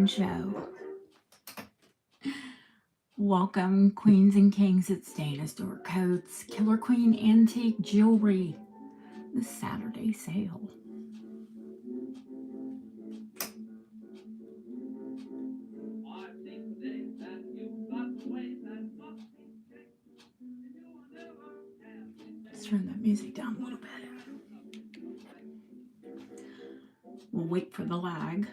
one show. Welcome, queens and kings at Stainless Store Coats, Killer Queen Antique Jewelry, the Saturday sale. Let's turn that music down a little bit. We'll wait for the lag.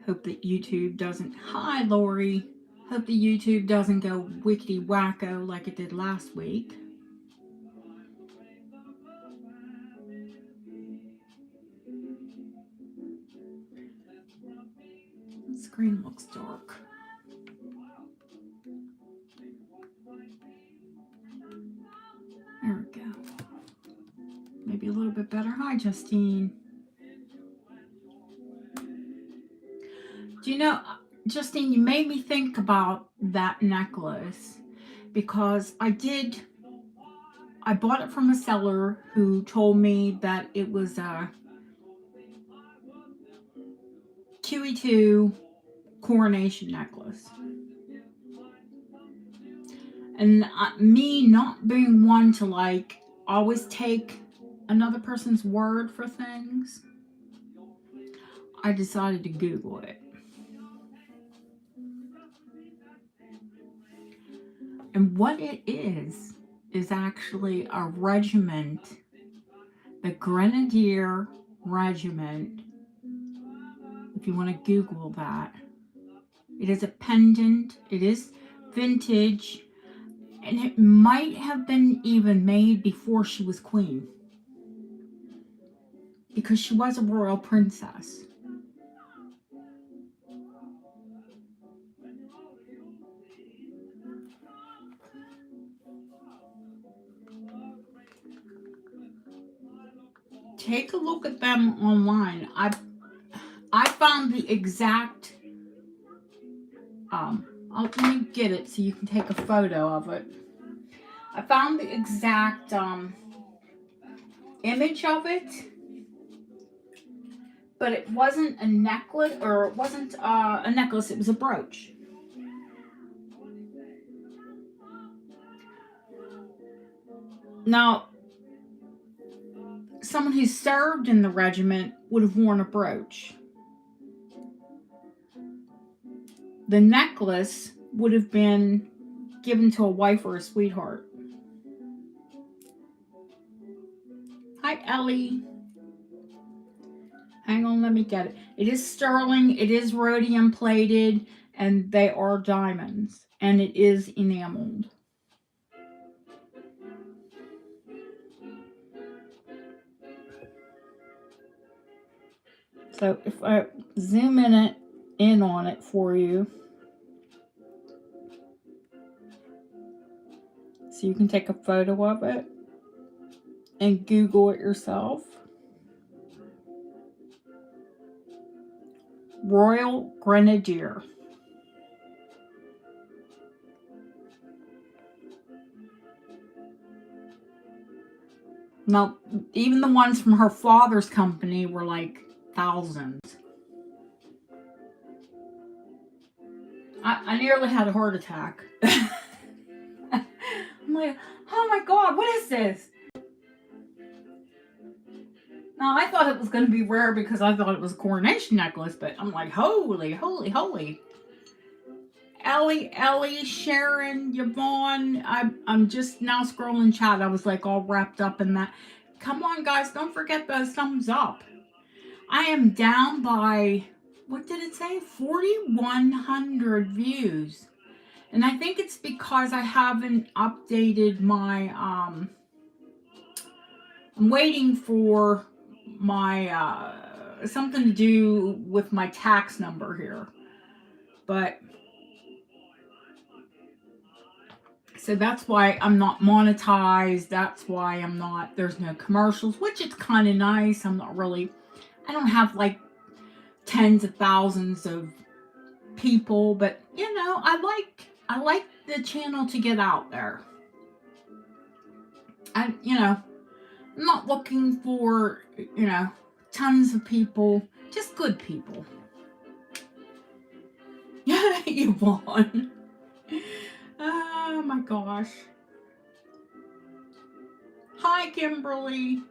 Hope that YouTube doesn't... Hi, Lori. Hope the YouTube doesn't go wickety wacko like it did last week. The screen looks dark. There we go. Maybe a little bit better. Hi, Justine. Do you know, Justine, you made me think about that necklace because I bought it from a seller who told me that it was a QE2 coronation necklace. And me not being one to like always take another person's word for things, I decided to Google it. And what it is actually a regiment, the Grenadier Regiment, if you want to Google that. It is a pendant, it is vintage, and it might have been even made before she was queen. Because she was a royal princess. Take a look at them online. I found the exact let me get it so you can take a photo of it. I found the exact image of it, but it wasn't a necklace, or it wasn't a necklace, it was a brooch. Now, someone who served in the regiment would have worn a brooch. The necklace would have been given to a wife or a sweetheart. Hi, Ellie. Hang on, let me get it. It is sterling, it is rhodium plated, and they are diamonds. And it is enameled. So if I zoom in on it for you, so you can take a photo of it and Google it yourself. Royal Grenadier. Now, even the ones from her father's company were like thousands. I nearly had a heart attack. I'm like, oh my God, what is this? Now, I thought it was going to be rare because I thought it was a coronation necklace, but I'm like, holy, holy, holy. Ellie, Sharon, Yvonne, I'm just now scrolling chat. I was like all wrapped up in that. Come on, guys, don't forget those thumbs up. I am down by, what did it say? 4,100 views. And I think it's because I haven't updated my, I'm waiting for my, something to do with my tax number here. But, so that's why I'm not monetized. That's why I'm not, there's no commercials, which is kind of nice. I'm not really, I don't have like tens of thousands of people, but you know, I like the channel to get out there. And you know, I'm not looking for, you know, tons of people, just good people. You won. Oh my gosh. Hi, Kimberly.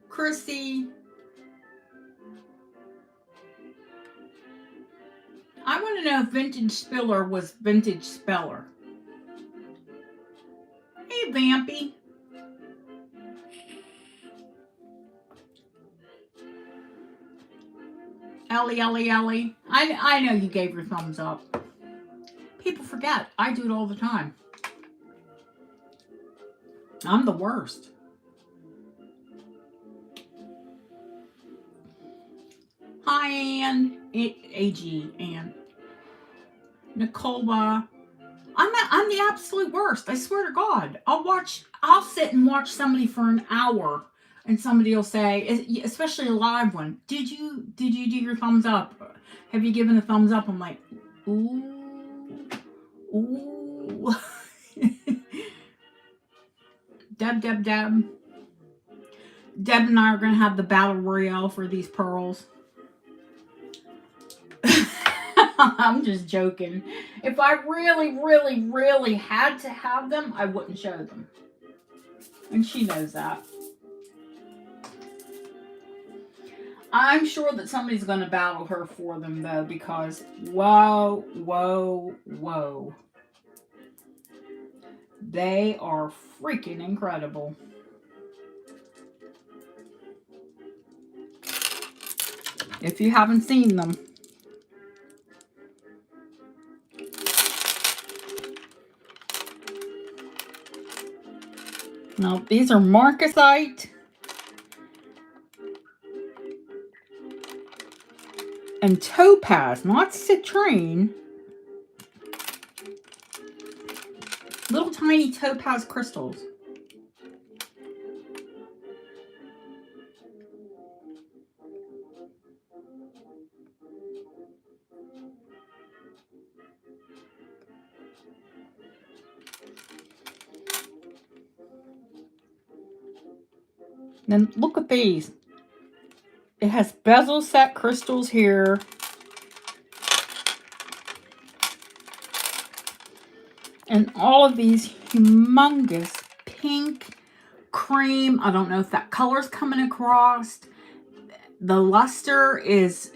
Chrissy. I want to know if Vintage Spiller was Vintage Speller. Hey, Vampy. Ellie. I know you gave your thumbs up. People forget. I do it all the time. I'm the worst. Hi, Ann. AG, Ann. Nicola. I'm the absolute worst. I swear to God. I'll sit and watch somebody for an hour, and somebody will say, especially a live one, did you do your thumbs up? Have you given a thumbs up? I'm like, ooh. Deb. Deb and I are gonna have the battle royale for these pearls. I'm just joking. If I really had to have them, I wouldn't show them. And she knows that. I'm sure that somebody's going to battle her for them, though, because whoa. They are freaking incredible. If you haven't seen them. Now, these are marcasite and topaz, not citrine. Little tiny topaz crystals. Then look at these. It has bezel set crystals here. And all of these humongous pink, cream. I don't know if that color's coming across. The luster is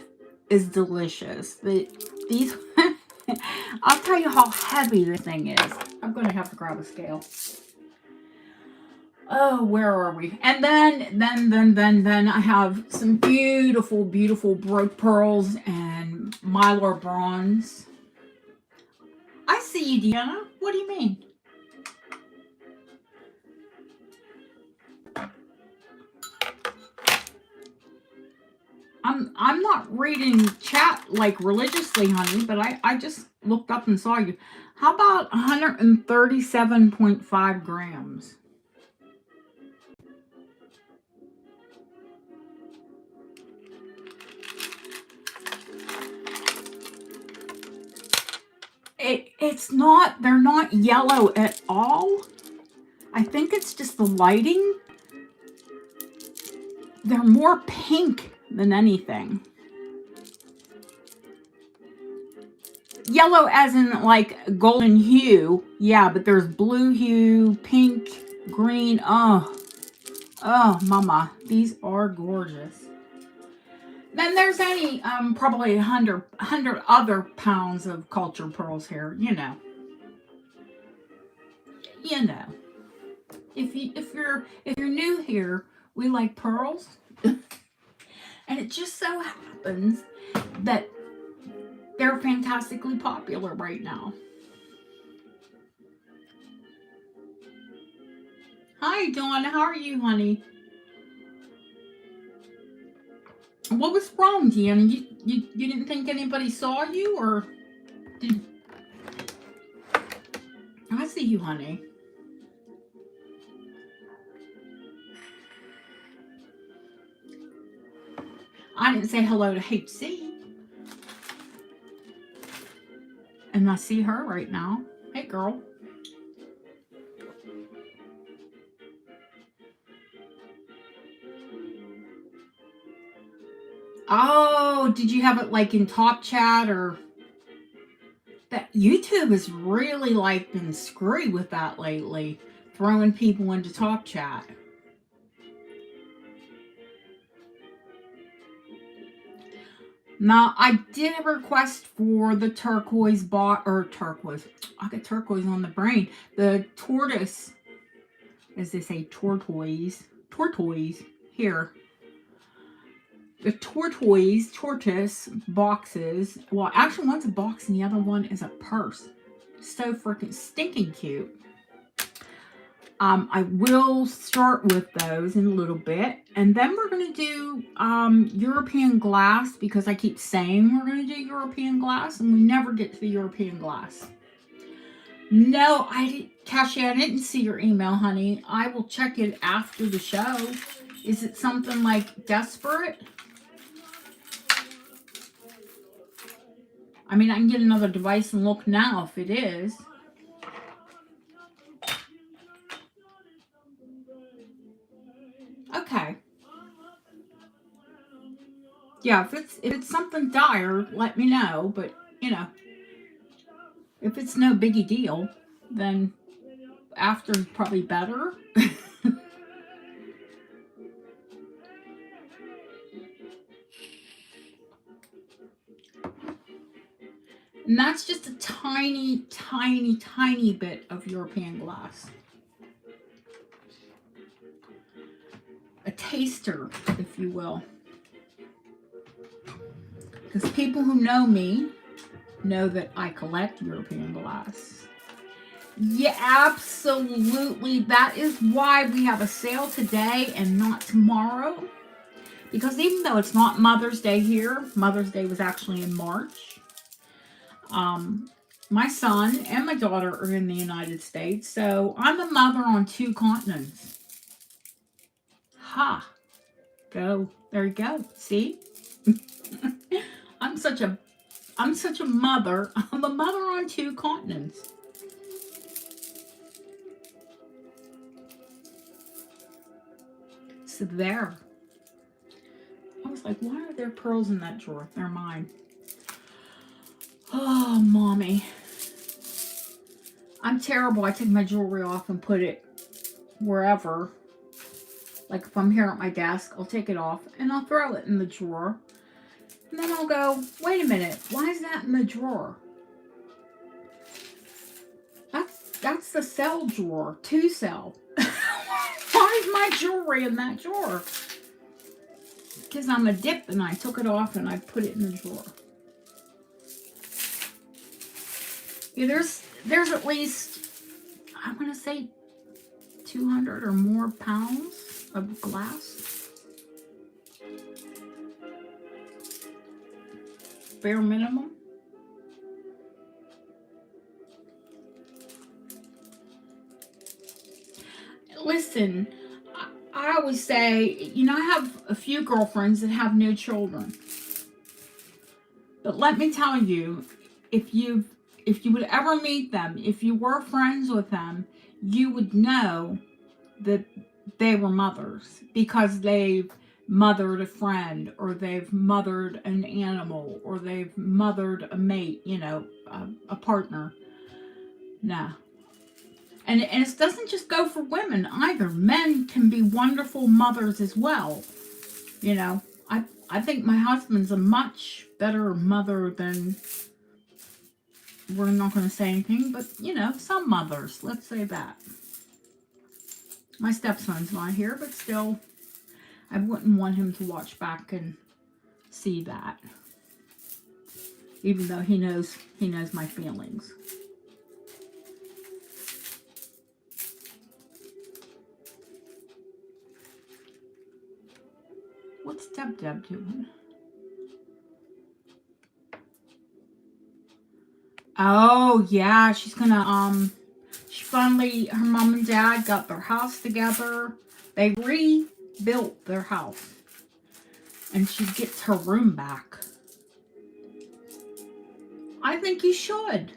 delicious. These I'll tell you how heavy this thing is. I'm going to have to grab a scale. Oh, where are we? And then I have some beautiful broke pearls and mylar bronze. I see you, Deanna. What do you mean? I'm not reading chat like religiously, honey, but I just looked up and saw you. How about 137.5 grams? It's not, they're not yellow at all. I think it's just the lighting. They're more pink than anything. Yellow as in like golden hue. Yeah, but there's blue hue, pink, green. Oh, mama. These are gorgeous. Then there's any probably 100 other pounds of cultured pearls here, you know. If you're new here, we like pearls. And it just so happens that they're fantastically popular right now. Hi, Dawn. How are you, honey? What was wrong, Deanna? You didn't think anybody saw you, or did? I see you, honey. I didn't say hello to HC. And I see her right now. Hey, girl. Oh, did you have it like in top chat or? That YouTube has really like been screwy with that lately, throwing people into talk chat. Now, I did a request for the turquoise turquoise. I got turquoise on the brain. The tortoise, as they say, tortoise here. The tortoise boxes. Well, actually, one's a box and the other one is a purse. So freaking stinking cute. I will start with those in a little bit. And then we're going to do European glass, because I keep saying we're going to do European glass and we never get to the European glass. No, Cassie, I didn't see your email, honey. I will check it after the show. Is it something like desperate? I mean, I can get another device and look now if it is. Okay. Yeah, if it's something dire, let me know. But, you know, if it's no biggie deal, then after probably better. And that's just a tiny, tiny, tiny bit of European glass. A taster, if you will. Because people who know me know that I collect European glass. Yeah, absolutely. That is why we have a sale today and not tomorrow. Because even though it's not Mother's Day here, Mother's Day was actually in March. My son and my daughter are in the United States, so I'm a mother on 2 continents. Ha! Go. There you go. See? I'm such a mother. I'm a mother on 2 continents. So there. I was like, why are there pearls in that drawer? They're mine. Oh, mommy. I'm terrible. I take my jewelry off and put it wherever. Like if I'm here at my desk, I'll take it off and I'll throw it in the drawer. And then I'll go, wait a minute, why is that in the drawer? That's the cell drawer, 2 cell. Why is my jewelry in that drawer? Because I'm a dip and I took it off and I put it in the drawer. Yeah, there's at least, I want to say 200 or more pounds of glass. Bare minimum. Listen, I always say, you know, I have a few girlfriends that have no children. But let me tell you, if you would ever meet them, if you were friends with them, you would know that they were mothers because they've mothered a friend, or they've mothered an animal, or they've mothered a mate, you know, a partner. Nah. And it doesn't just go for women either. Men can be wonderful mothers as well. You know, I think my husband's a much better mother than, we're not going to say anything, but, you know, some mothers, let's say that. My stepson's not here, but still, I wouldn't want him to watch back and see that. Even though he knows my feelings. What's Deb doing? Oh, yeah, she's gonna, she finally, her mom and dad got their house together. They rebuilt their house. And she gets her room back. I think you should.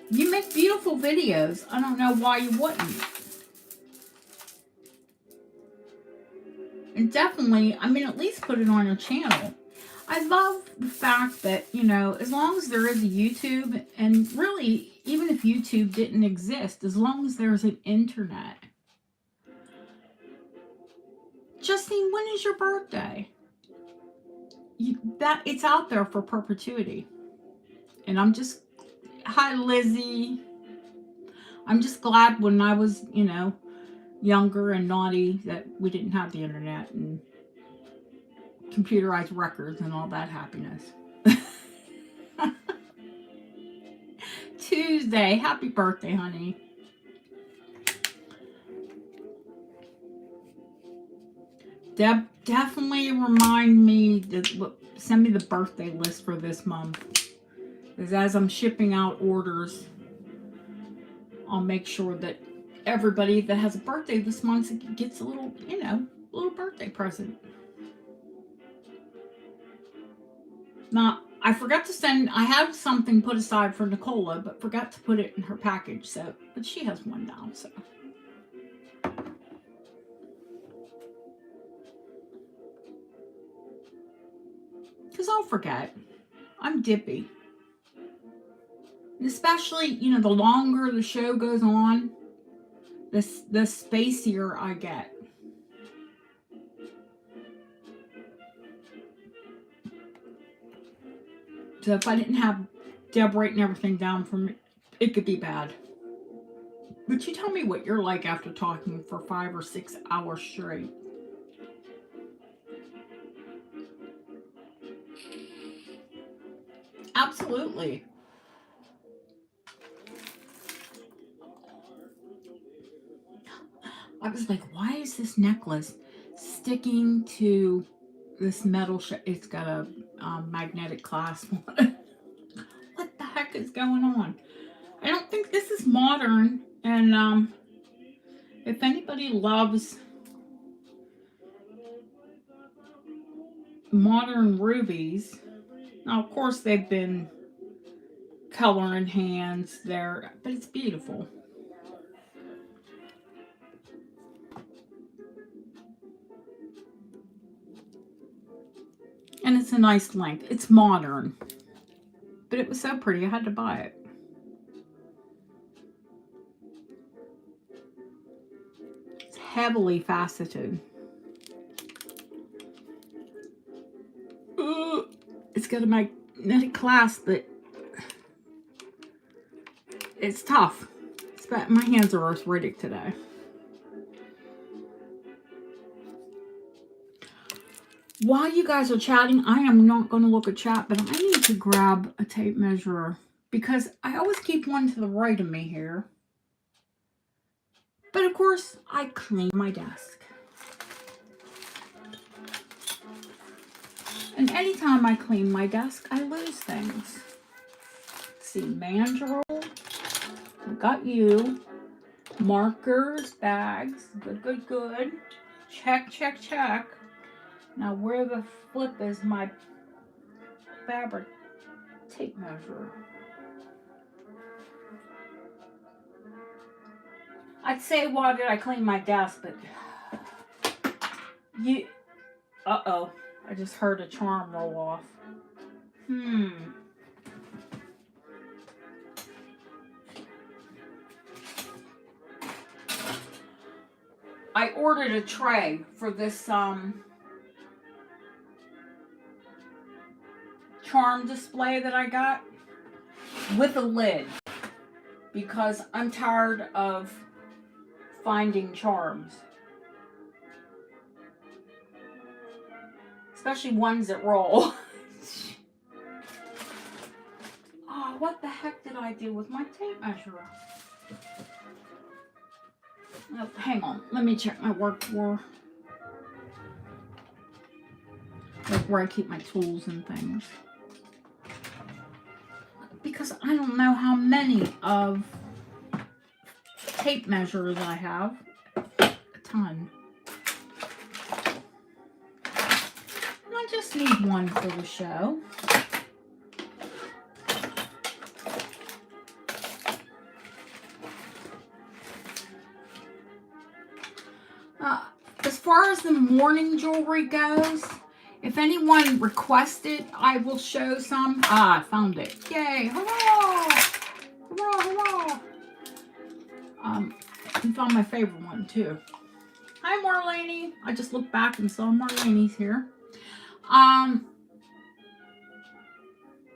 You make beautiful videos. I don't know why you wouldn't. And definitely, I mean, at least put it on your channel. I love the fact that, you know, as long as there is a YouTube, and really, even if YouTube didn't exist, as long as there's an internet. Justine, when is your birthday? It's out there for perpetuity. And I'm just, hi Lizzie. I'm just glad when I was, you know, younger and naughty that we didn't have the internet and computerized records and all that happiness. Tuesday, happy birthday, honey. Deb, definitely remind me to send me the birthday list for this month. Because as I'm shipping out orders, I'll make sure that everybody that has a birthday this month gets a little, you know, little birthday present. Now, I forgot to send, I have something put aside for Nicola, but forgot to put it in her package, so, but she has one now, so. Because I'll forget. I'm dippy. And especially, you know, the longer the show goes on, the spacier I get. So if I didn't have Deb writing everything down for me, it could be bad. But you tell me what you're like after talking for 5 or 6 hours straight. Absolutely. I was like, why is this necklace sticking to this metal? It's got a magnetic clasp on it. What the heck is going on? I don't think this is modern. And if anybody loves modern rubies, now of course they've been color enhanced there, but it's beautiful. And it's a nice length. It's modern. But it was so pretty, I had to buy it. It's heavily faceted. It's got a magnetic clasp that it's tough. My hands are arthritic today. While you guys are chatting, I am not going to look at chat, but I need to grab a tape measure because I always keep one to the right of me here. But of course, I clean my desk. And anytime I clean my desk, I lose things. Let's see, mandrel. Got you. Markers, bags. Good, good, good. Check, check, check. Now where the flip is my fabric tape measure? I'd say why did I clean my desk, but uh-oh. I just heard a charm roll off. I ordered a tray for this charm display that I got with a lid because I'm tired of finding charms. Especially ones that roll. Oh, what the heck did I do with my tape measure? Oh, hang on, let me check my work drawer. Like where I keep my tools and things. Because I don't know how many of tape measures I have. A ton. I just need one for the show. As far as the mourning jewelry goes, If anyone requested, I will show some. Ah, I found it. Yay! Hurrah! Hurrah! Hurrah! I found my favorite one too. Hi, Marlene. I just looked back and saw Marlene's here.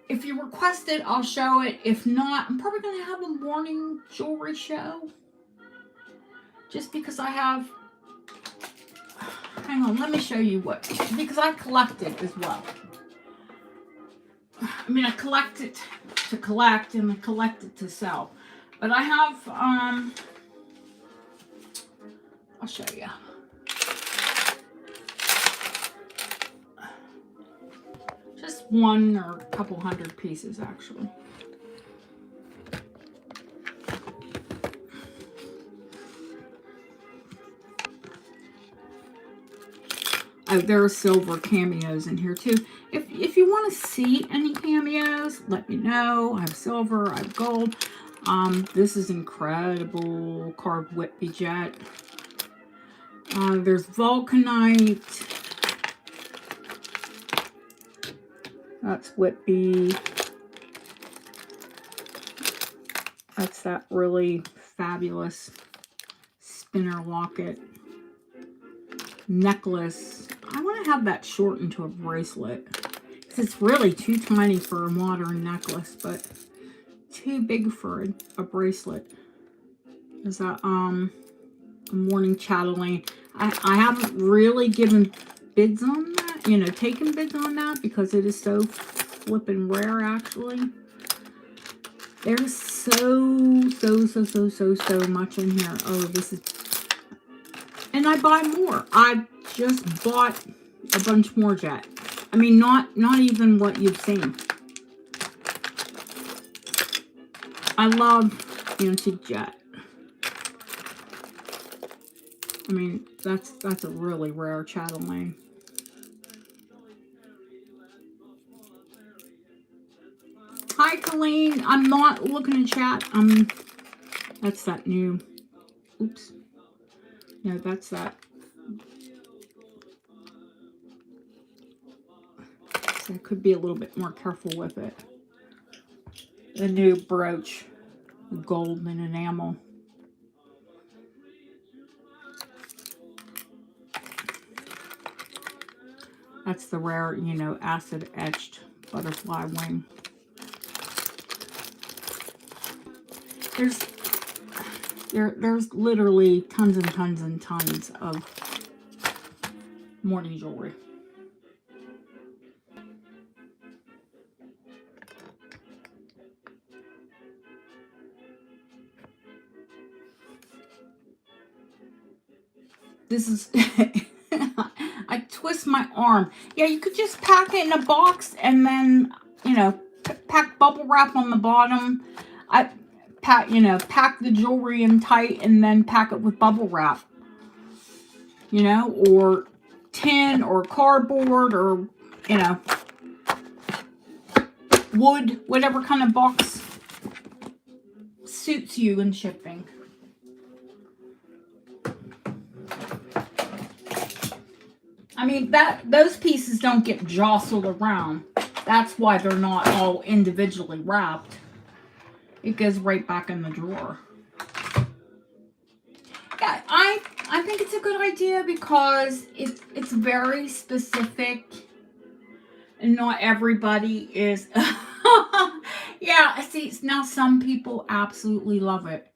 If you request it, I'll show it. If not, I'm probably going to have a morning jewelry show. Just because I have... Hang on, let me show you what... Because I collect it as well. I mean, I collect it to collect and I collect it to sell. But I have... I'll show you. Just one or a couple hundred pieces, actually. Oh, there are silver cameos in here too. If you want to see any cameos, let me know. I have silver, I have gold. This is incredible carved Whitby jet. There's vulcanite. That's Whitby. That's that really fabulous spinner locket. Necklace. I want to have that shortened to a bracelet. Because it's really too tiny for a modern necklace, but too big for a bracelet. There's a Mourning chatelaine. I haven't really given bids on that, you know, taken bids on that because it is so flippin' rare, actually. There's so much in here. Oh, this is... And I buy more. I just bought a bunch more jet. I mean, not even what you've seen. I love antique jet. I mean, that's a really rare chatelaine. Hi, Colleen. I'm not looking at chat. That's that new. Oops. No, that's that. So I could be a little bit more careful with it. The new brooch, gold and enamel. That's the rare, you know, acid etched butterfly wing. There's literally tons and tons and tons of morning jewelry. This is, I twist my arm. Yeah, you could just pack it in a box and then, you know, pack bubble wrap on the bottom. Pack the jewelry in tight and then pack it with bubble wrap. You know, or tin or cardboard or, you know, wood, whatever kind of box suits you in shipping. I mean, those pieces don't get jostled around. That's why they're not all individually wrapped. It goes right back in the drawer. Yeah, I think it's a good idea because it's very specific and not everybody is. Yeah, see, now some people absolutely love it.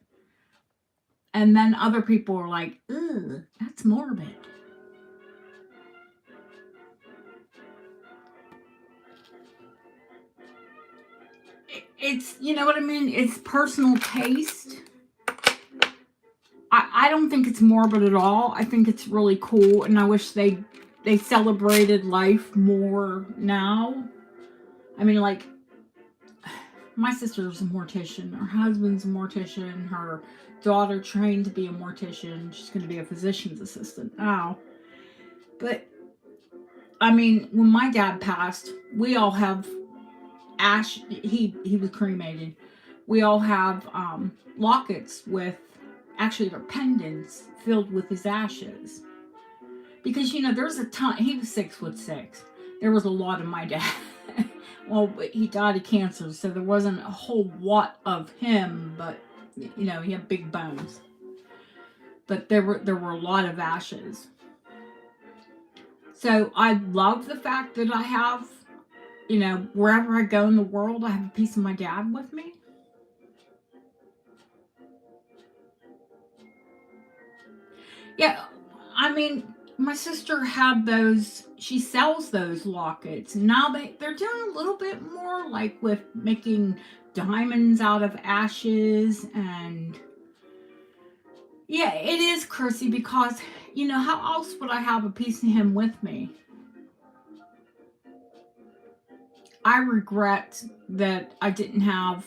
And then other people are like, ugh, that's morbid. It's, you know what I mean? It's personal taste. I don't think it's morbid at all. I think it's really cool, and I wish they celebrated life more now. I mean, like, my sister's a mortician. Her husband's a mortician. Her daughter trained to be a mortician. She's going to be a physician's assistant now. But, I mean, when my dad passed, we all have ash. He was cremated. We all have lockets with, actually they're pendants filled with his ashes. Because, you know, there's a ton. He was 6'6". there was a lot of my dad. Well, he died of cancer, so there wasn't a whole lot of him, but you know, he had big bones. But there were a lot of ashes. So I love the fact that I have, you know, wherever I go in the world, I have a piece of my dad with me. Yeah, I mean, my sister had those, she sells those lockets. Now they're doing a little bit more like with making diamonds out of ashes. And yeah, it is Chrissy, because, you know, how else would I have a piece of him with me? I regret that I didn't have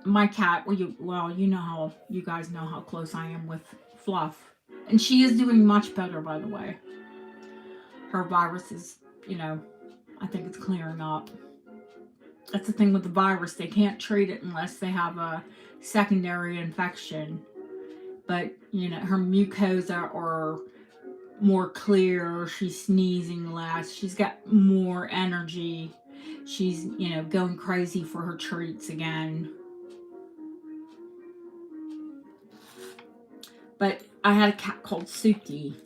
my cat. Well, you know how, you guys know how close I am with Fluff. And she is doing much better, by the way. Her virus is, you know, I think it's clearing up. That's the thing with the virus. They can't treat it unless they have a secondary infection. But, you know, her mucosa are more clear. She's sneezing less. She's got more energy. She's, you know, going crazy for her treats again. But I had a cat called Suki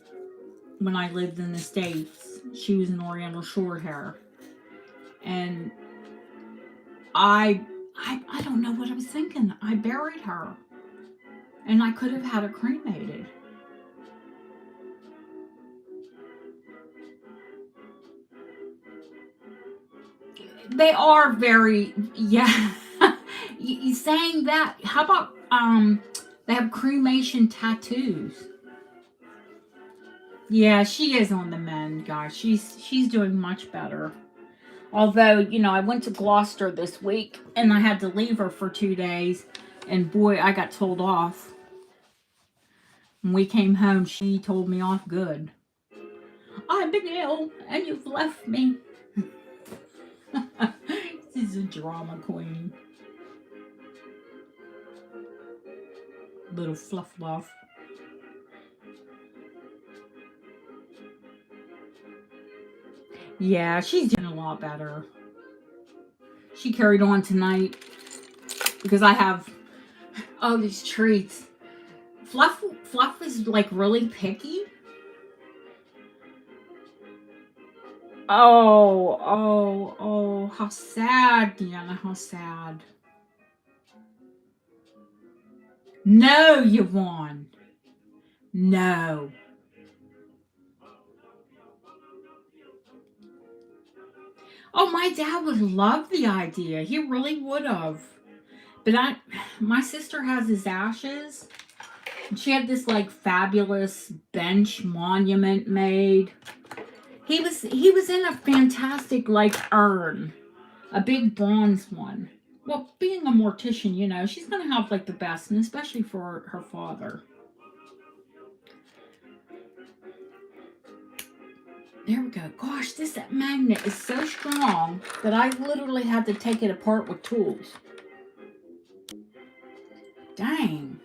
when I lived in the States. She was an Oriental Shorthair. And I don't know what I was thinking. I buried her. And I could have had her cremated. They are very, yeah. You saying that, how about they have cremation tattoos? Yeah, she is on the mend, guys. She's doing much better. Although, you know, I went to Gloucester this week and I had to leave her for 2 days, and boy, I got told off. When we came home, she told me off good. I've been ill and you've left me. She's a drama queen. Little fluff. Yeah, she's doing a lot better. She carried on tonight because I have all these treats. Fluff is like really picky. Oh, how sad, Deanna, how sad. No, Yvonne. No. Oh, my dad would love the idea. He really would have. But my sister has his ashes. And she had this like fabulous bench monument made. He was in a fantastic like urn. A big bronze one. Well, being a mortician, you know, she's going to have like the best, and especially for her father. There we go. Gosh, this magnet is so strong that I literally had to take it apart with tools. Dang.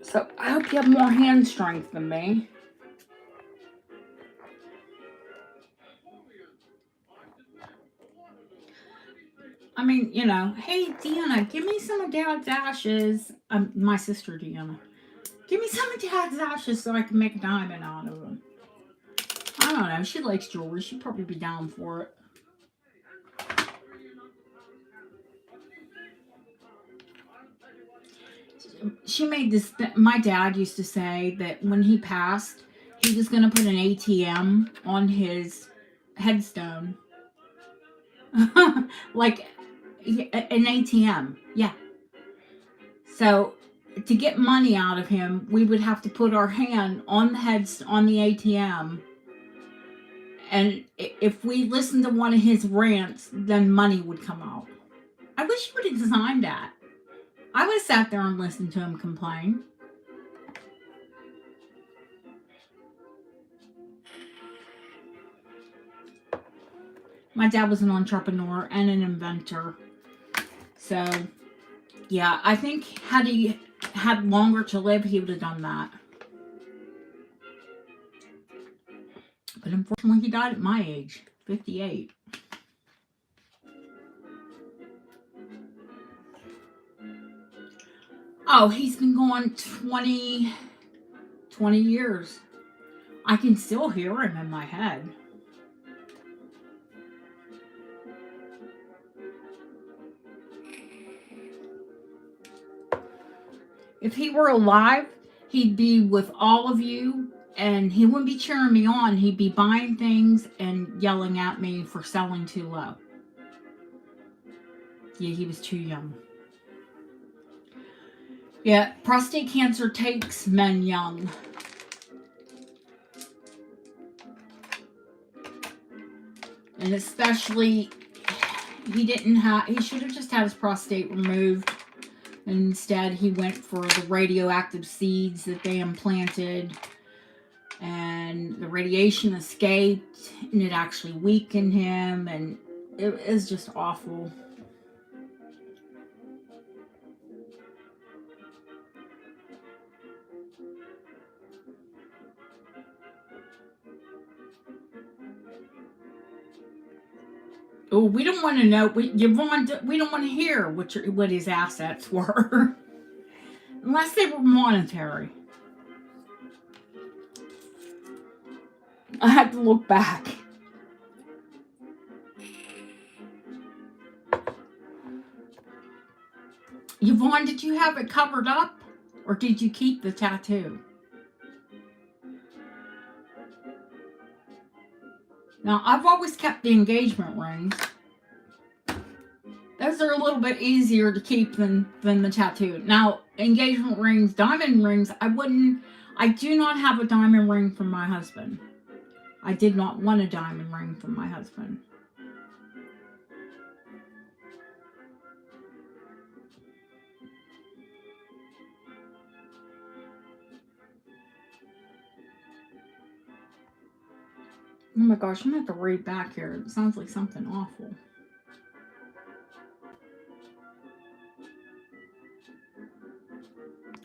So I hope you have more hand strength than me. I mean, you know, hey, Deanna, give me some of Dad's ashes. My sister, Deanna. Give me some of Dad's ashes so I can make a diamond out of them. I don't know. She likes jewelry. She'd probably be down for it. She made this. My dad used to say that when he passed, he was going to put an ATM on his headstone. Like an ATM. Yeah. So to get money out of him, we would have to put our hand on the ATM. And if we listened to one of his rants, then money would come out. I wish he would have designed that. I would have sat there and listened to him complain. My dad was an entrepreneur and an inventor. So, yeah, I think had he had longer to live, he would have done that. But unfortunately, he died at my age, 58. Oh, he's been gone 20 years. I can still hear him in my head. If he were alive, he'd be with all of you, and he wouldn't be cheering me on. He'd be buying things and yelling at me for selling too low. Yeah, he was too young. Yeah, prostate cancer takes men young. And especially, he should have just had his prostate removed. Instead, he went for the radioactive seeds that they implanted, and the radiation escaped, and it actually weakened him, and it is just awful. Oh, we don't want to know. We don't want to hear what his assets were, unless they were monetary. I had to look back. Yvonne, did you have it covered up, or did you keep the tattoo? Now, I've always kept the engagement rings. Those are a little bit easier to keep than the tattoo. Now, engagement rings, diamond rings, I do not have a diamond ring from my husband. I did not want a diamond ring from my husband. Oh my gosh, I'm going to have to read back here. It sounds like something awful.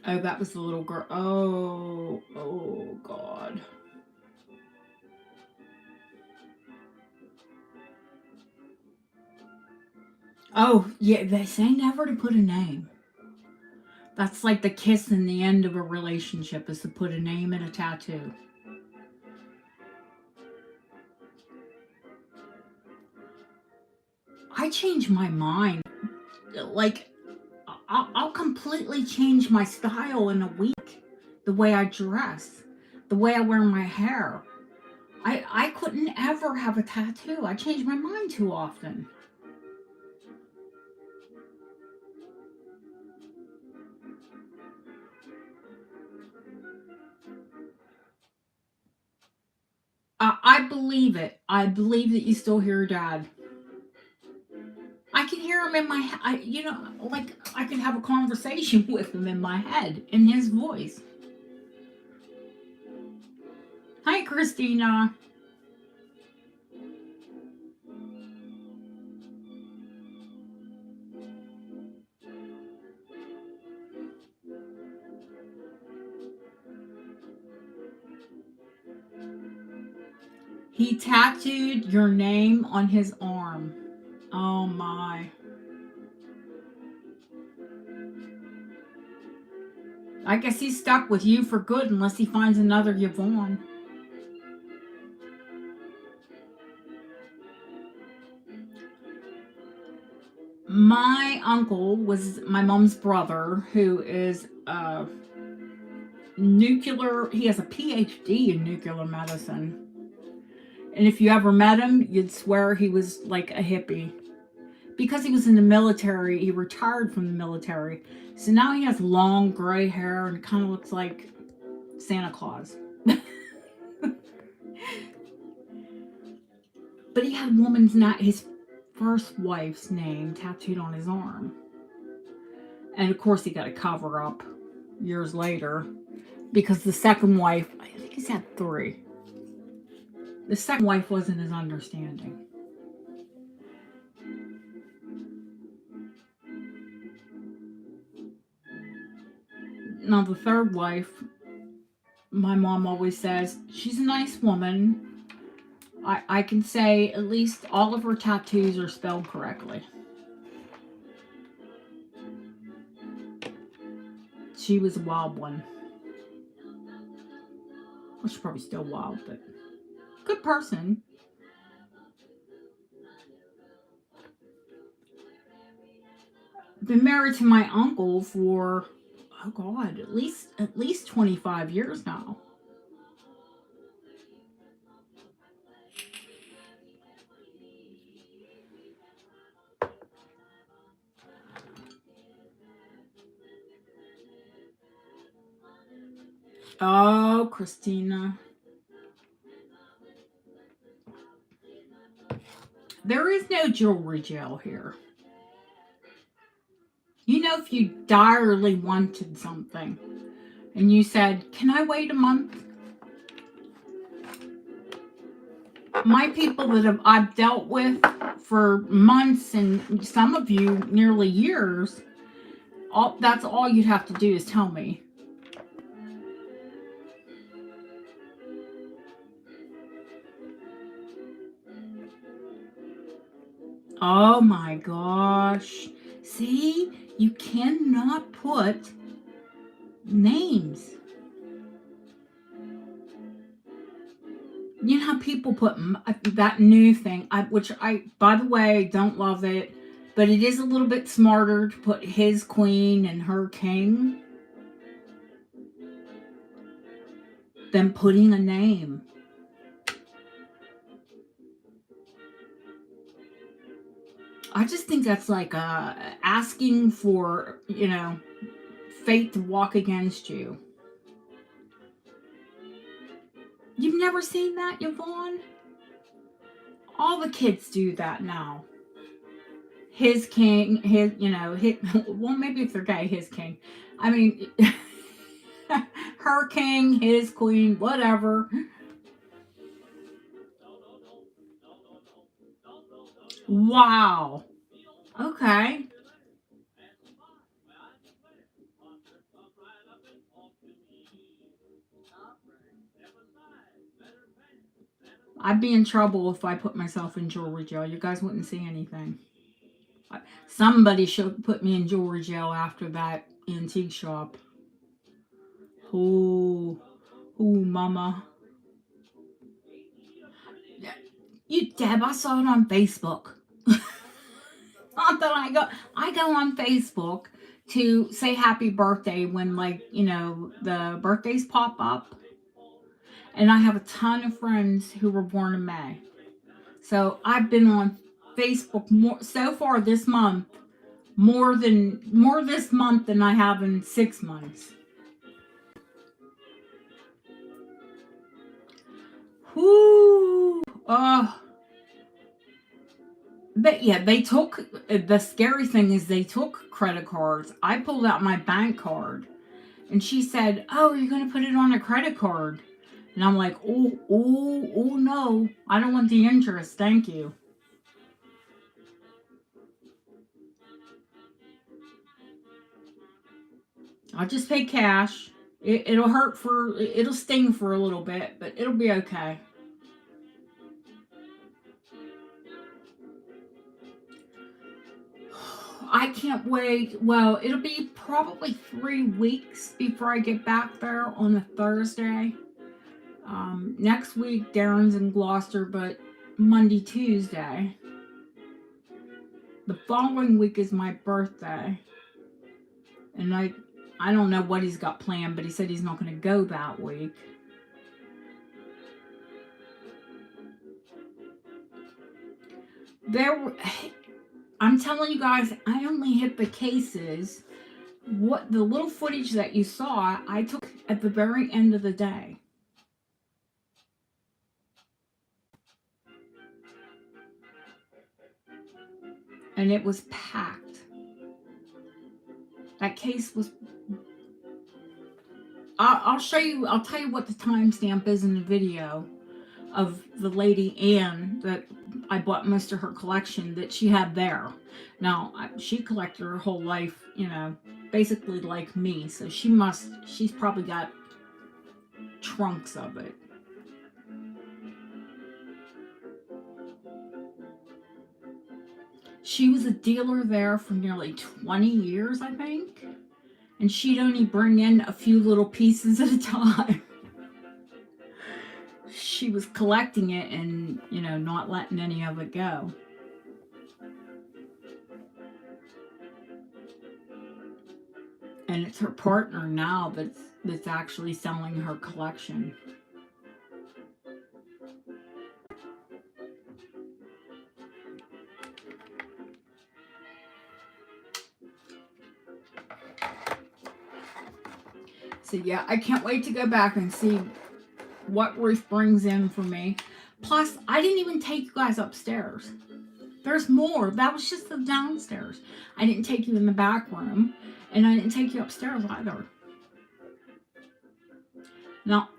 Oh, that was the little girl. Oh, God. Oh, yeah, they say never to put a name. That's like the kiss in the end of a relationship, is to put a name in a tattoo. I change my mind. Like, I'll completely change my style in a week. The way I dress, the way I wear my hair. I couldn't ever have a tattoo. I change my mind too often. I believe it. I believe that you still hear Dad. I can hear him in my head. Like I can have a conversation with him in my head, in his voice. Hi, Christina. He tattooed your name on his arm. Oh my. I guess he's stuck with you for good unless he finds another Yvonne. My uncle was my mom's brother, who is he has a PhD in nuclear medicine. And if you ever met him, you'd swear he was like a hippie. Because he was in the military, he retired from the military. So now he has long gray hair and kind of looks like Santa Claus. But he had his first wife's name tattooed on his arm. And of course he got a cover up years later. Because the second wife, I think he's had 3. The second wife wasn't as understanding. Now, the third wife, my mom always says, she's a nice woman, I can say at least all of her tattoos are spelled correctly. She was a wild one. Well, she's probably still wild, but good person. Been married to my uncle for, oh God, at least 25 years now. Oh, Christina. There is no jewelry jail here. You know, if you direly wanted something and you said, can I wait a month? My people that I've dealt with for months and some of you nearly years, that's all you'd have to do is tell me. Oh my gosh. See, you cannot put names. You know how people put that new thing, which I, by the way, don't love it, but it is a little bit smarter to put his queen and her king than putting a name. I just think that's like asking for, you know, fate to walk against you. You've never seen that, Yvonne? All the kids do that now. His king, his, you know, his, well, maybe if they're gay, his king. I mean, her king, his queen, whatever. Wow. Okay. I'd be in trouble if I put myself in jewelry jail. You guys wouldn't see anything. Somebody should put me in jewelry jail after that antique shop. Ooh, mama. You, Deb, I saw it on Facebook. Not that I go on Facebook to say happy birthday when, like, you know, the birthdays pop up. And I have a ton of friends who were born in May. So I've been on Facebook more so far this month, more this month than I have in 6 months. Whoo! But yeah, they took, the scary thing is they took credit cards. I pulled out my bank card and she said, oh, you're going to put it on a credit card. And I'm like, oh, no, I don't want the interest. Thank you. I'll just pay cash. It'll hurt it'll sting for a little bit, but it'll be okay. I can't wait. Well, it'll be probably 3 weeks before I get back there on a Thursday. Next week, Darren's in Gloucester, but Monday, Tuesday. The following week is my birthday. And I don't know what he's got planned, but he said he's not going to go that week. I'm telling you guys, I only hit the cases. What the little footage that you saw, I took at the very end of the day. And it was packed. That case was... I'll show you, I'll tell you what the timestamp is in the video of the lady Anne that I bought most of her collection that she had there. Now, she collected her whole life, you know, basically like me. So she's probably got trunks of it. She was a dealer there for nearly 20 years, I think. And she'd only bring in a few little pieces at a time. She was collecting it and, you know, not letting any of it go. And it's her partner now that's actually selling her collection. So yeah, I can't wait to go back and see what Ruth brings in for me. Plus, I didn't even take you guys upstairs. There's more. That was just the downstairs. I didn't take you in the back room, and I didn't take you upstairs either. Now,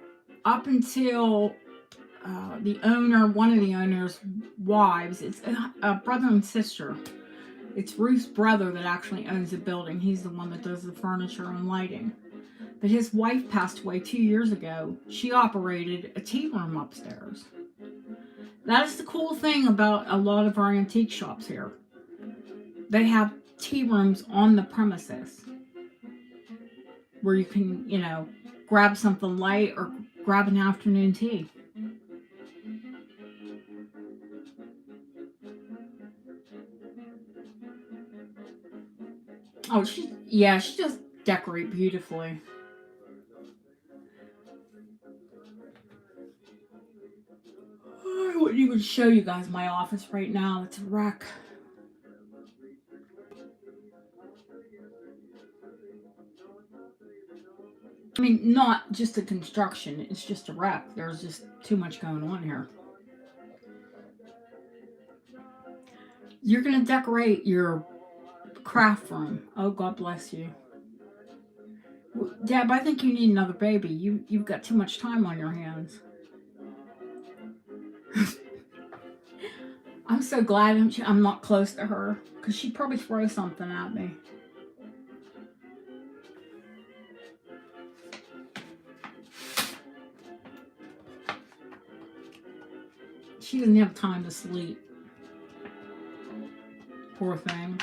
up until the owner, one of the owner's wives, it's a brother and sister. It's Ruth's brother that actually owns the building. He's the one that does the furniture and lighting. But his wife passed away 2 years ago. She operated a tea room upstairs. That is the cool thing about a lot of our antique shops here. They have tea rooms on the premises where you can, you know, grab something light or grab an afternoon tea. Oh, she just decorate beautifully. I wouldn't even show you guys my office right now. It's a wreck. I mean, not just the construction. It's just a wreck. There's just too much going on here. You're going to decorate your craft room. Oh, God bless you. Deb, I think you need another baby. You've got too much time on your hands. I'm so glad I'm not close to her, because she'd probably throw something at me. She doesn't have time to sleep. Poor thing.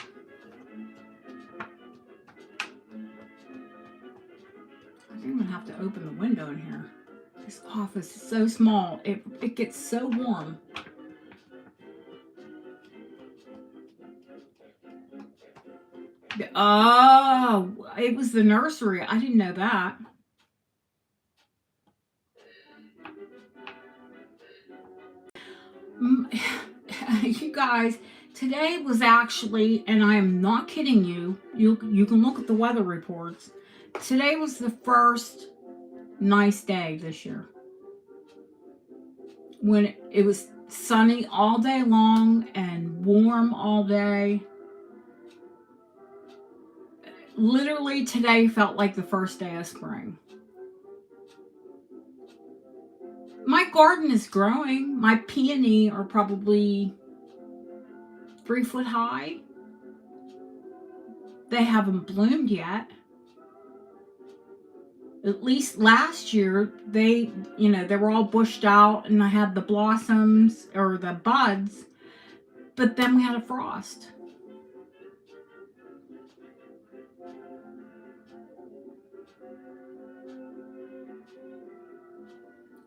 I didn't even have to open the window in here. This office is so small. It gets so warm. Oh, it was the nursery. I didn't know that. You guys, today was actually, and I am not kidding you, you can look at the weather reports. Today was the first nice day this year. When it was sunny all day long and warm all day. Literally today felt like the first day of spring. My garden is growing. My peony are probably 3 foot high. They haven't bloomed yet. At least last year, they were all bushed out and I had the blossoms or the buds, but then we had a frost.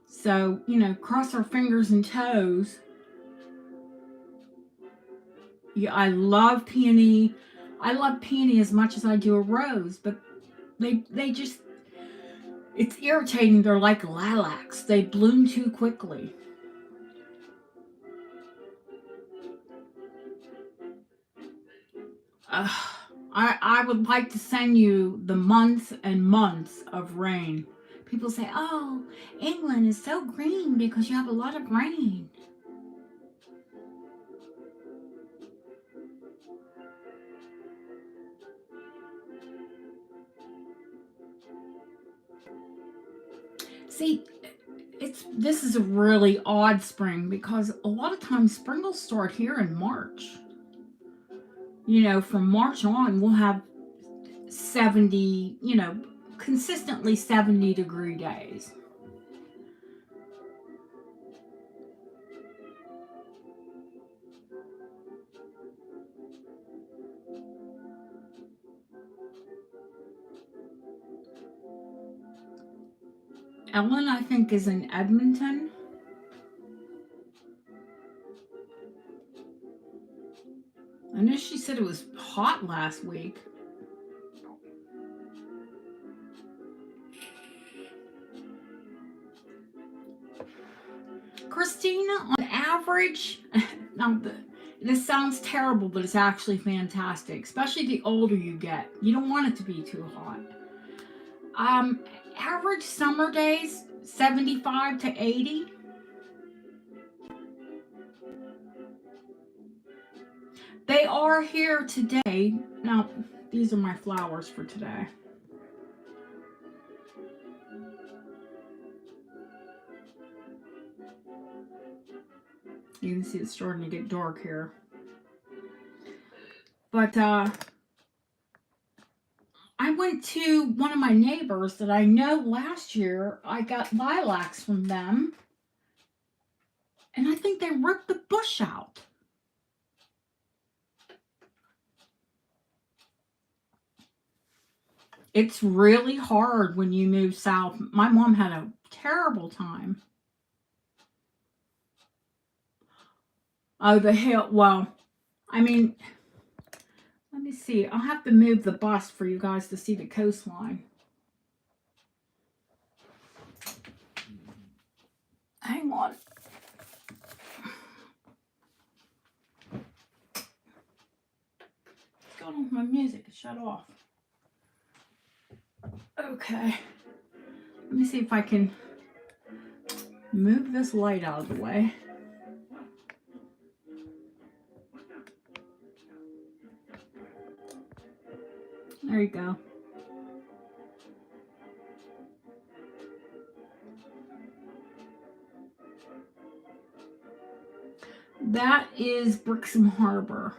So, cross our fingers and toes. Yeah, I love peony. I love peony as much as I do a rose, but they just, it's irritating. They're like lilacs. They bloom too quickly. I would like to send you the months and months of rain. People say, oh, England is so green because you have a lot of rain. See, this is a really odd spring because a lot of times spring will start here in March. From March on, we'll have 70, consistently 70-degree days. Ellen, I think, is in Edmonton. I know she said it was hot last week. Christina, on average, now this sounds terrible, but it's actually fantastic, especially the older you get. You don't want it to be too hot. Average summer days, 75 to 80. They are here today. Now, these are my flowers for today. You can see it's starting to get dark here. But I went to one of my neighbors that I know last year. I got lilacs from them. And I think they ripped the bush out. It's really hard when you move south. My mom had a terrible time. Oh, the hill. Well, I mean, let me see. I'll have to move the bus for you guys to see the coastline. Hang on. What's going on with my music? It shut off. Okay. Let me see if I can move this light out of the way. There you go. That is Brixham Harbor.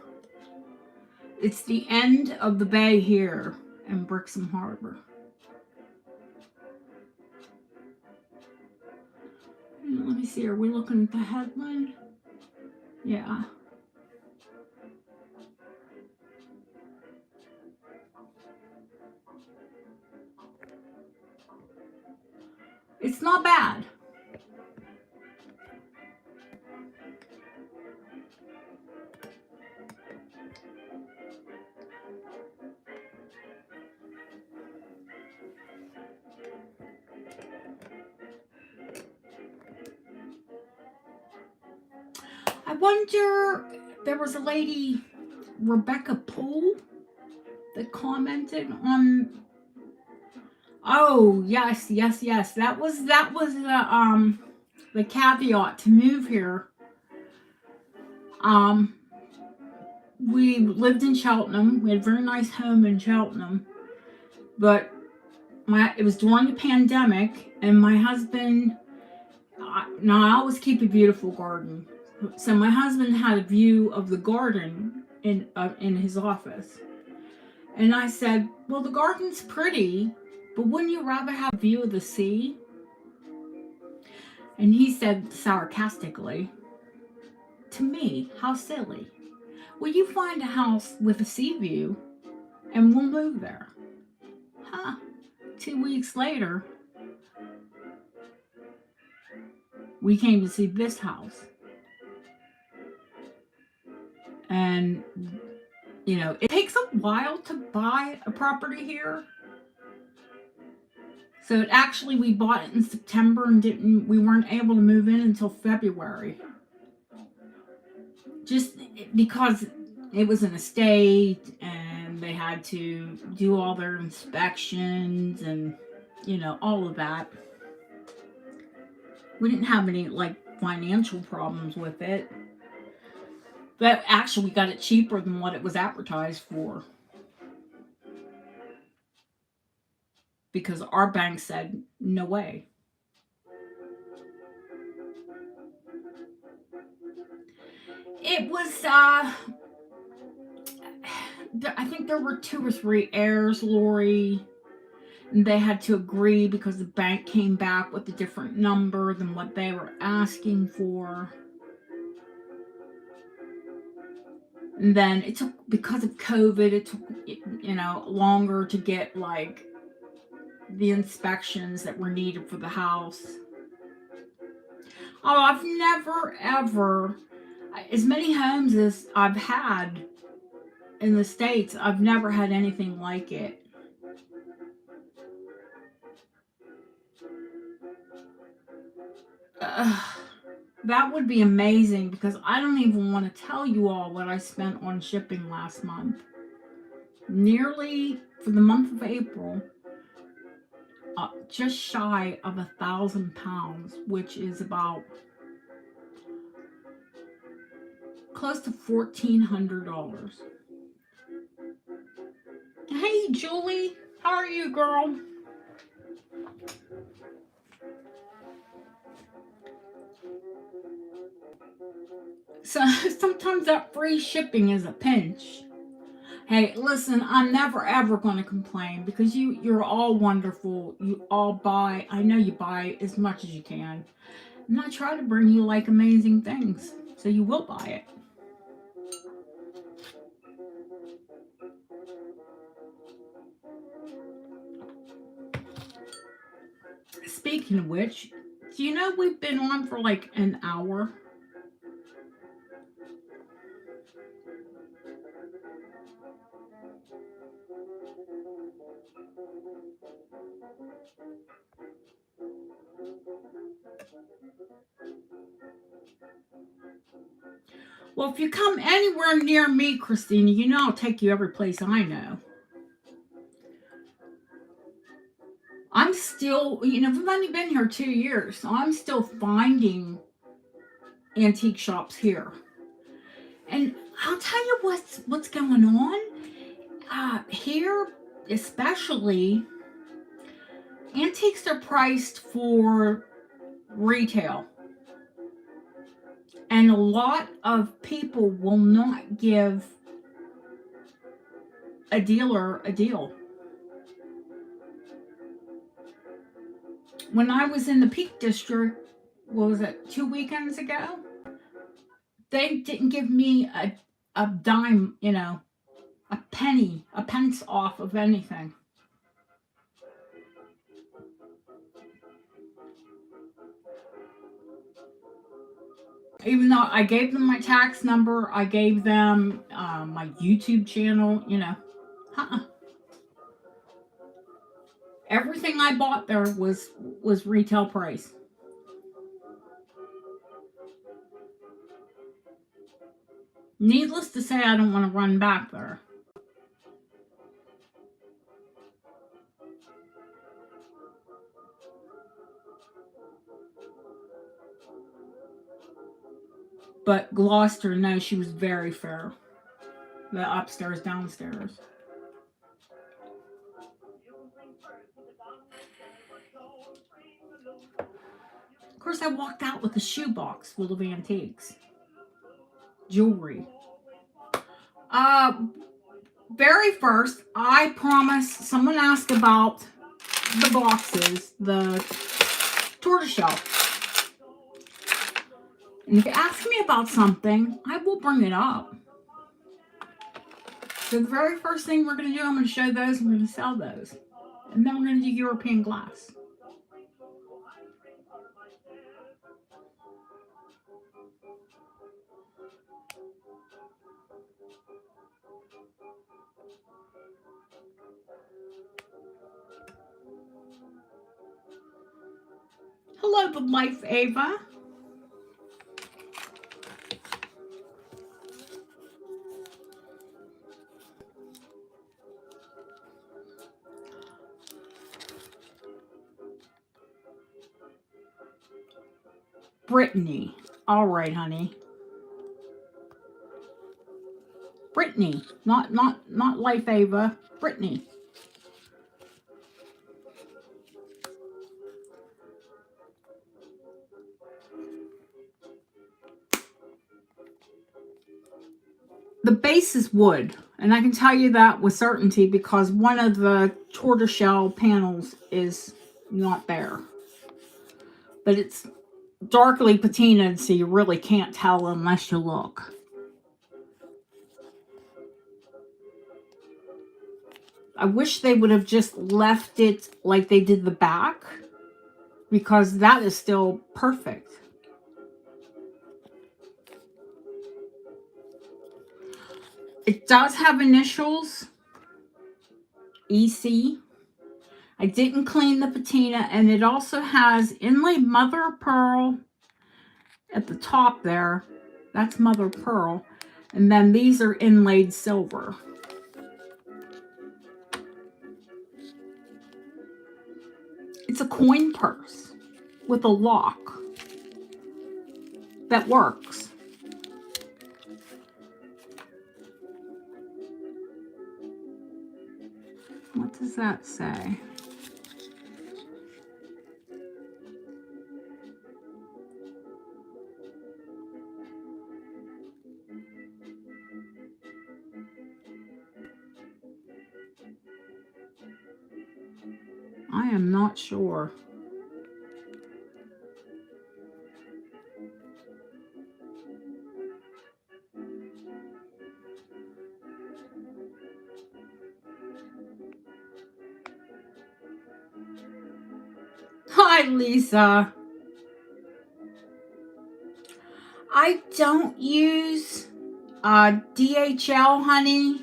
It's the end of the bay here in Brixham Harbor. Let me see, are we looking at the headland? Yeah. It's not bad. I wonder, there was a lady, Rebecca Poole, that commented on. Oh yes. That was the caveat to move here. We lived in Cheltenham. We had a very nice home in Cheltenham, but it was during the pandemic, and my husband. Now I always keep a beautiful garden. So my husband had a view of the garden in his office. And I said, well, the garden's pretty, but wouldn't you rather have a view of the sea? And he said sarcastically, to me, how silly. Well, you find a house with a sea view and we'll move there. Huh. 2 weeks later, we came to see this house. And, you know, it takes a while to buy a property here. So we bought it in September and we weren't able to move in until February. Just because it was an estate and they had to do all their inspections and, you know, all of that. We didn't have any, financial problems with it. But actually, we got it cheaper than what it was advertised for. Because our bank said, no way. It was, I think there were 2 or 3 heirs, Lori. And they had to agree because the bank came back with a different number than what they were asking for. And then it took, because of COVID, it took, longer to get, the inspections that were needed for the house. Oh, I've never ever, as many homes as I've had in the States, I've never had anything like it. That would be amazing, because I don't even want to tell you all what I spent on shipping last month. Nearly, for the month of April, just shy of £1,000, which is about close to $1,400. Hey, Julie, how are you, girl? So sometimes that free shipping is a pinch. Hey, listen, I'm never ever going to complain, because you're all wonderful. You all buy. I know you buy as much as you can. And I try to bring you like amazing things, so you will buy it. Speaking of which, do you know we've been on for like an hour? Well, if you come anywhere near me, Christina, you know I'll take you every place I know. I'm still, we've only been here 2 years, so I'm still finding antique shops here. And I'll tell you what's going on. Here, especially, antiques are priced for retail. And a lot of people will not give a dealer a deal. When I was in the Peak District, what was it, 2 weekends ago? They didn't give me a dime, a penny, a pence off of anything. Even though I gave them my tax number, I gave them my YouTube channel, Everything I bought there was retail price. Needless to say, I don't want to run back there. But Gloucester, no, she was very fair. The upstairs, downstairs. Of course, I walked out with a shoebox full of antiques. Jewelry. Very first, I promised, someone asked about the boxes, the tortoiseshell. And if you ask me about something, I will bring it up. So the very first thing we're going to do, I'm going to show those and we're going to sell those. And then we're going to do European glass. Hello, the Life Ava. Brittany. All right, honey. Brittany, not Life Ava. Brittany. The base is wood, and I can tell you that with certainty because one of the tortoiseshell panels is not there. But it's darkly patinaed, so you really can't tell unless you look. I wish they would have just left it like they did the back, because that is still perfect. It does have initials, EC. I didn't clean the patina, and it also has inlaid mother of pearl at the top there. That's mother of pearl. And then these are inlaid silver. It's a coin purse with a lock that works. What does that say? I am not sure. Hi, Lisa. I don't use DHL, honey.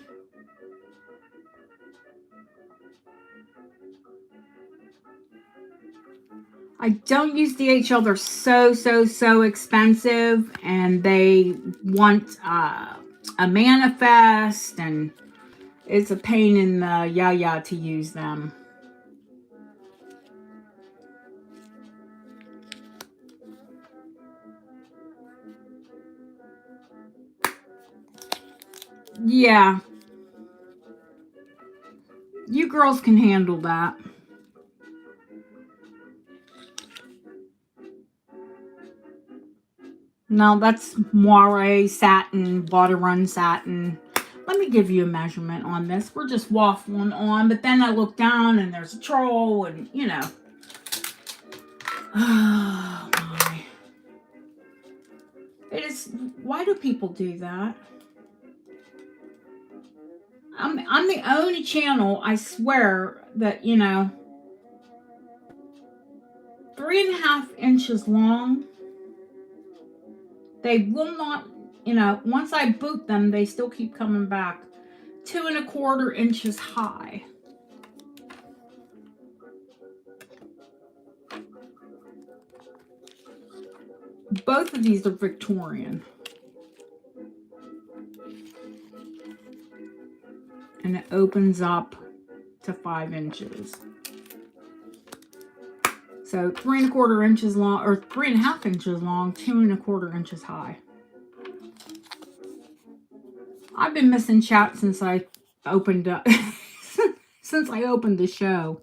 I don't use DHL. They're so expensive, and they want a manifest, and it's a pain in the yaya to use them. Yeah. You girls can handle that. No, that's moire satin, water run satin. Let me give you a measurement on this. We're just waffling on, but then I look down and there's a troll, and you know. Oh my. It is. Why do people do that? I'm the only channel, I swear, that, you know, 3.5 inches long. They will not, you know, once I boot them, they still keep coming back. 2.25 inches high. Both of these are Victorian. And it opens up to 5 inches. So 3.25 inches long, or 3.5 inches long, 2.25 inches high. I've been missing chat since I opened up, since I opened the show.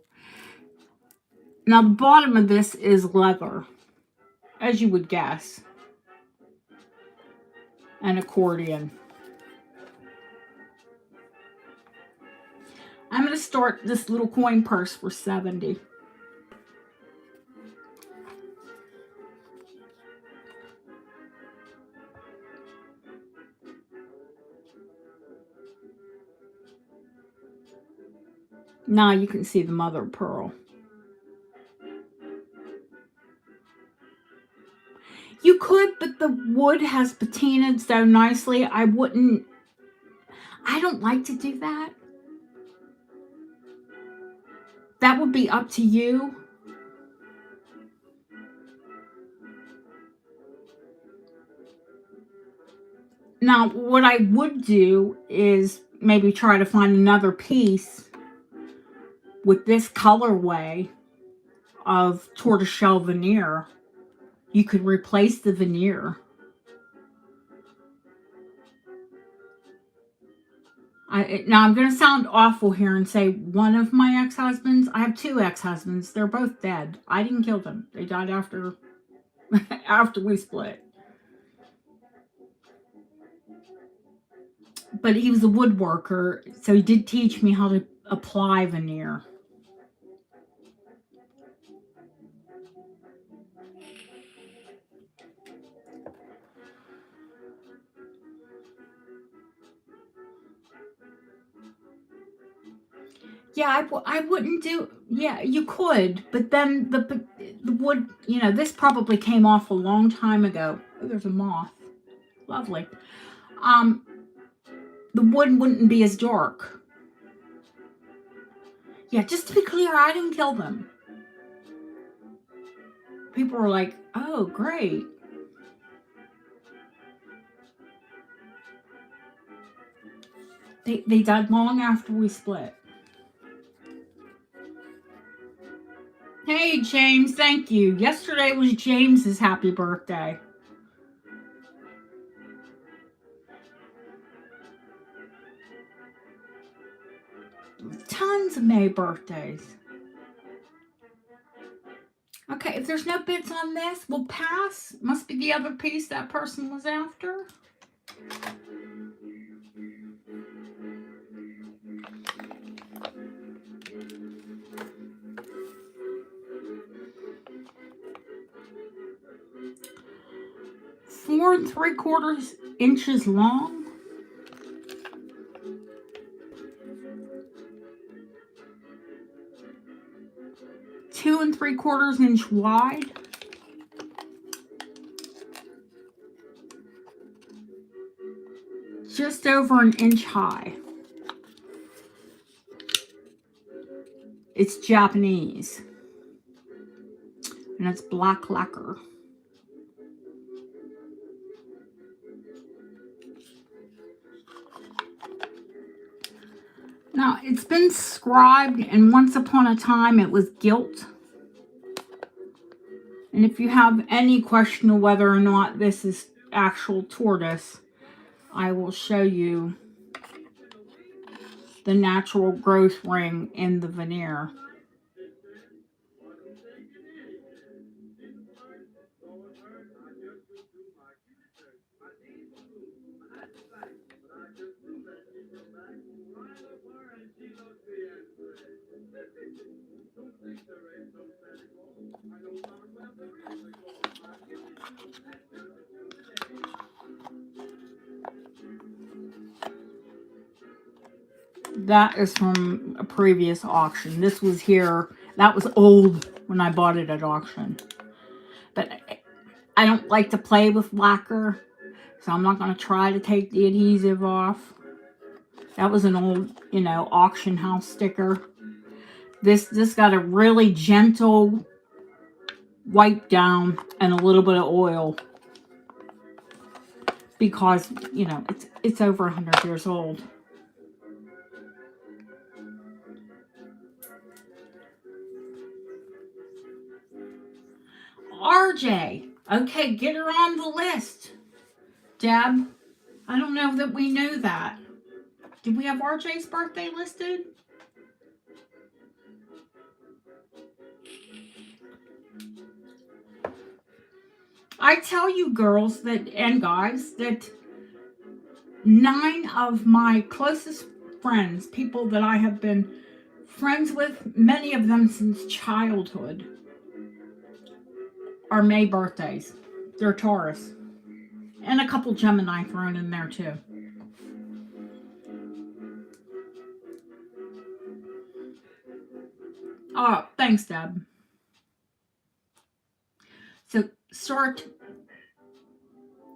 Now the bottom of this is leather, as you would guess. An accordion. I'm going to start this little coin purse for $70. Now you can see the mother of pearl. You could, but the wood has patinaed so nicely, I don't like to do that. That would be up to you. Now, what I would do is maybe try to find another piece with this colorway of tortoiseshell veneer. You could replace the veneer. Now, I'm going to sound awful here and say one of my ex-husbands, I have 2 ex-husbands. They're both dead. I didn't kill them. They died after, after we split. But he was a woodworker, so he did teach me how to apply veneer. Yeah, I wouldn't do, yeah, you could, but then the wood, you know, this probably came off a long time ago. Oh, there's a moth. Lovely. Um, the wood wouldn't be as dark. Yeah, just to be clear, I didn't kill them. People were like, oh, great. They died long after we split. Hey, James, thank you. Yesterday was James's happy birthday. Tons of May birthdays. Okay, if there's no bids on this, we'll pass. Must be the other piece that person was after. Four and 3/4 inches long. 2 3/4 inch wide. Just over an inch high. It's Japanese. And it's black lacquer. Now, it's been scribed, and once upon a time it was gilt. And if you have any question of whether or not this is actual tortoise, I will show you the natural growth ring in the veneer. That is from a previous auction. This was here. That was old when I bought it at auction. But I don't like to play with lacquer, so I'm not going to try to take the adhesive off. That was an old, you know, auction house sticker. This got a really gentle wipe down and a little bit of oil because, you know, it's over 100 years old. RJ. Okay, get her on the list. Deb, I don't know that we knew that. Did we have RJ's birthday listed? I tell you girls that and guys that 9 of my closest friends, people that I have been friends with, many of them since childhood, are May birthdays. They're Taurus. And a couple Gemini thrown in there too. Oh, thanks, Deb. So start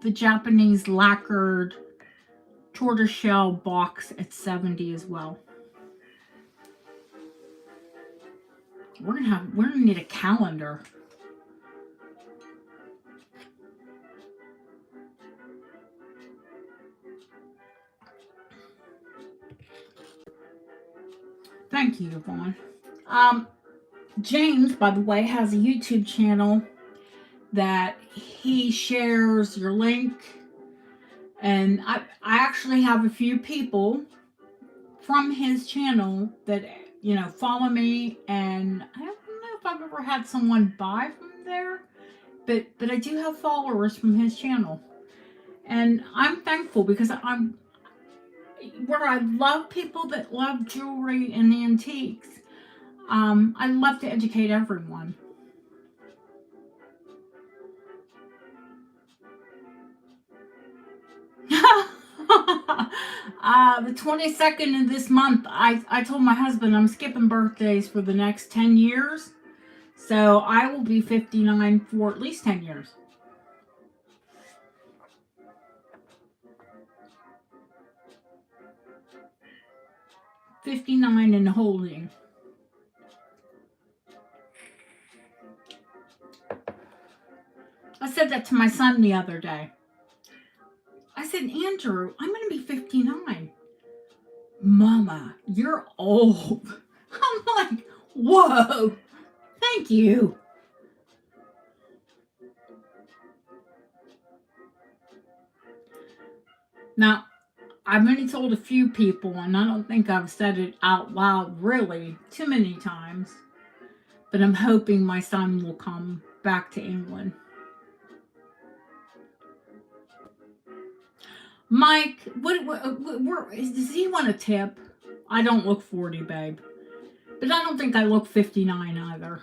the Japanese lacquered tortoiseshell box at 70 as well. We're gonna need a calendar. Thank you, Yvonne. James, by the way, has a YouTube channel that he shares your link. And I actually have a few people from his channel that, you know, follow me. And I don't know if I've ever had someone buy from there, but I do have followers from his channel. And I'm thankful because where I love people that love jewelry and antiques, I love to educate everyone. The 22nd of this month, I told my husband I'm skipping birthdays for the next 10 years. So I will be 59 for at least 10 years. $59 and holding. I said that to my son the other day. I said, Andrew, I'm going to be 59. Mama, you're old. I'm like, whoa, thank you. Now, I've only told a few people, and I don't think I've said it out loud really too many times, but I'm hoping my son will come back to England. Mike, does he want a tip? I don't look 40, babe. But I don't think I look 59 either.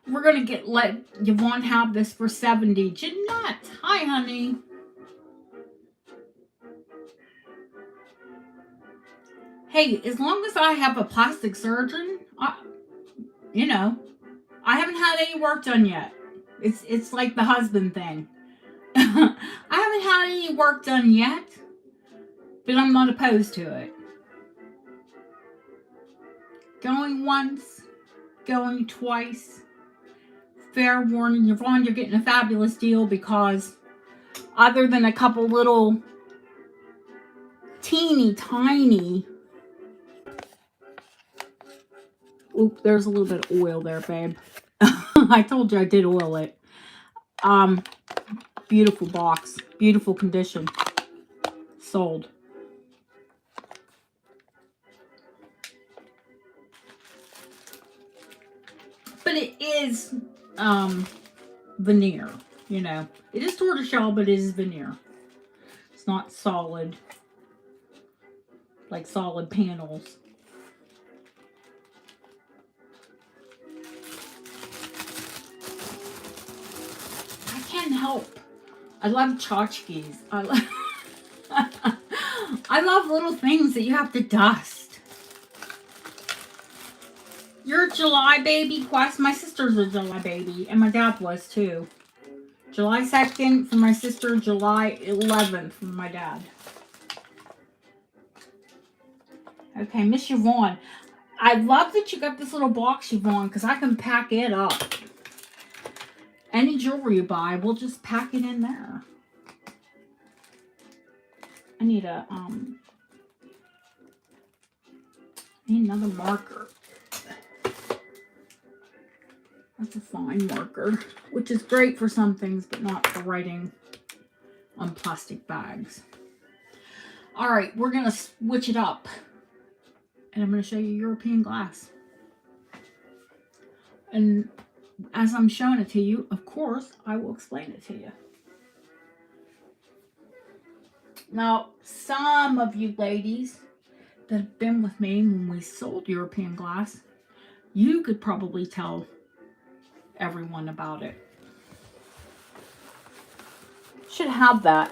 We're going to let Yvonne have this for 70. Jeanette, hi, honey. Hey, as long as I have a plastic surgeon, I haven't had any work done yet. It's like the husband thing. I haven't had any work done yet, but I'm not opposed to it. Going once, going twice. Fair warning, Yvonne, you're getting a fabulous deal because other than a couple little teeny tiny, oop, there's a little bit of oil there, babe. I told you I did oil it. Beautiful box, beautiful condition. Sold. But it is veneer, It is tortoiseshell, but it is veneer. It's not solid, like solid panels. I can't help. I love tchotchkes. I love little things that you have to dust. You're a July baby, Quest. My sister's a July baby, and my dad was too. July 2nd for my sister, July 11th for my dad. Okay, Miss Yvonne. I love that you got this little box, Yvonne, because I can pack it up. Any jewelry you buy, we'll just pack it in there. I need another marker. That's a fine marker, which is great for some things, but not for writing on plastic bags. All right, we're going to switch it up. And I'm going to show you European glass. And as I'm showing it to you, of course, I will explain it to you. Now, some of you ladies that have been with me when we sold European glass, you could probably tell everyone about it. Should have that.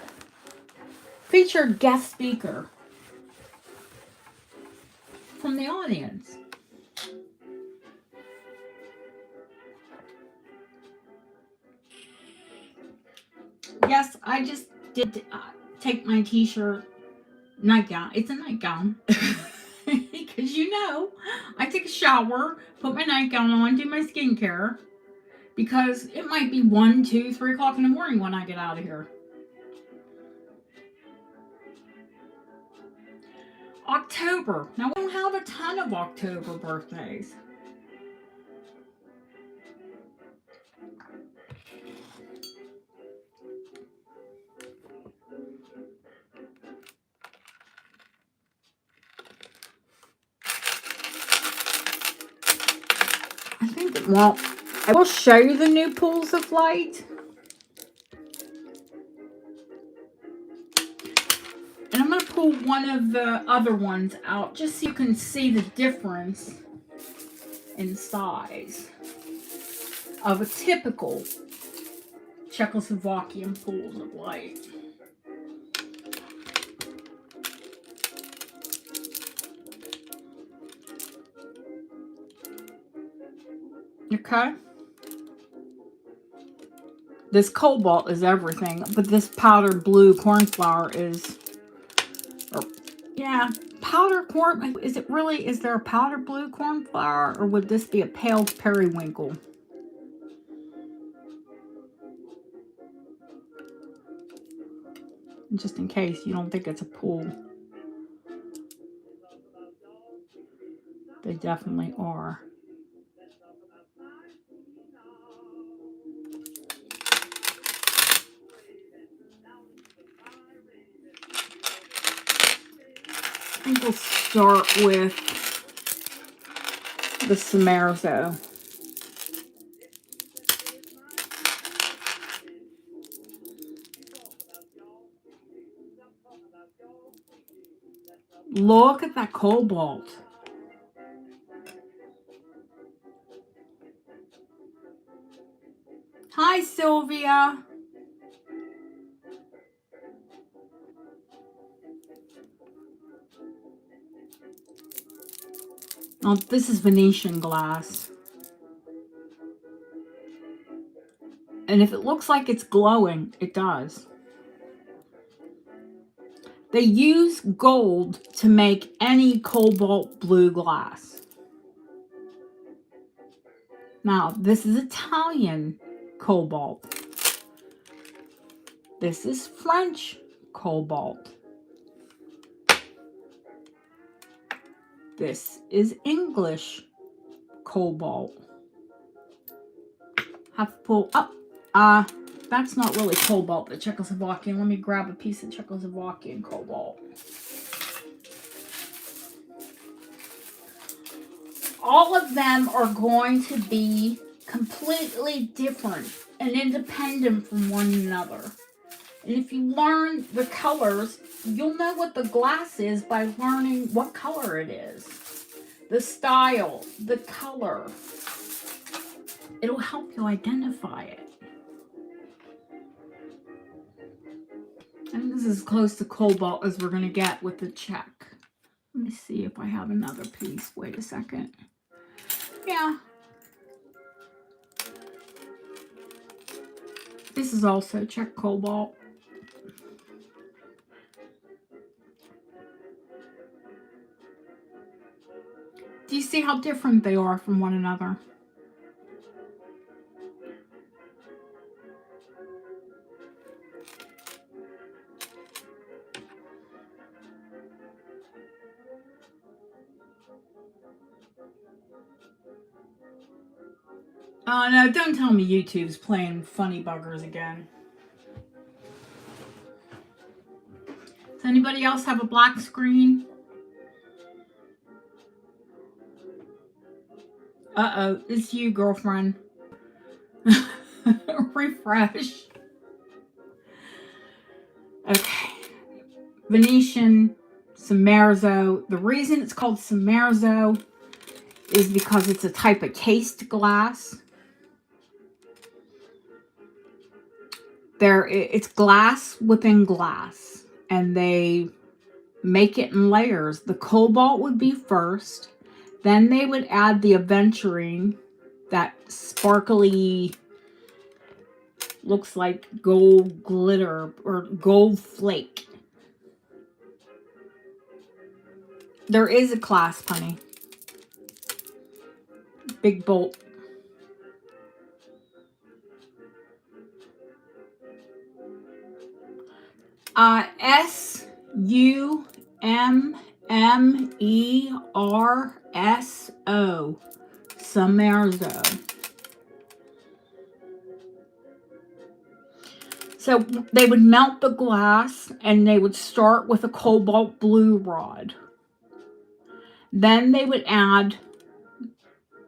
Featured guest speaker from the audience. Yes, I just did take my t-shirt nightgown. It's a nightgown. Because I take a shower, put my nightgown on, do my skincare. Because it might be 1, 2, 3 o'clock in the morning when I get out of here. October. Now, we don't have a ton of October birthdays. I think that, well, I will show you the new pools of light. And I'm going to pull one of the other ones out just so you can see the difference in size of a typical Czechoslovakian pools of light. Okay. This cobalt is everything, but this powdered blue cornflower is, yeah, powdered corn. Is it really, is there a powdered blue cornflower, or would this be a pale periwinkle? Just in case you don't think it's a pool. They definitely are. I think we'll start with the Samarzo. Look at that cobalt. Hi, Sylvia. Oh, this is Venetian glass. And if it looks like it's glowing, it does. They use gold to make any cobalt blue glass. Now, this is Italian cobalt. This is French cobalt. This is English cobalt. Have to pull up. That's not really cobalt, but Czechoslovakian. Let me grab a piece of Czechoslovakian cobalt. All of them are going to be completely different and independent from one another. And if you learn the colors, you'll know what the glass is by learning what color it is. The style, the color. It'll help you identify it. And this is as close to cobalt as we're going to get with the Czech. Let me see if I have another piece. Wait a second. Yeah. This is also Czech cobalt. Do you see how different they are from one another? Oh no, don't tell me YouTube's playing funny buggers again. Does anybody else have a black screen? Uh-oh, it's you, girlfriend. Refresh. Okay. Venetian Samarzo. The reason it's called Samarzo is because it's a type of cased glass. It's glass within glass, and they make it in layers. The cobalt would be first, then they would add the aventurine, that sparkly, looks like gold glitter or gold flake. There is a clasp, honey. Big bolt. S-U-M-M-E-R-S-O. Samarzo. So they would melt the glass and they would start with a cobalt blue rod. Then they would add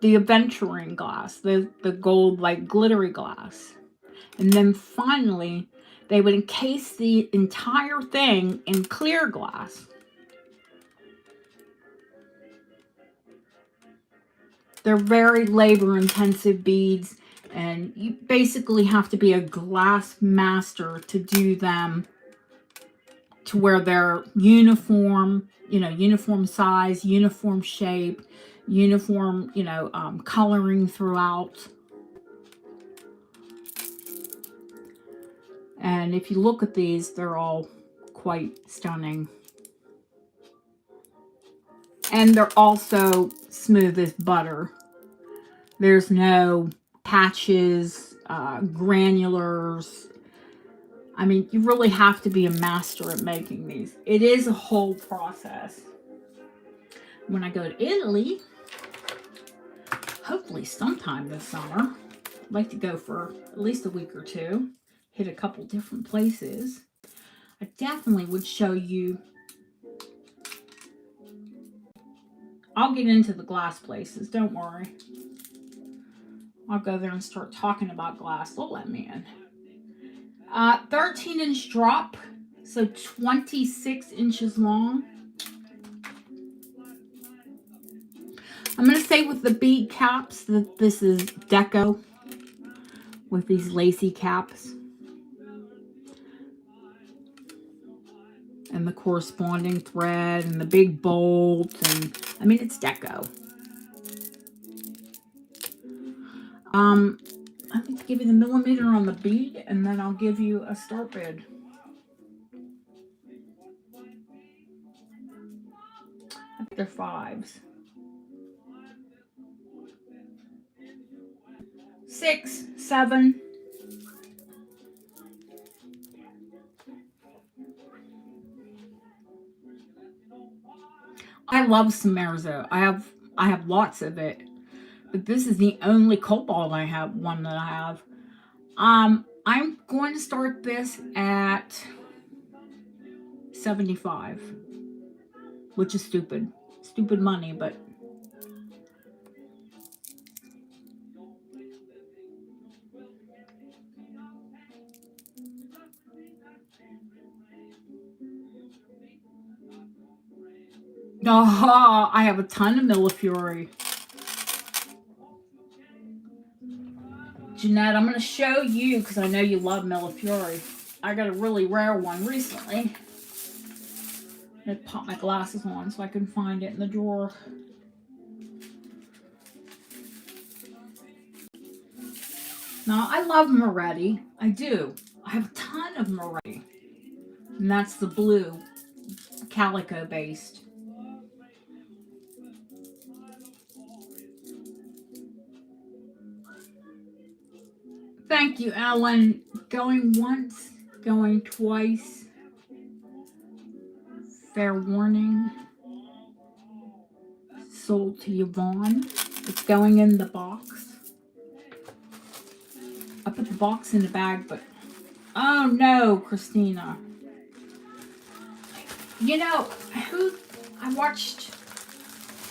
the aventurine glass, the gold like glittery glass. And then finally, they would encase the entire thing in clear glass. They're very labor-intensive beads, And you basically have to be a glass master to do them to where they're uniform, you know, uniform size, uniform shape, uniform, you know, coloring throughout. And if you look at these, they're all quite stunning. And they're also smooth as butter. There's no patches, granulars. I mean, you really have to be a master at making these. It is a whole process. When I go to Italy, hopefully sometime this summer, I'd like to go for at least a week or two, hit a couple different places. I definitely would show you. I'll get into the glass places, don't worry. I'll go there and start talking about glass. They'll let me in. 13-inch drop, so 26 inches long. I'm going to say with the bead caps that this is deco with these lacy caps. And the corresponding thread and the big bolts, and I mean, it's deco. I think to give you the millimeter on the bead, and then I'll give you a start bid. I think they're 5s. 6, 7. I love Samarzo. I have lots of it, but this is the only cobalt I have. One that I have. I'm going to start this at 75, which is stupid money, but oh, I have a ton of Millefiori. Jeanette, I'm going to show you because I know you love Millefiori. I got a really rare one recently. I'm going to pop my glasses on so I can find it in the drawer. Now, I love Moretti. I do. I have a ton of Moretti. And that's the blue, calico based. Thank you, Ellen. Going once, going twice. Fair warning. Sold to Yvonne. It's going in the box. I put the box in the bag, but oh no, Christina. You know, who I watched,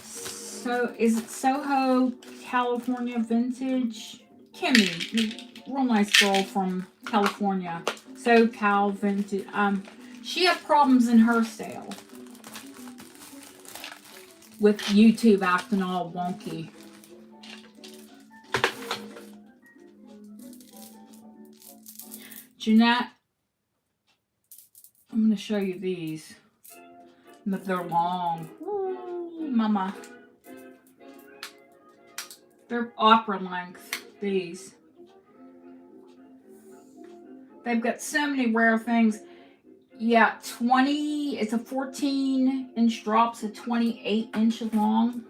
so is it Soho, California Vintage? Kimmy, real nice girl from California. SoCal Vintage. She had problems in her sale with YouTube acting all wonky. Jeanette, I'm going to show you these. But they're long. Ooh, mama. They're opera length, these. They've got so many rare things. Yeah, 20, it's a 14-inch drop, so 28 inches long.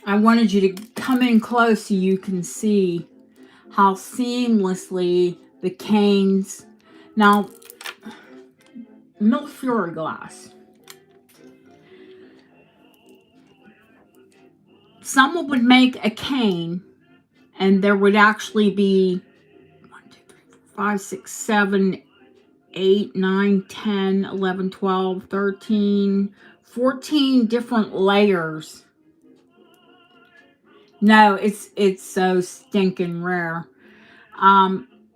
I wanted you to come in close so you can see how seamlessly the canes. Now, Millefiori glass. Someone would make a cane and there would actually be 1, 2, 3, 5, 6, 7, 8, 9, 10, 11, 12, 13, 14 different layers. No, it's so stinking rare.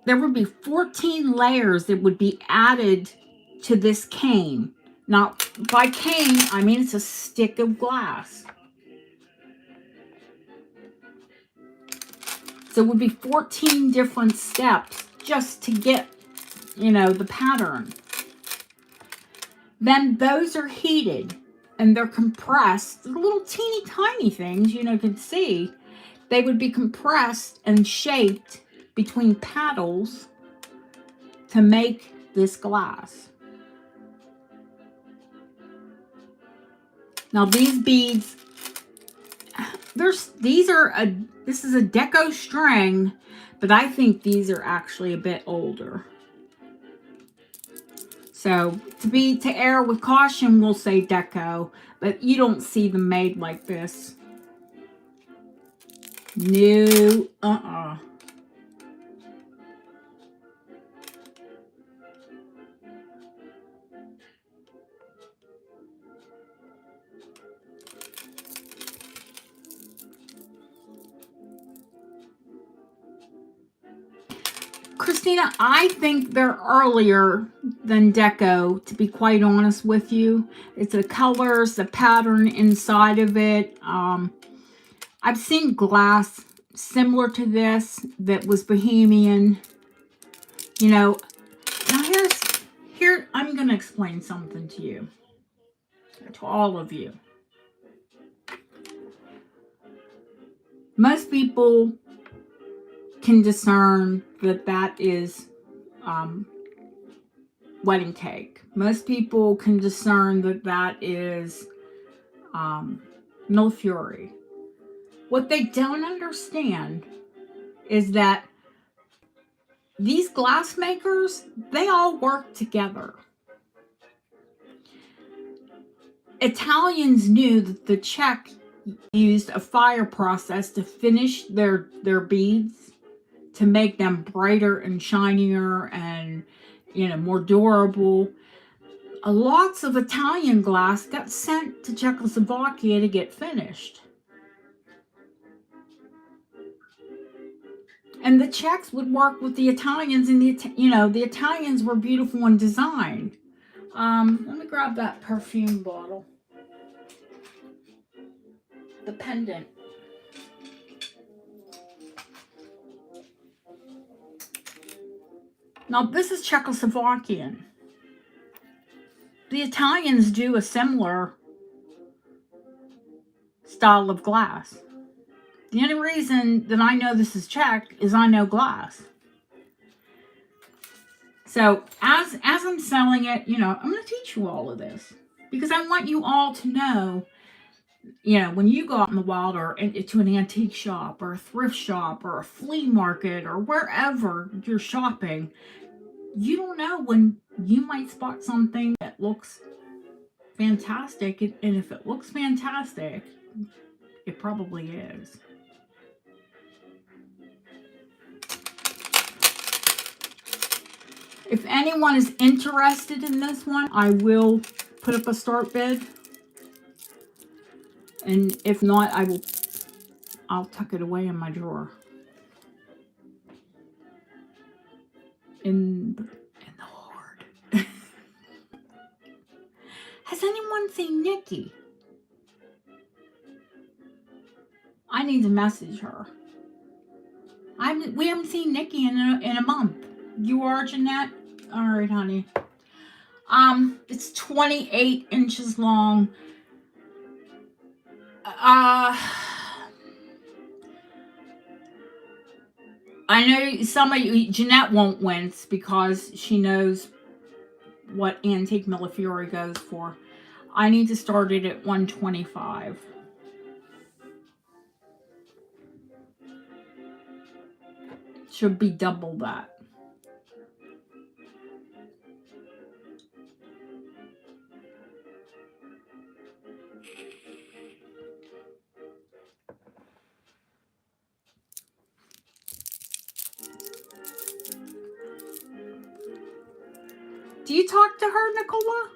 There would be 14 layers that would be added to this cane. Now, by cane, I mean it's a stick of glass. So it would be 14 different steps just to get, you know, the pattern. Then those are heated and they're compressed. The little teeny tiny things, you know, you can see. They would be compressed and shaped between paddles to make this glass. Now these beads, this is a deco string, but I think these are actually a bit older. So to err with caution, we'll say deco, but you don't see them made like this. No, Christina, I think they're earlier than deco, to be quite honest with you. It's the colors, the pattern inside of it. I've seen glass similar to this that was Bohemian. You know, now here I'm going to explain something to you, to all of you. Most people can discern that that is wedding cake. Most people can discern that that is Millefiori. What they don't understand is that these glass makers, they all work together. Italians knew that the Czech used a fire process to finish their beads, to make them brighter and shinier and, you know, more durable. Lots of Italian glass got sent to Czechoslovakia to get finished. And the Czechs would work with the Italians, and the Italians were beautiful in design. Let me grab that perfume bottle. The pendant. Now this is Czechoslovakian. The Italians do a similar style of glass. The only reason that I know this is Czech is I know glass. So as I'm selling it, you know, I'm going to teach you all of this because I want you all to know, you know, when you go out in the wild or to an antique shop or a thrift shop or a flea market or wherever you're shopping, you don't know when you might spot something that looks fantastic. And if it looks fantastic, it probably is. If anyone is interested in this one, I will put up a start bid. And if not, I'll tuck it away in my drawer. In the hoard. Has anyone seen Nikki? I need to message her. We haven't seen Nikki in a month. You are, Jeanette? All right, honey. It's 28 inches long. I know some of you, Jeanette won't wince because she knows what antique Millefiori goes for. I need to start it at 125. Should be double that. Do you talk to her, Nicola?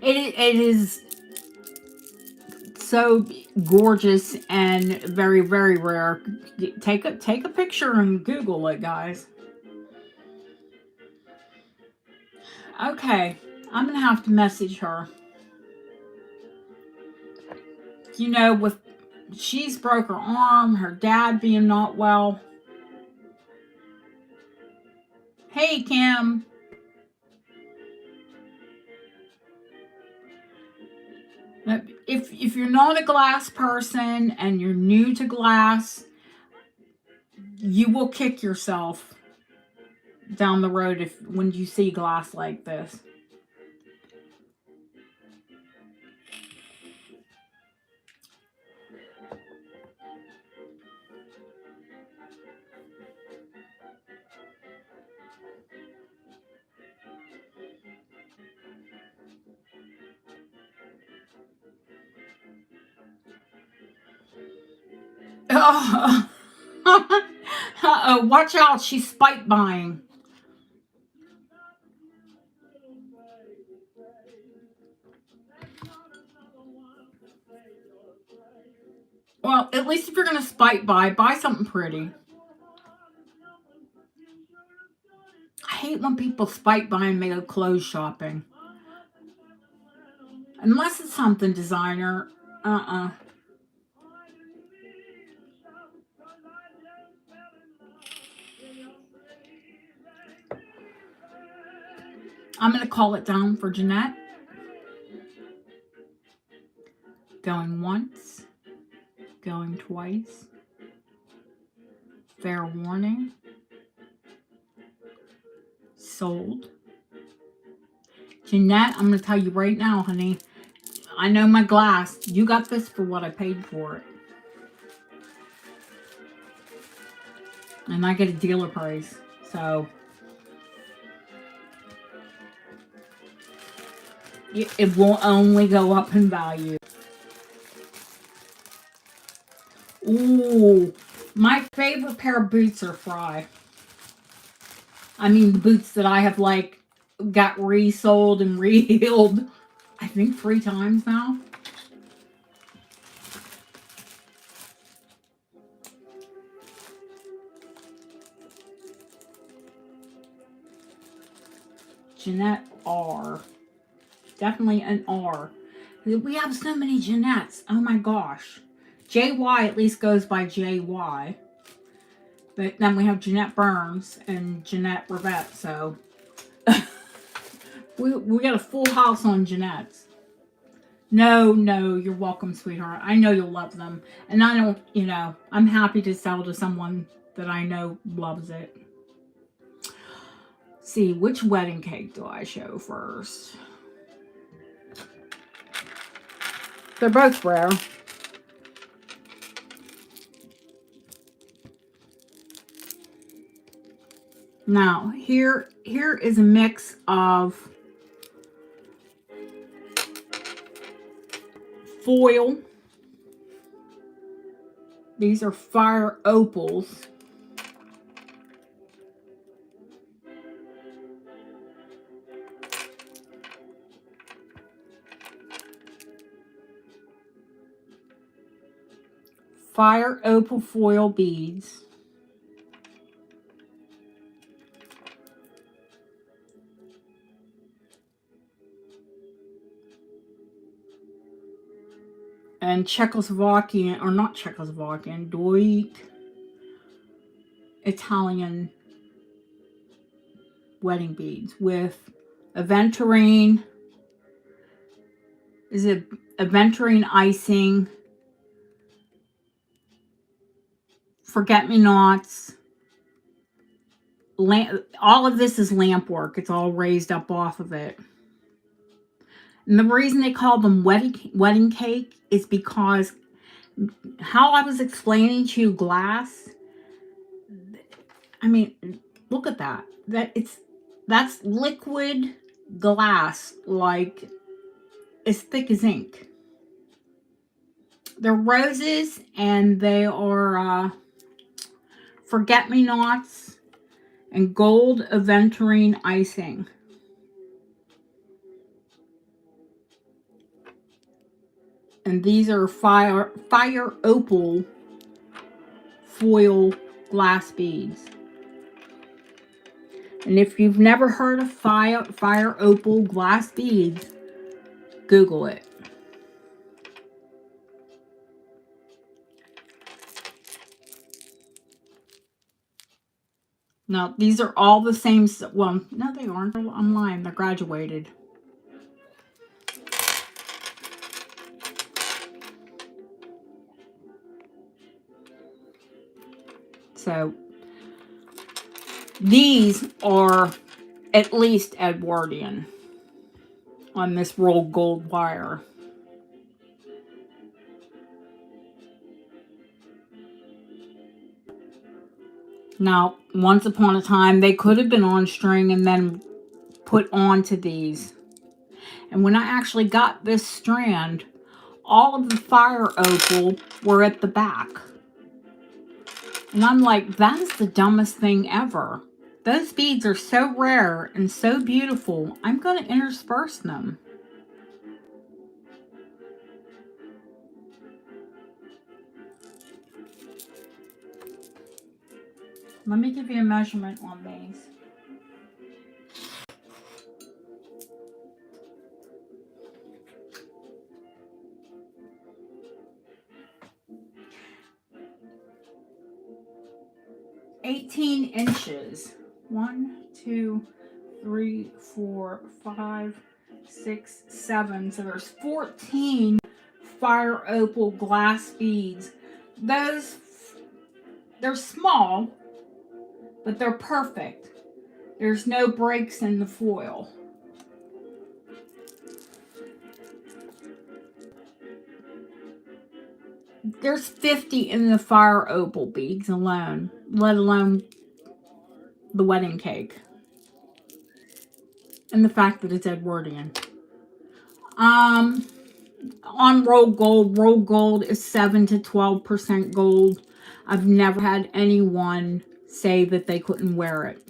It is so gorgeous and very, very rare. Take a picture and Google it, guys. Okay, I'm gonna have to message her. You know, with she's broke her arm, her dad being not well. Hey, Kim. If you're not a glass person and you're new to glass, you will kick yourself down the road when you see glass like this. Oh. Uh-oh, watch out, she's spike buying. Well, at least if you're going to spike buy something pretty. I hate when people spike buy and go clothes shopping. Unless it's something designer. I'm going to call it down for Jeanette. Going once. Going twice. Fair warning. Sold. Jeanette, I'm going to tell you right now, honey. I know my glass. You got this for what I paid for it. And I get a dealer price. So it will only go up in value. Ooh, my favorite pair of boots are Fry. I mean, the boots that I have like got resold and rehealed, I think 3 times now. Jeanette R. Definitely an R. We have so many Jeanettes. Oh my gosh. JY at least goes by JY. But then we have Jeanette Burns and Jeanette Rivette, so we got a full house on Jeanettes. No, you're welcome, sweetheart. I know you'll love them. And I don't, I'm happy to sell to someone that I know loves it. See, which wedding cake do I show first? They're both rare. Now, here is a mix of foil. These are fire opals. Fire opal foil beads. And Czechoslovakian, or not Czechoslovakian, Deutsch Italian wedding beads with aventurine. Is it aventurine icing? Forget-me-nots. All of this is lamp work. It's all raised up off of it. And the reason they call them wedding cake is because how I was explaining to you glass, I mean, look at that. That's liquid glass, like as thick as ink. They're roses, and they are forget-me-nots and gold aventurine icing. And these are fire opal foil glass beads. And if you've never heard of fire opal glass beads, Google it. Now, these are all the same. Well, no, they aren't. I'm lying. They're graduated. So, these are at least Edwardian on this rolled gold wire. Now, once upon a time, they could have been on string and then put onto these. And when I actually got this strand, all of the fire opal were at the back. And I'm like, that is the dumbest thing ever. Those beads are so rare and so beautiful. I'm going to intersperse them. Let me give you a measurement on these. "18 inches. 1, 2, 3, 4, 5, 6, 7. So there's 14 fire opal glass beads. Those, they're small, but they're perfect. There's no breaks in the foil. There's 50 in the fire opal beads alone, let alone the wedding cake. And the fact that it's Edwardian. On rolled gold is 7 to 12% gold. I've never had anyone say that they couldn't wear it.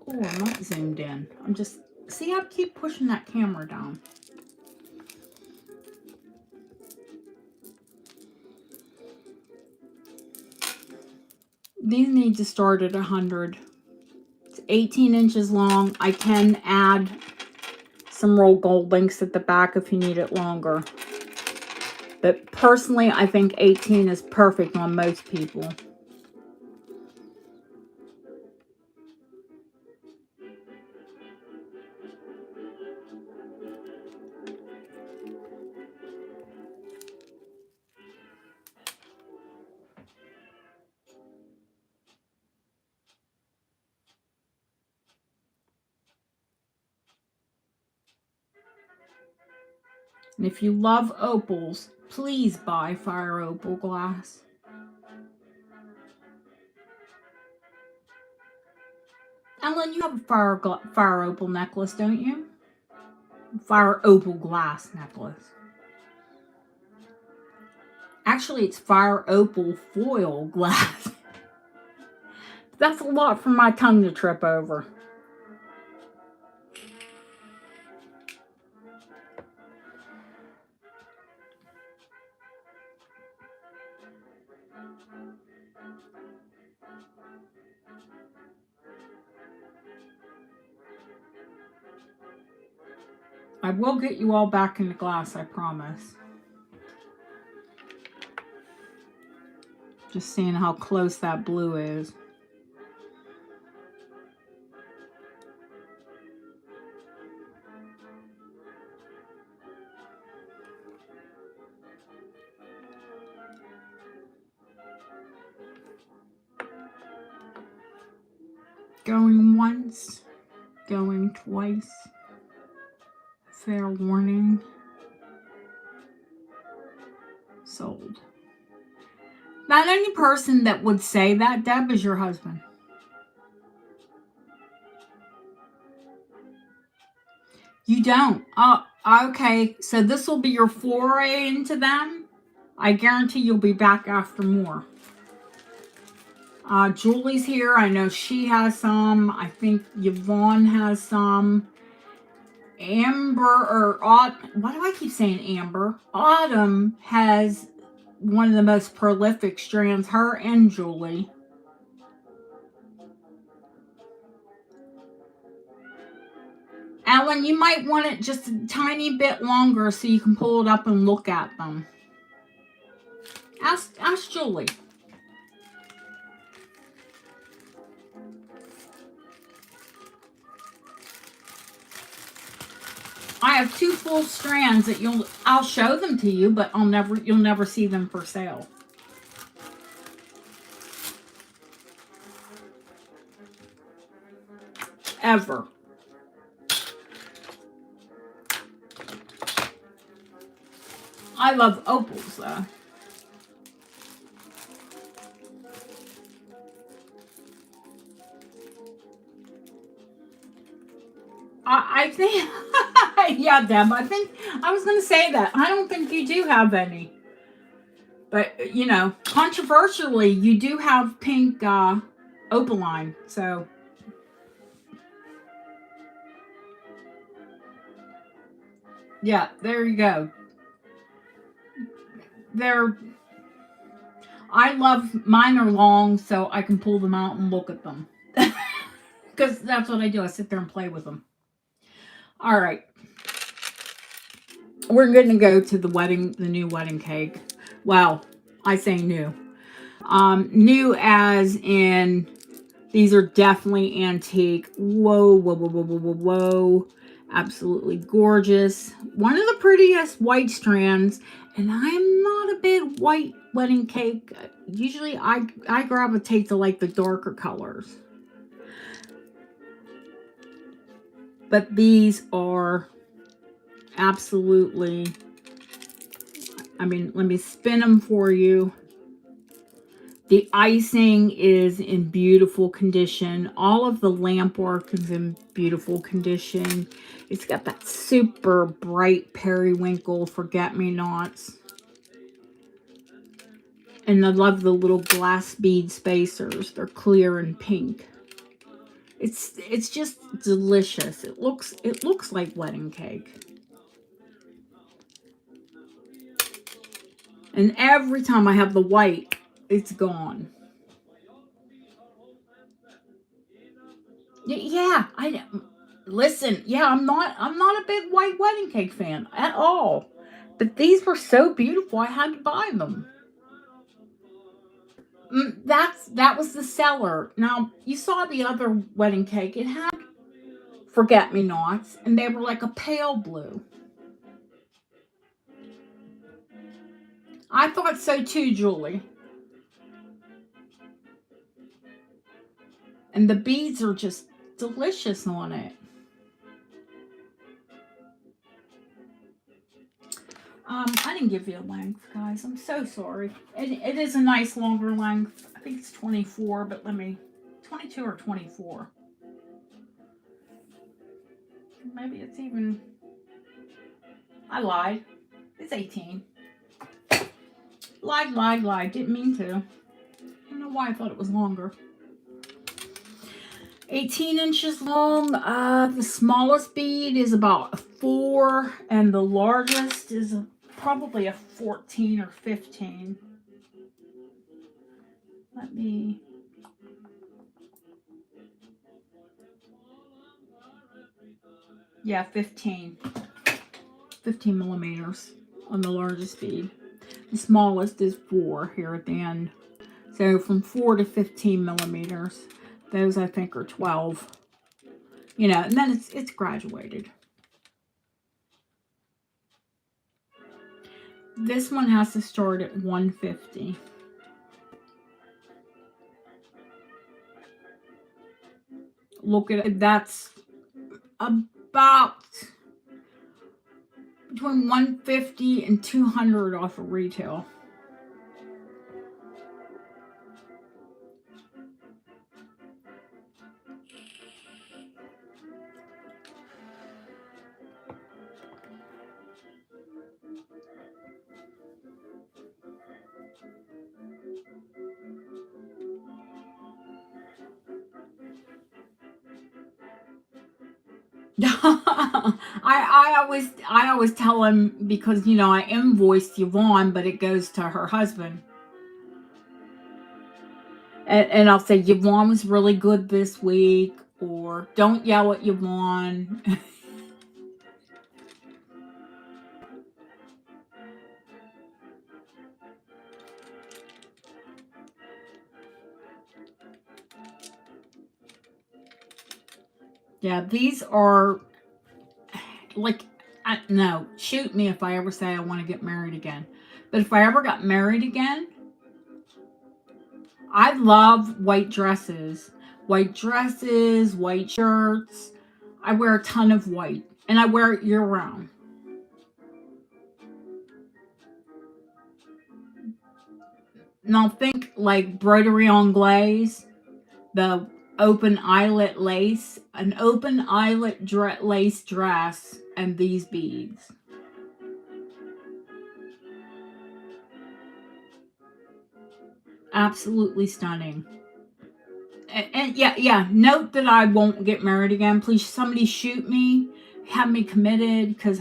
Oh, I'm not zoomed in. I'm just, see, I keep pushing that camera down. These need to start at 100. It's 18 inches long. I can add some rolled gold links at the back if you need it longer. But personally, I think 18 is perfect on most people. And if you love opals, please buy fire opal glass. Ellen, you have a fire opal necklace, don't you? Fire opal glass necklace. Actually, it's fire opal foil glass. That's a lot for my tongue to trip over. I will get you all back into glass, I promise. Just seeing how close that blue is. Going once, going twice. Fair warning. Sold. Not any person that would say that, Deb, is your husband. You don't. Oh, okay. So this will be your foray into them. I guarantee you'll be back after more. Julie's here. I know she has some. I think Yvonne has some. Amber, or why do I keep saying Amber? Autumn has one of the most prolific strands, her and Julie. Ellen, you might want it just a tiny bit longer so you can pull it up and look at them. Ask Julie. I have 2 full strands that I'll show them to you, but you'll never see them for sale. Ever. I love opals though. I think, yeah, Deb, I was going to say that. I don't think you do have any. But, you know, controversially, you do have pink opaline, so. Yeah, there you go. I love, mine are long, so I can pull them out and look at them. Because that's what I do. I sit there and play with them. All right. We're going to go to the new wedding cake. Well, I say new. New as in, these are definitely antique. Whoa, whoa, whoa, whoa, whoa, whoa, whoa. Absolutely gorgeous. One of the prettiest white strands. And I'm not a big white wedding cake. Usually I gravitate to like the darker colors. But these are absolutely, I mean, let me spin them for you. The icing is in beautiful condition. All of the lamp work is in beautiful condition. It's got that super bright periwinkle forget-me-nots. And I love the little glass bead spacers. They're clear and pink. It's just delicious. It looks like wedding cake. And every time I have the white, it's gone. Yeah, listen. Yeah, I'm not a big white wedding cake fan at all. But these were so beautiful, I had to buy them. That was the seller. Now, you saw the other wedding cake. It had forget-me-nots, and they were like a pale blue. I thought so too, Julie. And the beads are just delicious on it. I didn't give you a length, guys. I'm so sorry. It is a nice longer length. I think it's 24, but 22 or 24. Maybe it's even, I lied. It's 18. Lied. Didn't mean to. I don't know why I thought it was longer. 18 inches long. The smallest bead is about a 4, and the largest is probably a 14 or 15. Yeah, 15 millimeters on the largest bead. The smallest is 4 here at the end. So from 4 to 15 millimeters. Those I think are 12. You know, and then it's graduated. This one has to start at 150. look at it. That's about between 150 and 200 off of retail. I always tell him, because you know I invoiced Yvonne, but it goes to her husband, and I'll say Yvonne was really good this week, or don't yell at Yvonne. Yeah, these are like, no, shoot me if I ever say I want to get married again. But if I ever got married again, I love white dresses. White dresses, white shirts. I wear a ton of white, and I wear it year round. Now think like broderie anglaise, the open eyelet lace, an open eyelet lace dress, and these beads. Absolutely stunning. And yeah, note that I won't get married again. Please, somebody shoot me, have me committed, because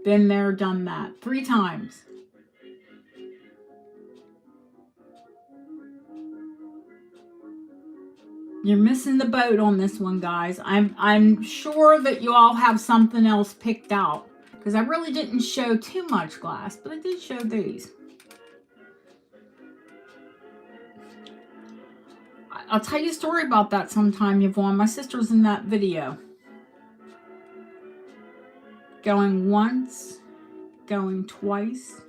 been there, done that 3 times. You're missing the boat on this one, guys. I'm sure that you all have something else picked out, because I really didn't show too much glass, but I did show these. I'll tell you a story about that sometime, Yvonne. My sister's in that video. Going once, going twice.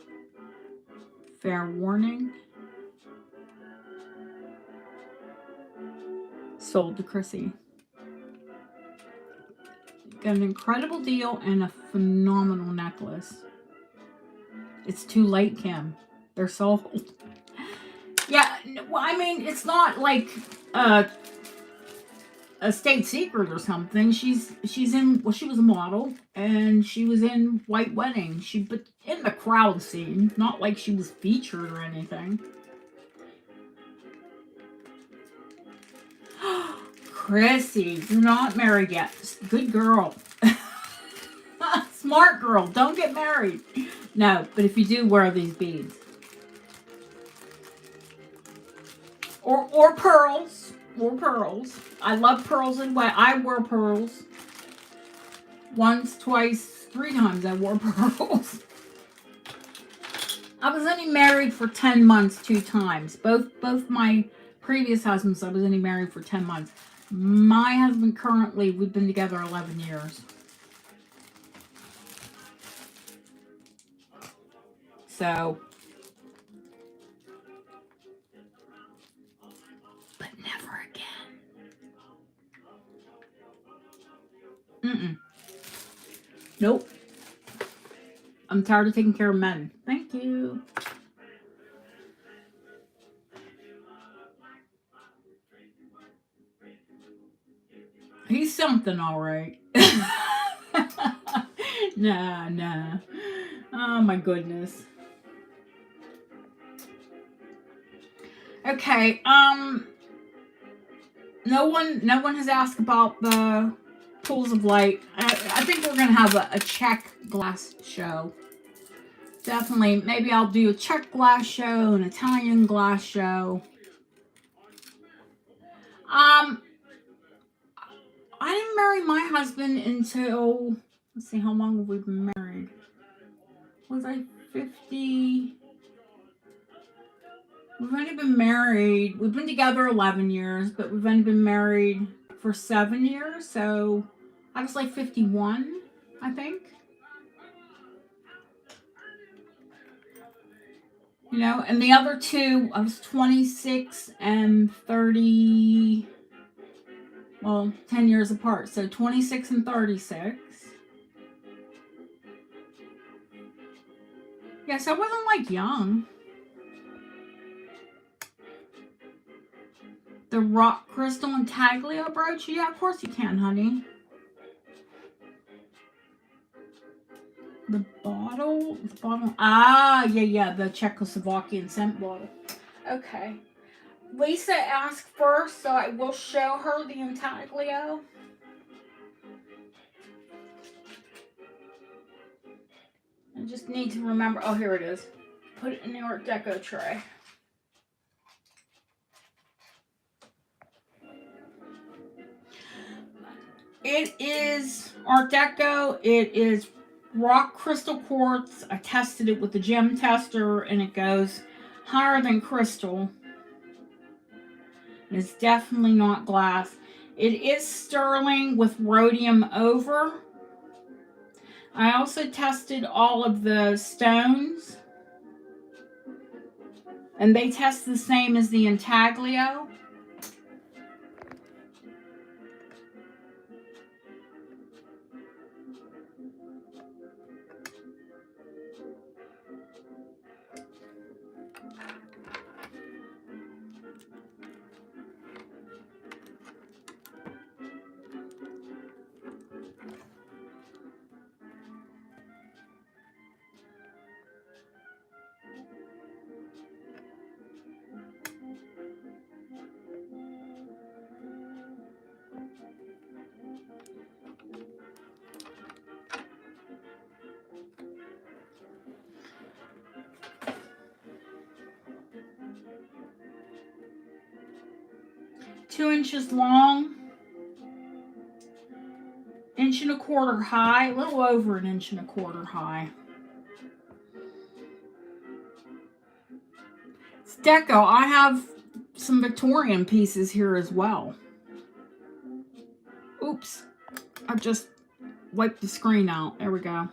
Fair warning. Sold to Chrissy. Got an incredible deal and a phenomenal necklace. It's too late, Kim. They're sold. Yeah, well, I mean, it's not like a state secret or something. She's in, well, she was a model, and she was in White Wedding. But in the crowd scene, not like she was featured or anything. Chrissy, you're not married yet. Good girl. Smart girl. Don't get married. No, but if you do, wear these beads. Or pearls. Or pearls. I love pearls and white. I wear pearls. Once, twice, 3 times I wore pearls. I was only married for 10 months 2 times. Both my previous husbands, I was only married for 10 months. My husband currently, we've been together 11 years. So, but never again. Nope. I'm tired of taking care of men. Thank you. He's something, all right. Nah. Oh my goodness. Okay. No one has asked about the pools of light. I think we're gonna have a Czech glass show. Definitely. Maybe I'll do a Czech glass show, an Italian glass show. I didn't marry my husband until, let's see, how long have we been married? Was I 50? We've only been married, we've been together 11 years, but we've only been married for 7 years, so I was like 51, I think. You know, and the other 2, I was 26 and 30. Well, 10 years apart. So 26 and 36. Yes, I wasn't like young. The rock crystal intaglio brooch. Yeah, of course you can, honey. The bottle. Ah, yeah, the Czechoslovakian scent bottle. Okay. Lisa asked first, so I will show her the intaglio. I just need to remember. Oh, here it is. Put it in the Art Deco tray. It is Art Deco. It is rock crystal quartz. I tested it with the gem tester, and it goes higher than crystal. It's definitely not glass. It is sterling with rhodium over. I also tested all of the stones, and they test the same as the intaglio. Two inches long, 1.25 inches high, a little over 1.25 inches high. It's deco. I have some Victorian pieces here as well. Oops, I just wiped the screen out. There we go.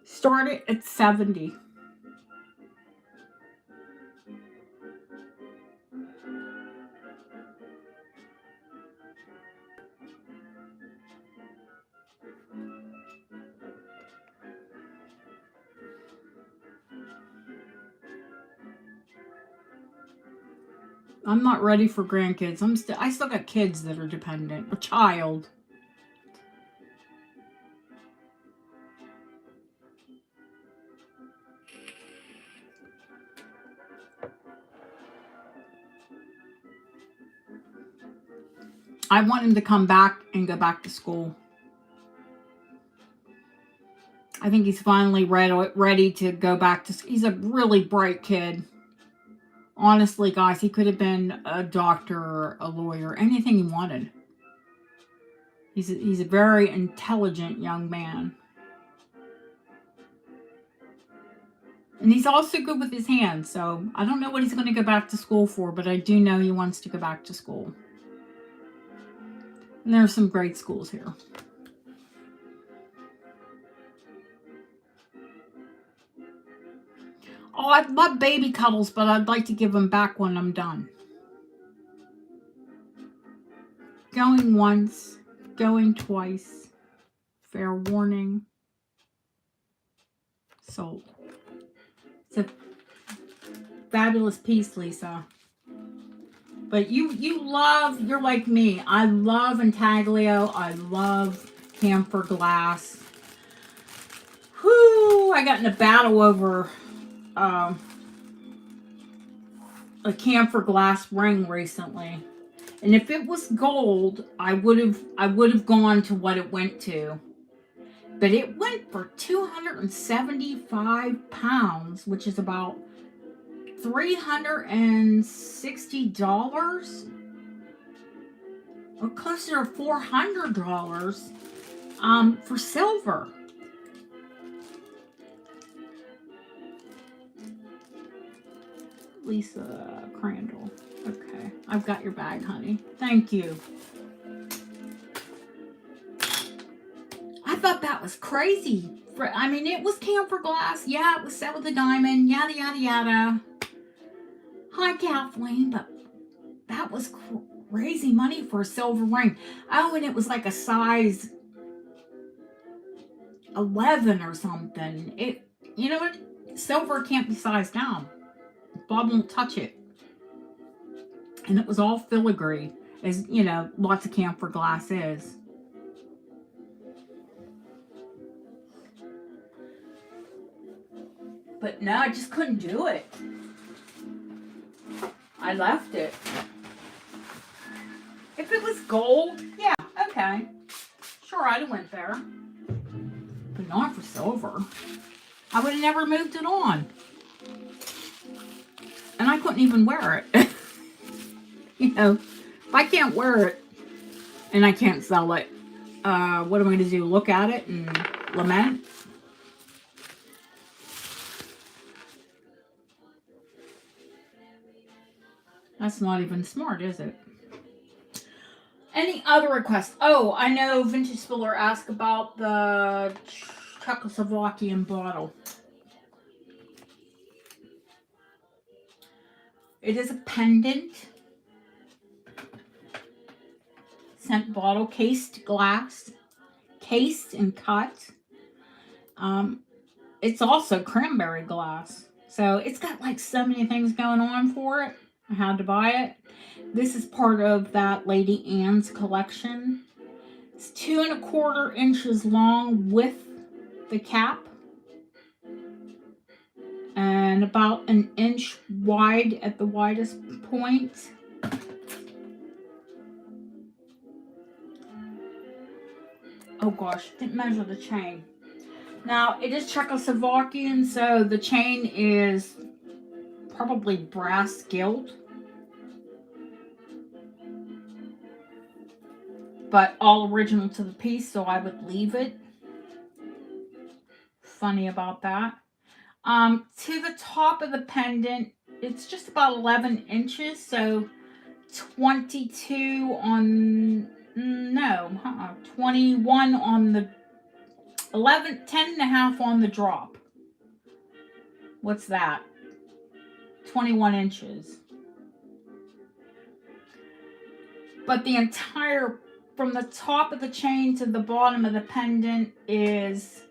Started at $70. I'm not ready for grandkids. I still got kids that are dependent. A child. I want him to come back and go back to school. I think he's finally ready to go back to school. He's a really bright kid. Honestly, guys, he could have been a doctor or a lawyer, anything he wanted. He's a very intelligent young man. And he's also good with his hands, so I don't know what he's going to go back to school for, but I do know he wants to go back to school. And there are some great schools here. Oh, I love baby cuddles, but I'd like to give them back when I'm done. Going once, going twice. Fair warning. Sold. It's a fabulous piece, Lisa. But you're like me. I love intaglio. I love camphor glass. Whoo! I got in a battle over a camphor glass ring recently. And if it was gold, I would have gone to what it went to. But it went for 275 pounds, which is about $360, or closer to $400 for silver. Lisa Crandall. Okay, I've got your bag, honey. Thank you. I thought that was crazy. I mean, it was camphor glass. Yeah, it was set with a diamond. Yada, yada, yada. Hi, Kathleen, but that was crazy money for a silver ring. Oh, and it was like a size 11 or something. You know what? Silver can't be sized down. Bob won't touch it. And it was all filigree, as you know, lots of camphor glass is. But no, I just couldn't do it. I left it. If it was gold, yeah, okay. Sure, I'd have went there. But not for silver. I would have never moved it on. And I couldn't even wear it. You know, if I can't wear it and I can't sell it, what am I going to do? Look at it and lament? That's not even smart, is it? Any other requests? Oh, I know Vintage Spiller asked about the Czechoslovakian bottle. It is a pendant scent bottle, cased glass, cased and cut. It's also cranberry glass. So it's got like so many things going on for it. I had to buy it. This is part of that Lady Anne's collection. It's 2 1/4 inches long with the cap. And about 1 inch wide at the widest point. Oh gosh, didn't measure the chain. Now, it is Czechoslovakian, so the chain is probably brass gilt. But all original to the piece, so I would leave it. Funny about that. To the top of the pendant, it's just about 11 inches, so 22 on, no, 21 on the, 10.5 on the drop. What's that? 21 inches. But the entire, from the top of the chain to the bottom of the pendant is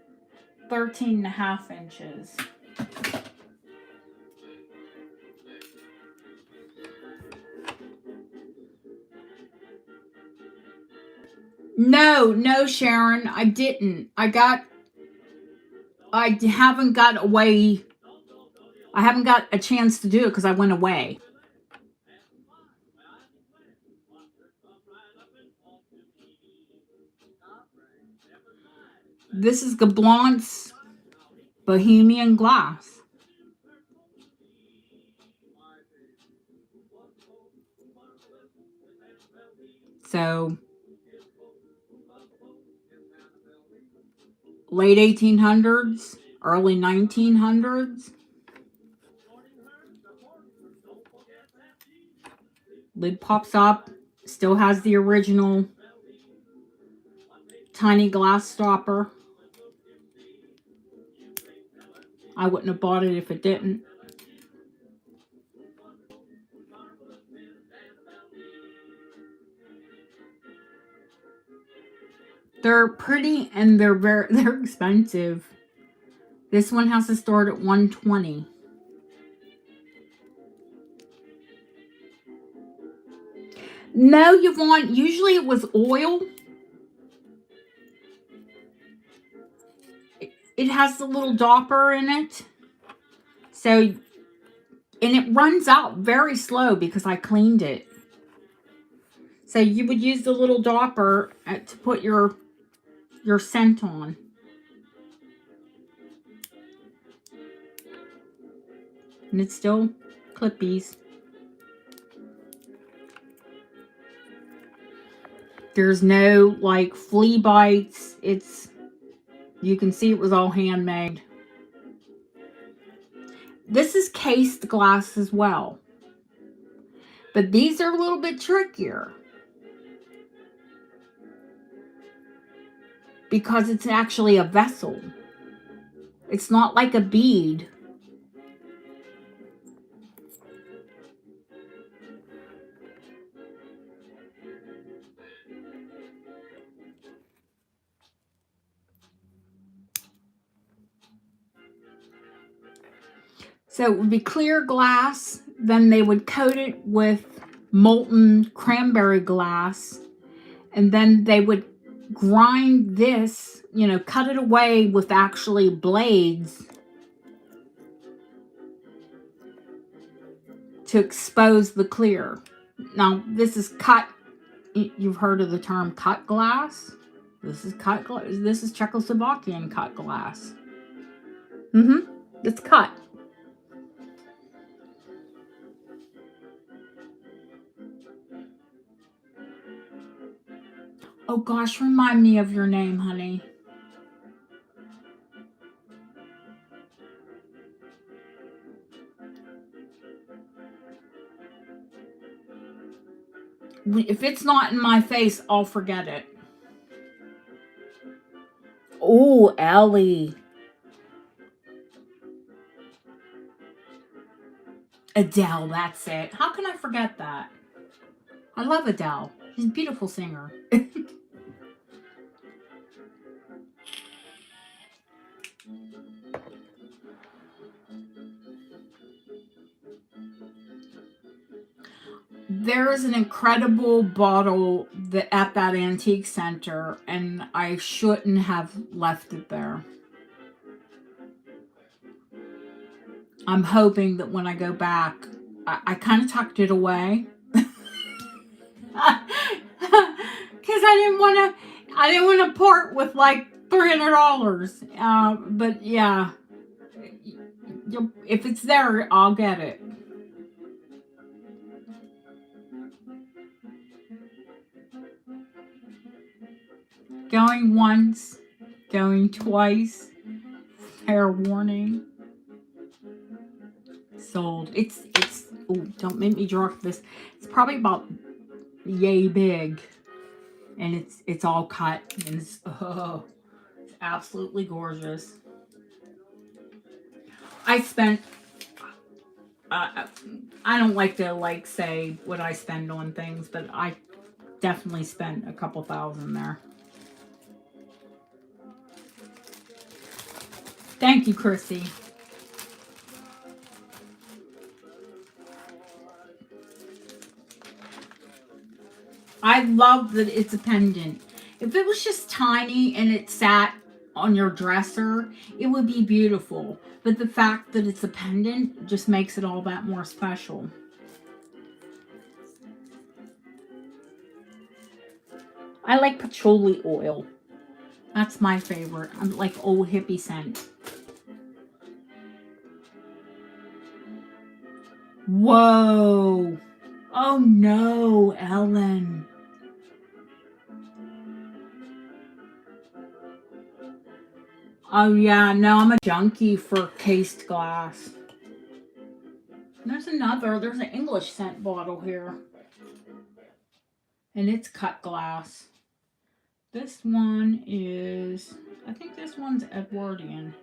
13.5 inches. No, Sharon, I didn't. I haven't got away. I haven't got a chance to do it because I went away. This is Gablant's Bohemian Glass. So, late 1800s, early 1900s. Lid pops up, still has the original tiny glass stopper. I wouldn't have bought it if it didn't. They're pretty and they're expensive. This one has to start at $120. No, Yvonne, usually it was oil. It has the little dopper in it. So, and it runs out very slow because I cleaned it. So you would use the little dopper to put your scent on. And it's still clippies. There's no like flea bites. You can see it was all handmade. This is cased glass as well. But these are a little bit trickier. Because it's actually a vessel. It's not like a bead. So it would be clear glass, then they would coat it with molten cranberry glass, and then they would grind this, you know, cut it away with actually blades to expose the clear. Now, this is cut. You've heard of the term cut glass? This is cut glass. This is Czechoslovakian cut glass. It's cut. Oh gosh, remind me of your name, honey. If it's not in my face, I'll forget it. Oh, Ellie. Adele, that's it. How can I forget that? I love Adele. She's a beautiful singer. There is an incredible bottle at that antique center, and I shouldn't have left it there. I'm hoping that when I go back, I kind of tucked it away because I didn't want to part with like $300. But yeah, if it's there, I'll get it. Going once, going twice. Fair warning. Sold. It's. Oh, don't make me drop this. It's probably about yay big, and it's all cut, and it's absolutely gorgeous. I spent. I don't like to say what I spend on things, but I definitely spent a couple thousand there. Thank you, Chrissy. I love that it's a pendant. If it was just tiny and it sat on your dresser, it would be beautiful. But the fact that it's a pendant just makes it all that more special. I like patchouli oil. That's my favorite. I like old hippie scent. Whoa. Oh no, Ellen. Oh yeah, no, I'm a junkie for cased glass. There's an English scent bottle here. And it's cut glass. This one is, I think this one's Edwardian.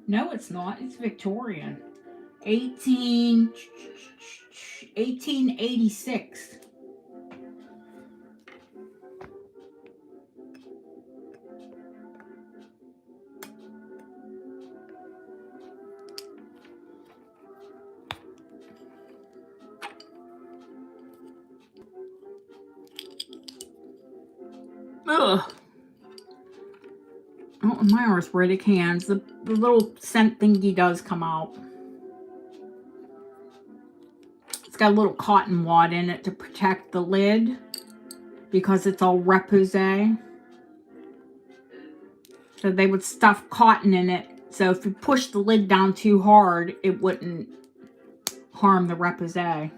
No, it's not. It's Victorian. 1886. Ugh. Oh, my arthritic hands. The little scent thingy does come out. It's got a little cotton wad in it to protect the lid because it's all repoussé. So they would stuff cotton in it. So if you push the lid down too hard, it wouldn't harm the repoussé.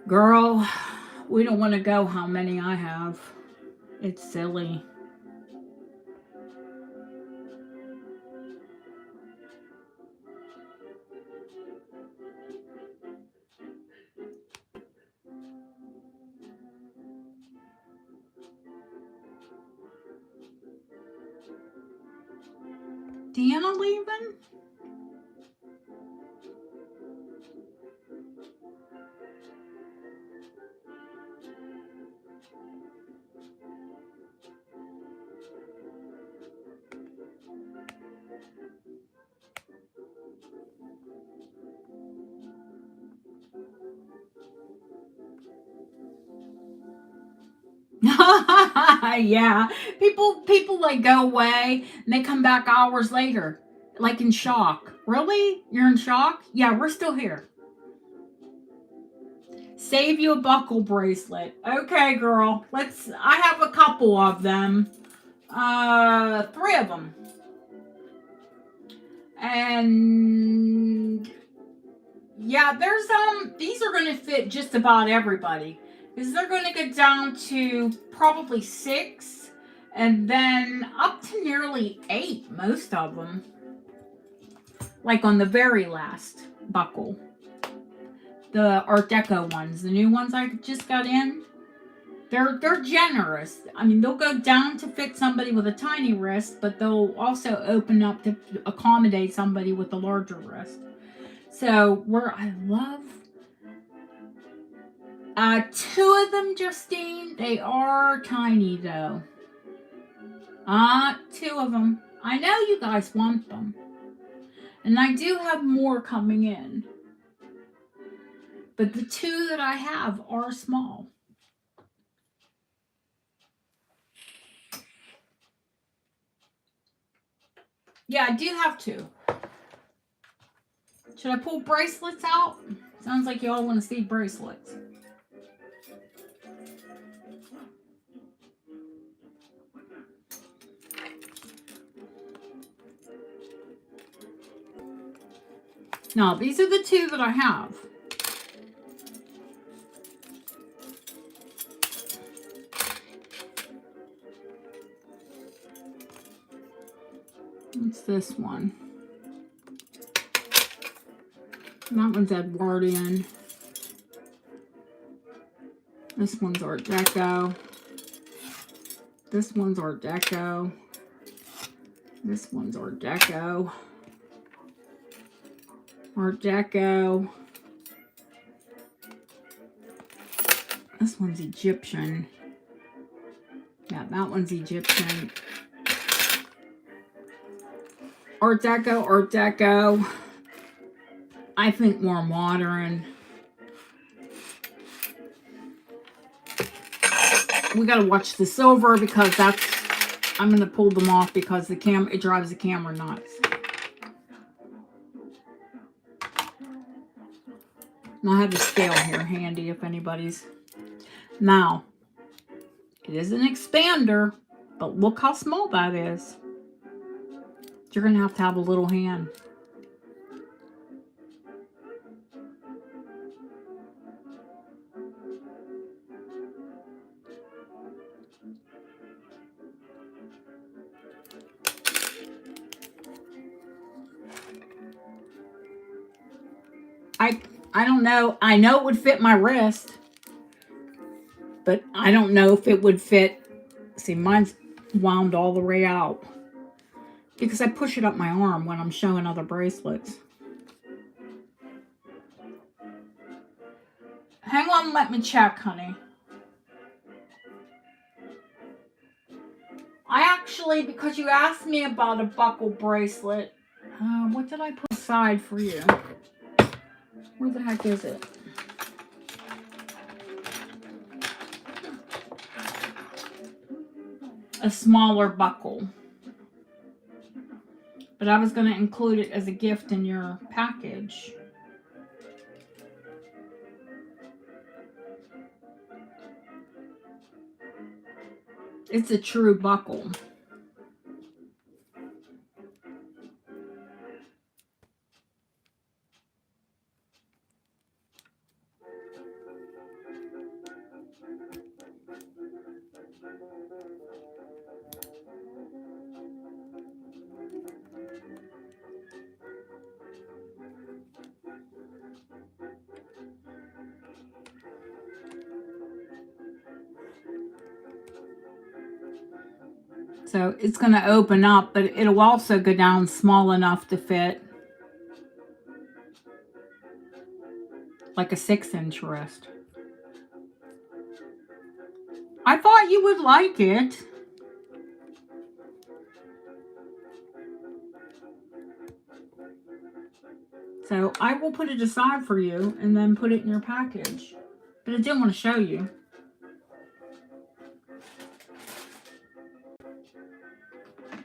Girl, we don't want to go how many I have. It's silly. Deanna leaving? Yeah. People like go away and they come back hours later, like in shock. Really? You're in shock? Yeah, we're still here. Save you a buckle bracelet. Okay, girl. I have a couple of them. Three of them. And yeah, these are gonna fit just about everybody. Because they're gonna get down to probably 6 and then up to nearly 8, most of them. Like on the very last buckle. The Art Deco ones, the new ones I just got in. They're generous. I mean, they'll go down to fit somebody with a tiny wrist, but they'll also open up to accommodate somebody with a larger wrist. So I love 2 of them, Justine. They are tiny though. 2 of them. I know you guys want them, and I do have more coming in. But the 2 that I have are small. Yeah, I do have 2. Should I pull bracelets out? Sounds like you all want to see bracelets. Now, these are the 2 that I have. What's this one? That one's Edwardian. This one's Art Deco. This one's Art Deco. This one's Art Deco. Art Deco. This one's Egyptian. Yeah, that one's Egyptian. Art Deco, Art Deco. I think more modern. We gotta watch the silver because I'm gonna pull them off because it drives the camera nuts. And I have the scale here handy if anybody's. Now, it is an expander, but look how small that is. You're gonna have to have a little hand. I don't know. I know it would fit my wrist, but I don't know if it would fit. See, mine's wound all the way out because I push it up my arm when I'm showing other bracelets. Hang on, let me check, honey. I actually, because you asked me about a buckle bracelet, what did I put aside for you? Where the heck is it? A smaller buckle. But I was going to include it as a gift in your package. It's a true buckle. So it's going to open up, but it'll also go down small enough to fit like a 6-inch wrist. I thought you would like it. So I will put it aside for you and then put it in your package. But I didn't want to show you.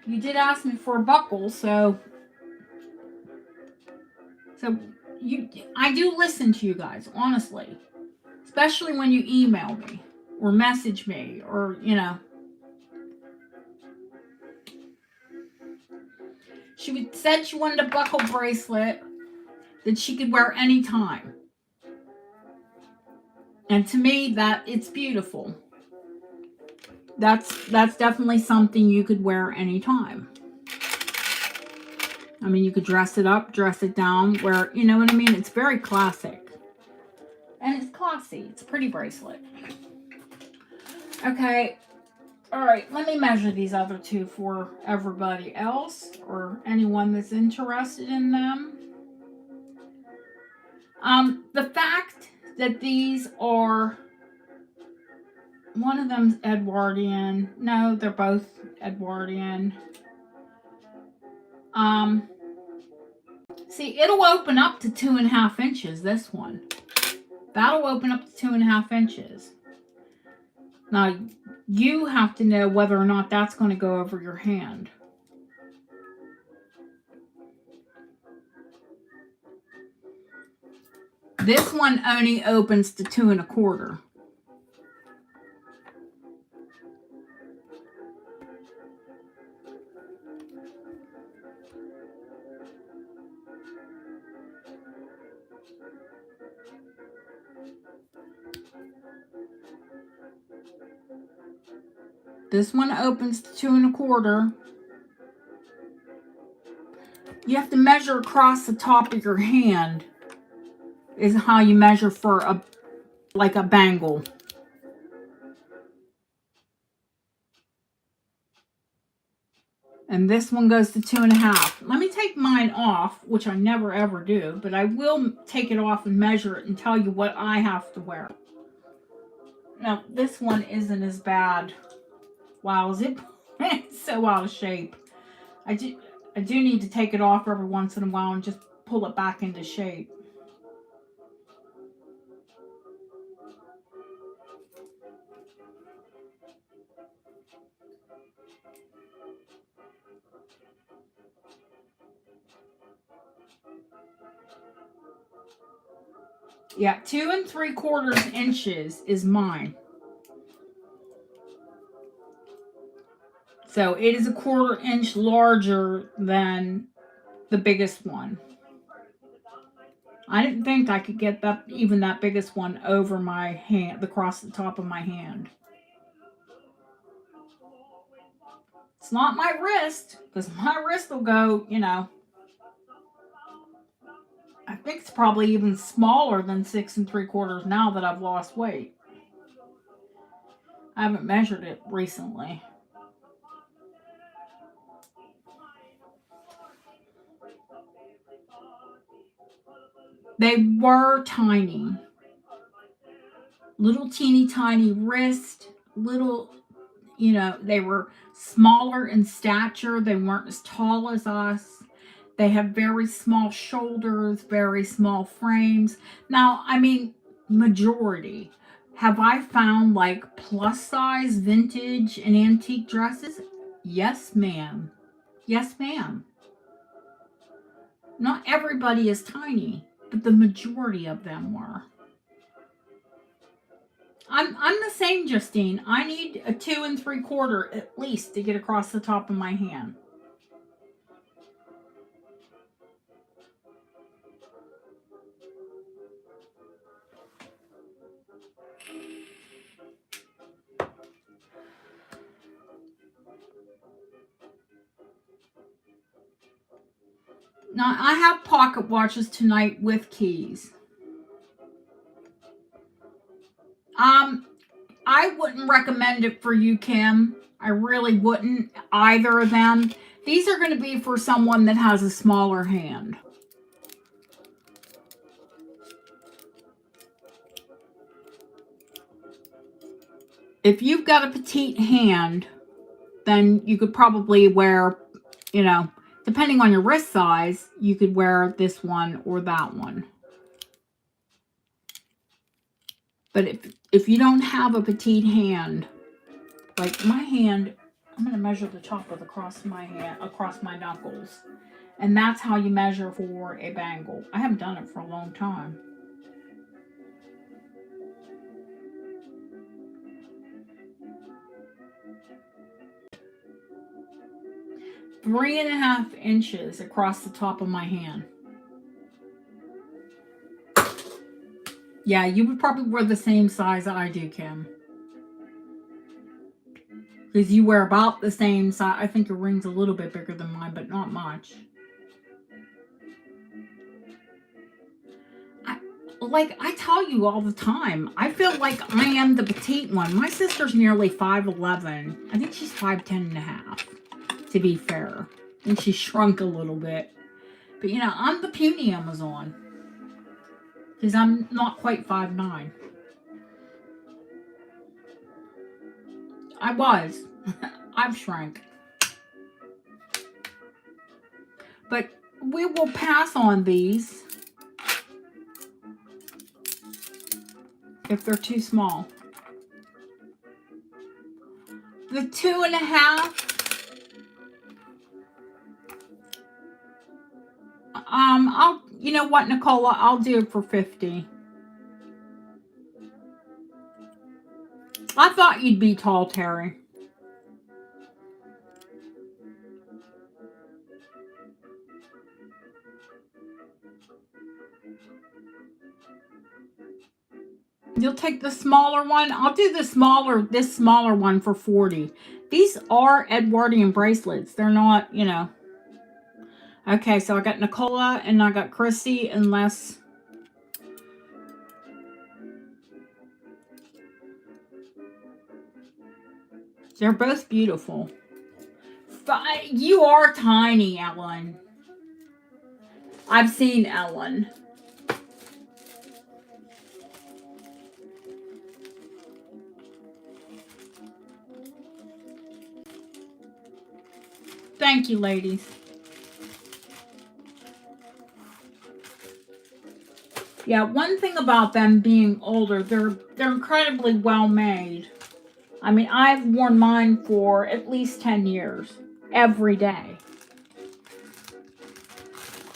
you did ask me for a buckle, so I do listen to you guys, honestly. Especially when you email me or message me or, you know. She said she wanted a buckle bracelet that she could wear anytime. And to me, that it's beautiful. That's definitely something you could wear anytime. I mean, you could dress it up, dress it down, wear, you know what I mean? It's very classic. And it's classy. It's a pretty bracelet. Okay. All right. Let me measure these other two for everybody else or anyone that's interested in them. The fact that these are, one of them's Edwardian. No, they're both Edwardian. See, it'll open up to 2.5 inches, this one. That'll open up to 2.5 inches. Now, you have to know whether or not that's going to go over your hand. This one only opens to 2.25. This one opens to 2.25. You have to measure across the top of your hand is how you measure for like a bangle. And this one goes to 2.5. Let me take mine off, which I never ever do, but I will take it off and measure it and tell you what I have to wear. Now, this one isn't as bad. Wow, it's so out of shape. I do need to take it off every once in a while and just pull it back into shape. Yeah, 2 3/4 inches is mine. So it is a 1/4 inch larger than the biggest one. I didn't think I could get that, even that biggest one, over my hand, across the top of my hand. It's not my wrist, because my wrist will go, you know, I think it's probably even smaller than 6 3/4 now that I've lost weight. I haven't measured it recently. They were tiny. Little teeny tiny wrist, little, you know, they were smaller in stature. They weren't as tall as us. They have very small shoulders, very small frames. Now, I mean, majority. Have I found like plus size vintage and antique dresses? Yes, ma'am. Yes, ma'am. Not everybody is tiny, but the majority of them were. I'm the same, Justine. I need a 2 3/4 at least to get across the top of my hand. Now, I have pocket watches tonight with keys. I wouldn't recommend it for you, Kim. I really wouldn't, either of them. These are going to be for someone that has a smaller hand. If you've got a petite hand, then you could probably wear, you know, depending on your wrist size, you could wear this one or that one. But if you don't have a petite hand, like my hand I'm going to measure the top of across my hand, across my knuckles. And that's how you measure for a bangle. I haven't done it for a long time. Three and a half inches across the top of my hand. Yeah, you would probably wear the same size I do, Kim. Because you wear about the same size. I think your ring's a little bit bigger than mine, but not much. I tell you all the time, I feel like I am the petite one. My sister's nearly 5'11". I think she's 5'10 and a half, to be fair. And she shrunk a little bit. But, you know, I'm the puny Amazon. Because I'm not quite 5'9". I was. I've shrank. But we will pass on these if they're too small. The 2.5. You know what, Nicola? I'll do it for 50. I thought you'd be tall, Terry. You'll take the smaller one. I'll do this smaller one for 40. These are Edwardian bracelets. They're not, you know. Okay, so I got Nicola and I got Chrissy, unless... They're both beautiful. You are tiny, Ellen. I've seen Ellen. Thank you, ladies. Yeah, one thing about them being older, they're incredibly well made. I mean, I've worn mine for at least 10 years. Every day.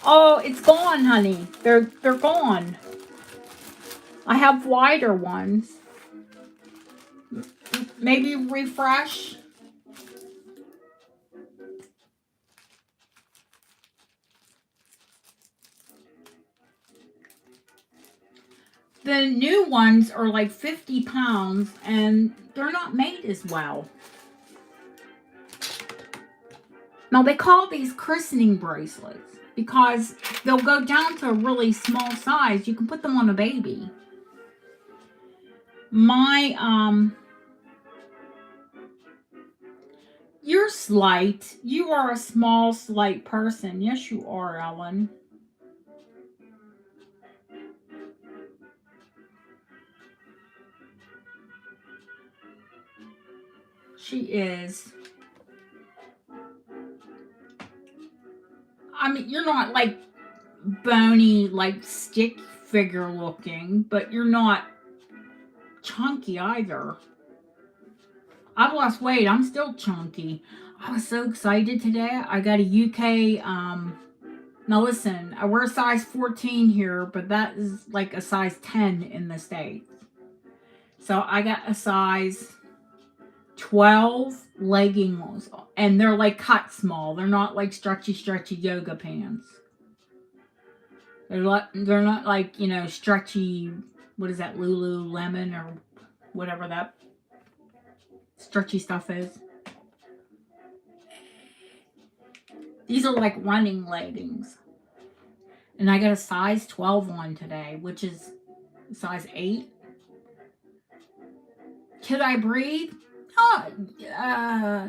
Oh, it's gone, honey. They're gone. I have wider ones. Maybe refresh. The new ones are like 50 pounds and they're not made as well. Now, they call these christening bracelets because they'll go down to a really small size. You can put them on a baby. You're slight. You are a small, slight person. Yes, you are, Ellen. She is. I mean, you're not like bony, like stick figure looking, but you're not chunky either. I've lost weight. I'm still chunky. I was so excited today. I got a UK, now listen, I wear a size 14 here, but that is like a size 10 in the States. So I got a size 12 leggings, and they're like cut small. They're not like stretchy yoga pants. They're not like, you know, stretchy, what is that, Lululemon or whatever that stretchy stuff is. These are like running leggings. And I got a size 12 one today, which is size 8. Could I breathe? Oh, yeah.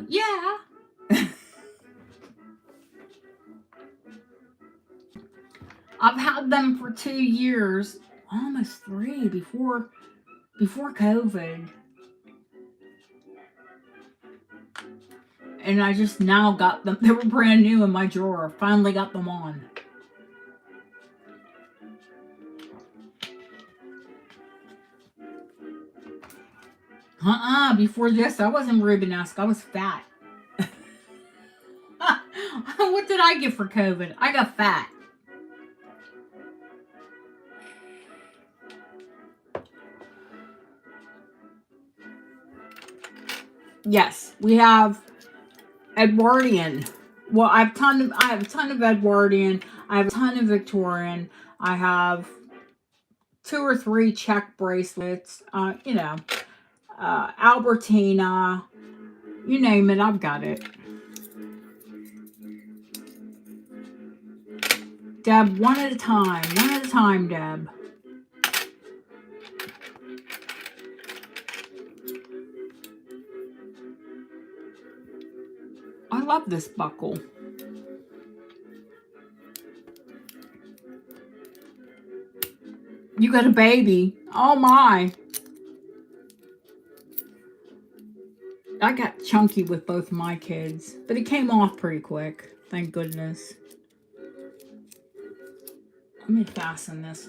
I've had them for 2 years, almost 3, before COVID. And I just now got them. They were brand new in my drawer. Finally got them on. Before this, I wasn't Rubenesque. I was fat. did I get for COVID? I got fat. Yes, we have Edwardian. Well, I have a ton of Edwardian. I have a ton of Victorian. I have 2 or 3 Czech bracelets. You know, Albertina. You name it, I've got it. Deb, one at a time. One at a time, Deb. I love this buckle. You got a baby. Oh my. I got chunky with both my kids, but it came off pretty quick. Thank goodness. Let me fasten this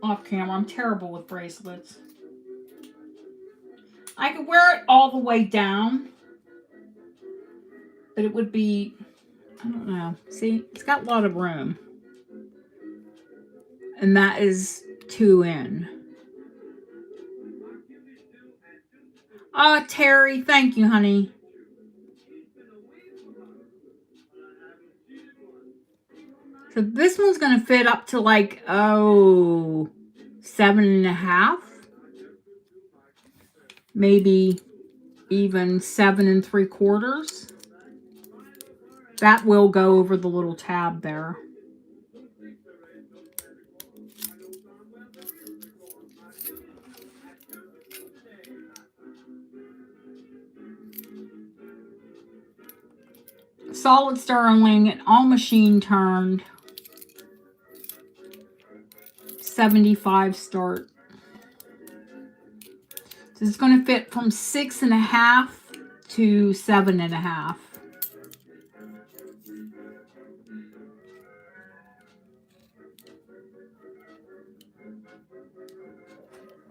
off camera. I'm terrible with bracelets. I could wear it all the way down, but it would be, I don't know. See, it's got a lot of room. And that is 2 in. Terry, thank you, honey. So this one's going to fit up to like, 7.5. Maybe even 7 3/4. That will go over the little tab there. Solid sterling and all machine turned. 75 start. So it's going to fit from 6.5 to 7.5.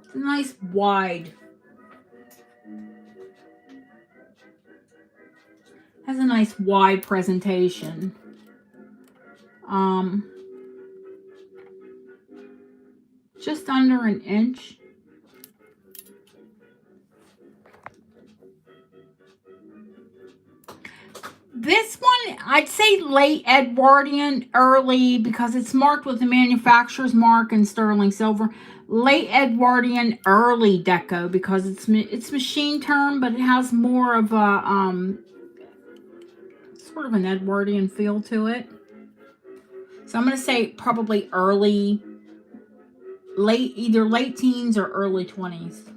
It's a nice wide. Has a nice wide presentation. Just under an inch. This one, I'd say late Edwardian, early, because it's marked with the manufacturer's mark in sterling silver. Late Edwardian, early deco, because it's machine turned, but it has more of a sort of an Edwardian feel to it. So I'm going to say probably early, either late teens or early 20s.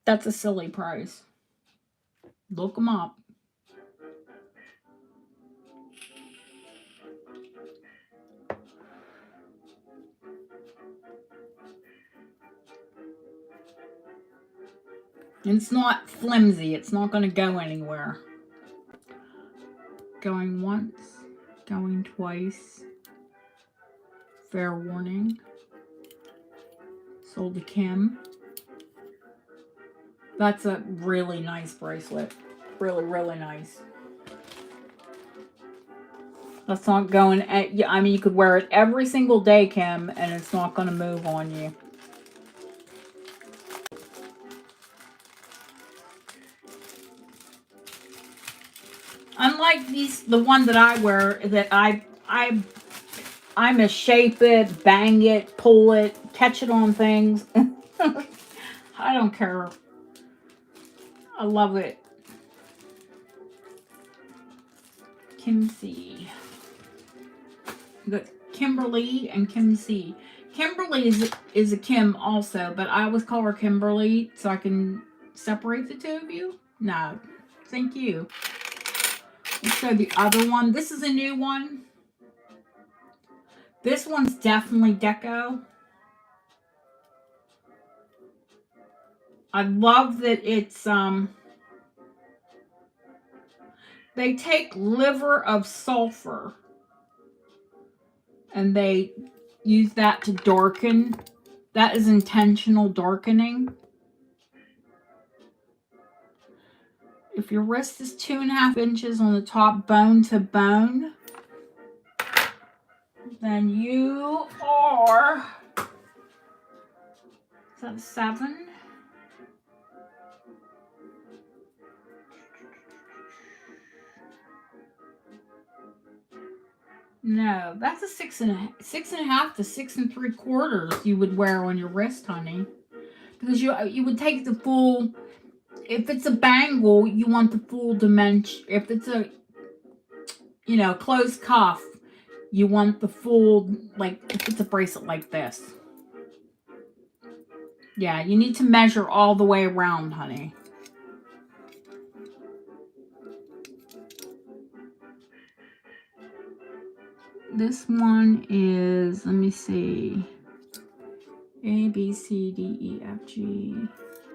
That's a silly price. Look them up. And it's not flimsy. It's not going to go anywhere. Going once. Going twice. Fair warning. Sold to Kim. That's a really nice bracelet. Really, really nice. That's not going at, I mean, you could wear it every single day, Kim, and it's not going to move on you. Unlike the one that I wear, that I misshape it, bang it, pull it, catch it on things. I don't care. I love it. Kim C. We got Kimberly and Kim C. Kimberly is a Kim also, but I always call her Kimberly so I can separate the two of you. No, thank you. Let's show the other one. This is a new one. This one's definitely deco. I love that it's they take liver of sulfur and they use that to darken That is intentional darkening. If your wrist is 2.5 inches on the top, bone to bone, then you are, is that a 7? No, that's a 6.5 to 6 3/4 you would wear on your wrist, honey. Because you would take the full, if it's a bangle, you want the full dimension. If it's a, you know, closed cuff, you want the full, like, if it's a bracelet like this. Yeah, you need to measure all the way around, honey. This one is, let me see, A, B, C, D, E, F, G,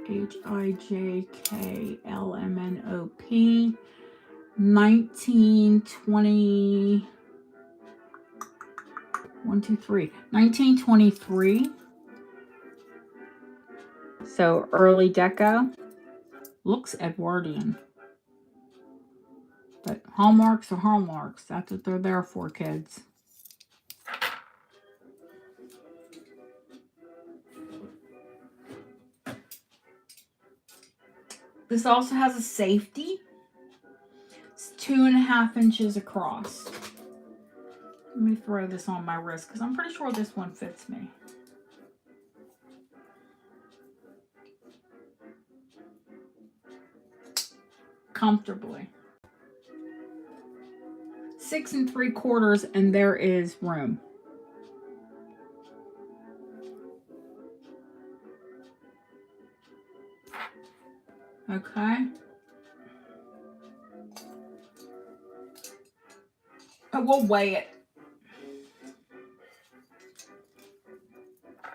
H, I, J, K, L, M, N, O, P, 1920, 1, 2, 3, 1923. So early deco. Looks Edwardian. But hallmarks are hallmarks. That's what they're there for, kids. This also has a safety. It's 2.5 inches across. Let me throw this on my wrist because I'm pretty sure this one fits me. Comfortably. 6 3/4, and there is room. Okay. I will weigh it.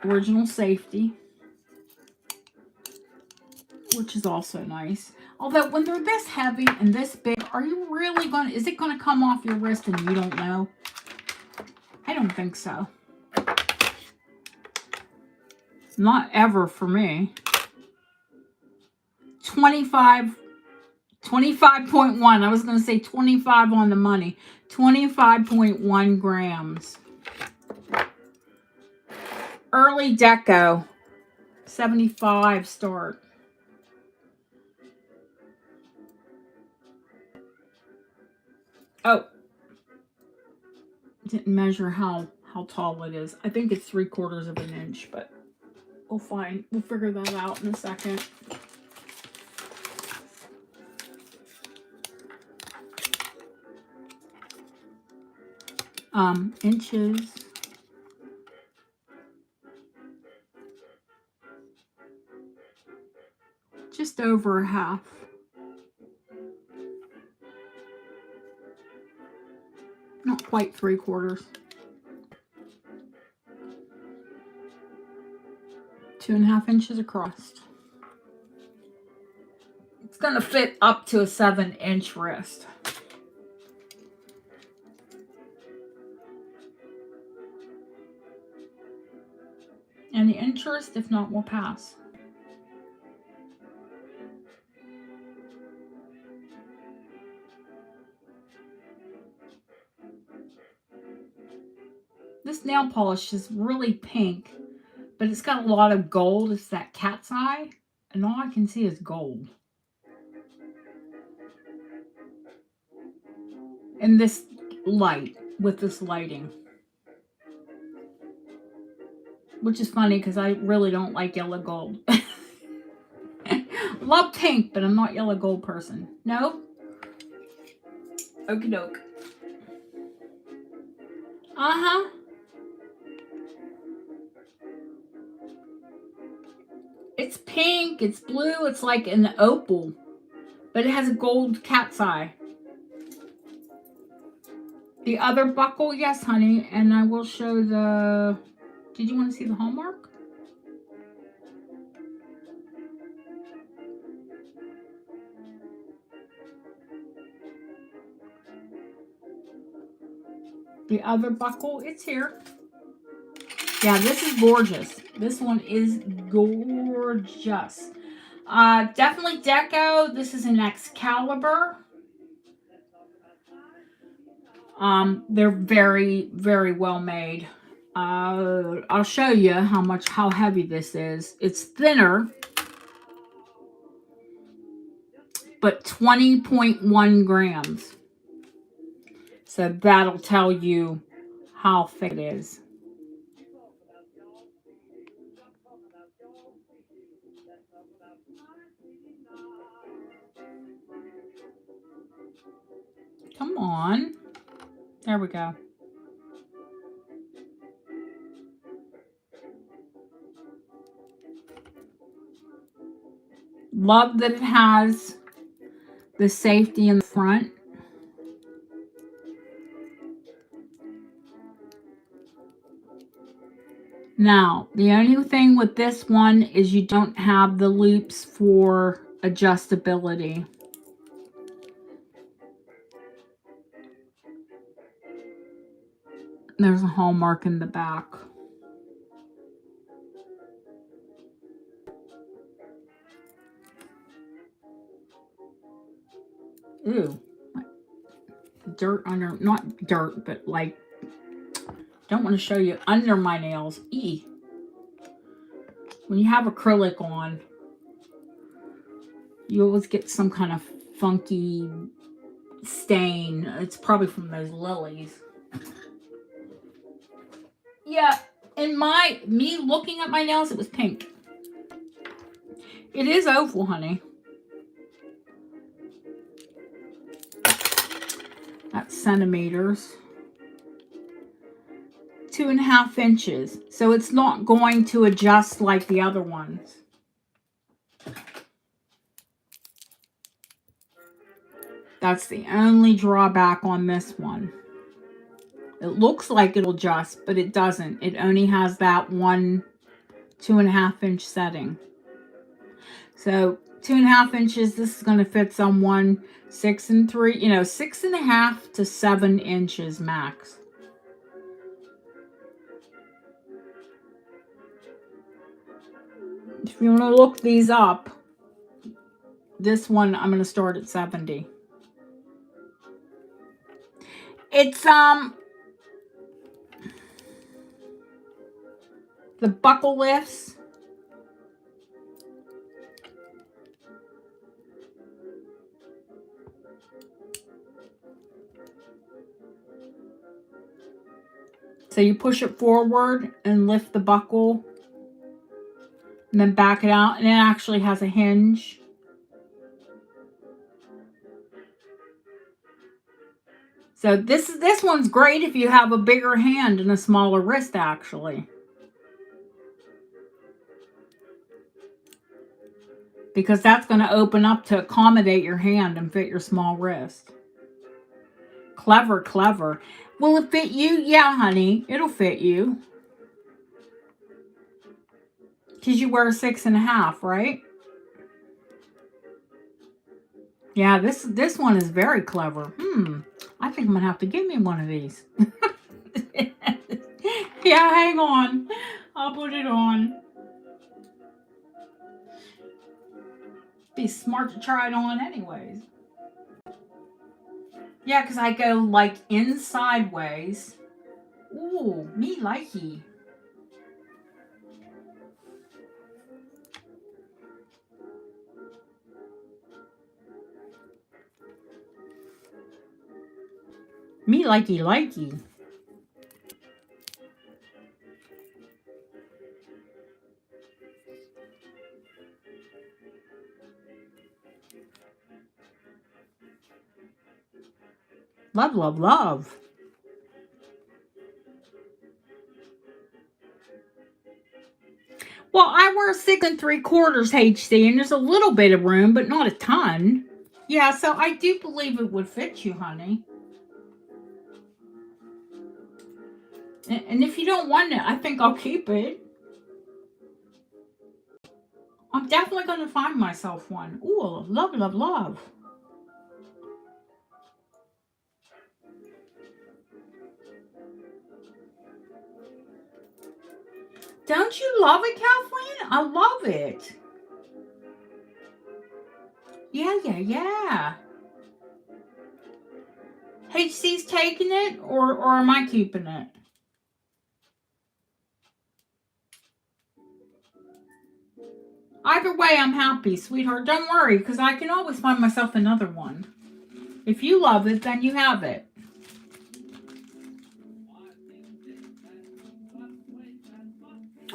Original safety, which is also nice. Although when they're this heavy and this big, are you really going to, is it going to come off your wrist and you don't know? I don't think so. Not ever for me. 25.1. I was going to say 25 on the money. 25.1 grams. Early deco. 75 start. Oh. Didn't measure how tall it is. I think it's 3/4 of an inch, but we'll figure that out in a second. Inches. Just over a half. Not quite 3/4. 2.5 inches across. It's going to fit up to a 7-inch wrist. Any interest? If not, we'll pass. This nail polish is really pink, but it's got a lot of gold. It's that cat's eye, and all I can see is gold. And this light, with this lighting. Which is funny because I really don't like yellow gold. Love pink, but I'm not yellow gold person. No? Okie doke. Uh-huh. It's pink, it's blue, it's like an opal. But it has a gold cat's eye. The other buckle, yes, honey. And I will show the... Did you want to see the hallmark? The other buckle, it's here. Yeah, this is gorgeous. This one is gorgeous. Definitely deco. This is an Excalibur. They're very, very well made. I'll show you how heavy this is. It's thinner, but 20.1 grams. So that'll tell you how thick it is. Come on. There we go. Love that it has the safety in the front. Now, the only thing with this one is you don't have the loops for adjustability. There's a hallmark in the back. Ooh. Dirt under, not dirt, but like, don't want to show you under my nails. When you have acrylic on, you always get some kind of funky stain. It's probably from those lilies. Yeah, in me looking at my nails, it was pink. It is oval, honey. That's centimeters. 2.5 inches. So it's not going to adjust like the other ones. That's the only drawback on this one. It looks like it'll adjust, but it doesn't. It only has that one 2.5 inch setting. So 2.5 inches, this is going to fit someone 6 and 3, 6.5 to 7 inches max. If you want to look these up, this one I'm going to start at 70. It's the buckle lifts. So you push it forward and lift the buckle and then back it out, and it actually has a hinge. So this one's great if you have a bigger hand and a smaller wrist, actually. Because that's going to open up to accommodate your hand and fit your small wrist. Clever, clever. Will it fit you? Yeah, honey, it'll fit you. Because you wear 6.5, right? Yeah, this one is very clever. I think I'm going to have to give me one of these. Yeah, hang on. I'll put it on. Be smart to try it on anyways. Yeah, because I go like in sideways. Ooh, me likey. Me likey likey. Love, love, love. Well, I wear 6 3/4 HC, and there's a little bit of room, but not a ton. Yeah, so I do believe it would fit you, honey. And if you don't want it, I think I'll keep it. I'm definitely going to find myself one. Ooh, love, love, love. Don't you love it, Kathleen? I love it. Yeah. HC's taking it, or am I keeping it? Either way, I'm happy, sweetheart. Don't worry, because I can always find myself another one. If you love it, then you have it.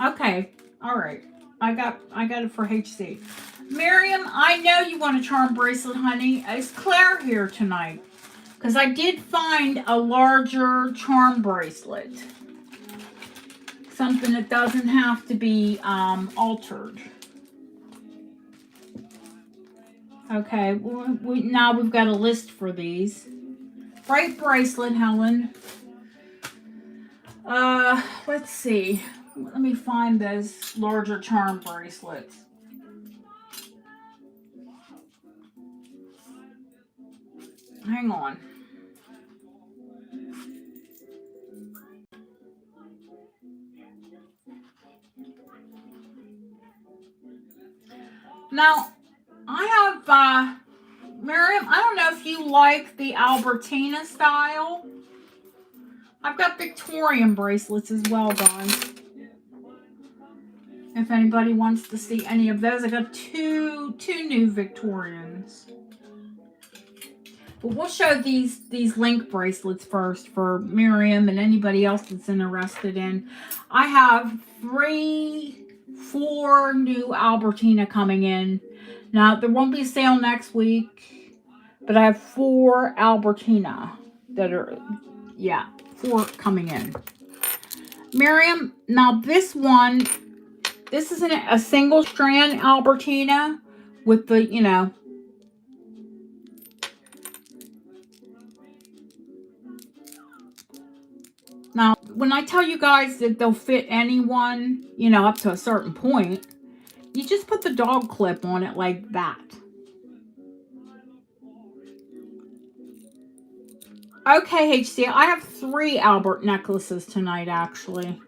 Okay, all right. I got it for HC. Miriam, I know you want a charm bracelet, honey. Is Claire here tonight? Because I did find a larger charm bracelet. Something that doesn't have to be altered. Okay, now we've got a list for these. Bright bracelet, Helen. Let's see. Let me find those larger charm bracelets. Hang on. Now, I have, Miriam, I don't know if you like the Albertina style. I've got Victorian bracelets as well, guys. If anybody wants to see any of those, I got two new Victorians. But we'll show these link bracelets first for Miriam and anybody else that's interested in. I have 4 new Albertina coming in. Now, there won't be a sale next week, but I have 4 Albertina that are, 4 coming in. Miriam, now this one, this is a single strand Albertina with the, Now, when I tell you guys that they'll fit anyone, up to a certain point, you just put the dog clip on it like that. Okay, HC, I have 3 Albert necklaces tonight, actually.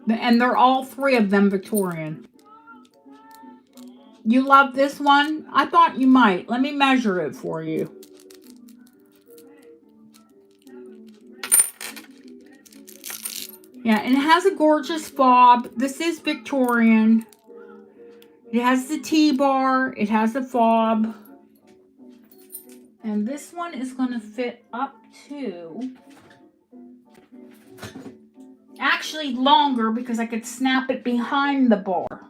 And they're all 3 of them Victorian. You love this one? I thought you might. Let me measure it for you. Yeah, and it has a gorgeous fob. This is Victorian. It has the T-bar. It has the fob. And this one is going to fit up to... Actually longer because I could snap it behind the bar.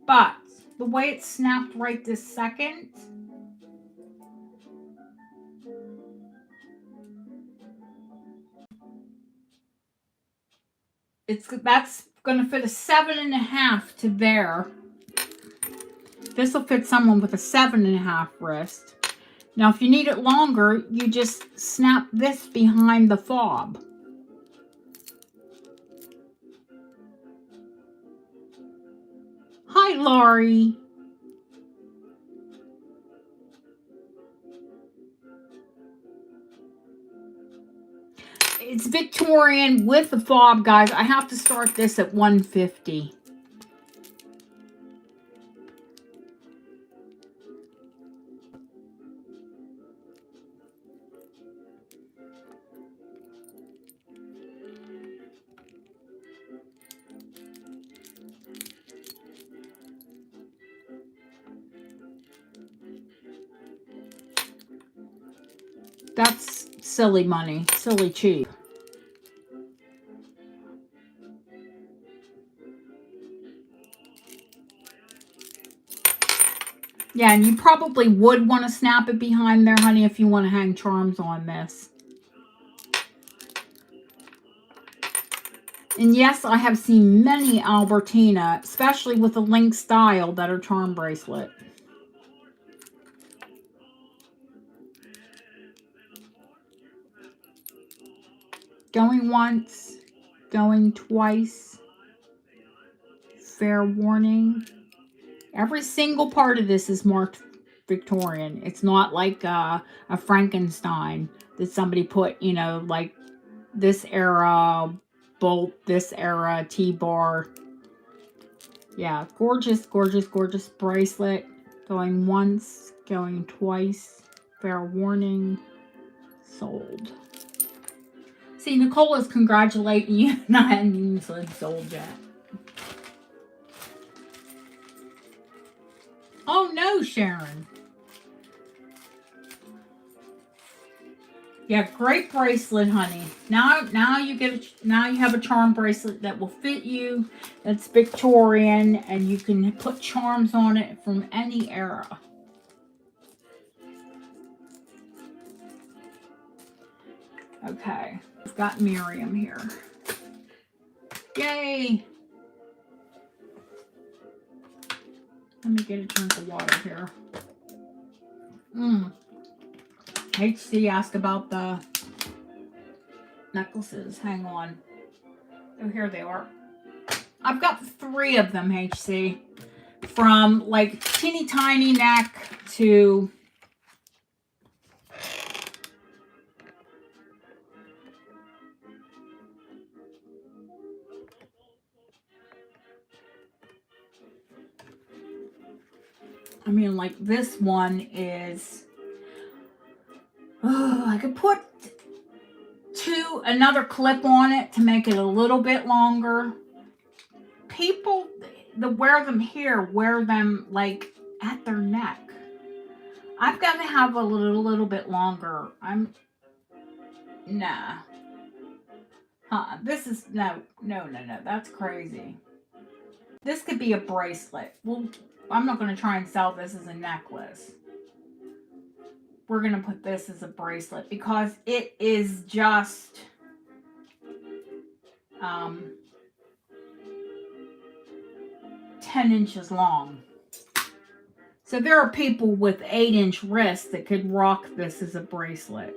But the way it's snapped right this second... That's going to fit a 7.5 to there. This will fit someone with a 7.5 wrist. Now, if you need it longer, you just snap this behind the fob. Hi, Laurie. It's Victorian with the fob, guys. I have to start this at $150. That's silly money, silly cheap. Yeah, and you probably would want to snap it behind there, honey, if you want to hang charms on this. And yes, I have seen many Albertina, especially with the link style, that are charm bracelet. Going once, going twice. Fair warning. Every single part of this is marked Victorian. It's not like a Frankenstein that somebody put, like this era bolt, this era, T-bar. Yeah, gorgeous, gorgeous, gorgeous bracelet. Going once, going twice. Fair warning. Sold. See, Nicole is congratulating you, and I hadn't even said sold yet. Oh no, Sharon. Yeah, great bracelet, honey. Now you have a charm bracelet that will fit you. That's Victorian, and you can put charms on it from any era. Okay, I've got Miriam here. Yay! Let me get a drink of water here. HC asked about the necklaces. Hang on. Oh, here they are. I've got 3 of them, HC. From like teeny tiny neck to I mean, like this one is, oh, I could put another clip on it to make it a little bit longer. People that wear them here wear them like at their neck. I've got to have a little bit longer. Nah. This is, no, that's crazy. This could be a bracelet. Well, I'm not going to try and sell this as a necklace. We're going to put this as a bracelet because it is just 10 inches long. So there are people with 8-inch wrists that could rock this as a bracelet.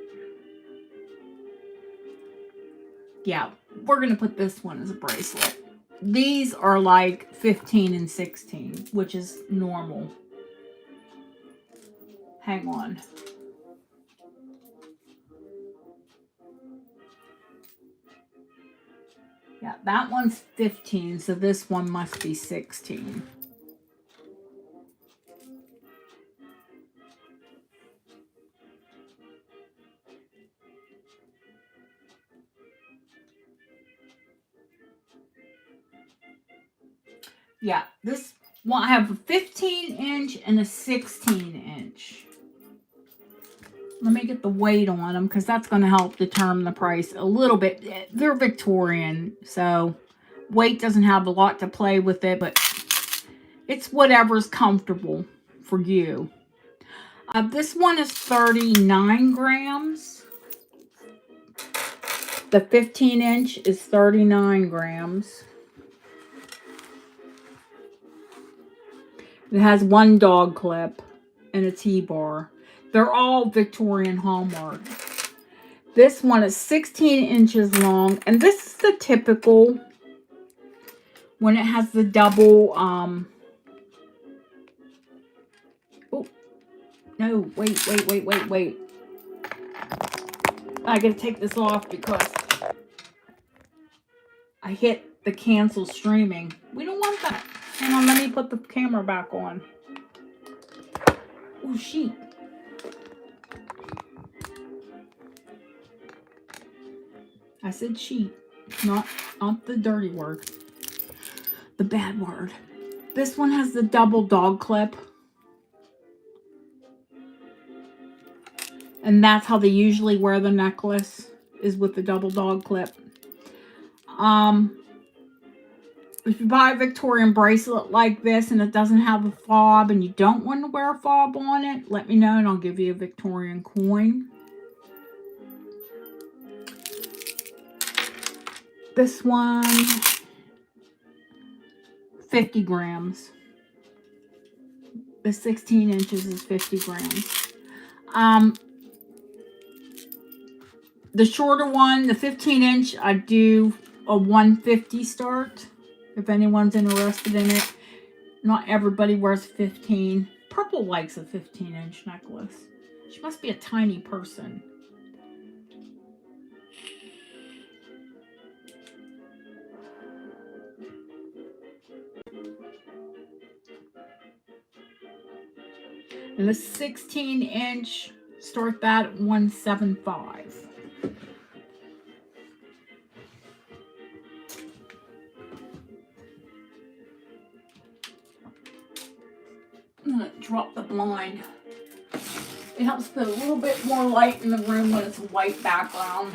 Yeah, we're going to put this one as a bracelet. These are like 15 and 16, which is normal. Hang on. Yeah, that one's 15, so this one must be 16. Yeah, this one, I have a 15-inch and a 16-inch. Let me get the weight on them because that's going to help determine the price a little bit. They're Victorian, so weight doesn't have a lot to play with it, but it's whatever's comfortable for you. This one is 39 grams. The 15-inch is 39 grams. It has one dog clip and a T-bar. They're all Victorian hallmark. This one is 16 inches long, and this is the typical when it has the double, oh, no, wait. I gotta take this off because I hit the cancel streaming. We don't want that. Hang on, let me put the camera back on. Oh, sheet. I said sheet, not the dirty word. The bad word. This one has the double dog clip. And that's how they usually wear the necklace, is with the double dog clip. If you buy a Victorian bracelet like this and it doesn't have a fob and you don't want to wear a fob on it, let me know and I'll give you a Victorian coin. This one, 50 grams. The 16 inches is 50 grams. The shorter one, the 15-inch, I do a 150 start. If anyone's interested in it. Not everybody wears 15. Purple likes a 15-inch necklace. She must be a tiny person. And the 16-inch, start that at $175. I'm going to drop the blind. It helps put a little bit more light in the room when it's a white background.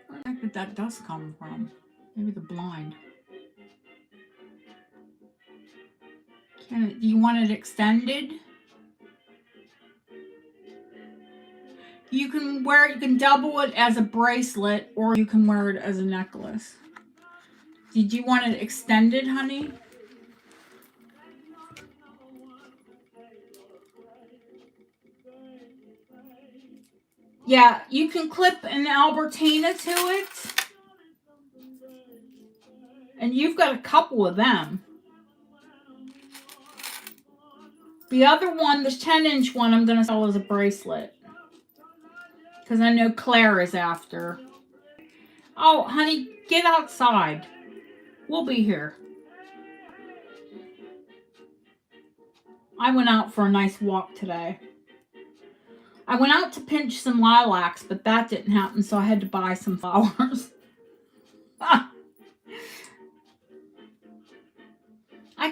Where the heck did that dust come from? Maybe the blind. Do you want it extended? You can wear it, you can double it as a bracelet, or you can wear it as a necklace. Did you want it extended, honey? Yeah, you can clip an Albertina to it. And you've got a couple of them. The other one, the 10-inch one, I'm going to sell as a bracelet. Because I know Claire is after. Oh, honey, get outside. We'll be here. I went out for a nice walk today. I went out to pinch some lilacs, but that didn't happen, so I had to buy some flowers. I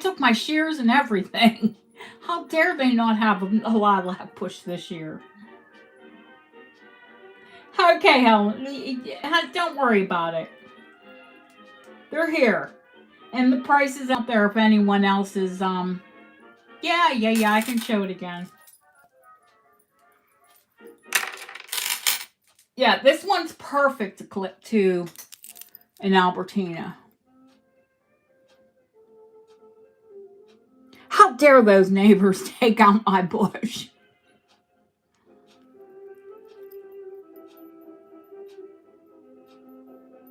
took my shears and everything. How dare they not have a lilac bush this year? Okay, Helen, don't worry about it. They're here. And the price is out there if anyone else is, yeah, I can show it again. Yeah, this one's perfect to clip to an Albertina. How dare those neighbors take out my bush?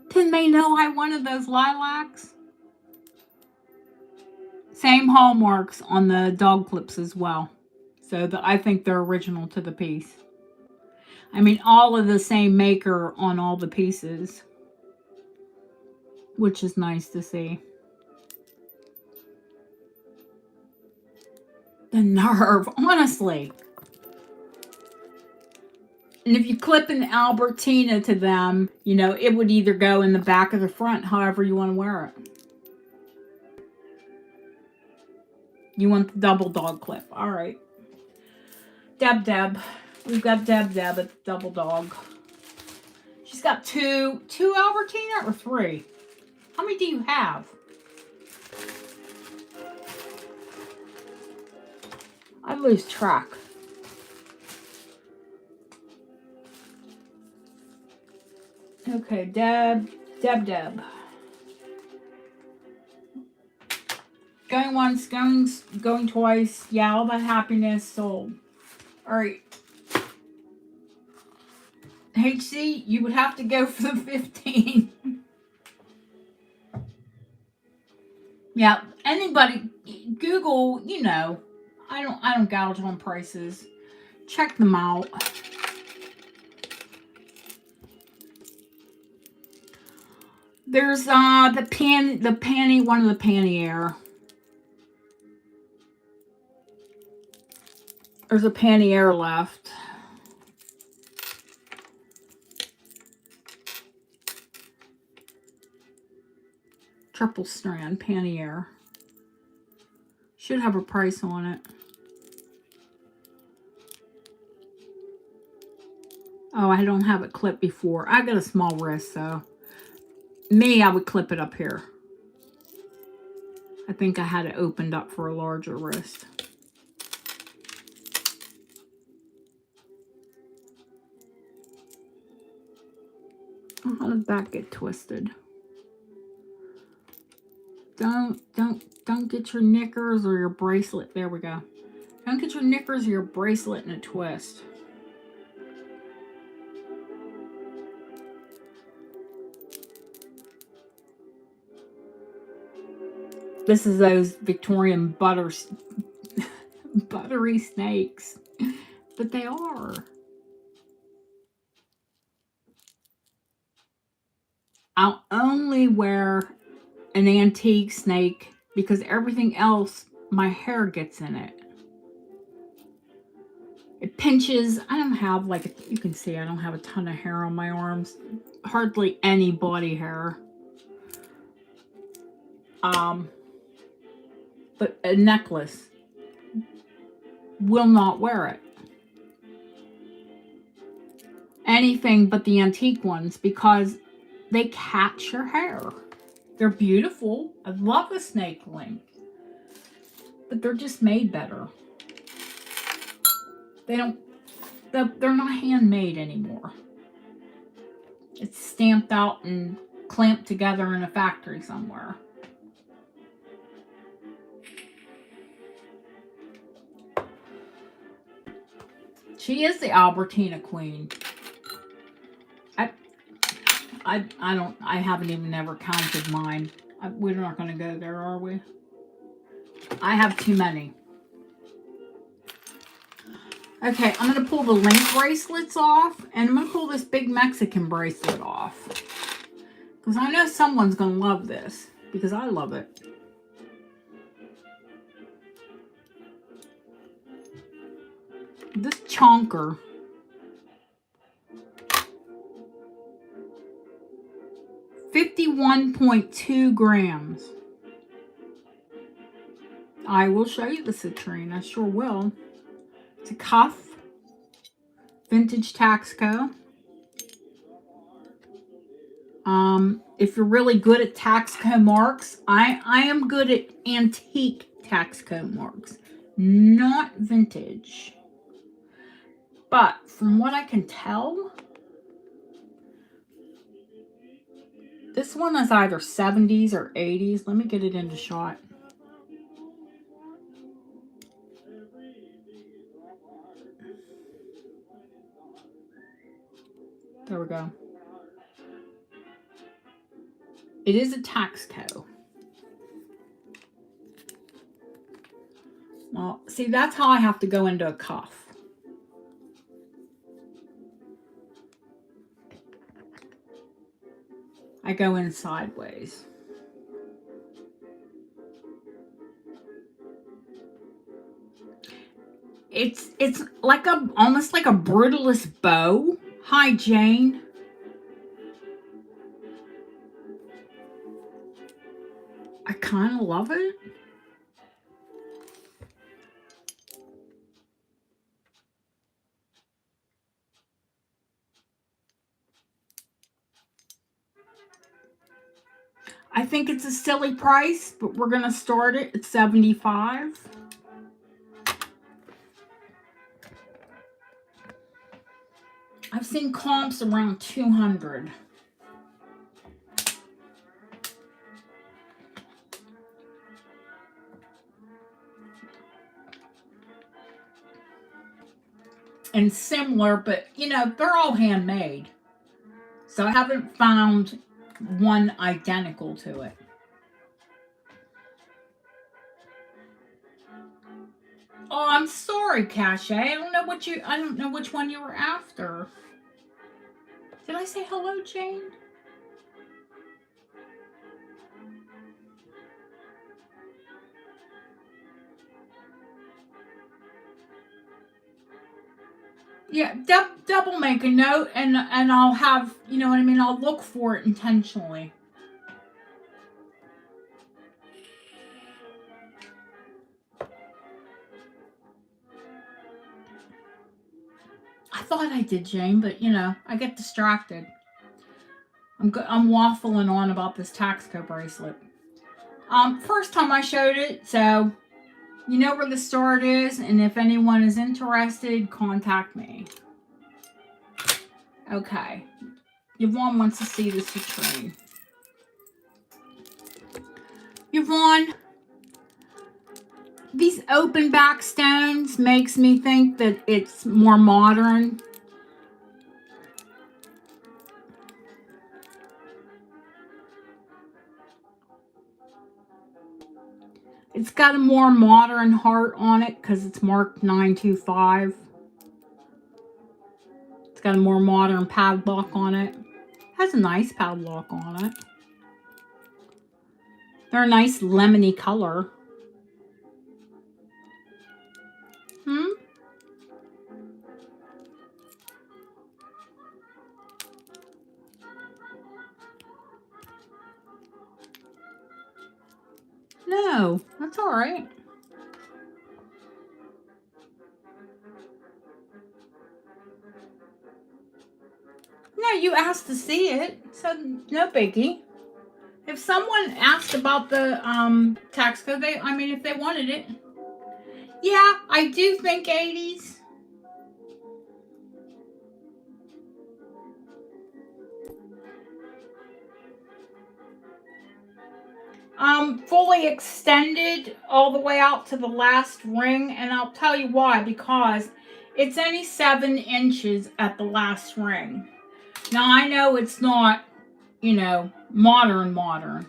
Didn't they know I wanted those lilacs? Same hallmarks on the dog clips as well. So I think they're original to the piece. I mean, all of the same maker on all the pieces, which is nice to see. The nerve, honestly. And if you clip an Albertina to them, you know, it would either go in the back or the front, however you want to wear it. You want the double dog clip. All right. Deb. We've got Deb at the double dog. She's got two Albertina or three? How many do you have? I lose track. Okay, Deb. Going once, going twice. Yeah, all that happiness sold. All right. HC, you would have to go for the 15. Yeah, anybody, Google, you know, I don't gouge on prices. Check them out. There's the panty, one of the pannier. There's a pannier left. Triple strand pannier. Should have a price on it. Oh, I don't have it clipped before. I got a small wrist, so I would clip it up here. I think I had it opened up for a larger wrist. How did that get twisted? Don't get your knickers or your bracelet. There we go. Don't get your knickers or your bracelet in a twist. This is those Victorian buttery snakes. But they are. I'll only wear an antique snake because everything else, my hair gets in it. It pinches. I don't have, like, you can see I don't have a ton of hair on my arms. Hardly any body hair. But a necklace, will not wear it. Anything but the antique ones because they catch your hair. They're beautiful. I love a snake link. But they're just made better. They're not handmade anymore. It's stamped out and clamped together in a factory somewhere. She is the Albertina queen. I haven't even ever counted mine. We're not going to go there, are we? I have too many. Okay, I'm going to pull the link bracelets off, and I'm going to pull this big Mexican bracelet off. Because I know someone's going to love this, because I love it. This chonker. $51.2 grams. I will show you the citrine. I sure will. It's a cuff. Vintage Taxco. If you're really good at Taxco marks, I am good at antique Taxco marks. Not vintage. But from what I can tell, this one is either 70s or 80s. Let me get it into shot. There we go. It is a Taxco. Well, see, that's how I have to go into a cuff. I go in sideways. It's like almost like a brutalist bow. Hi, Jane. I kind of love it. I think it's a silly price, but we're going to start it at $75. I've seen comps around $200. And similar, but you know, they're all handmade. So I haven't found one identical to it. Oh, I'm sorry, Cache. I don't know which one you were after. Did I say hello, Jane? Yeah, double make a note, and I'll have, you know what I mean, I'll look for it intentionally. I thought I did, Jane, but you know, I get distracted. I'm waffling on about this Taxco bracelet. First time I showed it, so you know where the start is, and if anyone is interested, contact me. Okay. Yvonne wants to see the citrine. Yvonne, these open back stones makes me think that it's more modern. It's got a more modern heart on it because it's marked 925. It's got a more modern padlock on it. Has a nice padlock on it. They're a nice lemony color. No, that's all right. No, you asked to see it, so no biggie. If someone asked about the Taxco, if they wanted it. Yeah, I do think 80s. Fully extended all the way out to the last ring, and I'll tell you why, because it's only 7 inches at the last ring. Now, I know it's not, modern.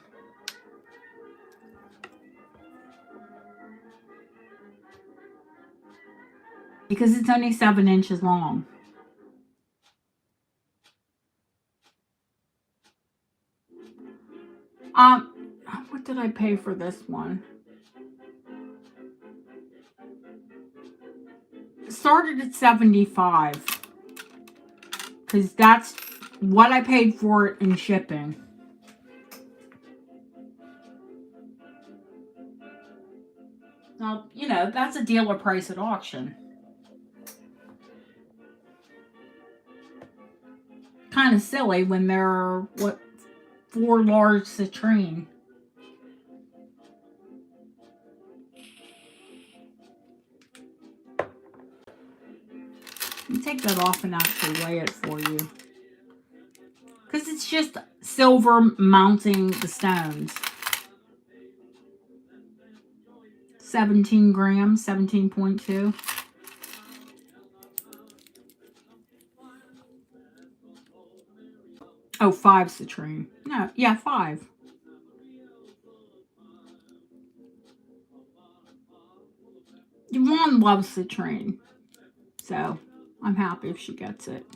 Because it's only 7 inches long. What did I pay for this one? It started at $75. Because that's what I paid for it in shipping. Now, that's a dealer price at auction. Kind of silly when there are, 4 large citrine. Let me take that off and actually weigh it for you. Because it's just silver mounting the stones. 17 grams, 17.2. Oh, 5 citrine. No, yeah, 5. Yvonne loves citrine. So, I'm happy if she gets it.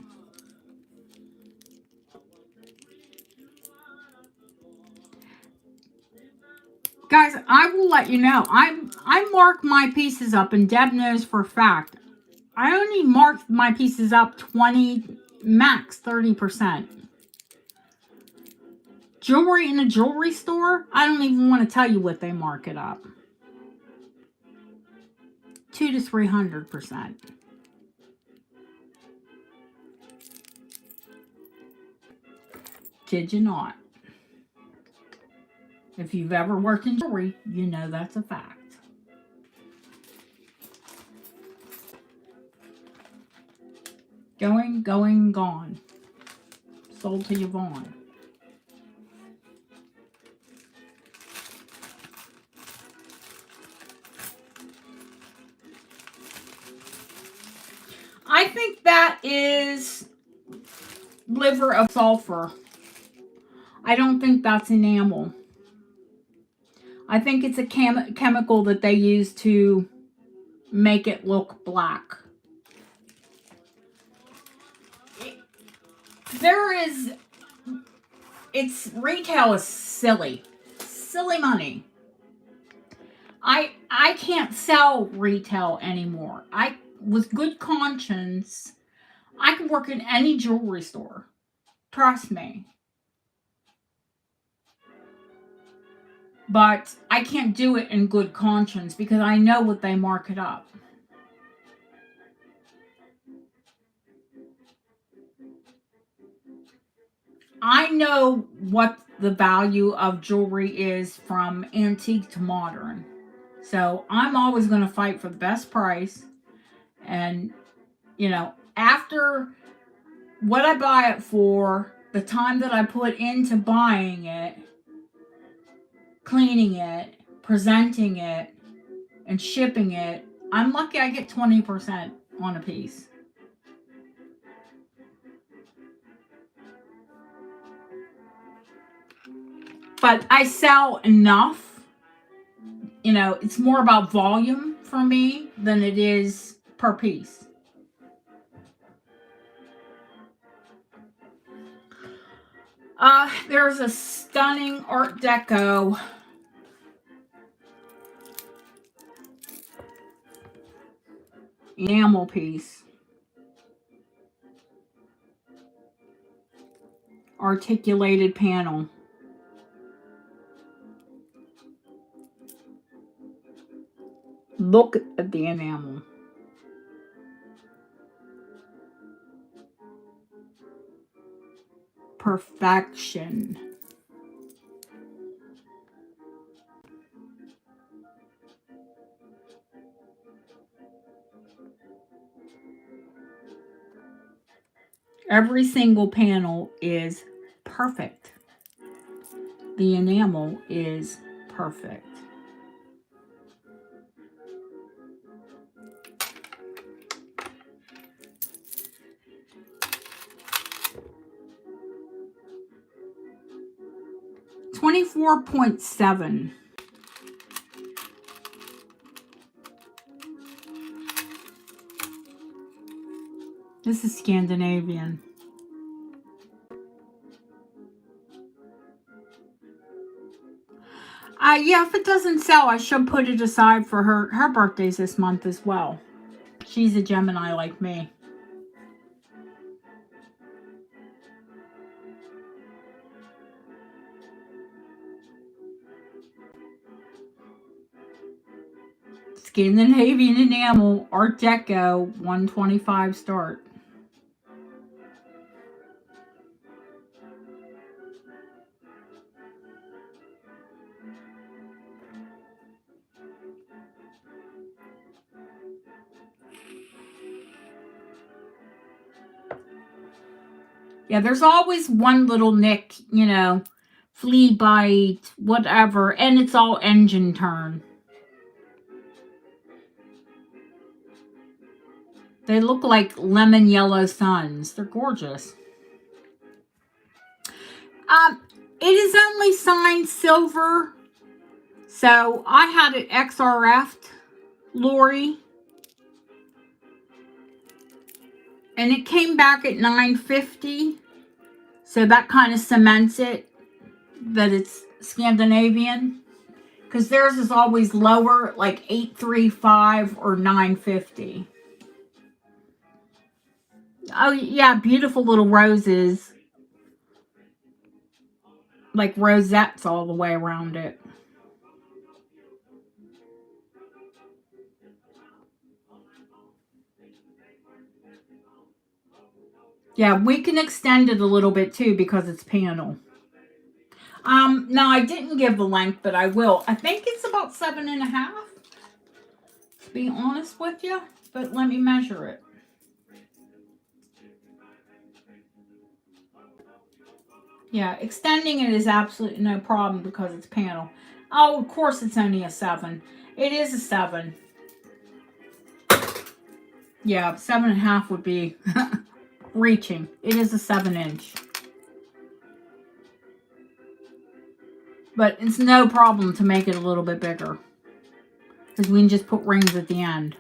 Guys, I will let you know. I mark my pieces up, and Deb knows for a fact. I only mark my pieces up 20, max 30%. Jewelry in a jewelry store, I don't even want to tell you what they mark it up. 200 to 300%. Kid you not. If you've ever worked in jewelry, you know that's a fact. Going, gone. Sold to Yvonne. I think that is liver of sulfur. I don't think that's enamel. I think it's a chemical that they use to make it look black. Its retail is silly. Silly money. I can't sell retail anymore. With good conscience, I can work in any jewelry store. Trust me. But I can't do it in good conscience because I know what they mark it up. I know what the value of jewelry is from antique to modern. So I'm always going to fight for the best price. And, after what I buy it for, the time that I put into buying it, cleaning it, presenting it, and shipping it, I'm lucky I get 20% on a piece. But I sell enough, you know, it's more about volume for me than it is per piece. There's a stunning Art Deco enamel piece. Articulated panel. Look at the enamel. Perfection. Every single panel is perfect. The enamel is perfect. $24.7. This is Scandinavian. Yeah, if it doesn't sell, I should put it aside for her. Her birthday's this month as well. She's a Gemini like me. Scandinavian enamel, Art Deco, 125 start. Yeah, there's always one little nick, you know, flea bite, whatever, and it's all engine turn. They look like lemon yellow suns. They're gorgeous. It is only signed silver, so I had it XRF'd, Lori, and it came back at $9.50. So that kind of cements it that it's Scandinavian, because theirs is always lower, like $8.35 or $9.50. Oh yeah, beautiful little roses, like rosettes all the way around it. Yeah, we can extend it a little bit too because it's panel. No, I didn't give the length, but I will. I think it's about 7.5, to be honest with you, but let me measure it. Yeah, extending it is absolutely no problem because it's panel. Oh, of course it's only a 7. It is a 7. Yeah, 7.5 would be reaching. It is a 7-inch. But it's no problem to make it a little bit bigger, because we can just put rings at the end.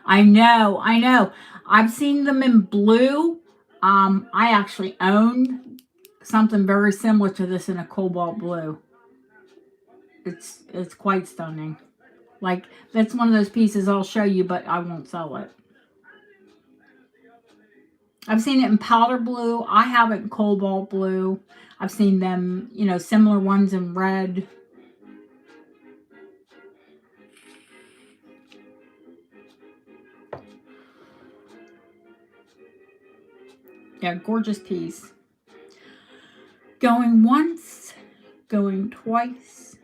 I know. I've seen them in blue. I actually own something very similar to this in a cobalt blue. It's quite stunning. Like, that's one of those pieces I'll show you, but I won't sell it. I've seen it in powder blue. I have it in cobalt blue. I've seen them, you know, similar ones in red. Yeah, gorgeous piece. Going once, going twice.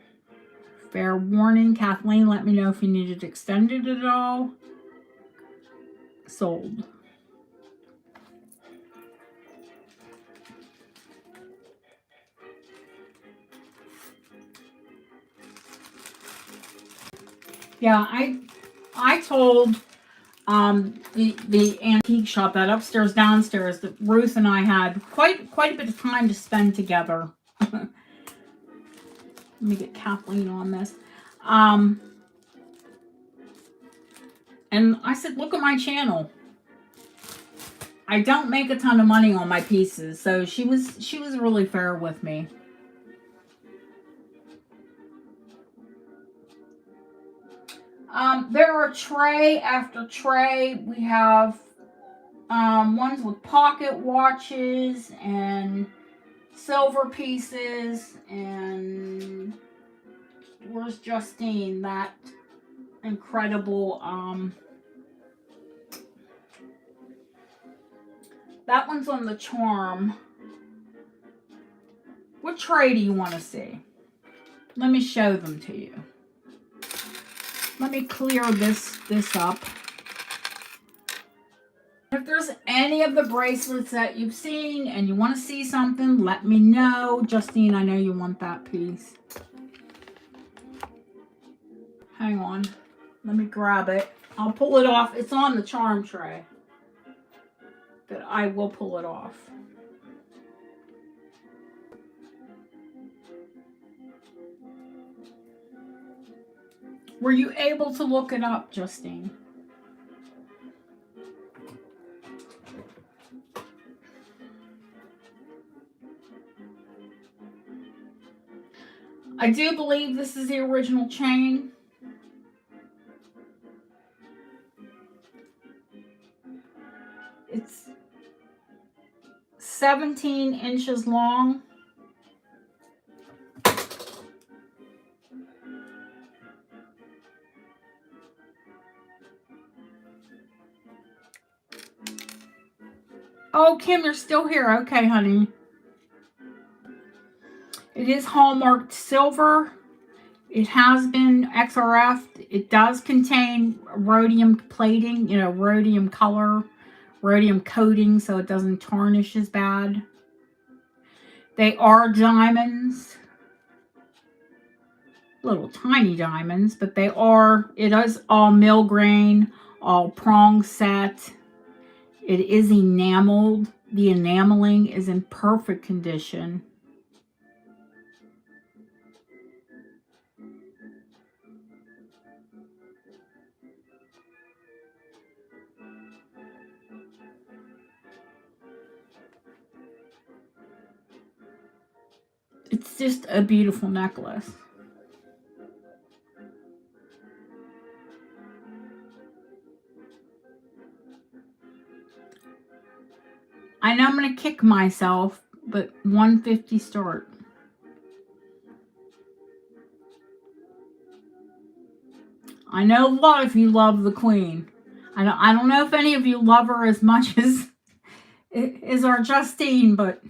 Fair warning. Kathleen, let me know if you needed extended at all. Sold. Yeah, I told the antique shop, that upstairs, downstairs, that Ruth and I had quite a bit of time to spend together. Let me get Kathleen on this. And I said, look at my channel. I don't make a ton of money on my pieces, so she was really fair with me. There are tray after tray. We have ones with pocket watches and silver pieces, and where's Justine? That incredible that one's on the charm. What tray do you want to see? Let me show them to you. Let me clear this up. If there's any of the bracelets that you've seen and you want to see something, let me know. Justine, I know you want that piece. Hang on. Let me grab it. I'll pull it off. It's on the charm tray. But I will pull it off. Were you able to look it up, Justine? I do believe this is the original chain. It's 17 inches long. Oh, Kim, you're still here. Okay, honey. It is hallmarked silver. It has been XRF'd. It does contain rhodium plating, you know, rhodium color, rhodium coating, so it doesn't tarnish as bad. They are diamonds. Little tiny diamonds, but they are, it is all mill grain, all prong set. It is enameled. The enameling is in perfect condition. It's just a beautiful necklace. I know I'm going to kick myself, but 150 start. I know a lot of you love the Queen. I don't know if any of you love her as much as our Justine, but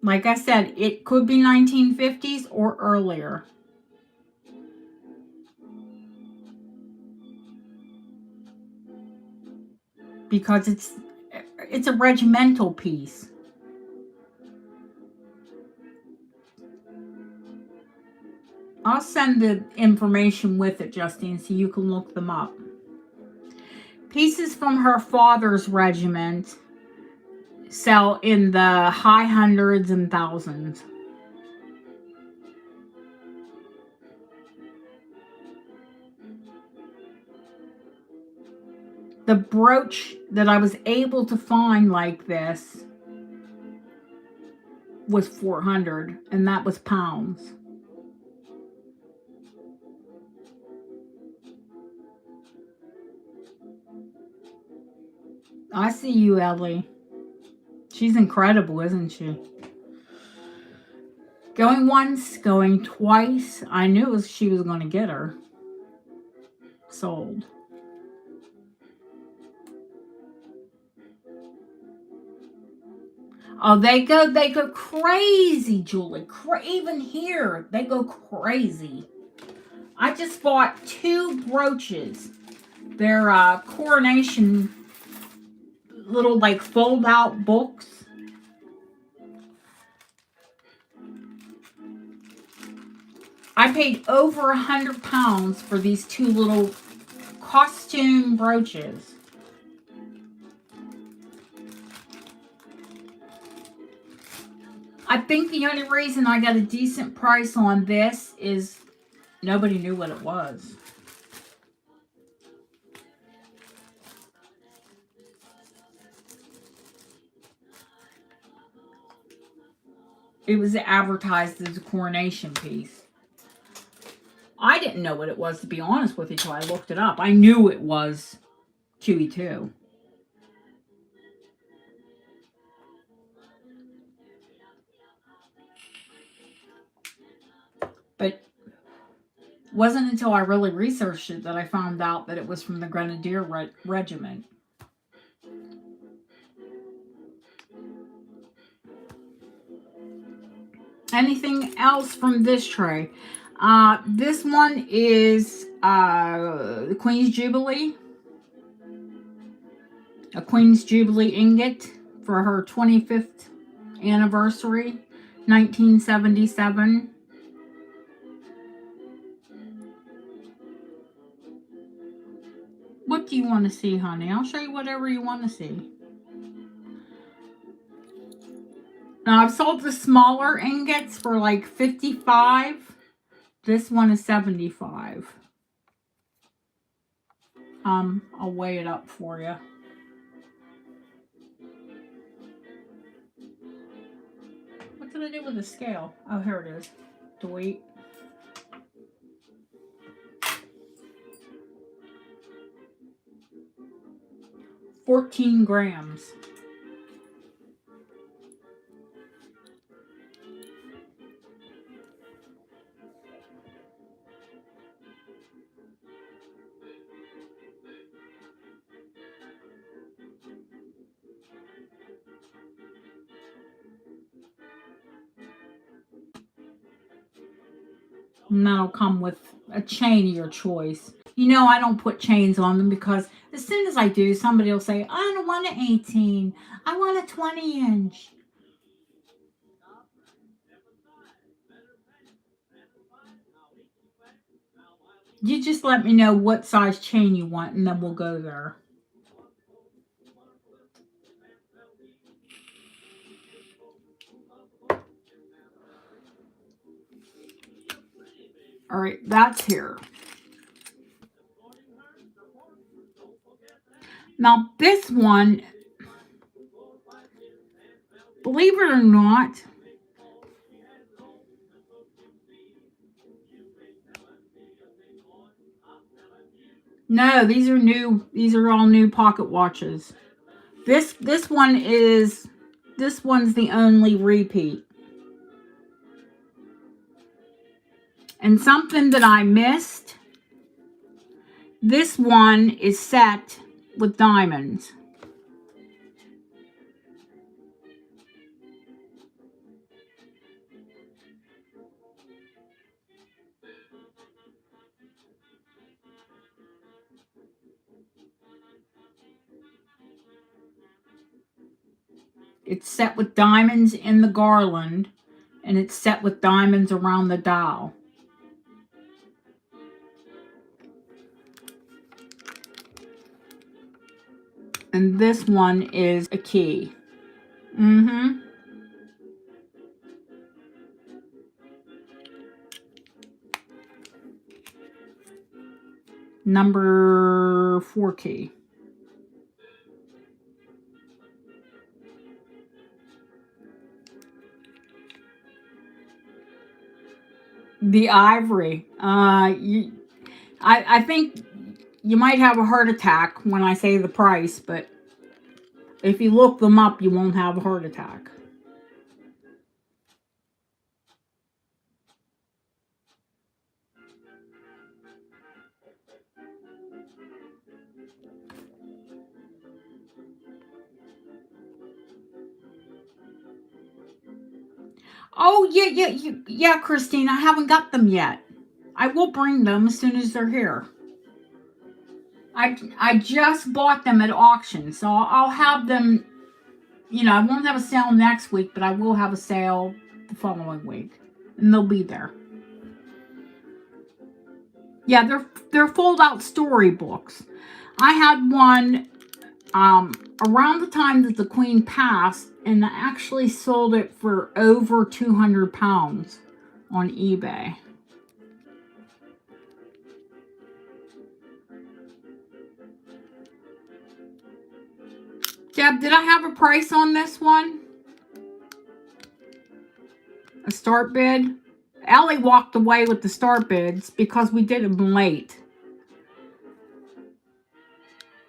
like I said, it could be 1950s or earlier. Because it's a regimental piece. I'll send the information with it, Justine, so you can look them up. Pieces from her father's regiment sell in the high hundreds and thousands. The brooch that I was able to find like this was $400, and that was pounds. I see you, Ellie. She's incredible, isn't she? Going once, going twice. I knew she was going to get her. Sold. Oh, they go crazy, Julie. Even here, they go crazy. I just bought 2 brooches. They're coronation little like fold out books. I paid over £100 for these two little costume brooches. I think the only reason I got a decent price on this is nobody knew what it was. It was advertised as a coronation piece. I didn't know what it was, to be honest with you, until I looked it up. I knew it was QE2. But it wasn't until I really researched it that I found out that it was from the Grenadier Regiment. Anything else from this tray? This one is the Queen's Jubilee. A Queen's Jubilee ingot for her 25th anniversary, 1977. What do you want to see, honey? I'll show you whatever you want to see. Now, I've sold the smaller ingots for like $55. This one is $75. I'll weigh it up for you. What did I do with the scale? Oh, here it is. The weight. 14 grams. And that'll come with a chain of your choice. You know, I don't put chains on them because as soon as I do, somebody will say, I don't want an 18. I want a 20-inch. You just let me know what size chain you want, and then we'll go there. All right, that's here. Now, this one, believe it or not, no, these are new. These are all new pocket watches. This one's the only repeat. And something that I missed, this one is set with diamonds. It's set with diamonds in the garland, and it's set with diamonds around the dial. And this one is a key. Number 4 key. The ivory. I think you might have a heart attack when I say the price, but if you look them up, you won't have a heart attack. Oh, yeah, Christine, I haven't got them yet. I will bring them as soon as they're here. I just bought them at auction, so I'll have them, you know, I won't have a sale next week, but I will have a sale the following week, and they'll be there. Yeah, they're fold-out storybooks. I had one around the time that the Queen passed, and I actually sold it for over £200 on eBay. Deb, did I have a price on this one? A start bid? Ellie walked away with the start bids because we did them late.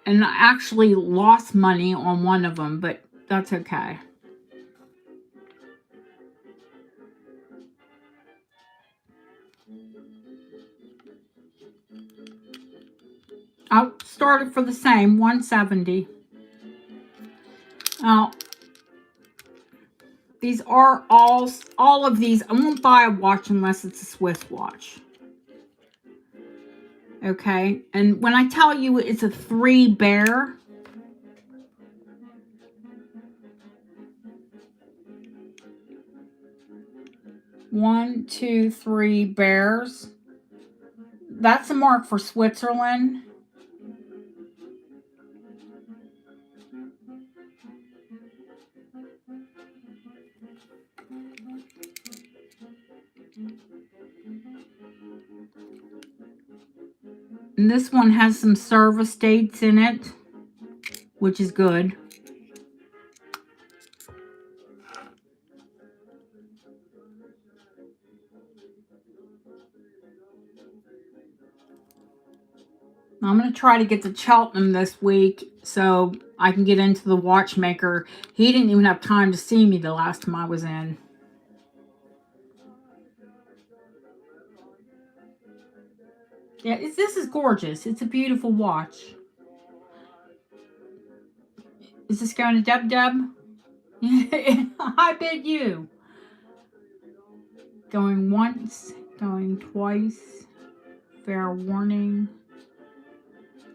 And I actually lost money on one of them, but that's okay. I started for the same, 170. Now, these are all of these. I won't buy a watch unless it's a Swiss watch. Okay, and when I tell you it's a 3 bear, one, two, 3 bears. That's a mark for Switzerland. And this one has some service dates in it, which is good. I'm going to try to get to Cheltenham this week so I can get into the watchmaker. He didn't even have time to see me the last time I was in. Yeah, this is gorgeous. It's a beautiful watch. Is this going to Deb Deb? I bid you. Going once, going twice. Fair warning.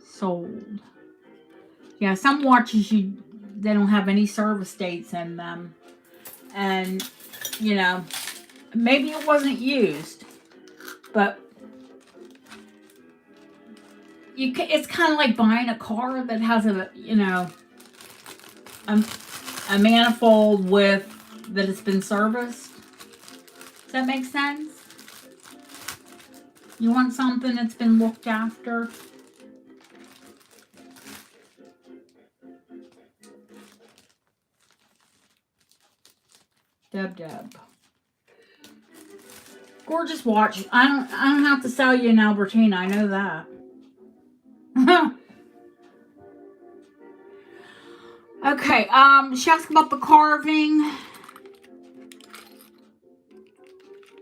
Sold. Yeah, some watches they don't have any service dates in them. And, you know, maybe it wasn't used. But it's kind of like buying a car that has a manifold with that it's been serviced. Does that make sense? You want something that's been looked after. Deb Deb. Gorgeous watch. I don't have to sell you an Albertina. I know that. Okay, she asked about the carving.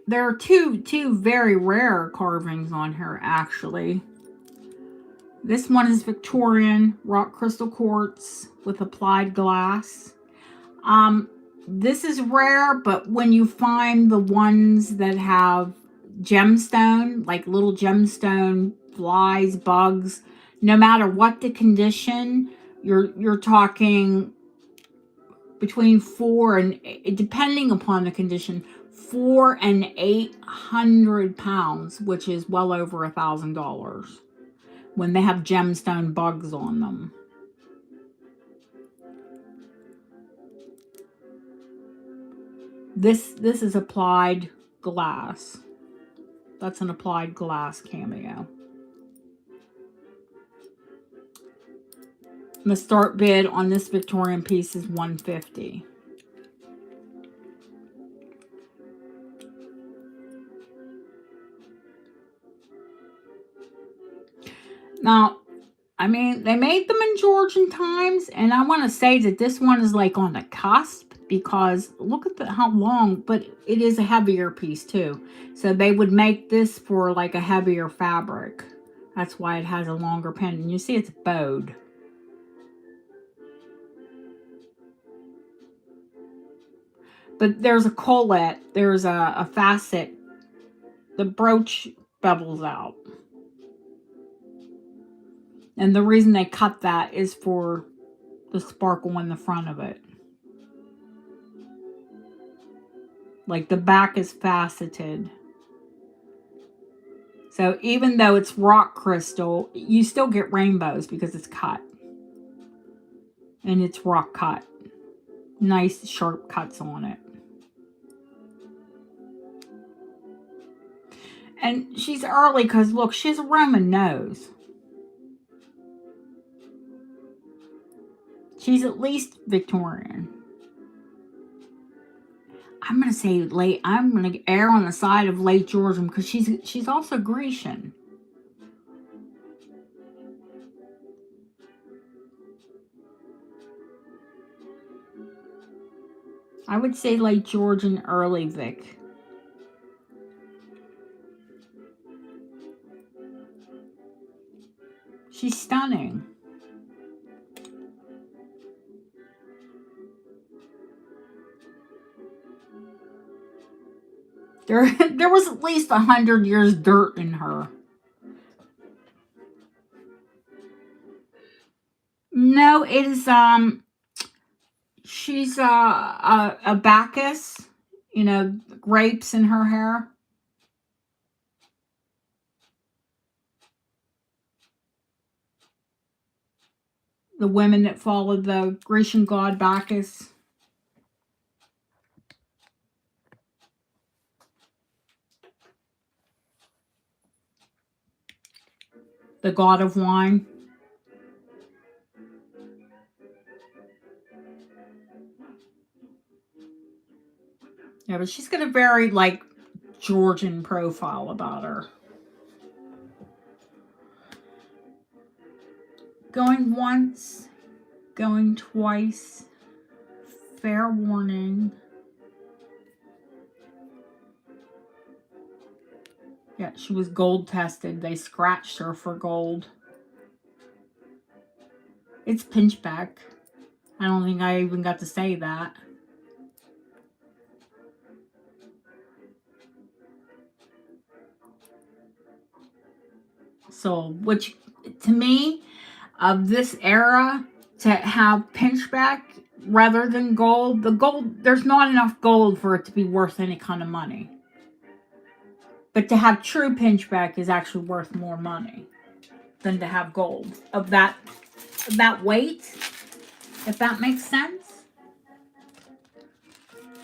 There are two very rare carvings on her, actually. This one is Victorian rock crystal quartz with applied glass. This is rare, but when you find the ones that have gemstone, like little gemstone flies, bugs, no matter what the condition, you're talking between 4 and, depending upon the condition, 400 and 800 pounds, which is well over $1,000 when they have gemstone bugs on them. This is applied glass. That's an applied glass cameo. And the start bid on this Victorian piece is $150. Now, I mean, they made them in Georgian times, and I want to say that this one is like on the cusp, because look at how long, but it is a heavier piece too. So they would make this for like a heavier fabric. That's why it has a longer pendant. You see it's bowed. But there's a collet, there's a facet. The brooch bubbles out. And the reason they cut that is for the sparkle in the front of it. Like the back is faceted. So even though it's rock crystal, you still get rainbows because it's cut. And it's rock cut. Nice sharp cuts on it. And she's early because look, she has a Roman nose. She's at least Victorian. I'm going to say late. I'm going to err on the side of late Georgian because she's also Grecian. I would say late Georgian, early Vic. She's stunning. There was at least 100 years dirt in her. No, it is she's a Bacchus, you know, grapes in her hair. The women that followed the Grecian god Bacchus. The god of wine. Yeah, but she's got a very, like, Georgian profile about her. Going once, going twice. Fair warning. Yeah, she was gold tested. They scratched her for gold. It's pinchback. I don't think I even got to say that. So, which to me, of this era, to have pinchback rather than gold, the gold, there's not enough gold for it to be worth any kind of money. But to have true pinchback is actually worth more money than to have gold of that weight, if that makes sense.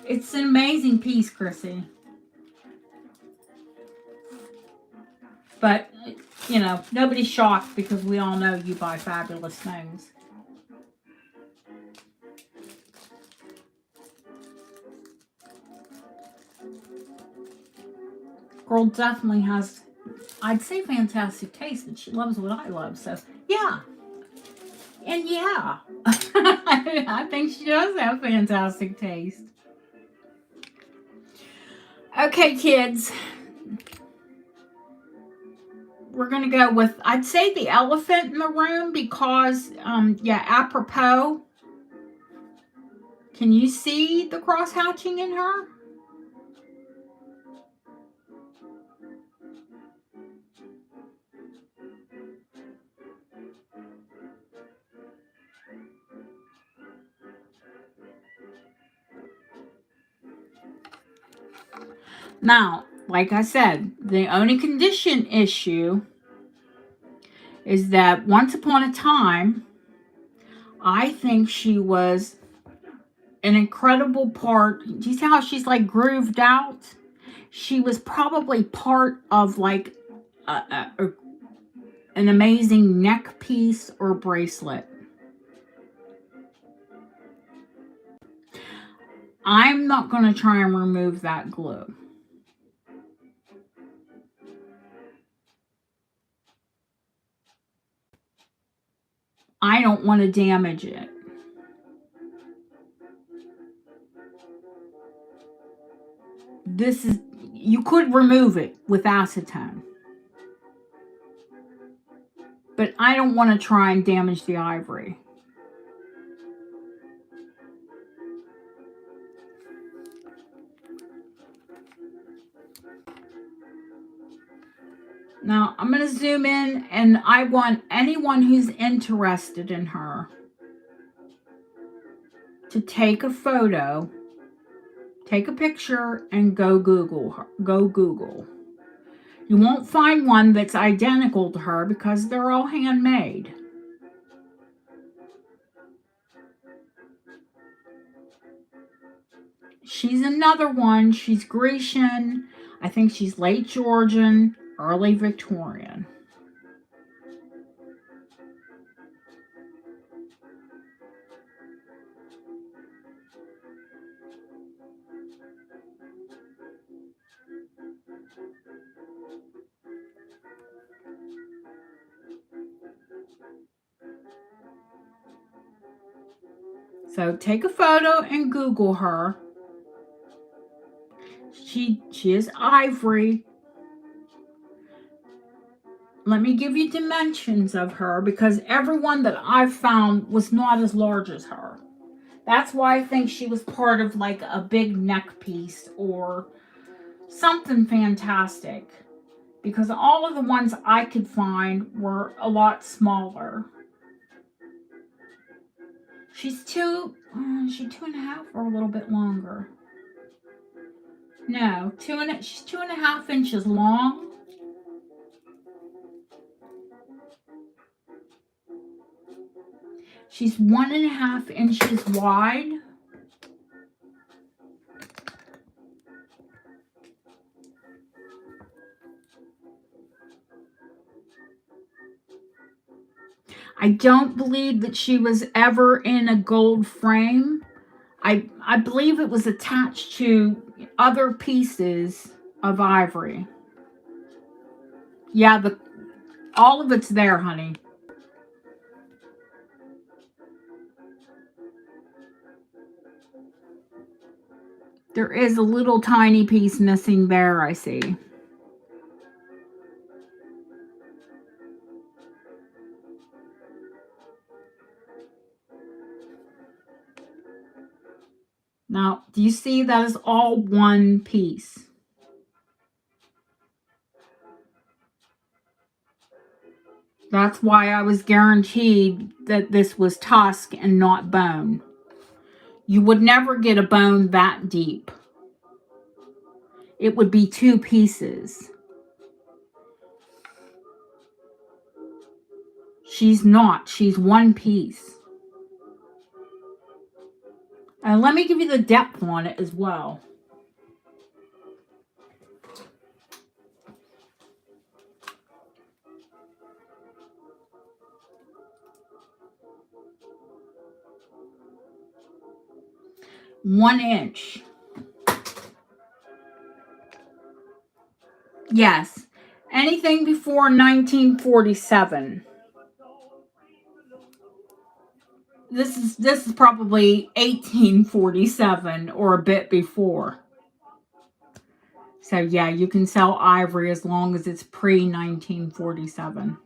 It's an amazing piece, Chrissy. But, you know, nobody's shocked because we all know you buy fabulous things. Girl definitely has, I'd say, fantastic taste, but she loves what I love. So, yeah. And yeah, I think she does have fantastic taste. Okay, kids. We're going to go with, I'd say, the elephant in the room because, yeah, apropos. Can you see the cross-hatching in her? Now, like I said, the only condition issue is that once upon a time, I think she was an incredible part. Do you see how she's like grooved out? She was probably part of like an amazing neck piece or bracelet. I'm not going to try and remove that glue. I don't want to damage it. This is, you could remove it with acetone. But I don't want to try and damage the ivory. Now, I'm going to zoom in, and I want anyone who's interested in her to take a photo, take a picture, and go Google her. Go Google. You won't find one that's identical to her because they're all handmade. She's another one. She's Grecian. I think she's late Georgian, early Victorian. So take a photo and Google her. She is ivory. Let me give you dimensions of her because everyone that I've found was not as large as her. That's why I think she was part of like a big neck piece or something fantastic. Because all of the ones I could find were a lot smaller. She's two and a half or a little bit longer. No, she's 2.5 inches long. She's 1.5 inches wide. I don't believe that she was ever in a gold frame. I believe it was attached to other pieces of ivory. Yeah, all of it's there, honey. There is a little tiny piece missing there, I see. Now, do you see that is all one piece? That's why I was guaranteed that this was tusk and not bone. You would never get a bone that deep. It would be 2 pieces. She's not. She's 1 piece. And let me give you the depth on it as well. One inch. Yes. Anything before 1947. This is probably 1847 or a bit before. So yeah, you can sell ivory as long as it's pre-1947.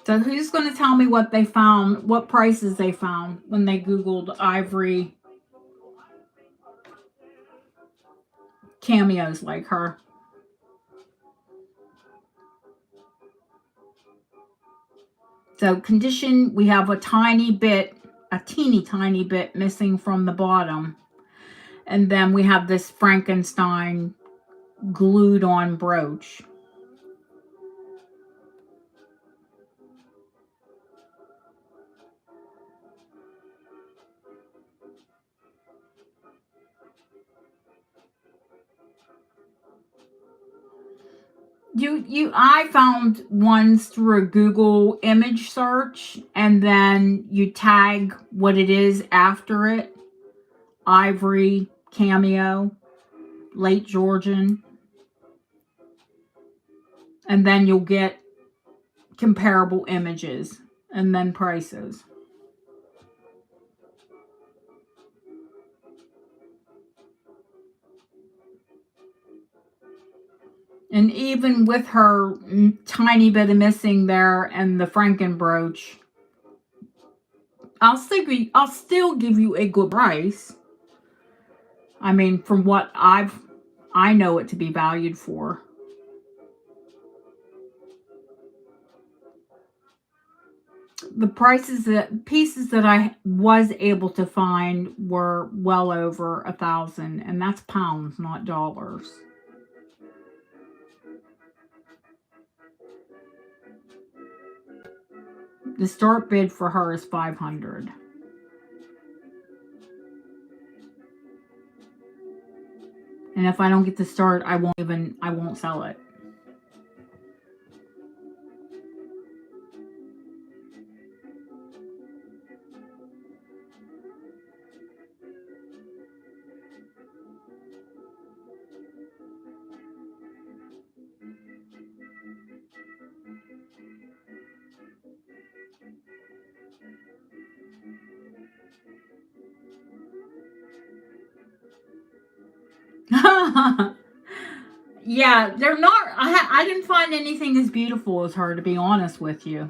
So who's going to tell me what they found, what prices they found when they Googled ivory cameos like her? So condition, we have a teeny tiny bit missing from the bottom. And then we have this Frankenstein glued on brooch. I found ones through a Google image search, and then you tag what it is after it. Ivory, cameo, late Georgian. And then you'll get comparable images and then prices. And even with her tiny bit of missing there and the Franken brooch, I'll still give you a good price. I mean, from what I know it to be valued for. the pieces that I was able to find were well over 1,000, and that's pounds, not dollars. The start bid for her is 500. And if I don't get the start, I won't sell it. Yeah, they're not. I didn't find anything as beautiful as her, to be honest with you.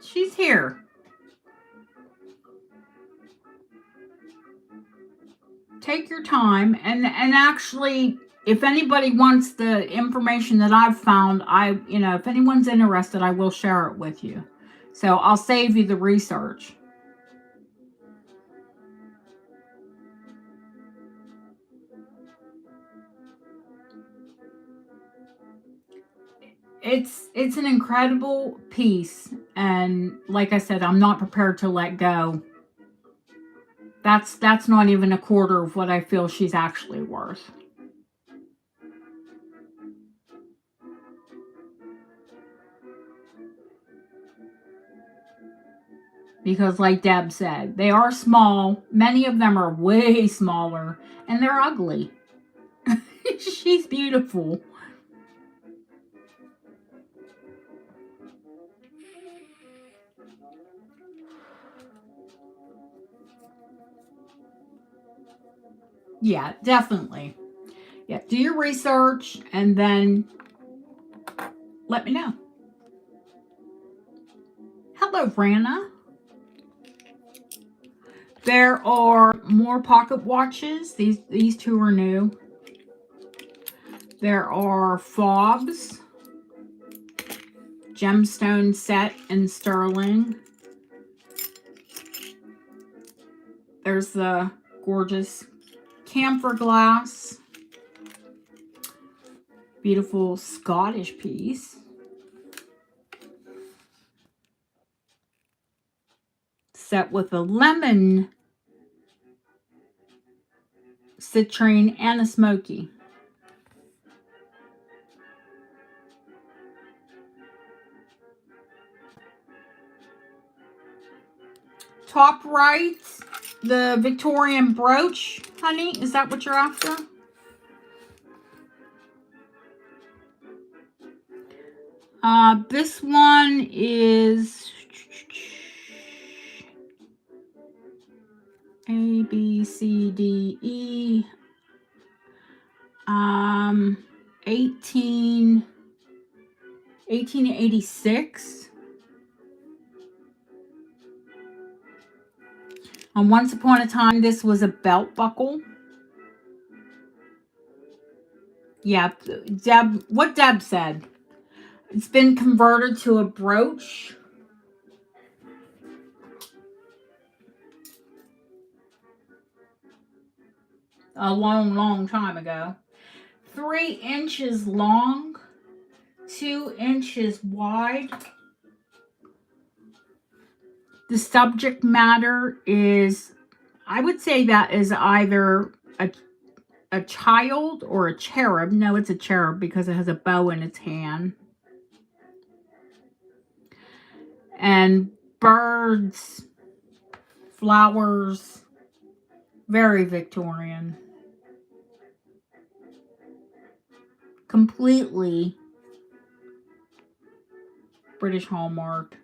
She's here. Take your time, and actually, if anybody wants the information that I've found, if anyone's interested, I will share it with you. So I'll save you the research. It's an incredible piece, and like I said, I'm not prepared to let go. That's not even a quarter of what I feel she's actually worth. Because like Deb said, they are small. Many of them are way smaller, and they're ugly. She's beautiful. Yeah, definitely. Yeah, do your research and then let me know. Hello, Rana. There are more pocket watches. These two are new. There are fobs, gemstone set in sterling. There's the gorgeous camphor glass. Beautiful Scottish piece. Set with a lemon, citrine, and a smoky. Top right, the Victorian brooch, honey. Is that what you're after? This one is A, B, C, D, E. 1886. Once upon a time, this was a belt buckle. Yeah, what Deb said. It's been converted to a brooch. A long, long time ago. 3 inches long, 2 inches wide. The subject matter is, I would say that is either a child or a cherub. No, it's a cherub because it has a bow in its hand. And birds, flowers, very Victorian. Completely British hallmark.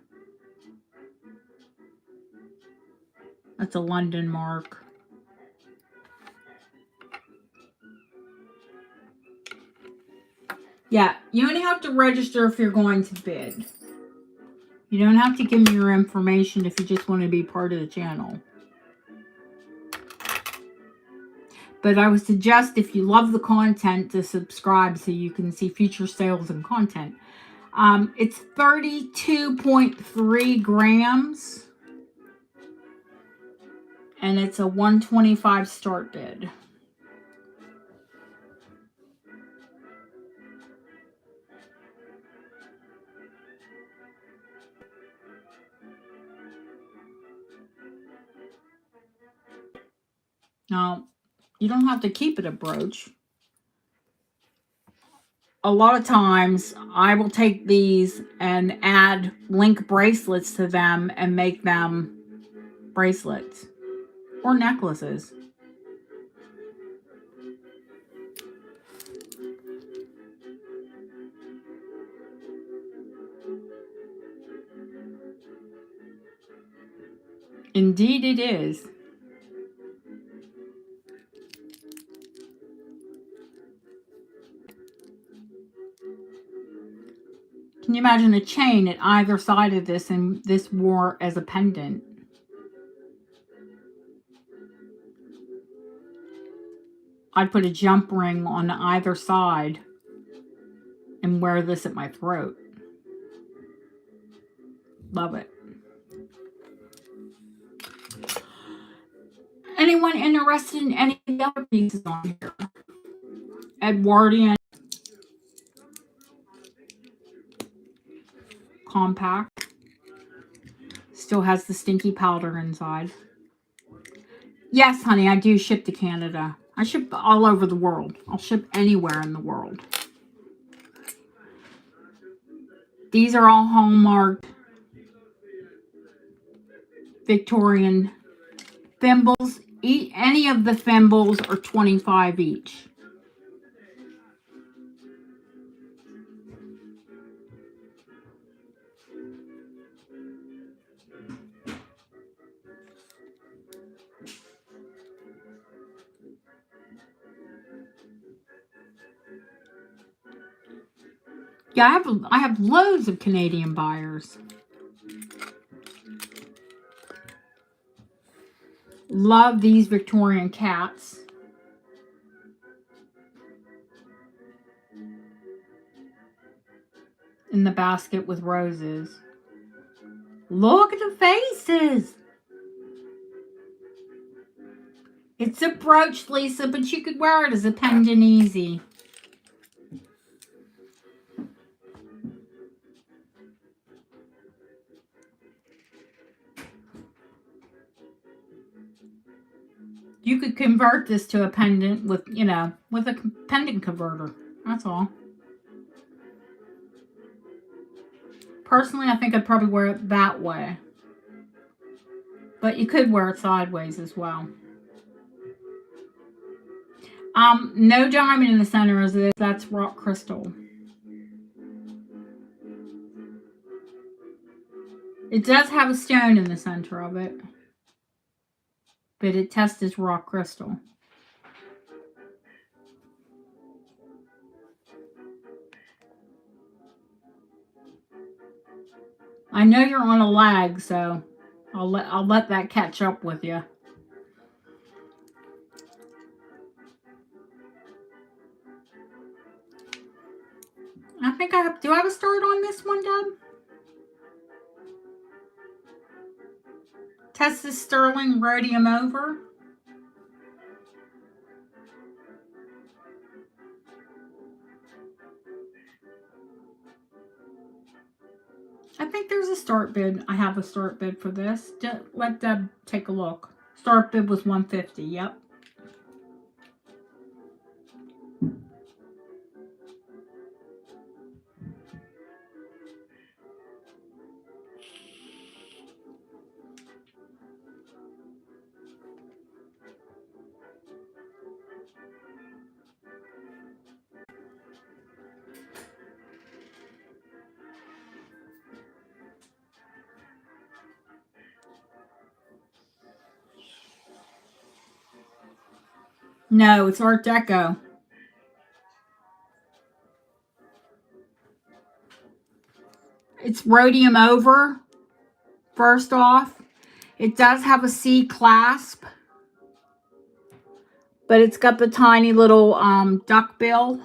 That's a London mark. Yeah, you only have to register if you're going to bid. You don't have to give me your information if you just want to be part of the channel. But I would suggest, if you love the content, to subscribe so you can see future sales and content. It's 32.3 grams. And it's a 125 start bid. Now, you don't have to keep it a brooch. A lot of times, I will take these and add link bracelets to them and make them bracelets or necklaces. Indeed it is. Can you imagine a chain at either side of this and this wore as a pendant? I'd put a jump ring on either side and wear this at my throat. Love it. Anyone interested in any of the other pieces on here? Edwardian compact. Still has the stinky powder inside. Yes, honey, I do ship to Canada. I ship all over the world. I'll ship anywhere in the world. These are all hallmarked Victorian thimbles. Any of the thimbles are $25 each. Yeah, I have loads of Canadian buyers. Love these Victorian cats. In the basket with roses. Look at the faces. It's a brooch, Lisa, but you could wear it as a pendant easy. You could convert this to a pendant with, you know, with a pendant converter. That's all. Personally, I think I'd probably wear it that way. But you could wear it sideways as well. No diamond in the center of this. That's rock crystal. It does have a stone in the center of it. But it tests as rock crystal. I know you're on a lag, so I'll let that catch up with you. I think do I have a start on this one, Deb? Test this sterling rhodium over. I think there's a start bid. I have a start bid for this. Let Deb take a look. Start bid was $150. Yep. No, it's Art Deco. It's rhodium over First off, it does have a C clasp, but it's got the tiny little duck bill.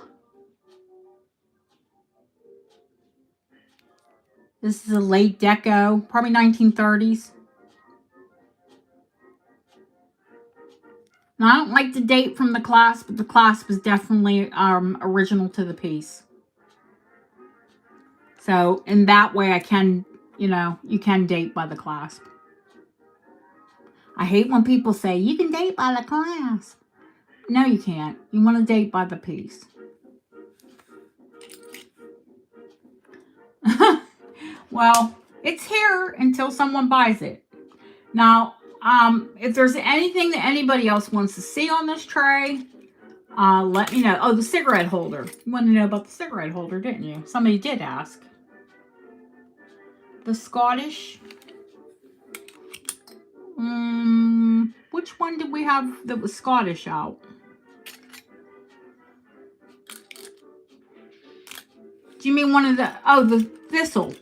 This is a late deco, probably 1930s. Now, I don't like the date from the clasp, but the clasp is definitely original to the piece. So, in that way, I can, you know, you can date by the clasp. I hate when people say, you can date by the clasp. No, you can't. You want to date by the piece. Well, it's here until someone buys it. Now, if there's anything that anybody else wants to see on this tray, let me know. Oh, the cigarette holder. You wanted to know about the cigarette holder, didn't you? Somebody did ask. The Scottish. Which one did we have that was Scottish out? Do you mean one of the, oh, the thistle?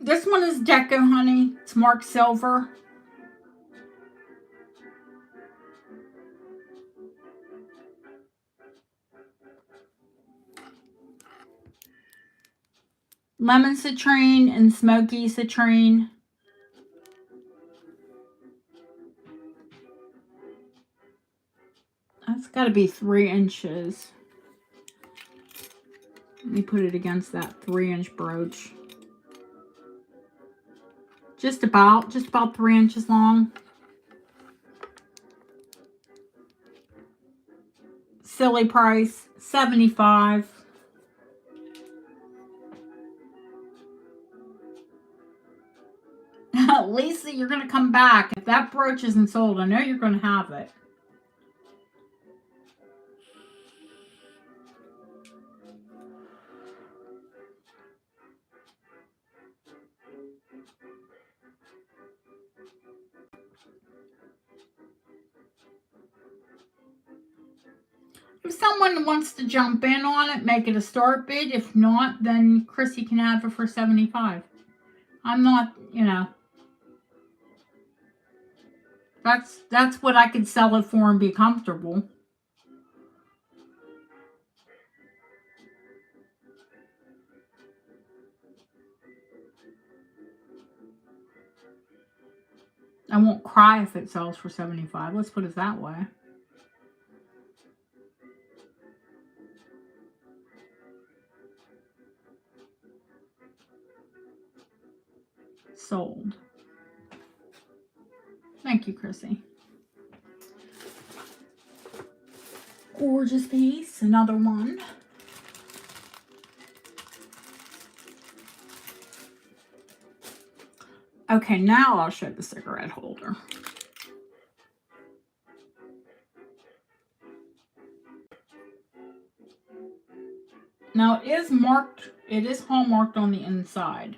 This one is deco, honey. It's marked silver. Lemon citrine and smoky citrine. That's got to be 3 inches. Let me put it against that 3-inch brooch. Just about 3 inches long. Silly price, $75. Lisa, you're going to come back. If that brooch isn't sold, I know you're going to have it. If someone wants to jump in on it, make it a start bid. If not, then Chrissy can have it for $75. I'm not, you know. That's what I could sell it for and be comfortable. I won't cry if it sells for $75. Let's put it that way. Sold. Thank you, Chrissy. Gorgeous piece. Another one. Okay, now I'll show the cigarette holder. Now it is marked, it is hallmarked on the inside.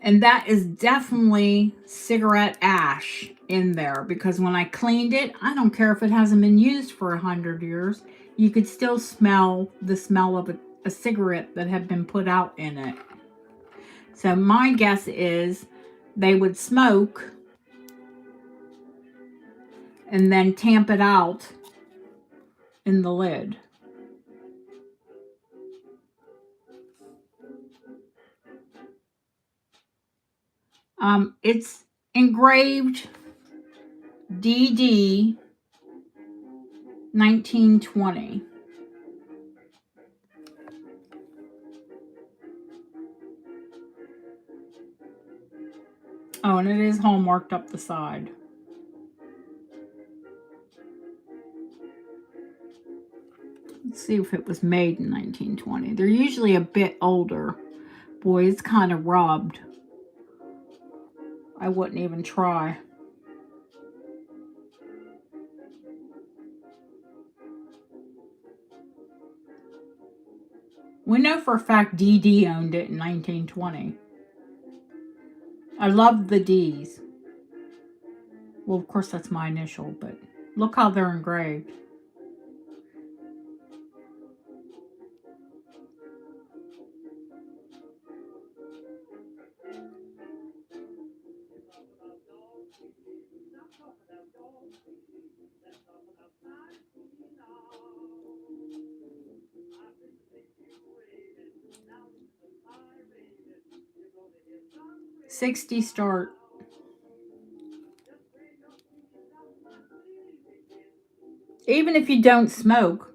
And that is definitely cigarette ash in there, because when I cleaned it, I don't care if it hasn't been used for 100 years, you could still smell the smell of a cigarette that had been put out in it. So my guess is they would smoke and then tamp it out in the lid. It's engraved DD 1920. Oh, and it is hallmarked up the side. Let's see if it was made in 1920. They're usually a bit older. Boy, it's kind of rubbed. I wouldn't even try. We know for a fact DD owned it in 1920. I love the D's. Well, of course, that's my initial, but look how they're engraved. $60 start. Even if you don't smoke,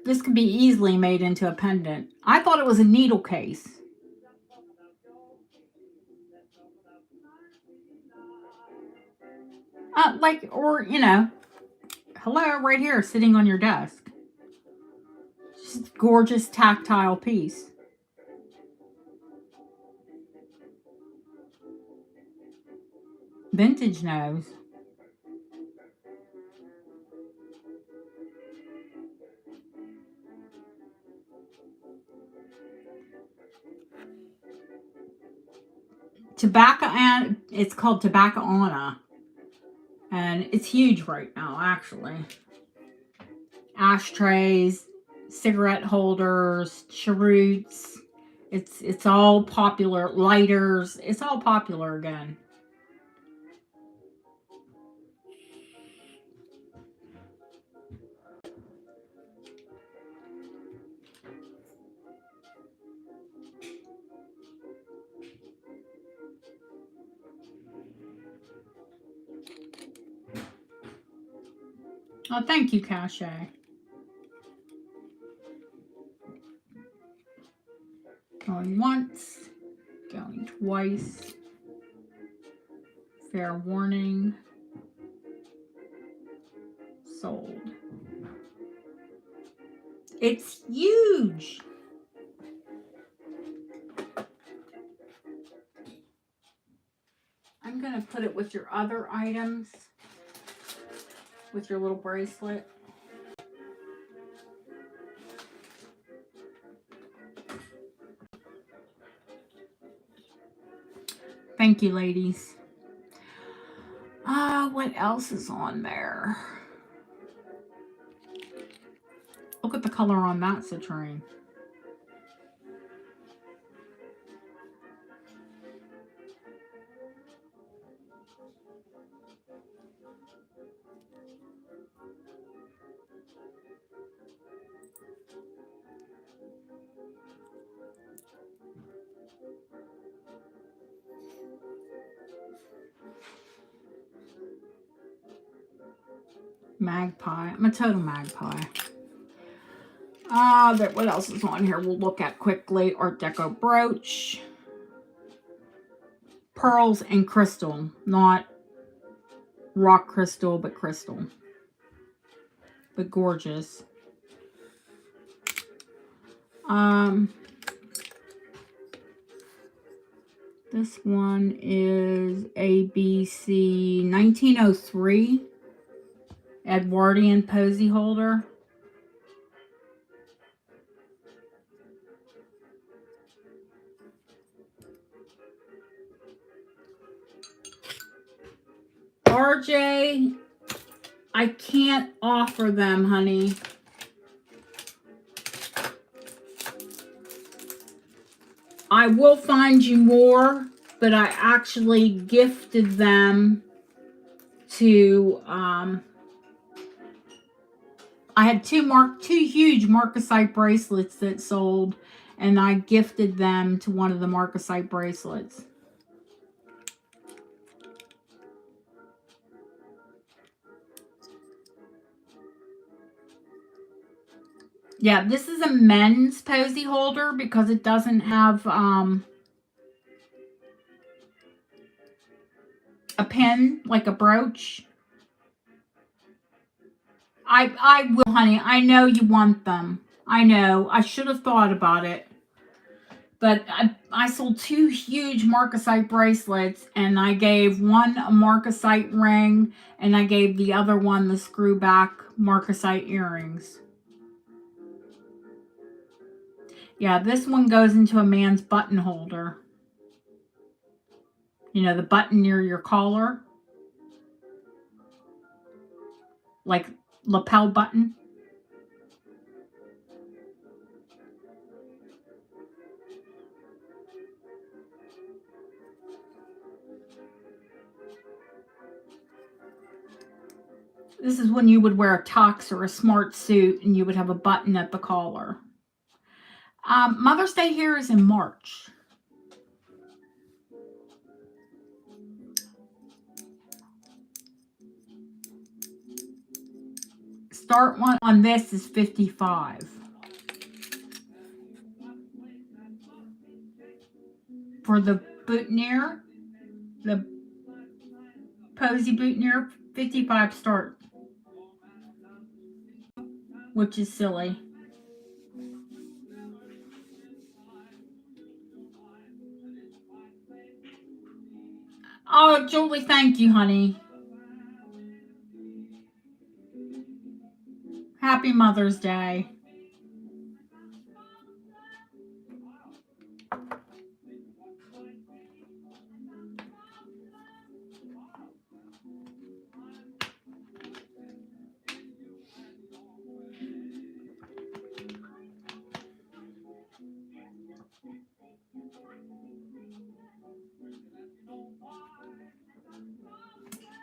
this could be easily made into a pendant. I thought it was a needle case. Like, or, you know, hello, right here, sitting on your desk. Just gorgeous tactile piece. Vintage nose. Tobacco, and it's called Tobaccoana. And it's huge right now, actually. Ashtrays, cigarette holders, cheroots. It's all popular. Lighters. It's all popular again. Oh, thank you, Cache. Going once, going twice. Fair warning. Sold. It's huge. I'm going to put it with your other items, with your little bracelet. Thank you, ladies. What else is on there? Look at the color on that citrine. Magpie. I'm a total magpie. What else is on here? We'll look at quickly. Art Deco brooch. Pearls and crystal. Not rock crystal, but crystal. But gorgeous. This one is ABC 1903 Edwardian posy holder. RJ, I can't offer them, honey. I will find you more, but I actually gifted them to, I had two huge marcasite bracelets that sold, and I gifted them to one of the marcasite bracelets. Yeah, this is a men's posy holder because it doesn't have a pin like a brooch. I will, honey. I know you want them. I know. I should have thought about it. But I sold two huge marcasite bracelets, and I gave one a marcasite ring, and I gave the other one the screw back marcasite earrings. Yeah, this one goes into a man's button holder. You know, the button near your collar. like lapel button. This is when you would wear a tux or a smart suit and you would have a button at the collar. Mother's Day here is in March. Start one on this is $55. For the boutonniere, the posy boutonniere, $55 start, which is silly. Oh, Julie, thank you, honey. Happy Mother's Day.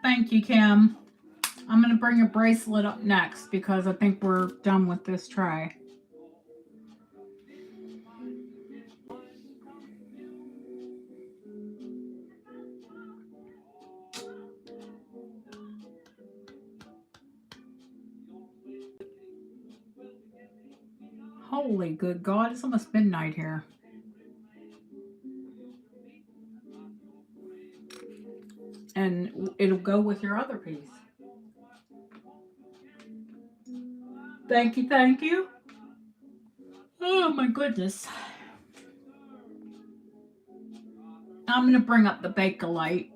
Thank you, Kim. I'm going to bring a bracelet up next because I think we're done with this tray. Holy good God, it's almost midnight here. And it'll go with your other piece. Thank you, thank you. Oh my goodness. I'm going to bring up the Bakelite.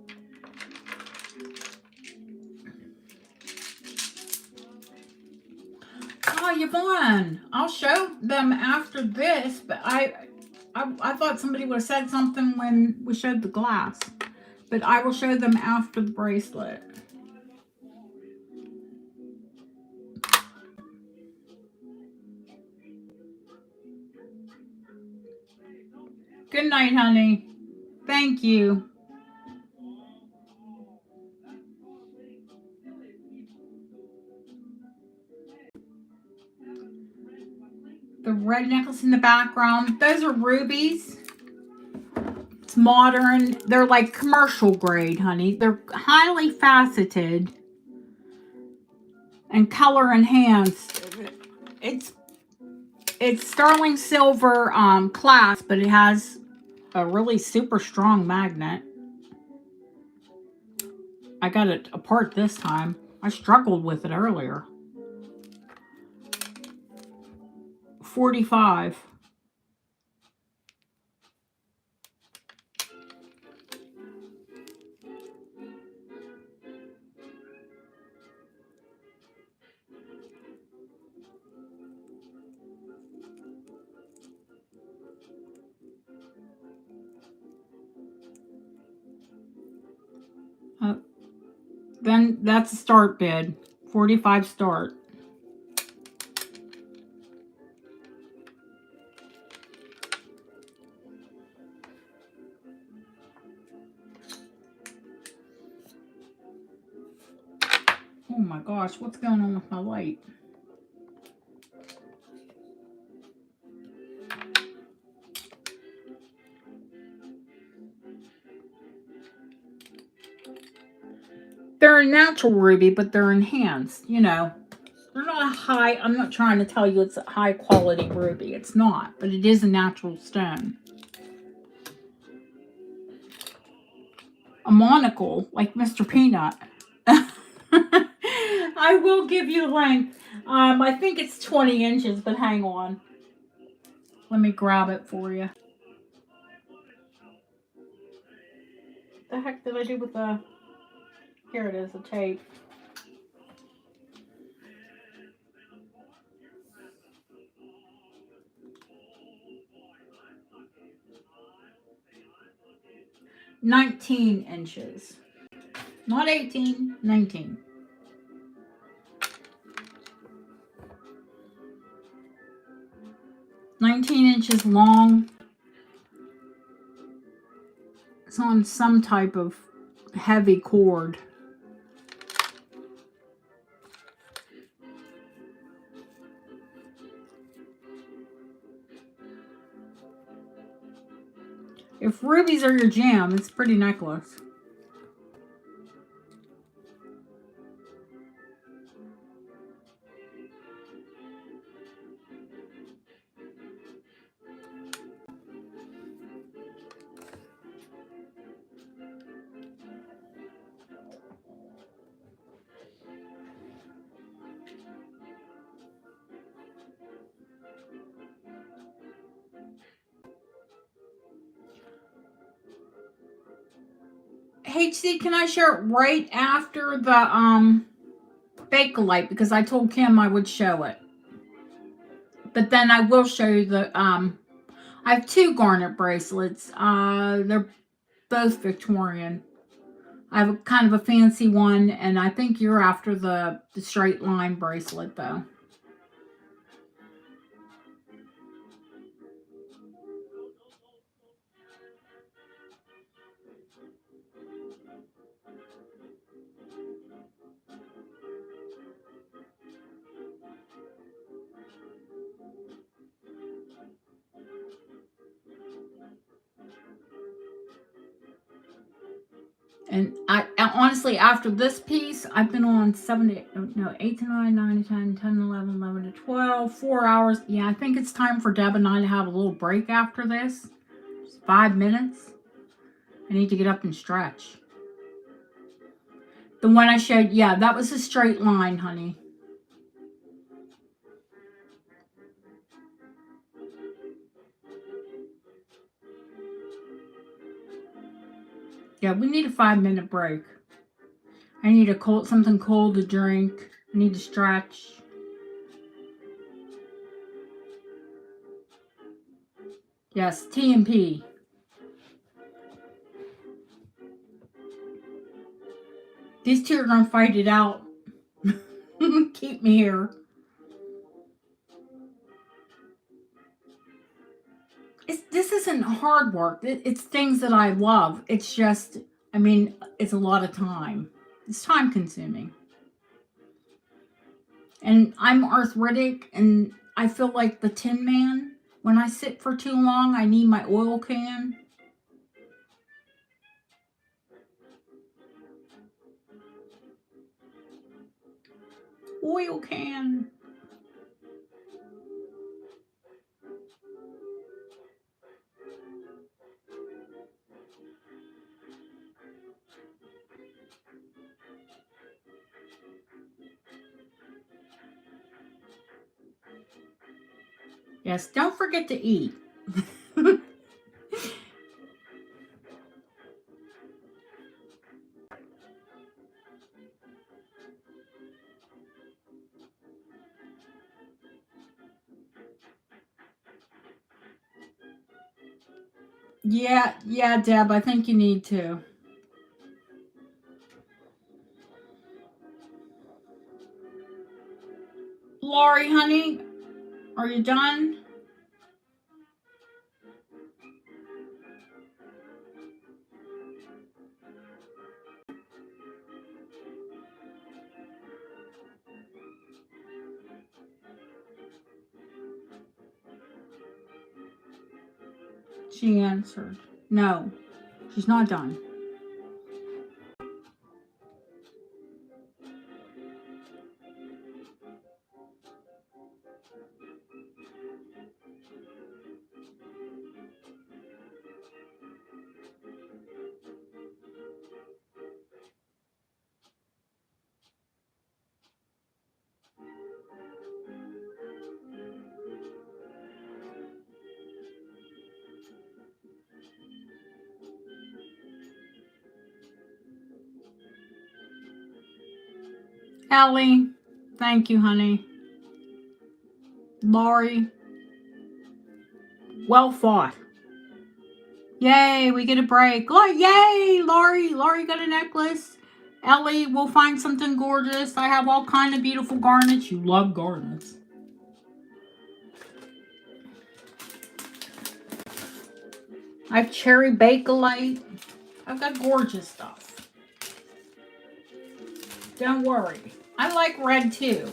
Oh, Yvonne, I'll show them after this, but I thought somebody would have said something when we showed the glass. But I will show them after the bracelet. Good night, honey. Thank you. The red necklace in the background. Those are rubies. It's modern. They're like commercial grade, honey. They're highly faceted and color enhanced. It's sterling silver clasp, but it has a really super strong magnet. I got it apart this time. I struggled with it earlier. $45. Then that's a start bid. 45 start. Oh my gosh, what's going on with my light? They're a natural ruby, but they're enhanced, you know. They're not a high, I'm not trying to tell you it's a high quality ruby. It's not, but it is a natural stone. A monocle, like Mr. Peanut. I will give you the length. I think it's 20 inches, but hang on. Let me grab it for you. What the heck did I do with the... Here it is, the tape. $19 inches. Not 18, 19. 17 inches long. It's on some type of heavy cord. If rubies are your jam, it's a pretty necklace. HC, can I share it right after the Bakelite? Because I told Kim I would show it. But then I will show you the I have two garnet bracelets. They're both Victorian. I have a kind of a fancy one, and I think you're after the straight line bracelet though. And I honestly, after this piece, I've been on 8 to 9, 9 to 10, 10 to 11, 11 to 12, 4 hours. Yeah, I think it's time for Deb and I to have a little break after this. Just 5 minutes. I need to get up and stretch. The one I showed, yeah, that was a straight line, honey. Yeah, we need a 5-minute break. I need something cold to drink. I need to stretch. Yes, tea and P. These two are going to fight it out. Keep me here. This isn't hard work. It's things that I love. It's just, I mean, it's a lot of time. It's time consuming. And I'm arthritic, and I feel like the Tin Man. When I sit for too long, I need my oil can. Oil can. Yes, don't forget to eat. Yeah, Deb, I think you need to. Lori, honey, are you done? She answered. No, she's not done. Ellie, thank you, honey. Lori, well fought. Yay, we get a break. Yay, Lori. Lori got a necklace. Ellie, we'll find something gorgeous. I have all kind of beautiful garnets. You love garnets. I have cherry bakelite. I've got gorgeous stuff. Don't worry. I like red too.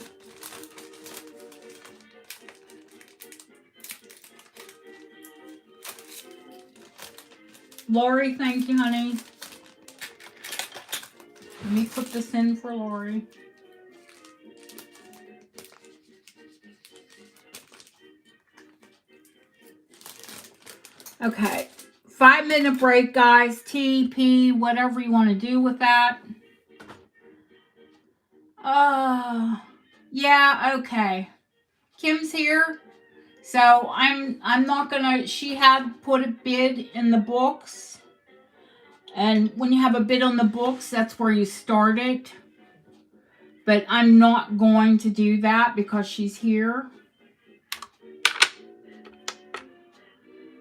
Lori, thank you, honey. Let me put this in for Lori. Okay. 5-minute break, guys. TP, whatever you want to do with that. Yeah, okay. Kim's here. So I'm not gonna, she had put a bid in the books. And when you have a bid on the books, that's where you start it. But I'm not going to do that because she's here.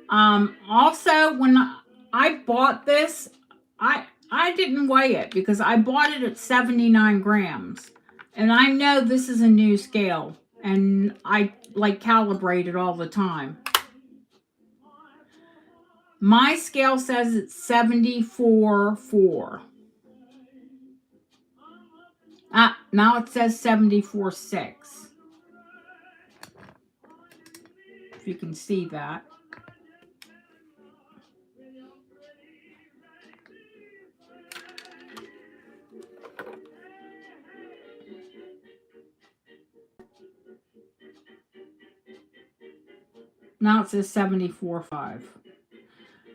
Also, when I bought this, I didn't weigh it because I bought it at 79 grams. And I know this is a new scale. And I like calibrate it all the time. My scale says it's 74.4. Now it says 74.6. If you can see that. Now it says 74.5.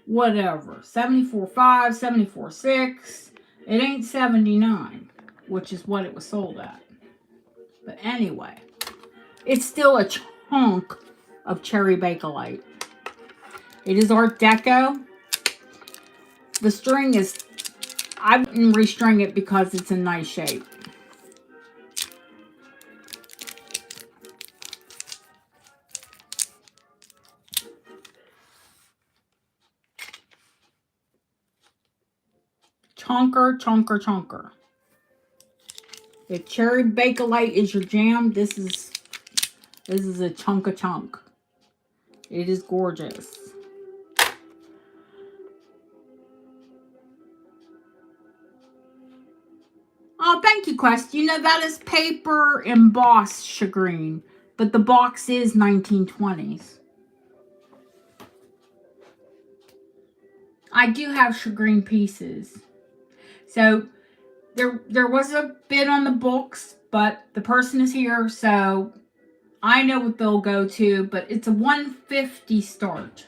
Whatever. 74.5, 74.6. It ain't 79, which is what it was sold at. But anyway, it's still a chunk of cherry bakelite. It is Art Deco. The string is, I wouldn't restring it because it's in nice shape. Chunker, chunker, chunker. If cherry bakelite is your jam, this is a chunk of chunk. It is gorgeous. Oh, thank you, Quest. You know, that is paper embossed shagreen, but the box is 1920s. I do have shagreen pieces. So there was a bid on the books, but the person is here, so I know what they'll go to, but it's a 150 start.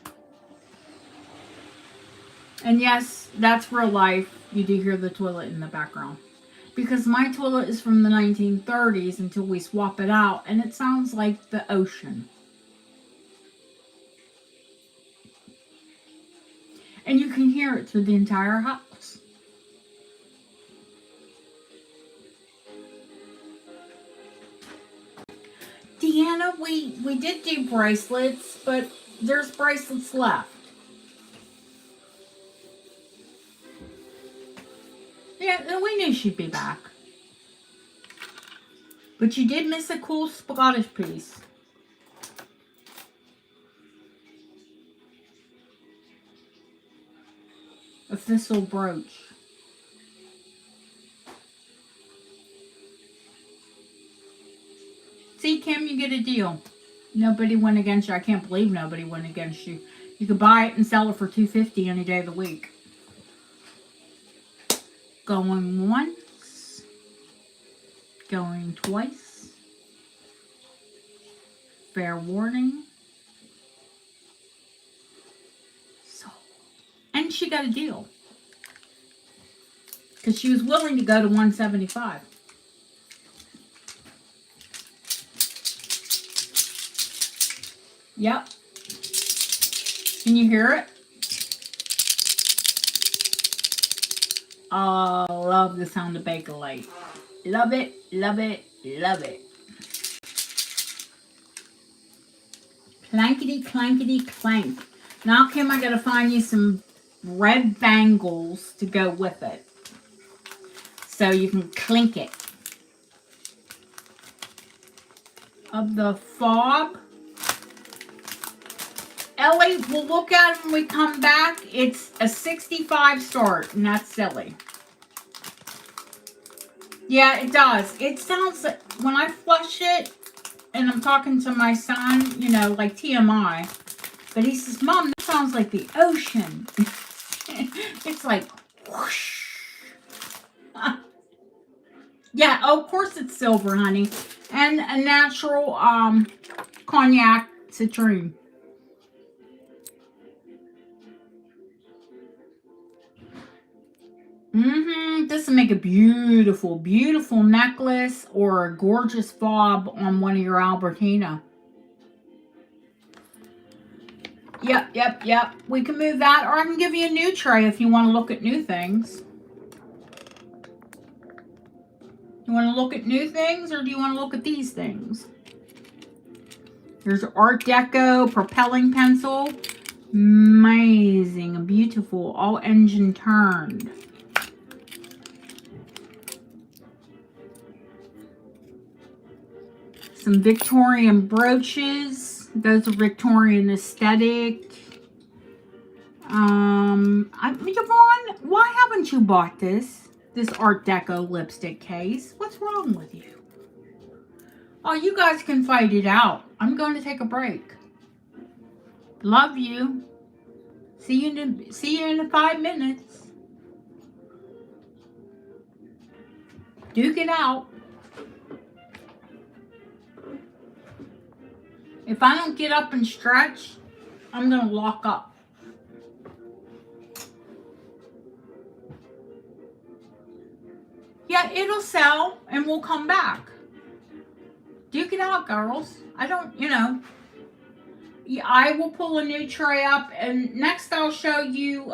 And yes, that's real life. You do hear the toilet in the background. Because my toilet is from the 1930s until we swap it out, and it sounds like the ocean. And you can hear it through the entire house. Deanna, we did do bracelets, but there's bracelets left. Yeah, we knew she'd be back. But you did miss a cool Scottish piece. A thistle brooch. See, Kim, you get a deal. Nobody went against you. I can't believe nobody went against you. You could buy it and sell it for $2.50 any day of the week. Going once. Going twice. Fair warning. So, and she got a deal. Because she was willing to go to $175. Yep. Can you hear it? Oh, love the sound of bakelite. Love it, love it, love it. Clankety, clankety, clank. Now, Kim, I gotta find you some red bangles to go with it. So you can clink it. Of the fob. Ellie, we'll look at it when we come back. It's a 65 start, and that's silly. Yeah, it does. It sounds like, when I flush it, and I'm talking to my son, you know, like TMI, but he says, Mom, that sounds like the ocean. It's like, whoosh. Yeah, oh, of course it's silver, honey. And a natural cognac citrine. This will make a beautiful, beautiful necklace or a gorgeous fob on one of your Albertina. Yep. We can move that, or I can give you a new tray if you want to look at new things. You want to look at new things, or do you want to look at these things? Here's Art Deco propelling pencil. Amazing, beautiful, all engine turned. Some Victorian brooches. Those are Victorian aesthetic. Yvonne, why haven't you bought this Art Deco lipstick case? What's wrong with you? Oh, you guys can fight it out. I'm going to take a break. Love you. See you in 5 minutes. Duke it out. If I don't get up and stretch, I'm going to lock up. Yeah, it'll sell and we'll come back. Duke it out, girls. I don't, you know. Yeah, I will pull a new tray up, and next I'll show you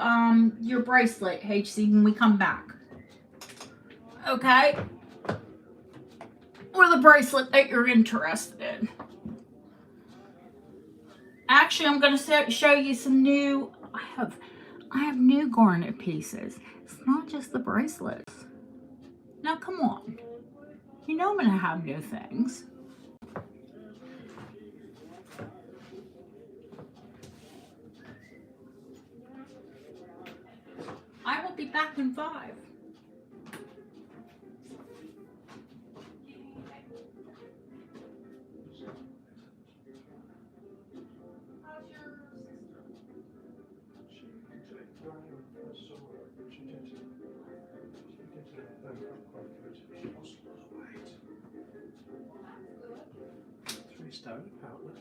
your bracelet, HC, when we come back. Okay? Or the bracelet that you're interested in. Actually, I'm going to show you some new, I have new garnet pieces. It's not just the bracelets. Now, come on. You know I'm going to have new things. I will be back in 5. Stone, apparently.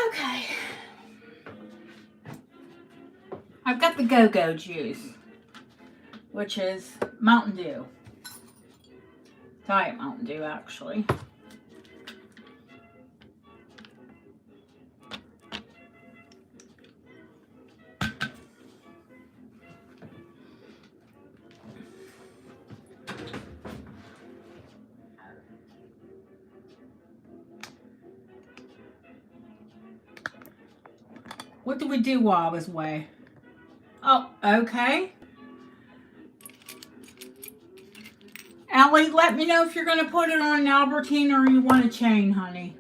Okay. I've got the go-go juice, which is Mountain Dew. Diet Mountain Dew, actually. What did we do while I was away? Oh, okay. Allie, let me know if you're going to put it on an Albertina or you want a chain, honey.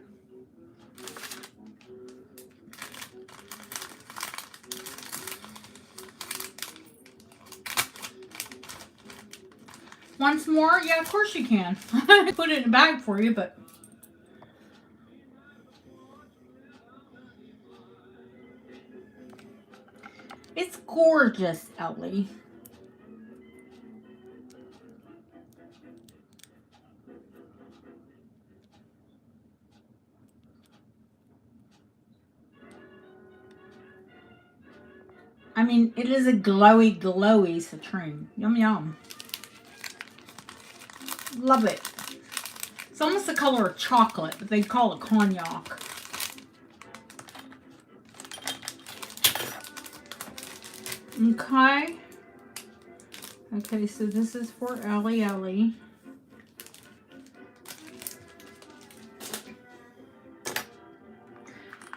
Once more? Yeah, of course you can. Put it in a bag for you, but... It's gorgeous, Ellie. I mean, it is a glowy, glowy citrine. Yum, yum. Love it. It's almost the color of chocolate, but they call it cognac. Okay. Okay, so this is for Ellie.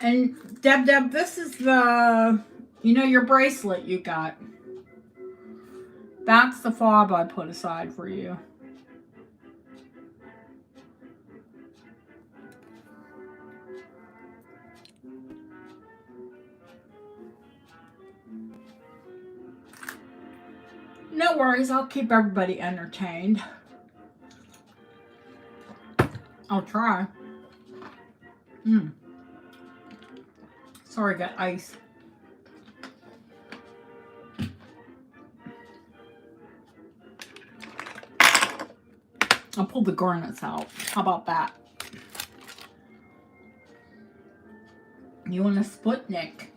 And Deb, this is the, your bracelet you got. That's the fob I put aside for you. No worries, I'll keep everybody entertained. I'll try. Sorry, I got ice. I'll pull the garnets out. How about that? You want a Sputnik?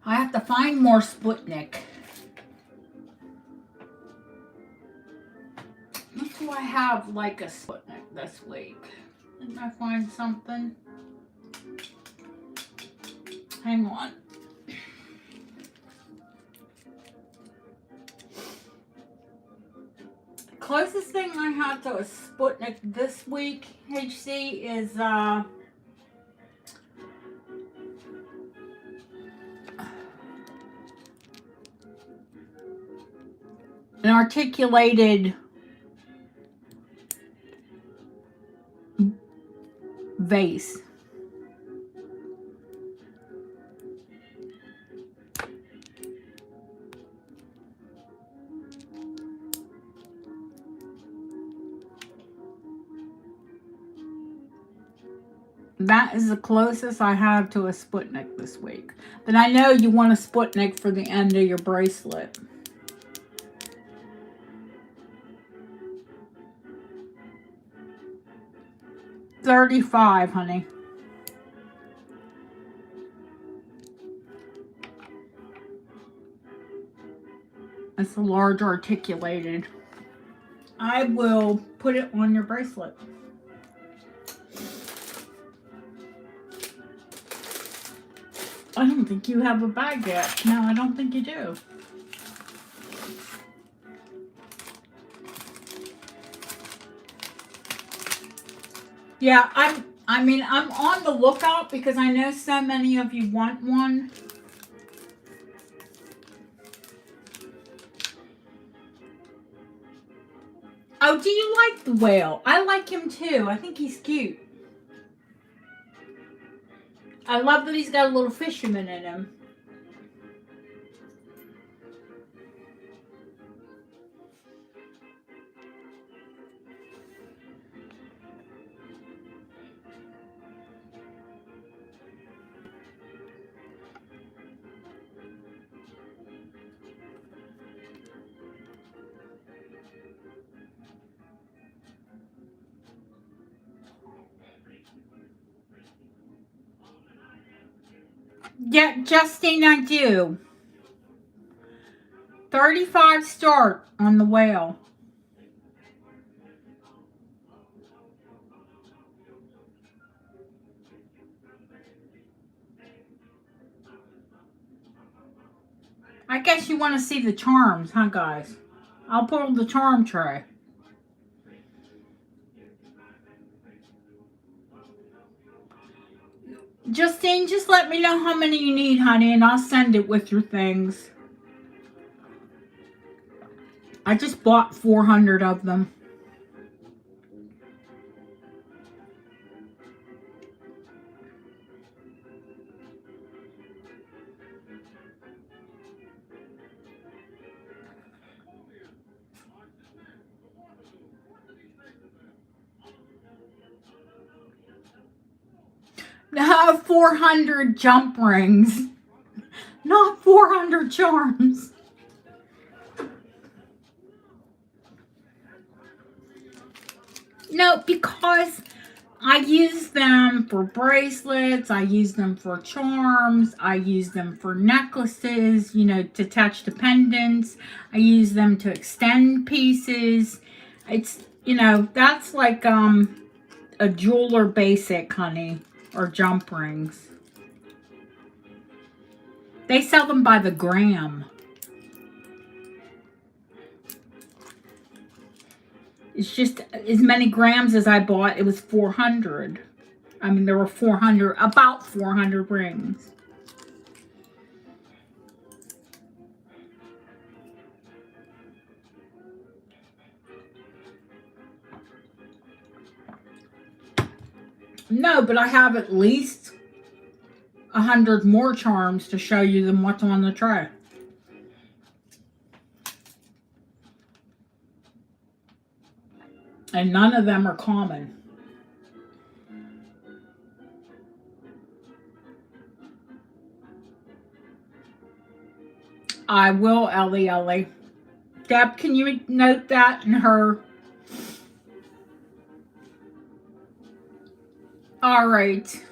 I have to find more Sputnik. What do I have like a Sputnik this week? Didn't I find something? Hang on. Closest thing I had to a Sputnik this week, HC, is an articulated vase. That is the closest I have to a Sputnik this week. But I know you want a Sputnik for the end of your bracelet. $35, honey. It's a large articulated. I will put it on your bracelet. I don't think you have a bag yet. No, I don't think you do. Yeah, I'm on the lookout because I know so many of you want one. Oh, do you like the whale? I like him too. I think he's cute. I love that he's got a little fisherman in him. Yeah, Justine, I do. 35 start on the whale. I guess you want to see the charms, huh, guys? I'll pull the charm tray. Justine, just let me know how many you need, honey, and I'll send it with your things. I just bought 400 of them. Now 400 jump rings, not 400 charms. No, because I use them for bracelets, I use them for charms, I use them for necklaces, you know, to attach to pendants. I use them to extend pieces. It's, you know, that's like a jeweler basic, honey, or jump rings. They sell them by the gram. It's just as many grams as I bought. It was 400. I mean, there were 400, about 400 rings. No, but I have at least 100 more charms to show you than what's on the tray. And none of them are common. I will, Ellie. Deb, can you note that in her? All right.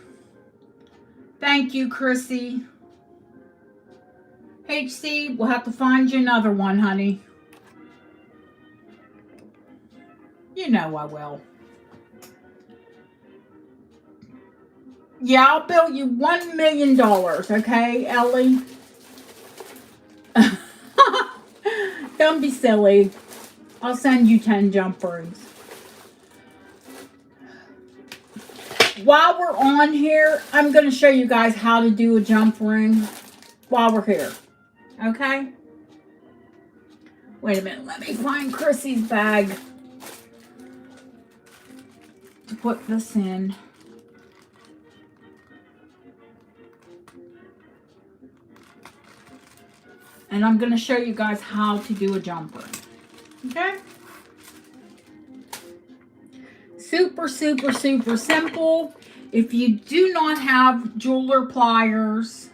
Thank you, Chrissy. HC, we'll have to find you another one, honey. You know I will. Yeah, I'll bill you $1 million, okay, Ellie? Don't be silly. I'll send you 10 jump rings. While we're on here, I'm going to show you guys how to do a jump ring while we're here. Okay? Wait a minute. Let me find Chrissy's bag to put this in. And I'm going to show you guys how to do a jump ring. Okay? Super, super, super simple. If you do not have jeweler pliers.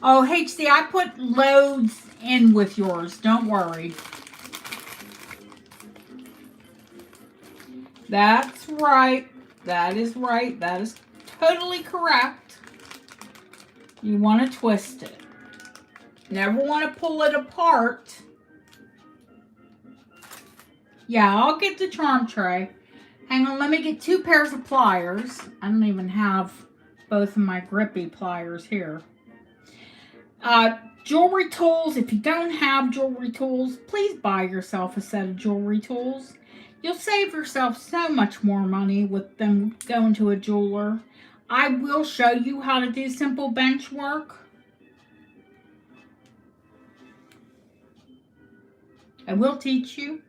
Oh, HC, I put loads in with yours. Don't worry. That's right. That is right. That is totally correct. You want to twist it. Never want to pull it apart. Yeah, I'll get the charm tray. Hang on, let me get 2 pairs of pliers. I don't even have both of my grippy pliers here. Jewelry tools. If you don't have jewelry tools, please buy yourself a set of jewelry tools. You'll save yourself so much more money with them going to a jeweler. I will show you how to do simple bench work. I will teach you.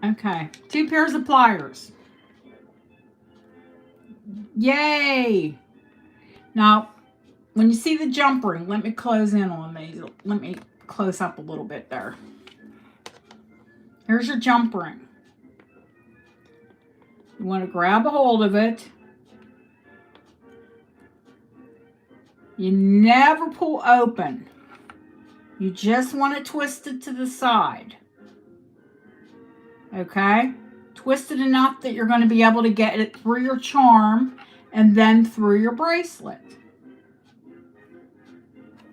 Okay, 2 pairs of pliers. Yay! Now, when you see the jump ring, let me close in on these. Let me close up a little bit there. Here's your jump ring. You want to grab a hold of it. You never pull open. You just want to twist it to the side. Okay? Twist it enough that you're going to be able to get it through your charm and then through your bracelet.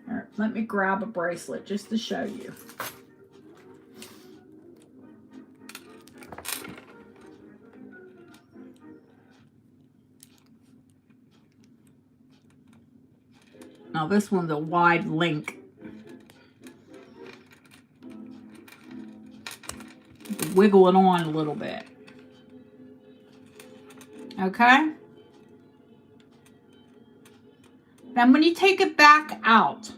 All right, let me grab a bracelet just to show you. Now this one's a wide link. Wiggle it on a little bit. Okay? Then when you take it back out,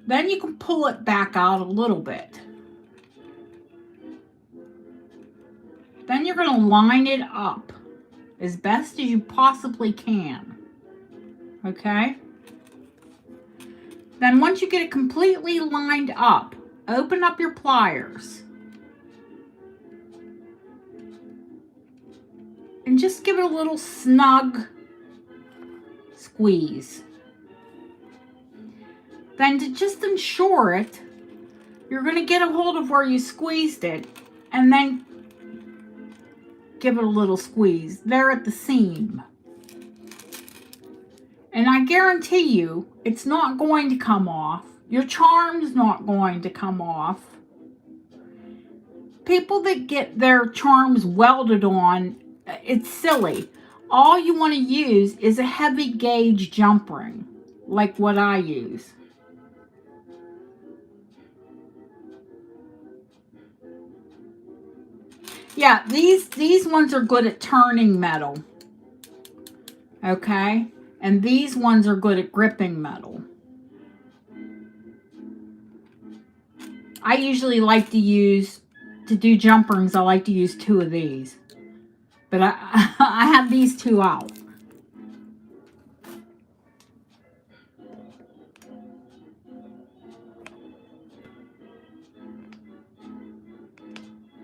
then you can pull it back out a little bit. Then you're going to line it up as best as you possibly can. Okay? Then once you get it completely lined up, open up your pliers. And just give it a little snug squeeze. Then to just ensure it, you're going to get a hold of where you squeezed it and then give it a little squeeze there at the seam. And I guarantee you, it's not going to come off. Your charm's not going to come off. People that get their charms welded on, it's silly. All you want to use is a heavy gauge jump ring, like what I use. Yeah, these ones are good at turning metal. Okay? And these ones are good at gripping metal. I usually like to use, to do jump rings, I like to use 2 of these. But I have these 2 out.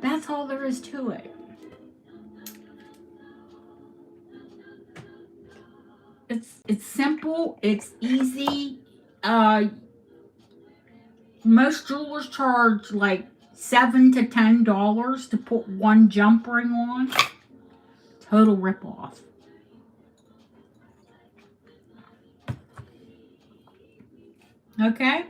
That's all there is to it. It's simple, it's easy. Most jewelers charge like $7 to $10 to put one jump ring on. Total ripoff. Okay.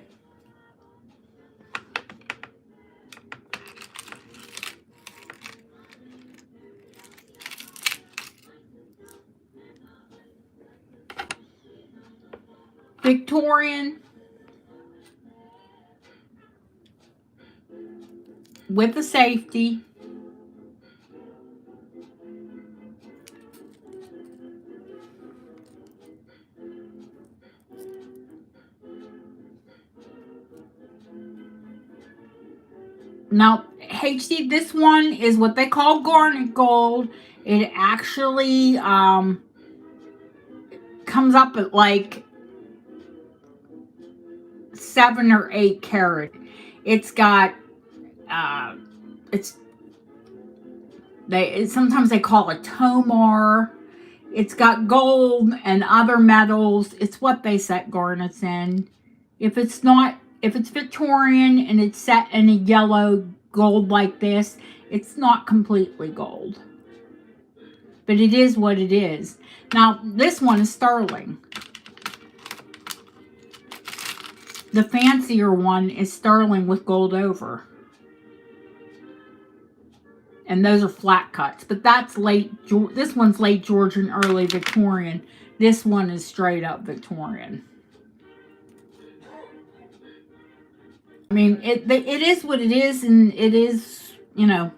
Victorian with the safety. Now, HC, this one is what they call garnet gold. It actually comes up at like 7 or 8 carat. It's got sometimes they call it tomar. It's got gold and other metals. It's what they set garnets in. If it's Victorian and it's set in a yellow gold like this, it's not completely gold. But it is what it is. Now, this one is sterling. The fancier one is sterling with gold over. And those are flat cuts. But that's this one's late Georgian, early Victorian. This one is straight up Victorian. I mean, it is what it is, and it is, you know.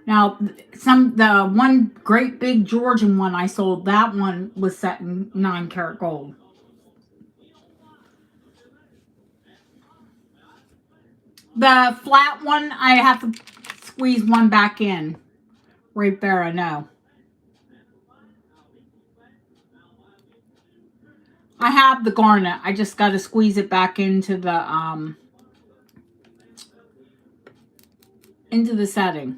Now, the one great big Georgian one I sold, that one was set in 9 karat gold. The flat one, I have to squeeze one back in. Right there, I know. I have the garnet. I just got to squeeze it back into the setting.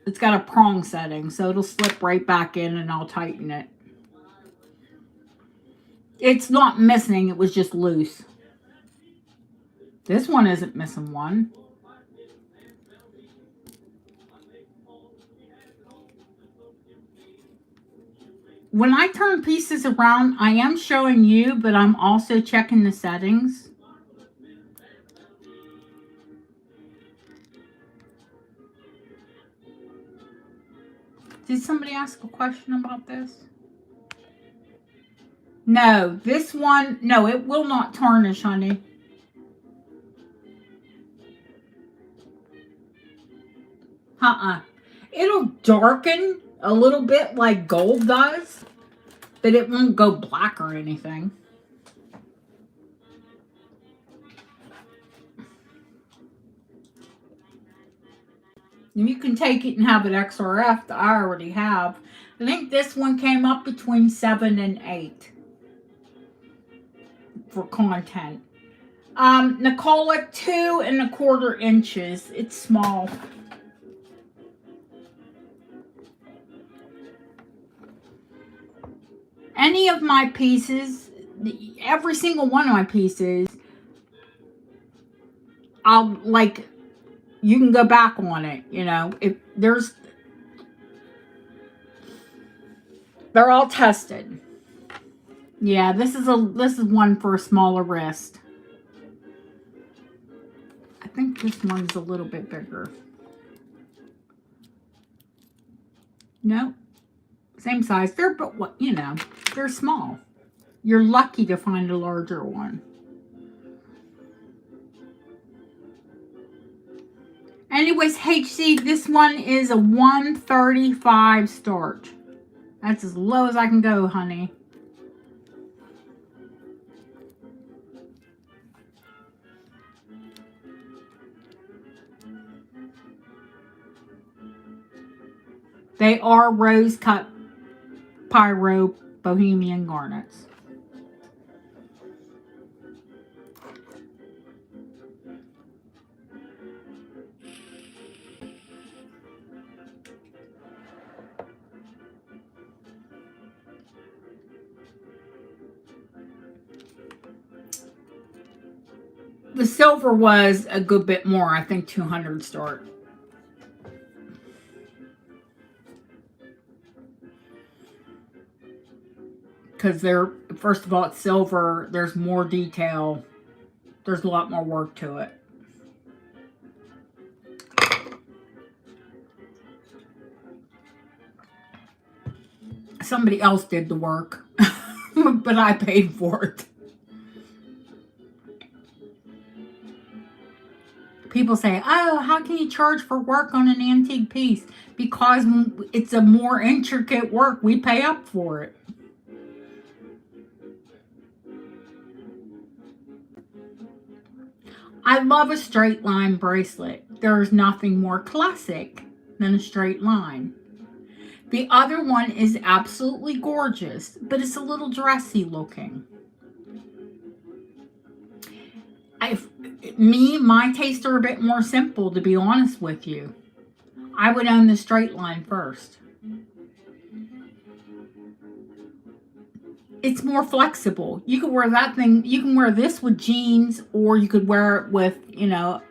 It's got a prong setting, so it'll slip right back in and I'll tighten it. It's not missing, it was just loose. This one isn't missing one. When I turn pieces around, I am showing you, but I'm also checking the settings. Did somebody ask a question about this? No, this one, no, it will not tarnish, honey. It'll darken a little bit like gold does, but it won't go black or anything. And you can take it and have it XRF. I already have. I think this one came up between 7 and 8 for content. Nicola, 2 1/4 inches. It's small. Any of my pieces, every single one of my pieces, I'll like, you can go back on it, you know, if there's, they're all tested. Yeah, this is one for a smaller wrist. I think this one's a little bit bigger. No, same size. They're, but what, you know, they're small. You're lucky to find a larger one. Anyways, HC, this one is a 135 start. That's as low as I can go, honey. They are rose cut pyro bohemian garnets. The silver was a good bit more, I think 200 start. Because they're, first of all, it's silver, there's more detail, there's a lot more work to it. Somebody else did the work. but I paid for it. People say, oh, how can you charge for work on an antique piece? Because it's a more intricate work, we pay up for it. I love a straight line bracelet. There's nothing more classic than a straight line. The other one is absolutely gorgeous, but it's a little dressy looking. My tastes are a bit more simple, to be honest with you. I would own the straight line first. It's more flexible. You could wear that thing, you can wear this with jeans, or you could wear it with, you know,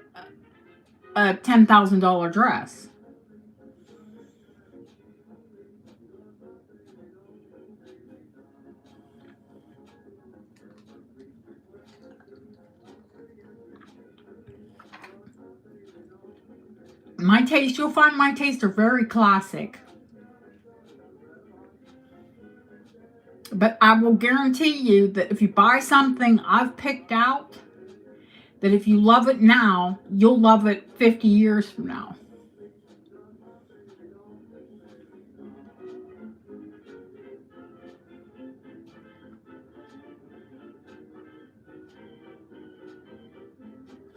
a $10,000 dress. My taste, you'll find my tastes are very classic. But I will guarantee you that if you buy something I've picked out, that if you love it now, you'll love it 50 years from now.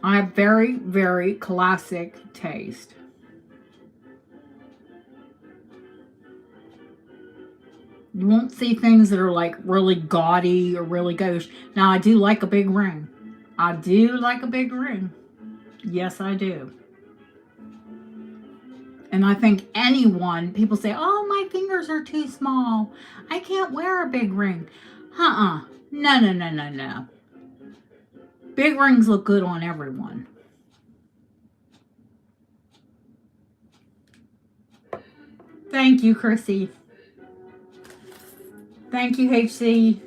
I have very, very classic taste. You won't see things that are like really gaudy or really gauche. Now, I do like a big ring. I do like a big ring. Yes, I do. And I think anyone, people say, oh, my fingers are too small. I can't wear a big ring. No, no, no, no, no. Big rings look good on everyone. Thank you, Chrissy. Thank you, HC.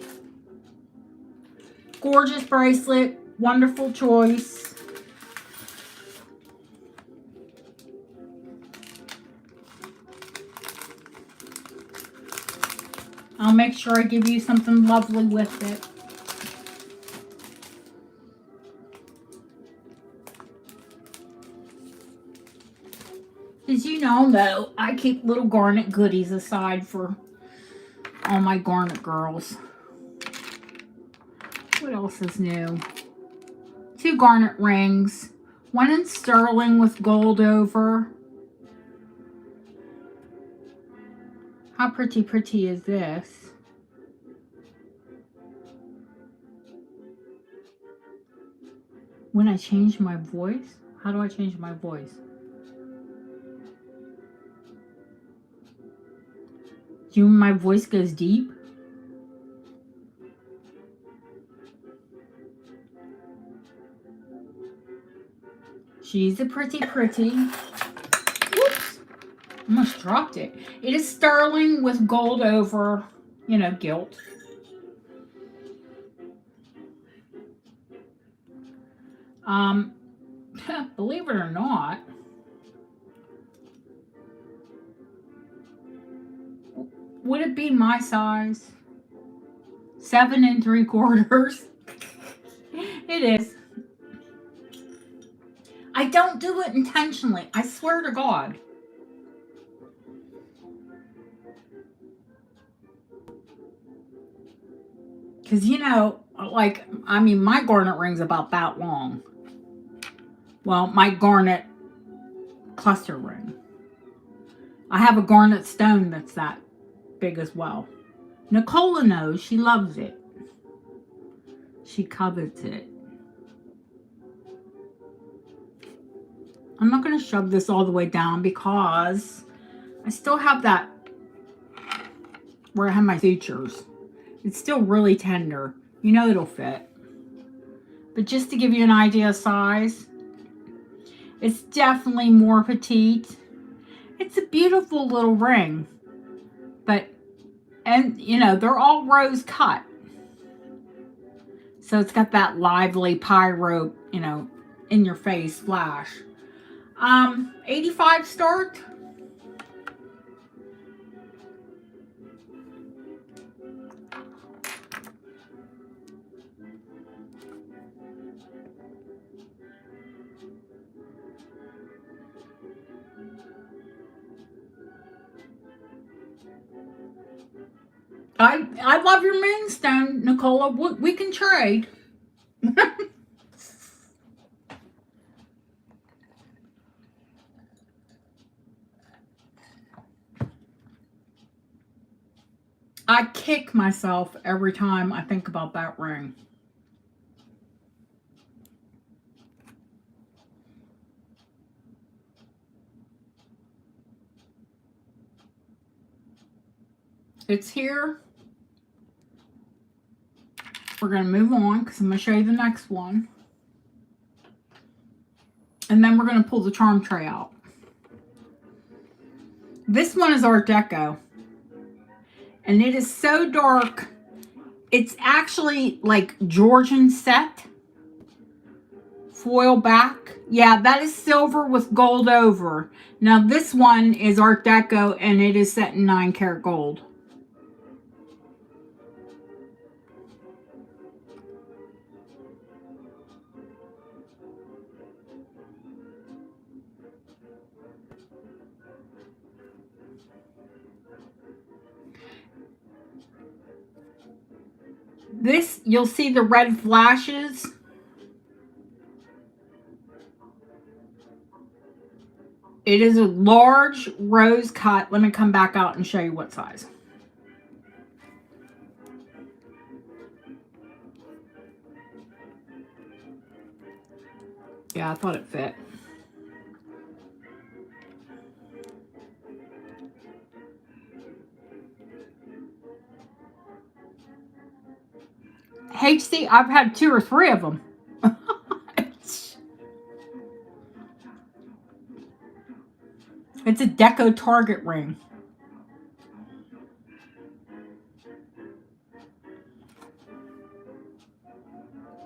Gorgeous bracelet. Wonderful choice. I'll make sure I give you something lovely with it. As you all know, I keep little garnet goodies aside for all my garnet girls. What else is new? 2 garnet rings. One in sterling with gold over. How pretty is this? When I change my voice? How do I change my voice? My voice goes deep? She's a pretty. Whoops. Almost dropped it. It is sterling with gold over, you know, gilt. Believe it or not, would it be my size? 7 3/4. It is. I don't do it intentionally. I swear to God. Because, you know, like, I mean, my garnet ring's about that long. Well, my garnet cluster ring. I have a garnet stone that's that big as well. Nicola knows. She loves it. She covets it. I'm not going to shove this all the way down because I still have that where I have my sutures. It's still really tender. You know it'll fit. But just to give you an idea of size, it's definitely more petite. It's a beautiful little ring. But, and you know, they're all rose cut. So it's got that lively pyro, you know, in your face flash. 85 start. I love your moonstone, Nicola. We can trade. I kick myself every time I think about that ring. It's here. We're going to move on because I'm going to show you the next one. And then we're going to pull the charm tray out. This one is Art Deco. And it is so dark. It's actually like Georgian set. Foil back. Yeah, that is silver with gold over. Now this one is Art Deco and it is set in 9-karat gold. This, you'll see the red flashes. It is a large rose cut. Let me come back out and show you what size. Yeah, I thought it fit. HC, I've had 2 or 3 of them. It's a deco target ring.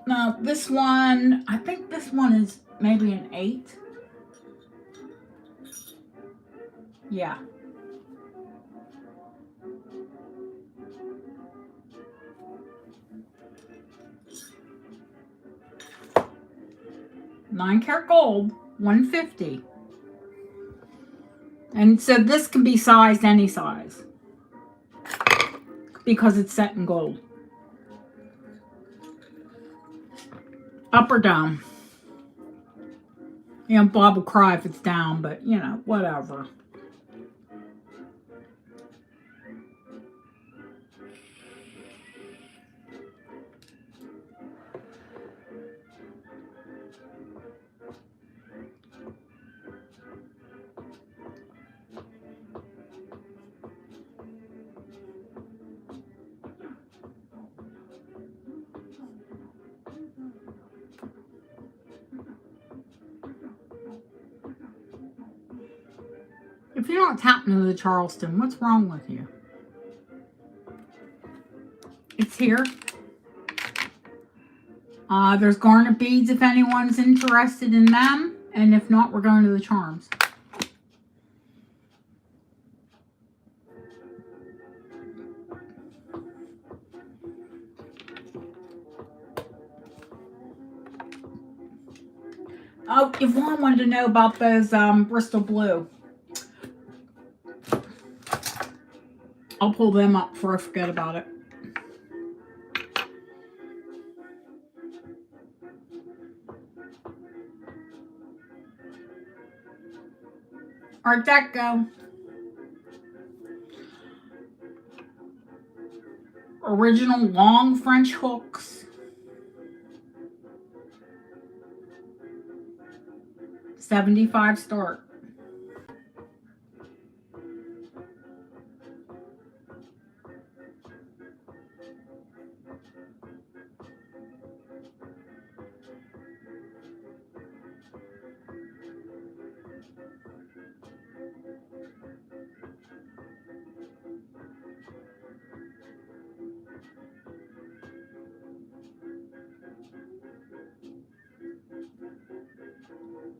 Now, this one, I think this one is maybe an 8. Yeah. $9-karat gold, $150. And so this can be sized any size because it's set in gold. Up or down. You know, Bob will cry if it's down, but you know, whatever. If you're not tapping into the Charleston, what's wrong with you? It's here. There's garnet beads if anyone's interested in them. And if not, we're going to the charms. Oh, Yvonne wanted to know about those Bristol Blue. I'll pull them up before I forget about it. Art Deco. Original long French hooks. $75 start.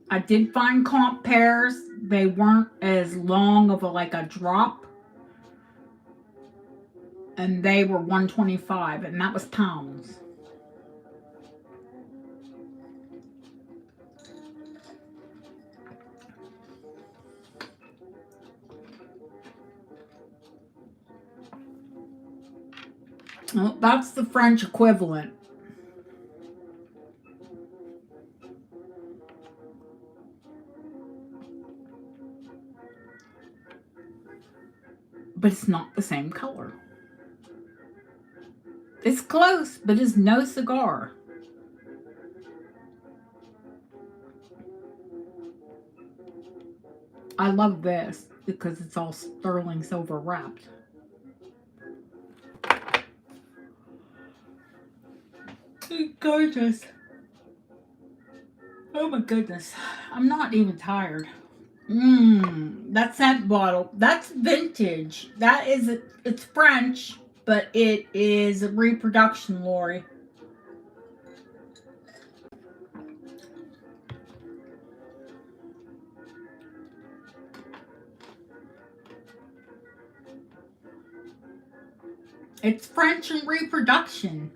I did find comp pairs. They weren't as long of a drop. And they were $125, and that was pounds. Well, that's the French equivalent. But it's not the same color. It's close, but it's no cigar. I love this because it's all sterling silver wrapped. It's gorgeous. Oh my goodness. I'm not even tired. That scent bottle. That's vintage. That is, it's French, but it is a reproduction, Lori. It's French and reproduction.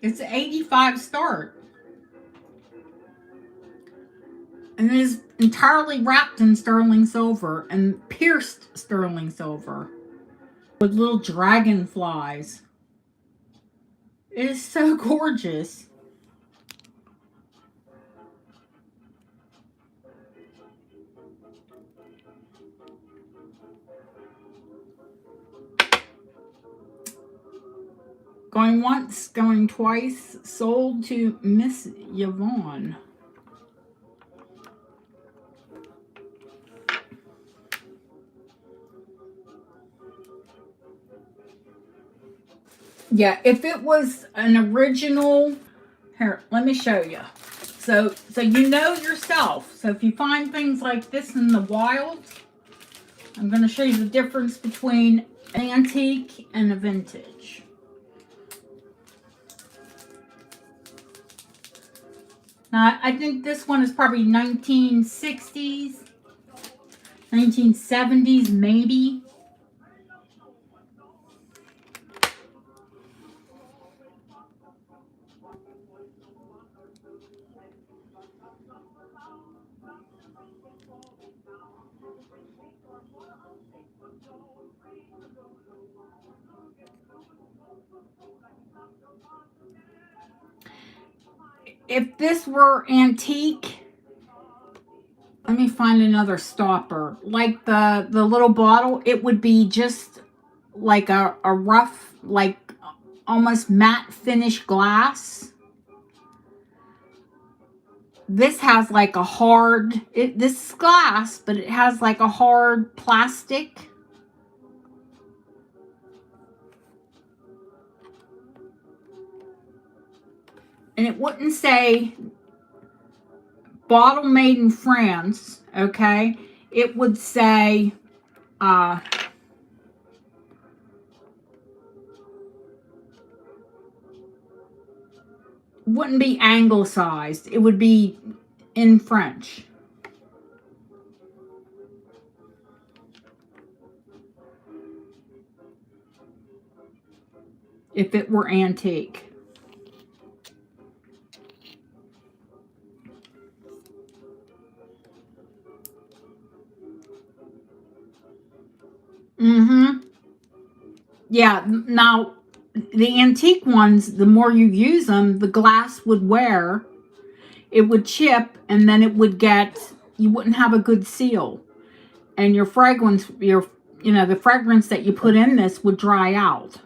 It's an 85 start. And it is entirely wrapped in sterling silver and pierced sterling silver with little dragonflies. It is so gorgeous. Going once, going twice, sold to Miss Yvonne. Yeah, if it was an original, here, let me show you. So you know yourself. So if you find things like this in the wild, I'm going to show you the difference between an antique and a vintage. Now, I think this one is probably 1960s, 1970s, maybe. If this were antique, let me find another stopper. Like the little bottle, it would be just like a rough, like almost matte finish glass. This has like a hard, this is glass, but it has like a hard plastic. And it wouldn't say bottle made in France, okay? It would say, wouldn't be anglicized. It would be in French. If it were antique. Yeah, now the antique ones, the more you use them, the glass would wear, it would chip, and then it would get, you wouldn't have a good seal. And your fragrance, the fragrance that you put in this would dry out.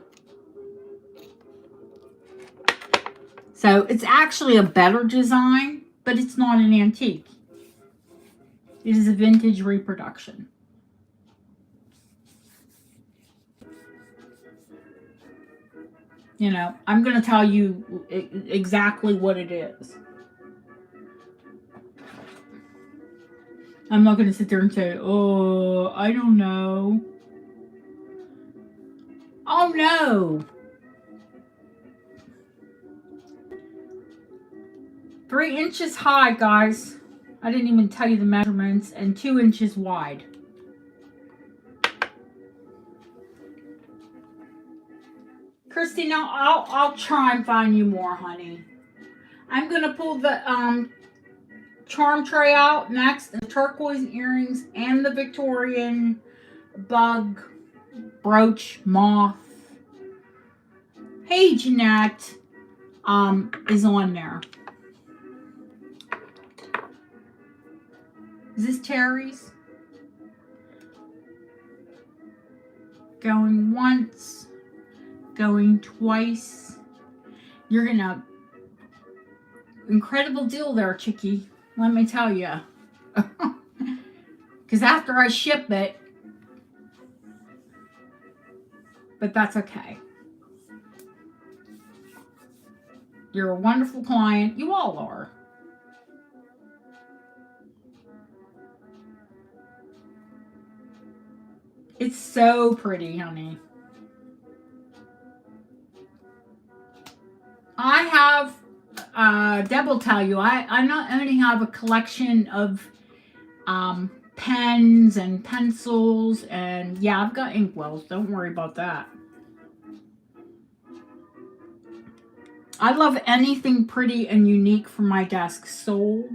So it's actually a better design, but it's not an antique. It is a vintage reproduction. I'm going to tell you exactly what it is. I'm not going to sit there and say, oh, I don't know. Oh, no. 3 inches high, guys. I didn't even tell you the measurements. And 2 inches wide. Christy, now I'll try and find you more, honey. I'm going to pull the charm tray out next, the turquoise earrings, and the Victorian bug brooch moth Hey, Jeanette, is on there. Is this Terry's? Going once, going twice. You're gonna, incredible deal there, Chickie. Let me tell you. Because after I ship it, but that's okay. You're a wonderful client. You all are. It's so pretty, honey. I have, Deb will tell you, I not only have a collection of pens and pencils, and yeah, I've got inkwells. Don't worry about that. I love anything pretty and unique for my desk sold.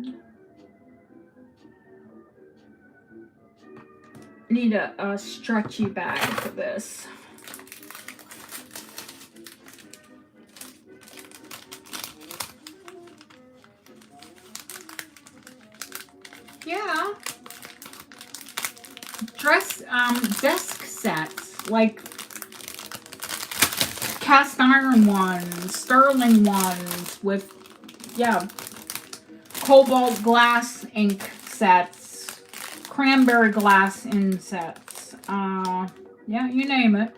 Need a stretchy bag for this. Yeah. Desk sets, like cast iron ones, sterling ones with, yeah, cobalt glass ink sets, cranberry glass insets, yeah, you name it.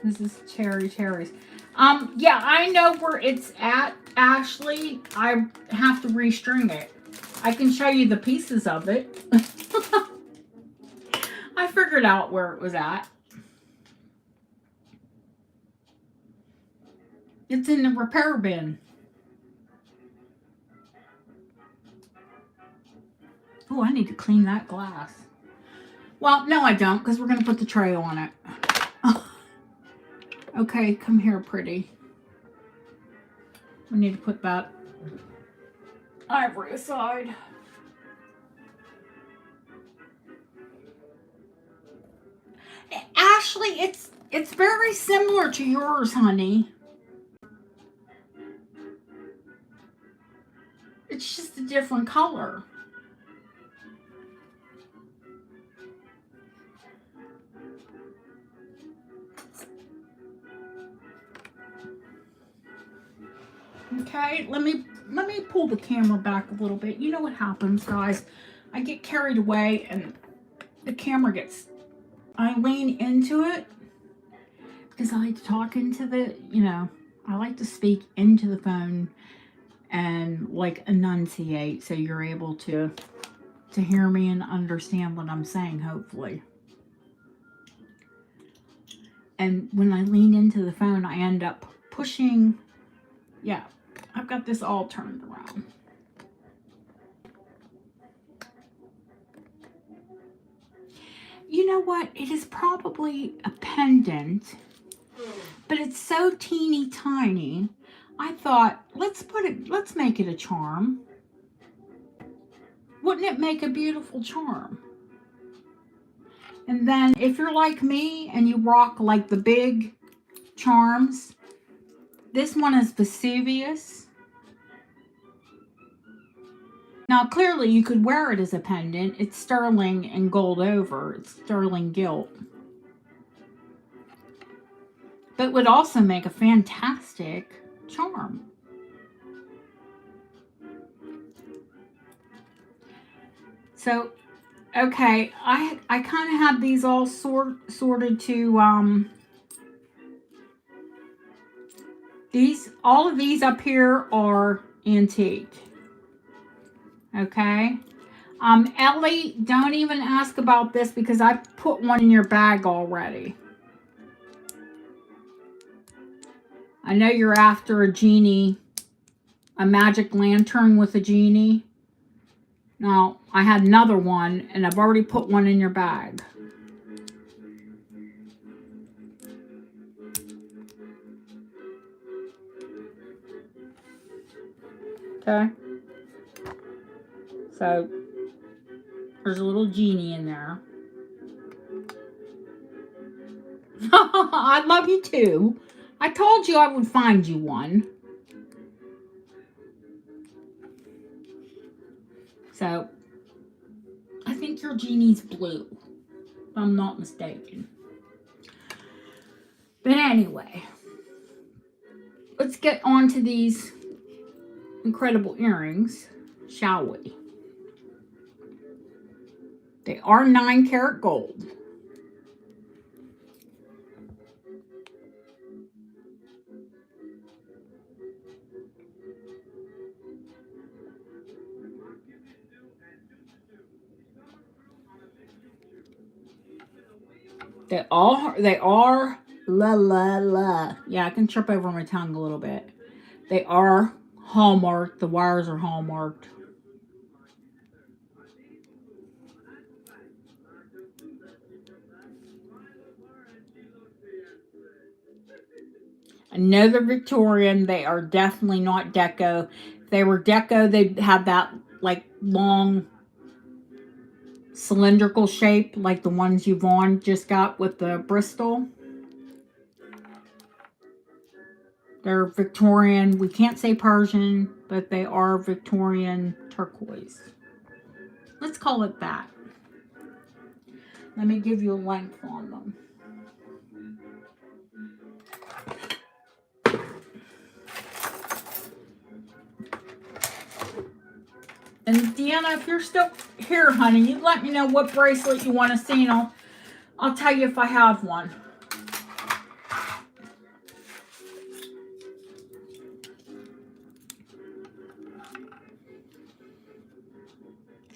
This is Cherry's. Yeah, I know where it's at, Ashley. I have to restring it. I can show you the pieces of it. I figured out where it was at. It's in the repair bin. Oh, I need to clean that glass. Well, no, I don't, because we're going to put the tray on it. Okay, come here, pretty. We need to put that ivory aside. Ashley, it's very similar to yours, honey. It's just a different color. Okay, let me pull the camera back a little bit. You know what happens, guys? I get carried away and the camera gets, I lean into it because I like to talk into the, you know, I like to speak into the phone and like enunciate so you're able to hear me and understand what I'm saying, hopefully. And when I lean into the phone, I end up pushing, yeah, I've got this all turned around. You know what? It is probably a pendant, but it's so teeny tiny. I thought, let's make it a charm. Wouldn't it make a beautiful charm? And then if you're like me and you rock like the big charms, this one is Vesuvius. Now, clearly you could wear it as a pendant. It's sterling and gold over. It's sterling gilt. But would also make a fantastic charm. So, okay, I kind of have these all sorted to, all of these up here are antique. Okay. Ellie, don't even ask about this because I put one in your bag already. I know you're after a genie, a magic lantern with a genie. Now, I had another one and I've already put one in your bag. Okay. So, There's a little genie in there. I love you too. I told you I would find you one. So, I think your genie's blue, if I'm not mistaken. But anyway, let's get on to these incredible earrings, shall we? They are 9-karat gold. They are la. Yeah, I can trip over my tongue a little bit. They are hallmarked. The wires are hallmarked. I know they're Victorian. They are definitely not deco. If they were deco, they'd have that like long cylindrical shape like the ones Yvonne just got with the Bristol. They're Victorian. We can't say Persian, but they are Victorian turquoise. Let's call it that. Let me give you a length on them. And Deanna, if you're still here, honey, you let me know what bracelet you want to see, and I'll tell you if I have one.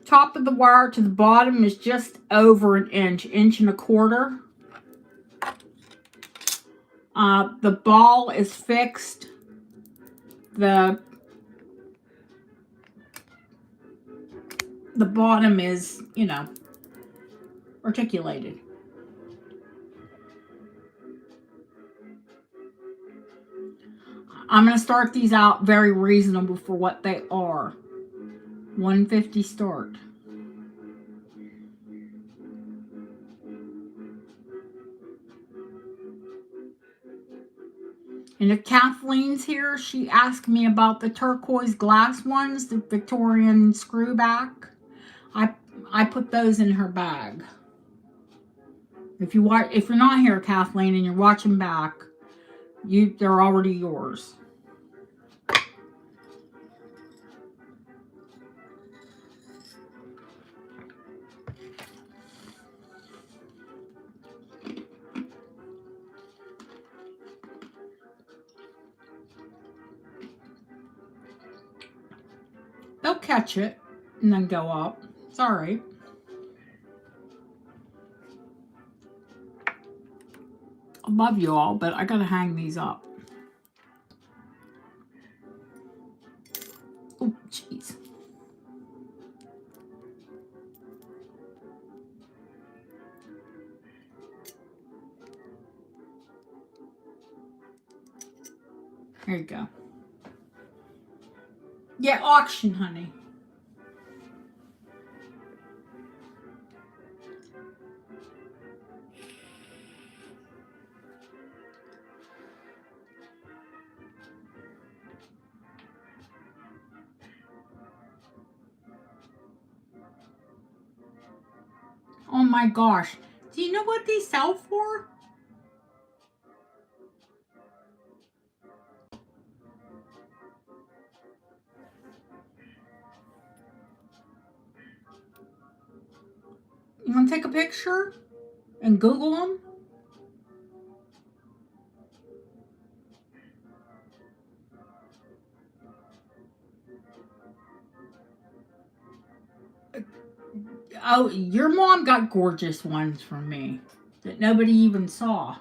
Top of the wire to the bottom is just over an inch, 1.25 inches. The ball is fixed. The bottom is, you know, articulated. I'm going to start these out very reasonable for what they are. $150 start. And if Kathleen's here, she asked me about the turquoise glass ones, the Victorian screw back. I put those in her bag. If you're not here, Kathleen, and you're watching back, they're already yours. They'll catch it and then go up. It's all right. I love you all, but I gotta hang these up. Oh, jeez. There you go. Yeah, auction, honey. Oh my gosh. Do you know what these sell for? You want to take a picture and Google them? Oh, your mom got gorgeous ones from me that nobody even saw.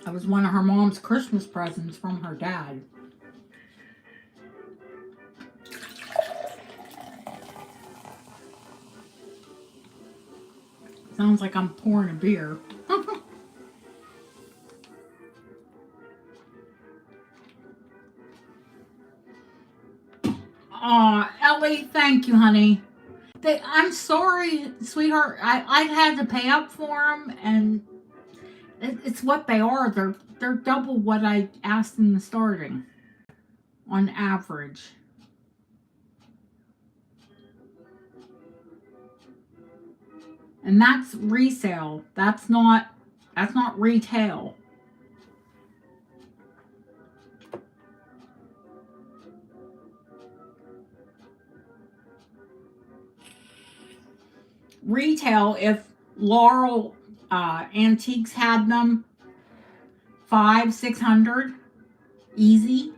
That was one of her mom's Christmas presents from her dad. Sounds like I'm pouring a beer. Aw, Ellie, thank you, honey. I'm sorry, sweetheart. I had to pay up for them, and it's what they are. They're double what I asked in the starting, on average. And that's resale. That's not retail. Retail, if Laurel Antiques had them, $500-600 easy.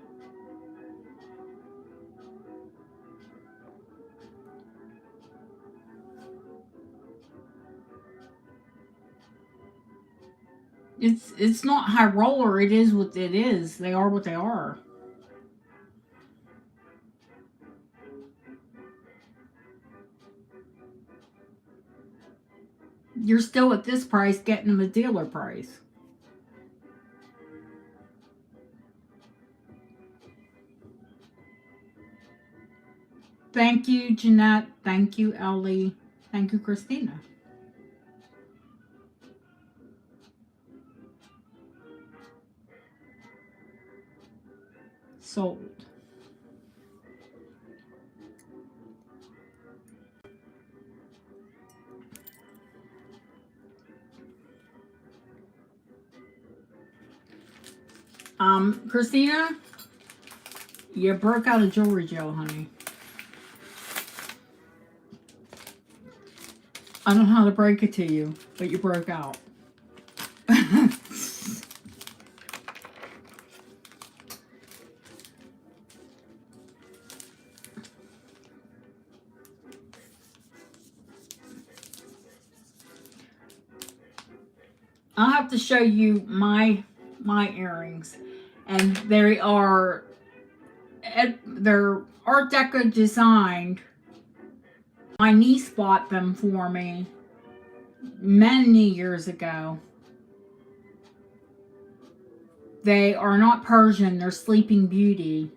It's not high roller. It is what it is. They are what they are. You're still at this price getting them a dealer price. Thank you, Jeanette. Thank you, Ellie. Thank you, Christina. Sold. Christina, you broke out of jewelry gel, honey. I don't know how to break it to you, but you broke out. I'll have to show you my earrings, and they're Art Deco designed. My niece bought them for me many years ago. They are not Persian, they're Sleeping Beauty.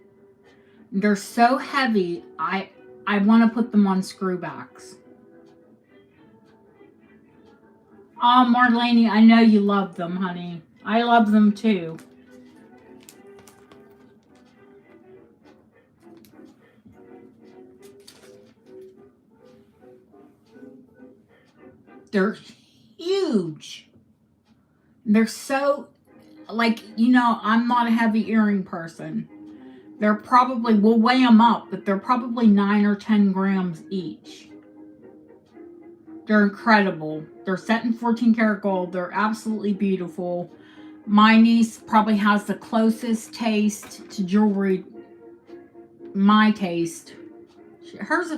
They're so heavy, I want to put them on screwbacks. Oh, Marlene, I know you love them, honey. I love them too. They're huge. They're so, like, you know, I'm not a heavy earring person. They're probably, we'll weigh them up, but they're probably 9 or 10 grams each. They're incredible. They're set in 14 karat gold. They're absolutely beautiful. My niece probably has the closest taste to jewelry. My taste. She goes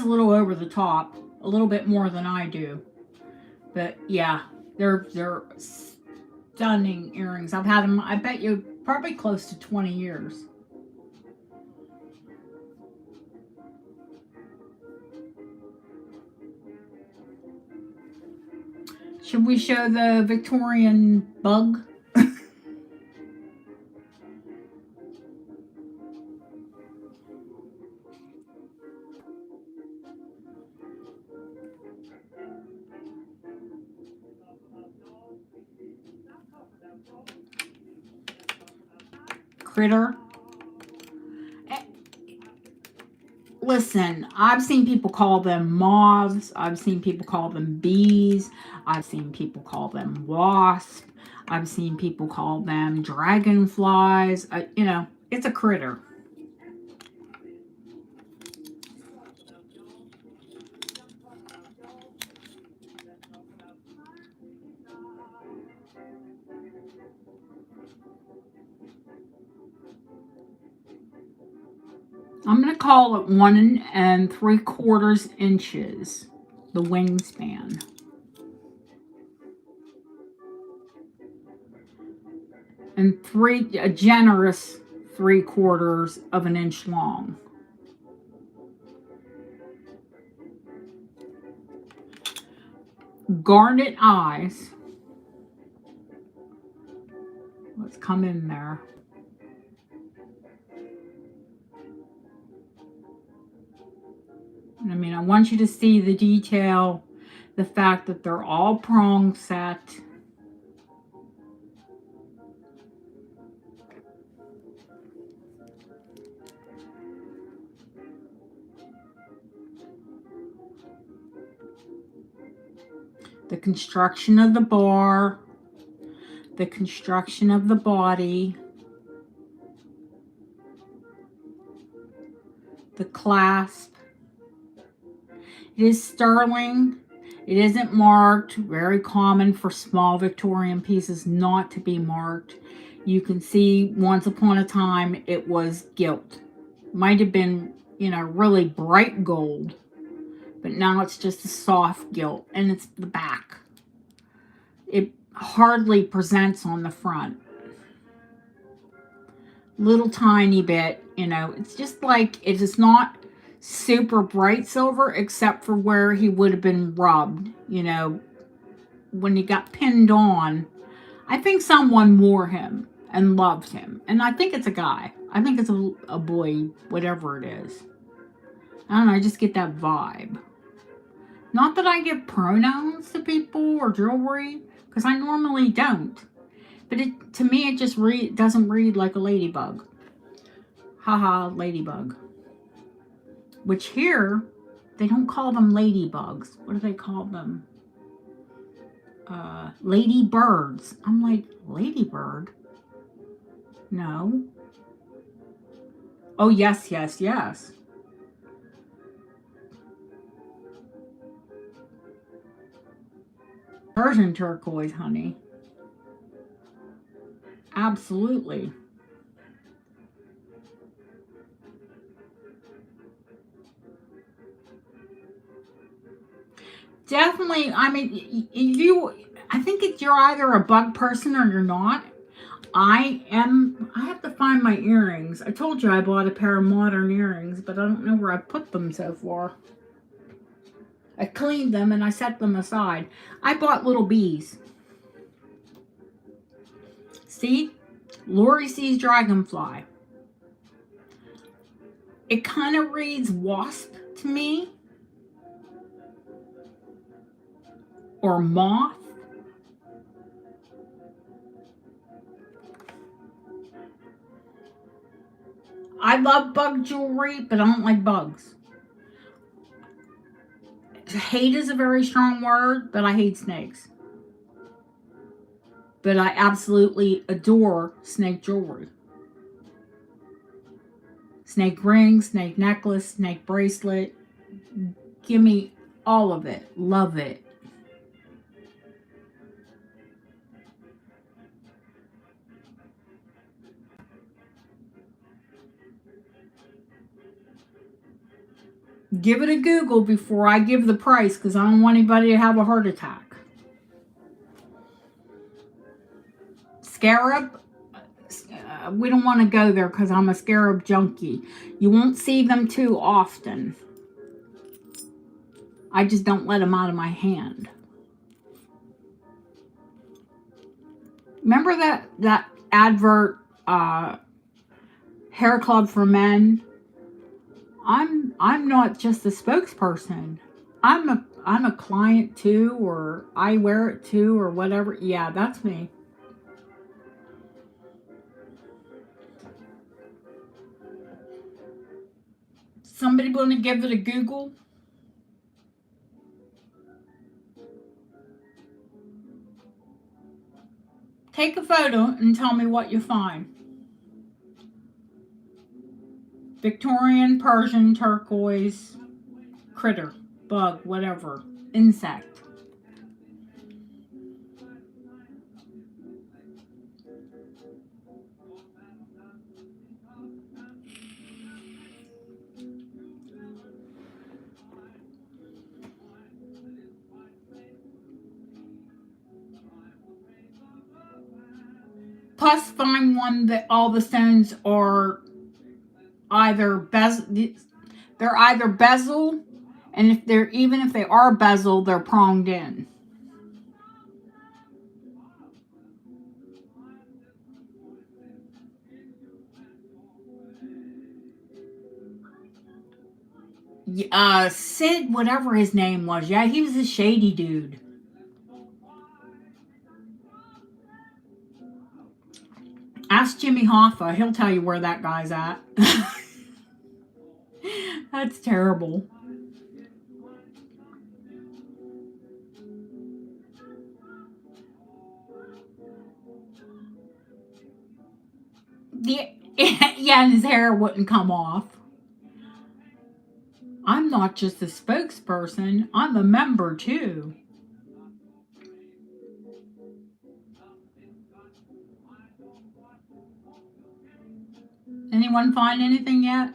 a little over the top, a little bit more than I do. But yeah, they're stunning earrings. I've had them, I bet you, probably close to 20 years. Should we show the Victorian bug? Critter. Listen, I've seen people call them moths. I've seen people call them bees. I've seen people call them wasps. I've seen people call them dragonflies. You know, it's a critter. I'm going to call it 1 3/4 inches, the wingspan. and a generous 3/4 of an inch long. Garnet eyes. Let's come in there. I mean, I want you to see the detail, the fact that they're all prong set. The construction of the bar, the construction of the body, the clasp. It is sterling. It isn't marked. Very common for small Victorian pieces not to be marked. You can see once upon a time it was gilt. Might have been, you know, really bright gold, but now it's just a soft gilt, and it's the back. It hardly presents on the front. Little tiny bit, you know, it's just like, it is not super bright silver except for where he would have been rubbed, you know, when he got pinned on. I think someone wore him and loved him, and I think it's a guy. I think it's a boy, whatever it is. I don't know, I just get that vibe. Not that I give pronouns to people or jewelry, because I normally don't. But to me, it just doesn't read like a ladybug. Haha, ladybug. Which here, they don't call them ladybugs. What do they call them? Ladybirds. I'm like, ladybird? No. Oh, yes, yes, yes. Persian turquoise, honey. Absolutely. Definitely, I mean, I think you're either a bug person or you're not. I have to find my earrings. I told you I bought a pair of modern earrings, but I don't know where I put them so far. I cleaned them and I set them aside. I bought little bees. See? Lori sees dragonfly. It kind of reads wasp to me. Or moth. I love bug jewelry, but I don't like bugs. Hate is a very strong word, but I hate snakes. But I absolutely adore snake jewelry. Snake ring, snake necklace, snake bracelet. Give me all of it. Love it. Give it a Google before I give the price, because I don't want anybody to have a heart attack. Scarab, we don't want to go there because I'm a scarab junkie. You won't see them too often. I just don't let them out of my hand. Remember that advert, hair club for men? I'm not just a spokesperson. I'm a client too, or I wear it too, or whatever. Yeah, that's me. Somebody want to give it a Google? Take a photo and tell me what you find. Victorian, Persian, turquoise, critter, bug, whatever, insect. plus find one that all the stones are either bezel, they're either bezel, and if they're, even if they are bezel, they're pronged in. Sid, whatever his name was, yeah, he was a shady dude. Ask Jimmy Hoffa, he'll tell you where that guy's at. That's terrible. Yeah, and his hair wouldn't come off. I'm not just a spokesperson, I'm a member too. Anyone find anything yet?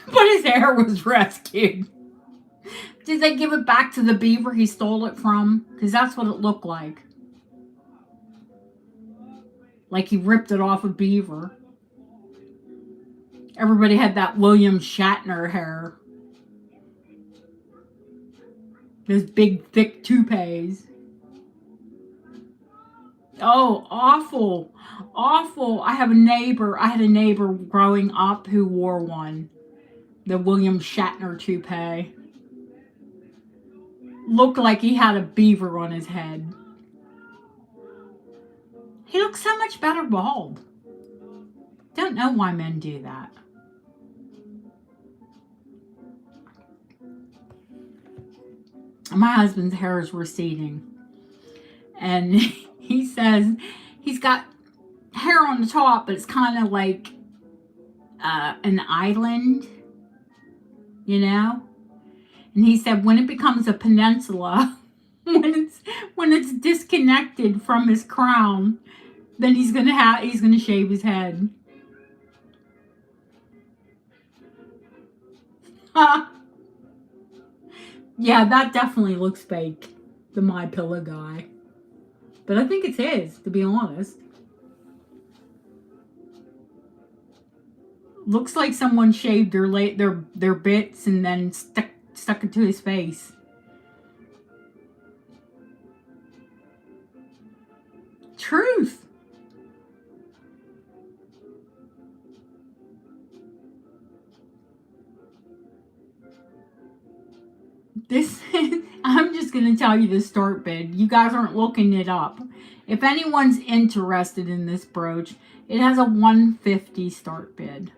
But his hair was rescued. Did they give it back to the beaver he stole it from? Because that's what it looked like. Like he ripped it off a beaver. Everybody had that William Shatner hair. Those big, thick toupees. Oh, awful. Awful. I had a neighbor growing up who wore one. The William Shatner toupee. Looked like he had a beaver on his head. He looks so much better bald. Don't know why men do that. My husband's hair is receding. And he says he's got hair on the top, but it's kind of like an island, you know? And he said when it becomes a peninsula, when it's disconnected from his crown, then he's gonna shave his head. Yeah, that definitely looks fake, the My Pillow guy. But I think it's his, to be honest. Looks like someone shaved their bits and then stuck it to his face. Truth. This I'm just going to tell you the start bid. You guys aren't looking it up. If anyone's interested in this brooch, it has a $150 start bid.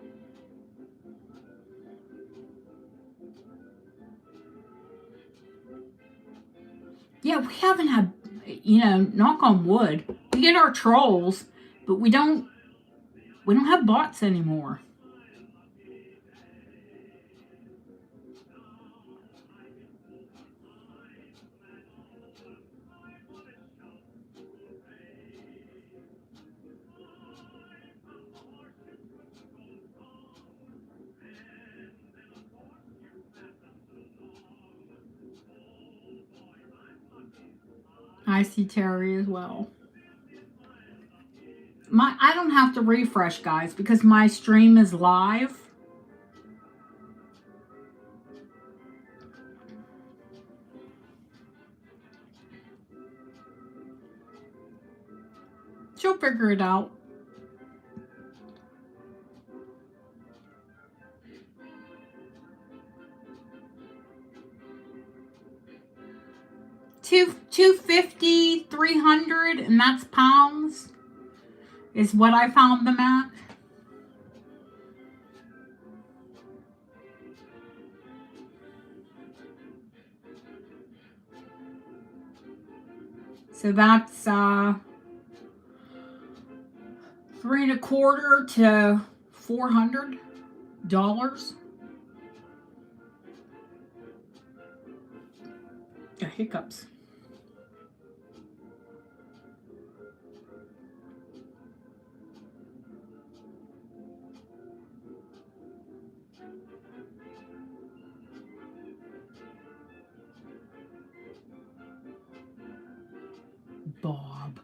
Yeah, we haven't had, you know, knock on wood. We get our trolls, but we don't have bots anymore. I see Terry as well. I don't have to refresh, guys, because my stream is live. She'll figure it out. $250, $300, and that's pounds, is what I found them at. So that's $3 1/4 to $400. Hiccups. Bob.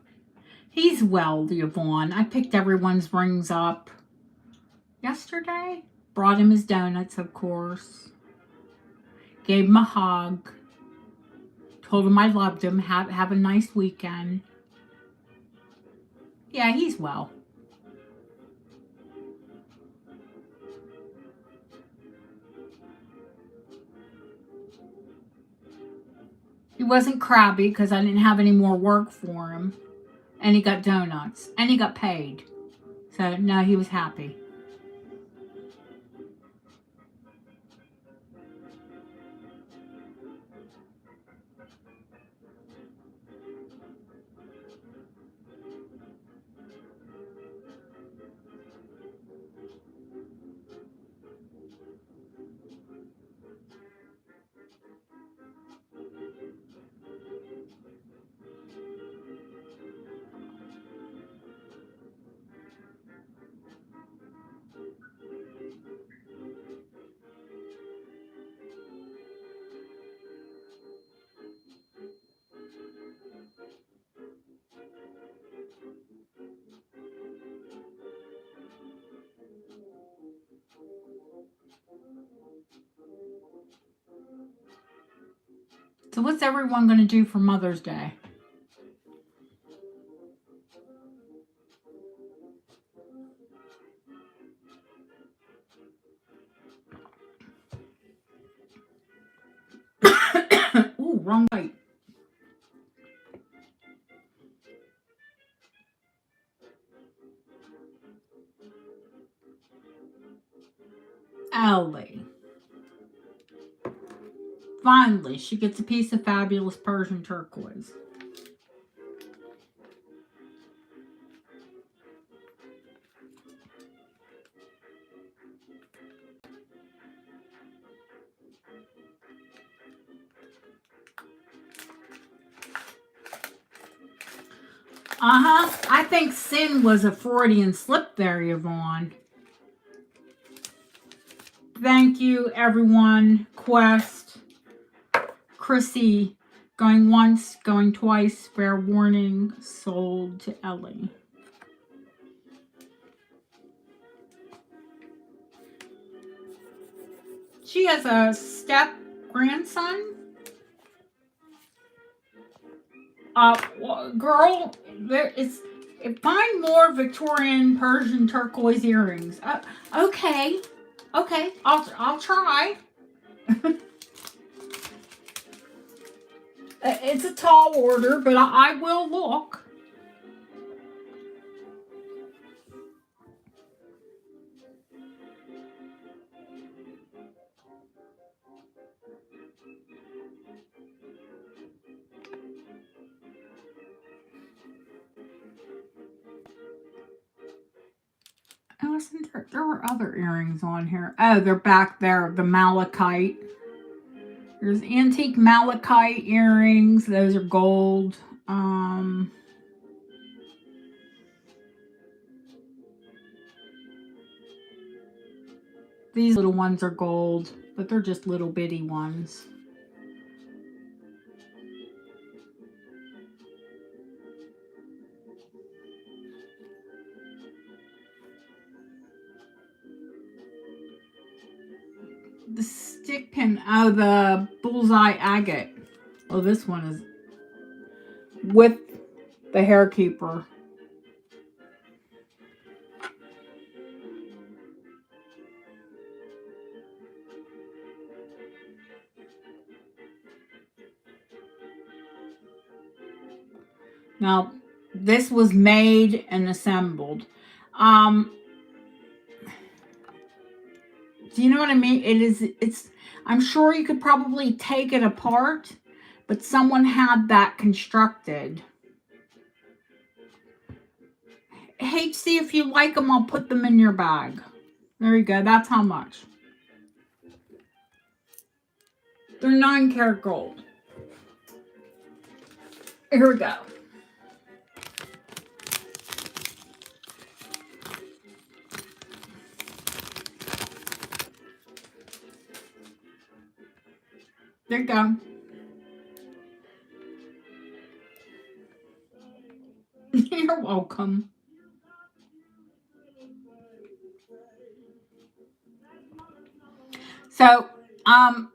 He's well, Yvonne. I picked everyone's rings up yesterday. Brought him his donuts, of course. Gave him a hug. Told him I loved him. Have a nice weekend. Yeah, he's well. He wasn't crabby because I didn't have any more work for him. And he got donuts. And he got paid. So, no, he was happy. So what's everyone going to do for Mother's Day? Ooh, wrong light. Ellie. Finally, she gets a piece of fabulous Persian turquoise. I think sin was a Freudian slip there, Yvonne. Thank you, everyone. Quest. Chrissy. Going once, going twice. Fair warning. Sold to Ellie. She has a step grandson. Girl, find more Victorian Persian turquoise earrings. Okay, I'll try. It's a tall order, but I will look. Oh, there were other earrings on here. Oh, they're back there. The malachite. There's antique malachite earrings. Those are gold. These little ones are gold, but they're just little bitty ones. The stick pin, oh, the bullseye agate. Oh, this one is with the hair keeper. Now, this was made and assembled. Do you know what I mean? I'm sure you could probably take it apart, but someone had that constructed. Hey, see if you like them, I'll put them in your bag. There you go. That's how much. They're 9-karat gold. Here we go. There you go. You're welcome. So, I'm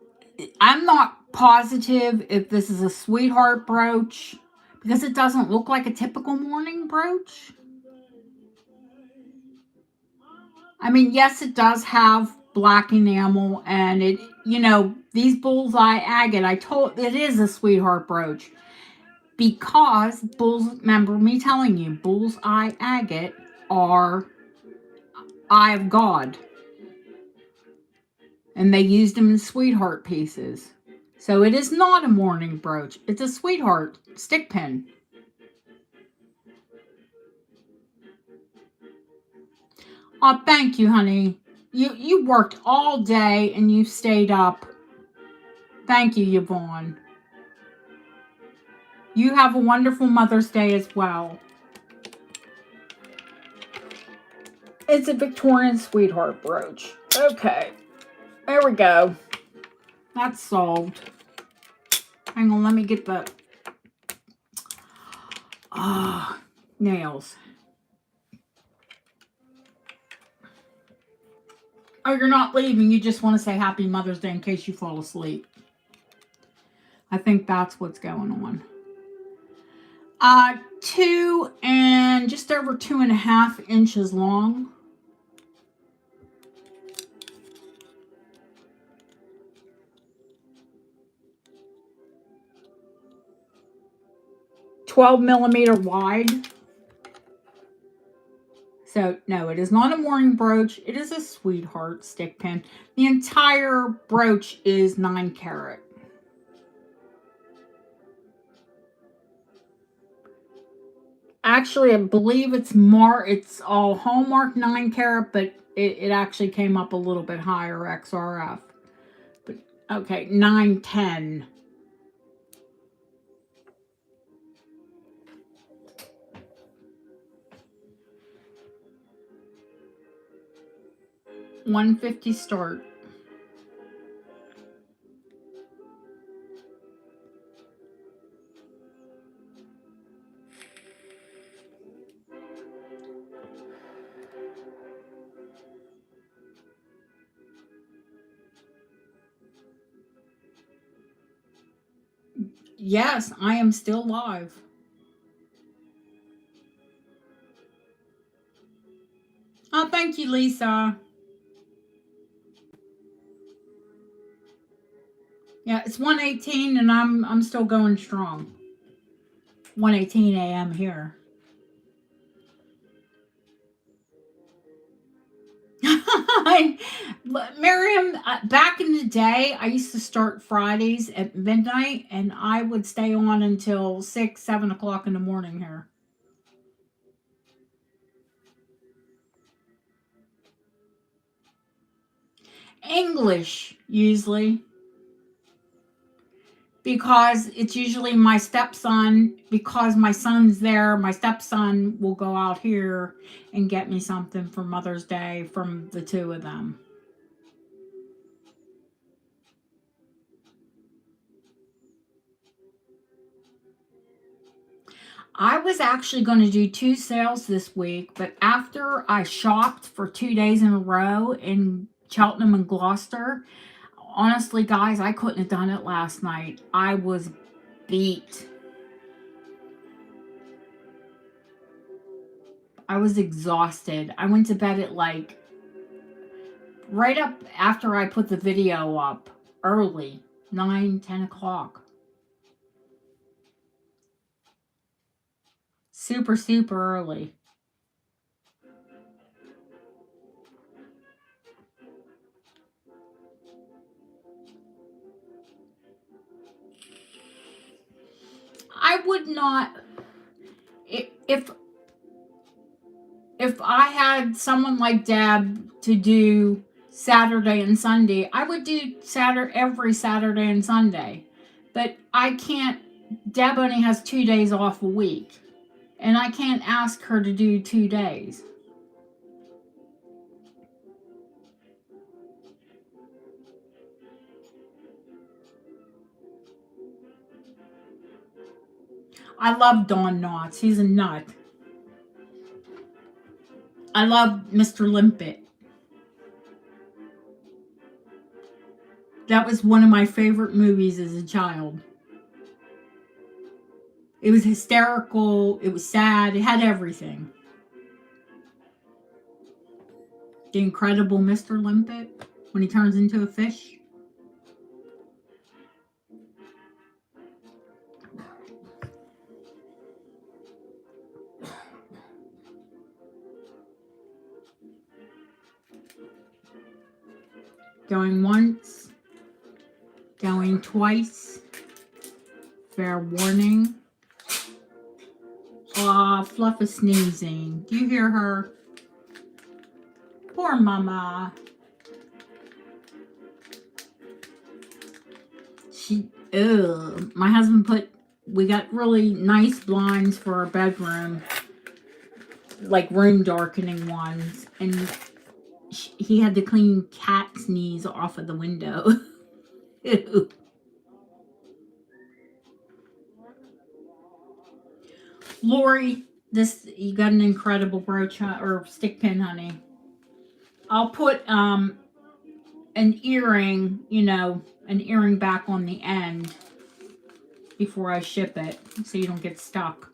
not positive if this is a sweetheart brooch because it doesn't look like a typical mourning brooch. I mean, yes, it does have black enamel and it, you know, these bullseye agate, it is a sweetheart brooch because remember me telling you, bullseye agate are eye of God. And they used them in sweetheart pieces. So it is not a mourning brooch. It's a sweetheart stick pin. Oh, thank you, honey. You worked all day and you stayed up. Thank you, Yvonne. You have a wonderful Mother's Day as well. It's a Victorian sweetheart brooch. Okay. There we go. That's solved. Hang on, let me get the nails. Oh, you're not leaving. You just want to say Happy Mother's Day in case you fall asleep. I think that's what's going on. 2 and just over 2.5 inches long. $12mm wide. So, no, it is not a mourning brooch. It is a sweetheart stick pin. The entire brooch is 9 carat. Actually, I believe it's all hallmark 9 carat, but it actually came up a little bit higher XRF. But okay, 910. $150 start. Yes, I am still live. Oh, thank you, Lisa. Yeah, it's 1:18 and I'm still going strong. 1:18 a.m. here. Miriam, back in the day, I used to start Fridays at midnight and I would stay on until 6, 7 o'clock in the morning here. English, usually. Because it's usually my stepson, because my son's there, my stepson will go out here and get me something for Mother's Day from the two of them. I was actually going to do 2 sales this week, but after I shopped for 2 days in a row in Cheltenham and Gloucester, honestly, guys, I couldn't have done it last night. I was beat. I was exhausted. I went to bed at like right up after I put the video up early, 9, 10 o'clock. Super, super early. I would not, if I had someone like Deb to do Saturday and Sunday, I would do every Saturday and Sunday. But I can't, Deb only has 2 days off a week. And I can't ask her to do 2 days. I love Don Knotts. He's a nut. I love Mr. Limpet. That was one of my favorite movies as a child. It was hysterical. It was sad. It had everything. The Incredible Mr. Limpet, when he turns into a fish. Going once. Going twice. Fair warning. Aw, Fluff is sneezing. Do you hear her? Poor mama. My husband we got really nice blinds for our bedroom, like room darkening ones, and he had to clean cat sneeze off of the window. Ew. Lori, you got an incredible brooch or stick pin, honey. I'll put an earring, an earring back on the end before I ship it, so you don't get stuck.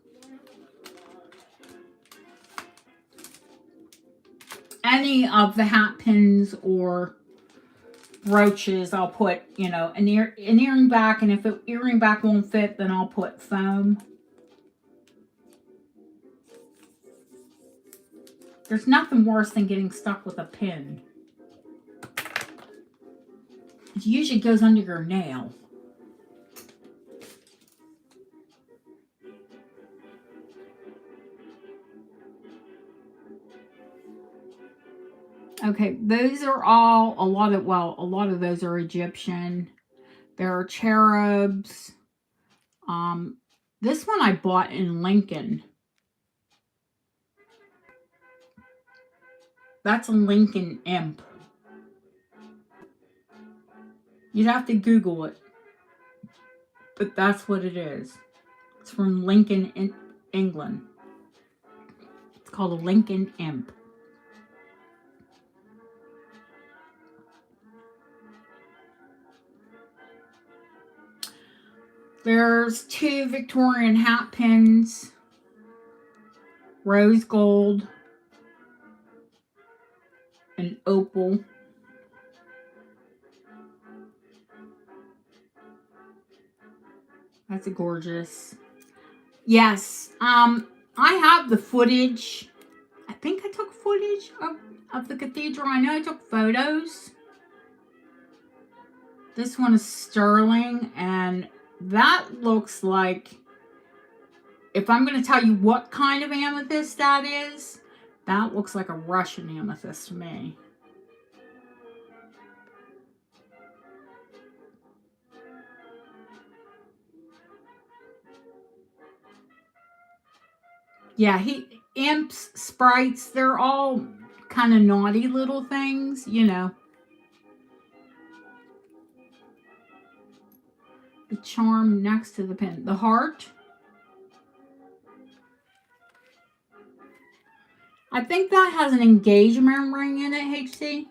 Any of the hat pins or brooches, I'll put, an earring back, and if an earring back won't fit, then I'll put foam. There's nothing worse than getting stuck with a pin. It usually goes under your nail. Okay, those are all, a lot of those are Egyptian. There are cherubs. This one I bought in Lincoln. That's a Lincoln imp. You'd have to Google it. But that's what it is. It's from Lincoln, England. It's called a Lincoln imp. There's 2 Victorian hat pins. Rose gold. An opal. That's gorgeous. Yes. I have the footage. I think I took footage of the cathedral. I know I took photos. This one is sterling, and that looks like, if I'm going to tell you what kind of amethyst that is, that looks like a Russian amethyst to me. Yeah, imps, sprites, they're all kind of naughty little things, The charm next to the pin. The heart. I think that has an engagement ring in it, HC.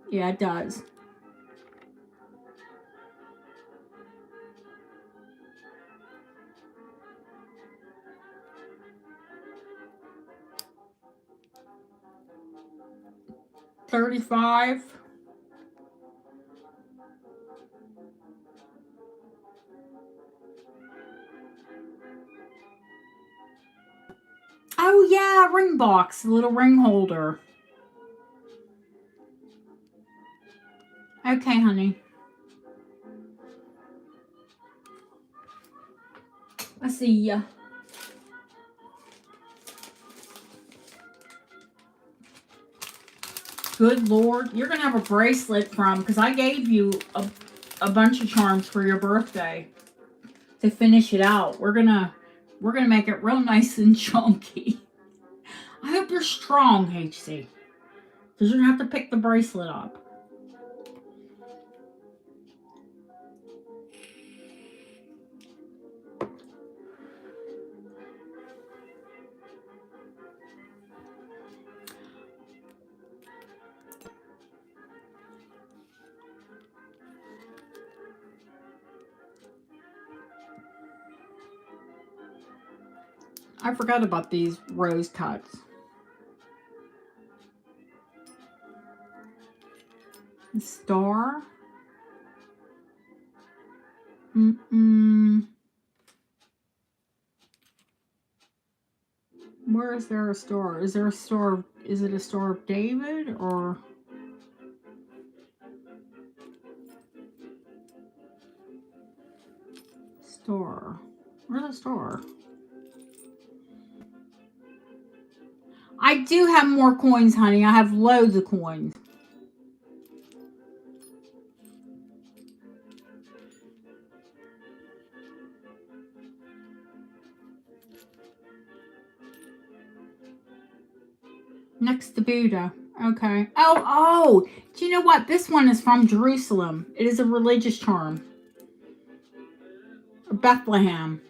Yeah, it does. $35. Oh yeah, ring box, a little ring holder. Okay, honey. I see ya. Good Lord, you're gonna have a bracelet because I gave you a bunch of charms for your birthday to finish it out. We're gonna make it real nice and chunky. I hope you're strong, HC, because you're gonna have to pick the bracelet up. I forgot about these rose cuts. Star. Where is there a star? Is there a star? Is it a Star of David or? Star. Where's the star? I do have more coins, honey. I have loads of coins. Next to Buddha. Okay. Oh. Do you know what? This one is from Jerusalem. It is a religious charm. Or Bethlehem.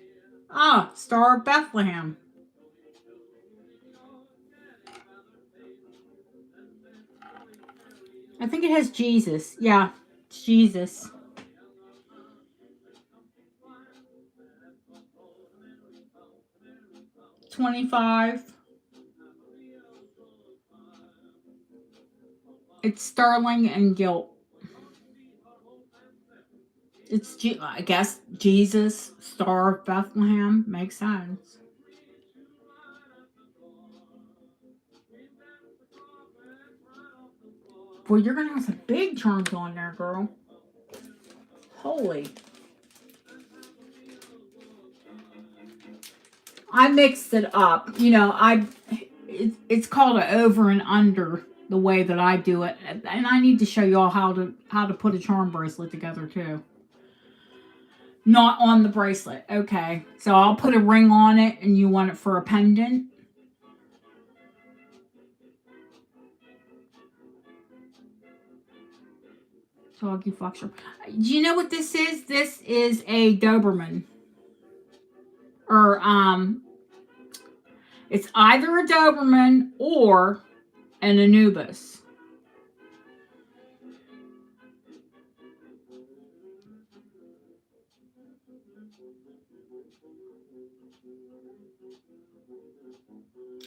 Ah, Star of Bethlehem. I think it has Jesus. Yeah, it's Jesus. $25. It's sterling and gilt. It's, I guess, Jesus, Star of Bethlehem. Makes sense. Boy, you're going to have some big charms on there, girl. Holy. I mixed it up. You know, it's called an over and under the way that I do it. And I need to show you all how to put a charm bracelet together too. Not on the bracelet. Okay. So I'll put a ring on it and you want it for a pendant. Soggy Fluxure. Do you know what this is? This is a Doberman. Or, it's either a Doberman or an Anubis.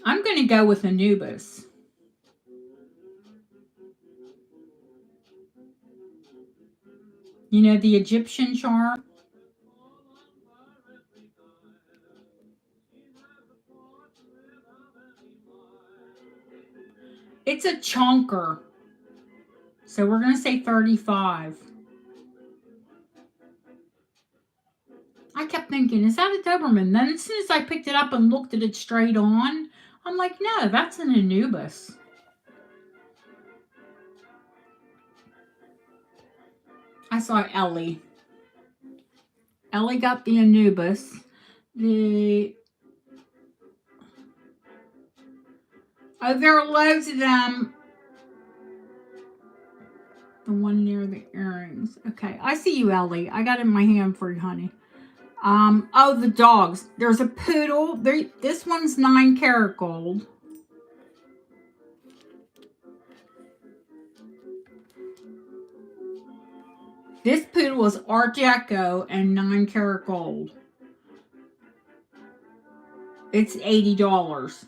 I'm going to go with Anubis. You know, the Egyptian charm. It's a chunker. So we're going to say 35. I kept thinking, is that a Doberman? Then as soon as I picked it up and looked at it straight on, I'm like, no, that's an Anubis. I saw Ellie. Ellie got the Anubis. There are loads of them. The one near the earrings. Okay, I see you, Ellie. I got it in my hand for you, honey. Oh, the dogs. There's a poodle. This one's 9 karat gold. This poodle is Art Deco and 9 karat gold. It's $80.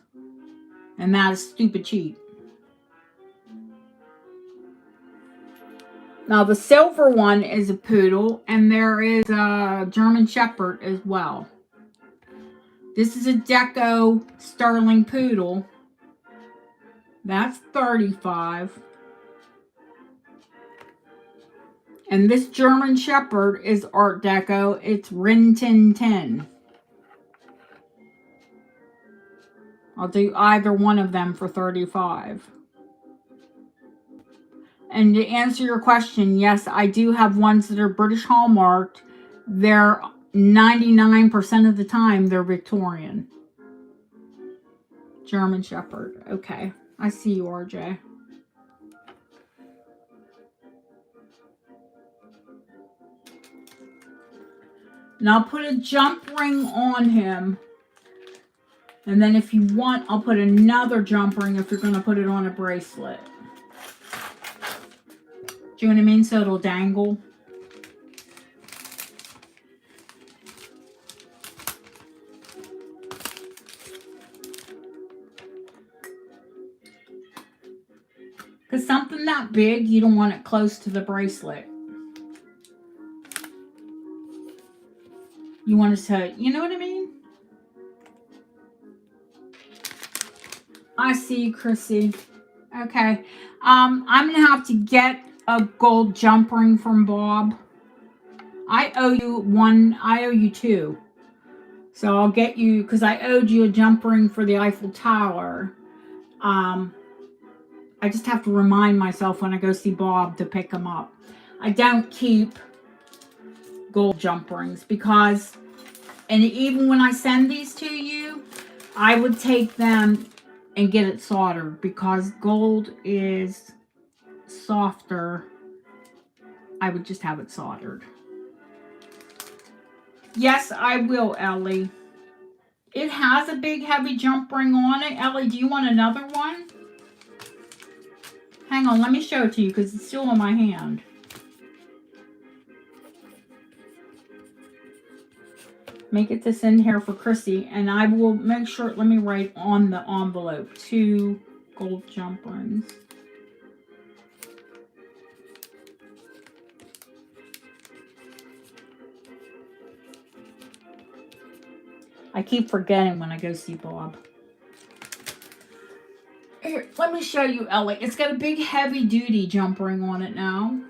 And that is stupid cheap. Now the silver one is a poodle, and there is a German Shepherd as well. This is a deco sterling poodle. That's $35. And this German Shepherd is Art Deco. It's Rin Tin Tin. I'll do either one of them for $35. And to answer your question, yes, I do have ones that are British hallmarked. They're 99% of the time, they're Victorian. German Shepherd. Okay. I see you, RJ. And I'll put a jump ring on him. And then if you want, I'll put another jump ring if you're going to put it on a bracelet. Do you know what I mean? So it'll dangle. Because something that big, you don't want it close to the bracelet. You want it to, you know what I mean? I see you, Chrissy. Okay. I'm going to have to get a gold jump ring from Bob. I owe you one. I owe you two. So I'll get you, because I owed you a jump ring for the Eiffel Tower. I just have to remind myself when I go see Bob to pick them up. I don't keep gold jump rings because, and even when I send these to you, I would take them and get it soldered because gold is softer. I would just have it soldered. Yes, I will, Ellie. It has a big heavy jump ring on it. Ellie, do you want another one? Hang on, let me show it to you because it's still in my hand. Make it this in here for Chrissy, and I will make sure, let me write on the envelope, 2 gold jump rings. I keep forgetting when I go see Bob. Here, let me show you, Ellie. It's got a big heavy duty jump ring on it now.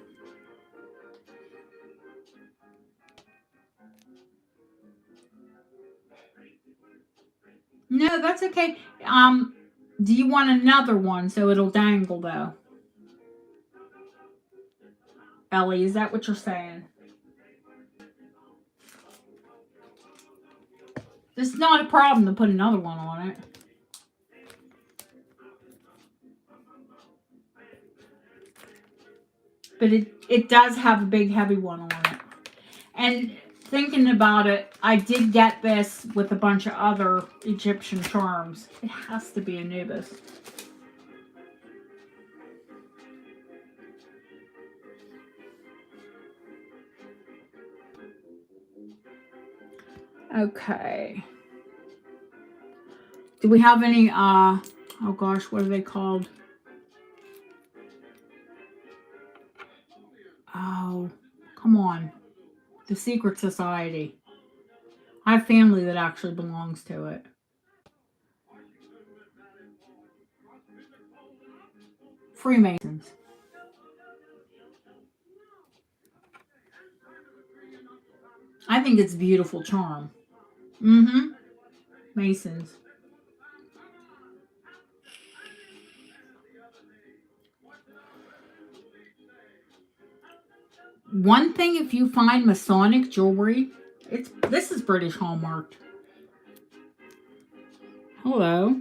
No, that's okay. Do you want another one so it'll dangle though? Ellie, is that what you're saying? It's not a problem to put another one on it. But it does have a big heavy one on it. And thinking about it, I did get this with a bunch of other Egyptian charms. It has to be Anubis. Okay. Do we have any, oh gosh, what are they called? Oh, come on. The Secret Society. I have family that actually belongs to it. Freemasons. I think it's a beautiful charm. Mm-hmm. Masons. One thing, if you find Masonic jewelry, this is British hallmarked. Hello.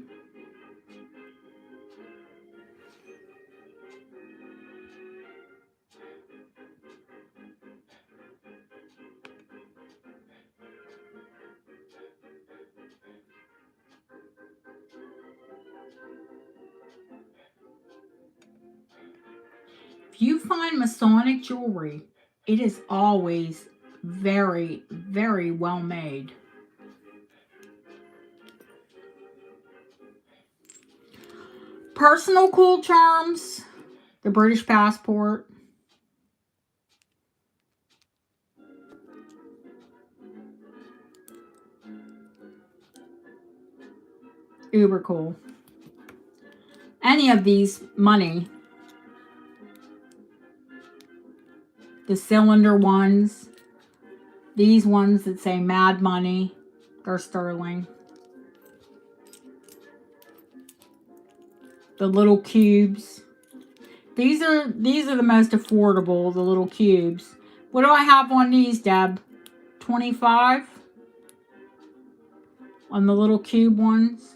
If you find Masonic jewelry, it is always very, very well made. Personal cool charms, the British passport. Uber cool. Any of these money. The cylinder ones. These ones that say Mad Money. They're sterling. The little cubes. These are the most affordable, the little cubes. What do I have on these, Deb? 25 on the little cube ones.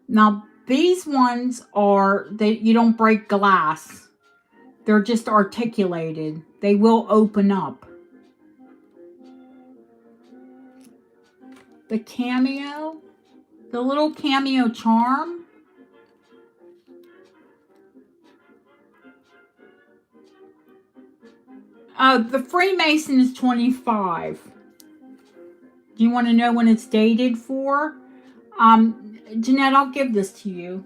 Now, these ones are, you don't break glass. They're just articulated. They will open up. The cameo, the little cameo charm. The Freemason is 25. Do you want to know when it's dated for? Jeanette, I'll give this to you.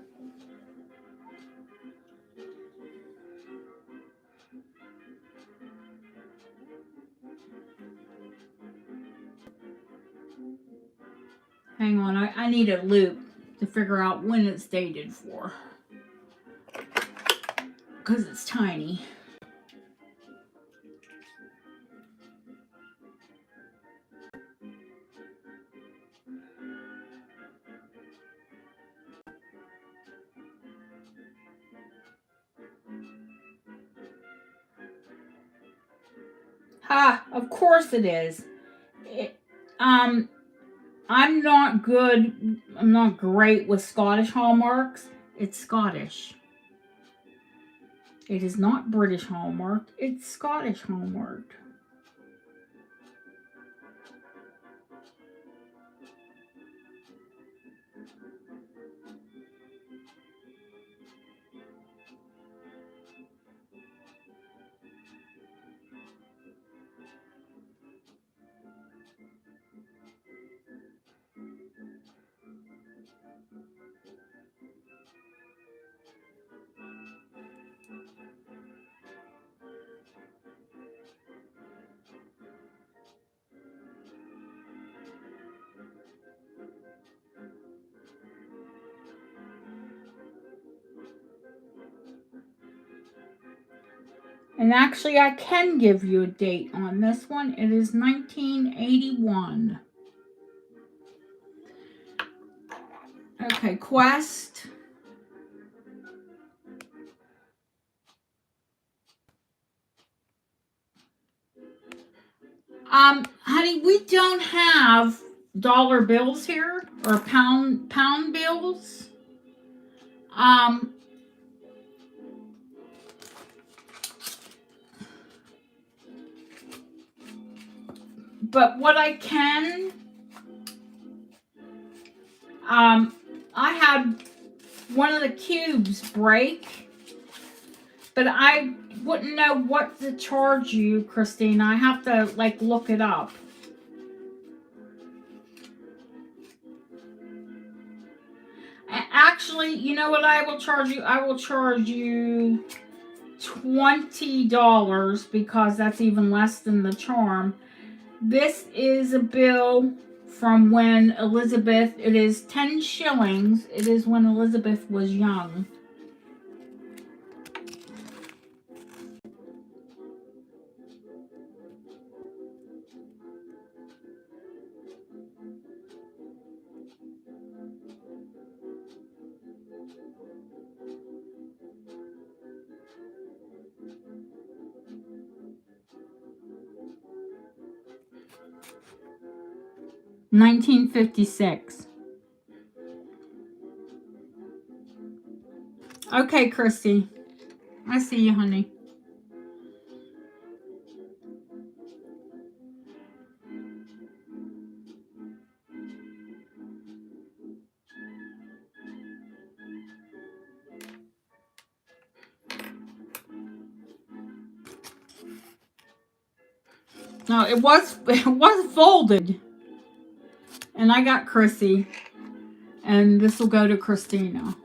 Hang on, I need a loop to figure out when it's dated for. Because it's tiny. Of course it is. I'm not great with Scottish hallmarks. It's Scottish. It is not British hallmark. It's Scottish hallmark. And actually, I can give you a date on this one. It is 1981. Okay, Quest. Honey, we don't have dollar bills here or pound bills. But what I can, I had one of the cubes break, but I wouldn't know what to charge you, Christina. I have to like look it up. Actually, you know what I will charge you? I will charge you $20 because that's even less than the charm. This is a bill from when Elizabeth, it is 10 shillings. It is when Elizabeth was young. $19.56. Okay, Christy. I see you, honey. No, it was folded. And I got Chrissy. And this will go to Christina.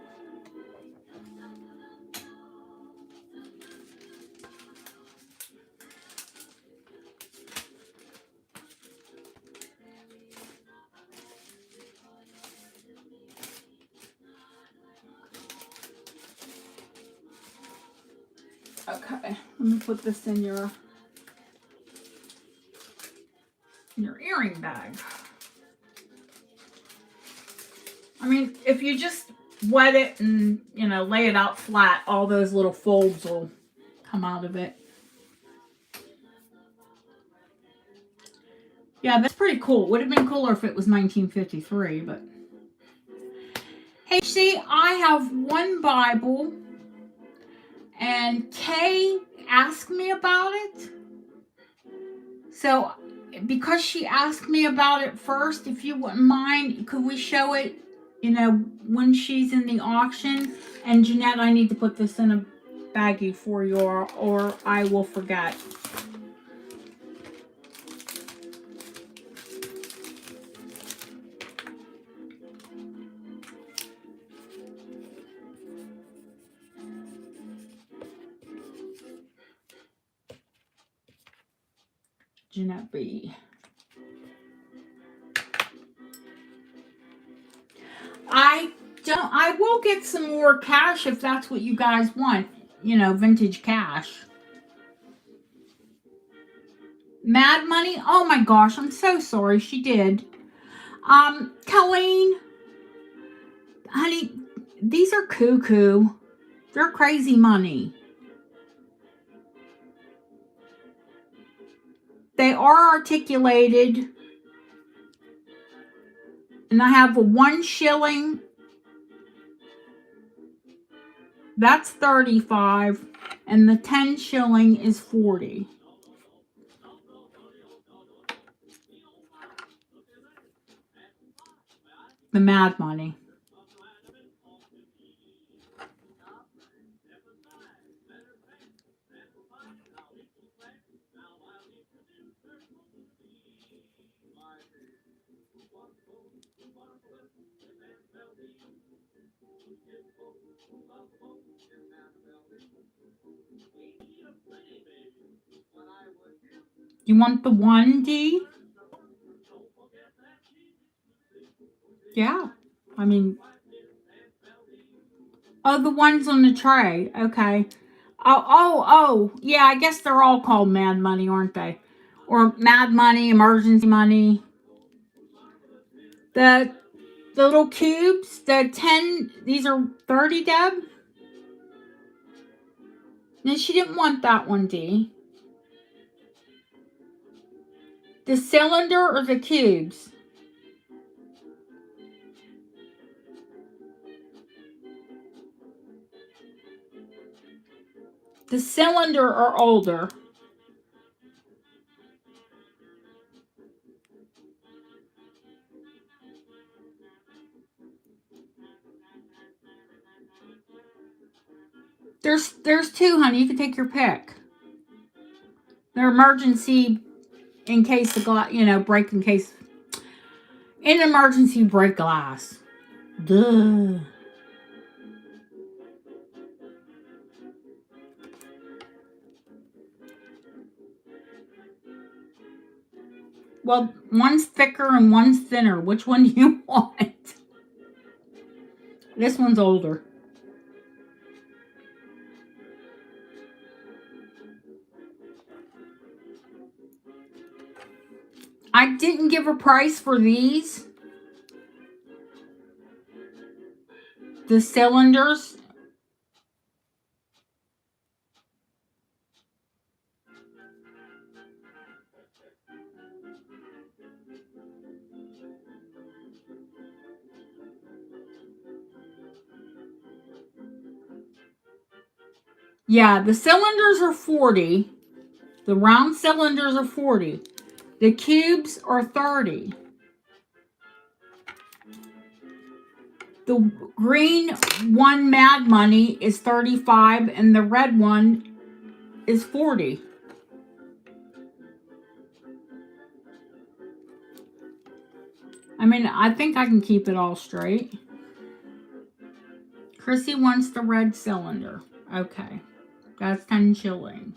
Okay, let me put this in your earring bag. I mean, if you just wet it and, you know, lay it out flat, all those little folds will come out of it. Yeah, that's pretty cool. Would have been cooler if it was 1953, but... Hey, see, I have one Bible, and Kay asked me about it. So, because she asked me about it first, if you wouldn't mind, could we show it, you know, when she's in the auction? And Jeanette, I need to put this in a baggie for you, or I will forget. Jeanette B. I will get some more cash if that's what you guys want. You know, vintage cash. Mad Money? Oh my gosh, I'm so sorry. She did. Colleen, honey, these are cuckoo. They're crazy money. They are articulated. And I have a 1 shilling. That's 35. And the 10 shilling is 40. The Mad Money. You want the 1D? Yeah. I mean, oh, the ones on the tray. Okay. Oh. Yeah, I guess they're all called Mad Money, aren't they? Or Mad Money, Emergency Money. The little cubes, the 10, these are 30, Deb? No, she didn't want that one, D. The cylinder or the cubes? The cylinder or older? There's 2, honey. You can take your pick. They're emergency in case the glass, you know, break in case. In emergency, break glass. Duh. Well, one's thicker and one's thinner. Which one do you want? This one's older. I didn't give a price for these. The cylinders. Yeah, the cylinders are 40. The round cylinders are 40. The cubes are 30. The green one Mad Money is 35 and the red one is 40. I mean, I think I can keep it all straight. Chrissy wants the red cylinder. Okay. That's 10 shilling.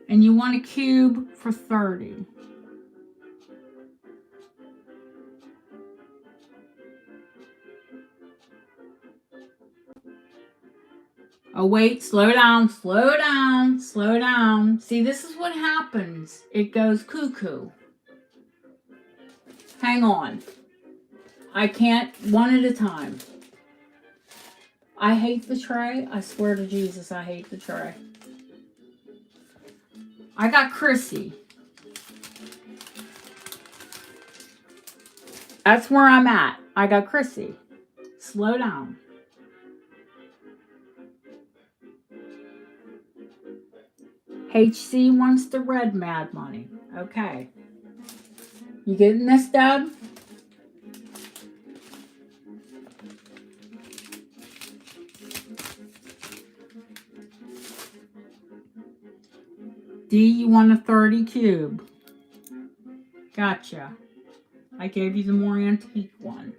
And you want a cube for 30. Oh, wait, slow down, slow down, slow down. See, this is what happens. It goes cuckoo. Hang on. I can't, one at a time. I hate the tray. I swear to Jesus, I hate the tray. I got Chrissy. That's where I'm at. I got Chrissy. Slow down. HC wants the red Mad Money. Okay. You getting this, Deb? D, you want a 30 cube. Gotcha. I gave you the more antique one.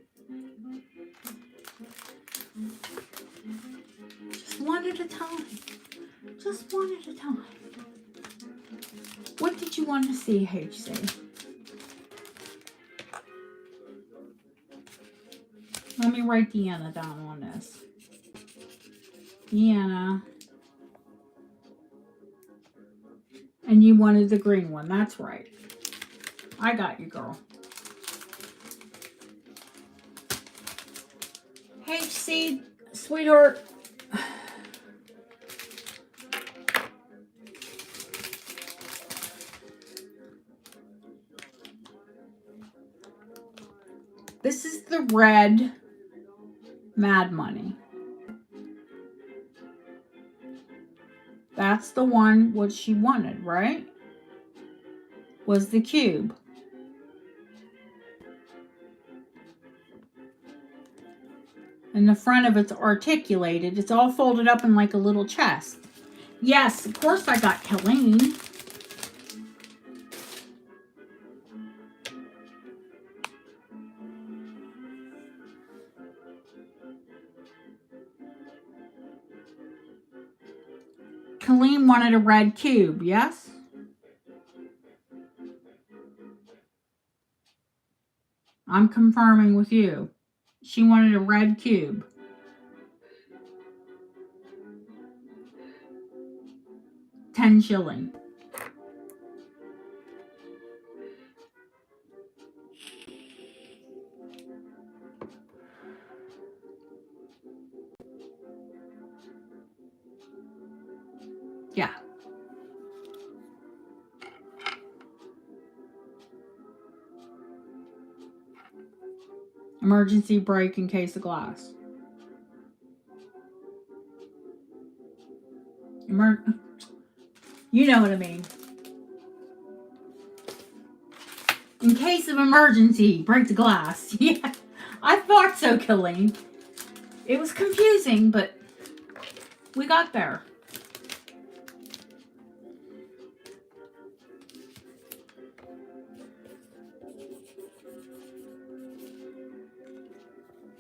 Just one at a time. Just one at a time. What did you want to see, HC? Let me write Deanna down on this. Deanna. And you wanted the green one. That's right. I got you, girl. HC, sweetheart. This is the red Mad Money. That's the one what she wanted, right? Was the cube. And the front of it's articulated. It's all folded up in like a little chest. Yes, of course I got Colleen. Colleen wanted a red cube, yes? I'm confirming with you. She wanted a red cube. $10. Yeah. Emergency brake in case of glass. You know what I mean. In case of emergency, break the glass. Yeah, I thought so, Colleen. It was confusing, but we got there.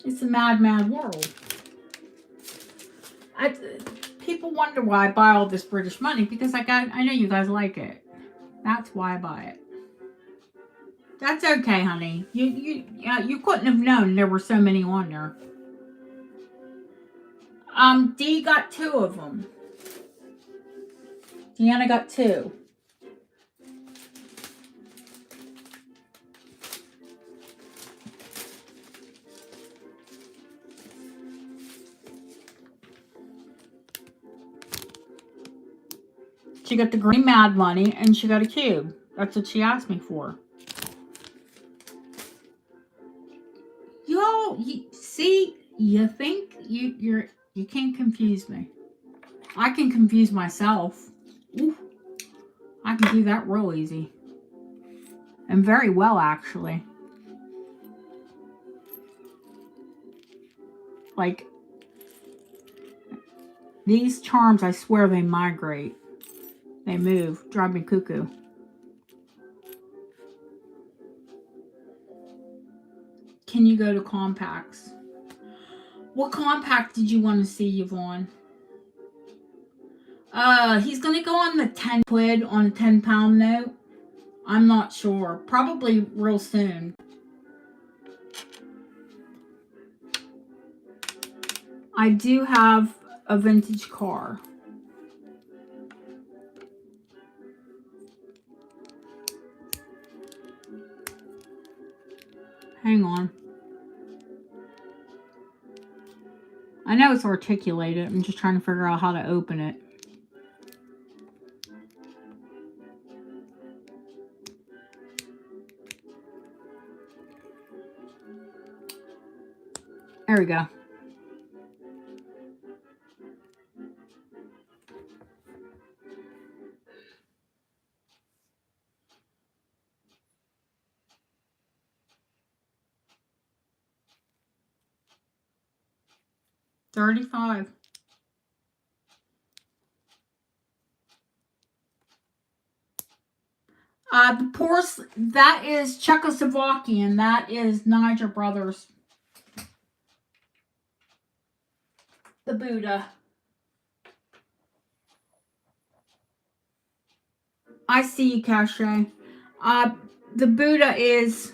It's a mad, mad world. People wonder why I buy all this British money because I know you guys like it. That's why I buy it. That's okay, honey. You couldn't have known there were so many on there. Dee got 2 of them. Deanna got 2. She got the green Mad Money and she got a cube. That's what she asked me for. Y'all, see, you think you can't confuse me. I can confuse myself. Ooh, I can do that real easy. And very well, actually. Like, these charms, I swear they migrate. They move. Drive me cuckoo. Can you go to compacts? What compact did you want to see, Yvonne? He's going to go on the 10 quid on a 10-pound note. I'm not sure. Probably real soon. I do have a vintage car. Hang on. I know it's articulated. I'm just trying to figure out how to open it. There we go. $35. The porcelain, that is Czechoslovakian. That is Niger Brothers. The Buddha. I see you, Cachet. The Buddha is...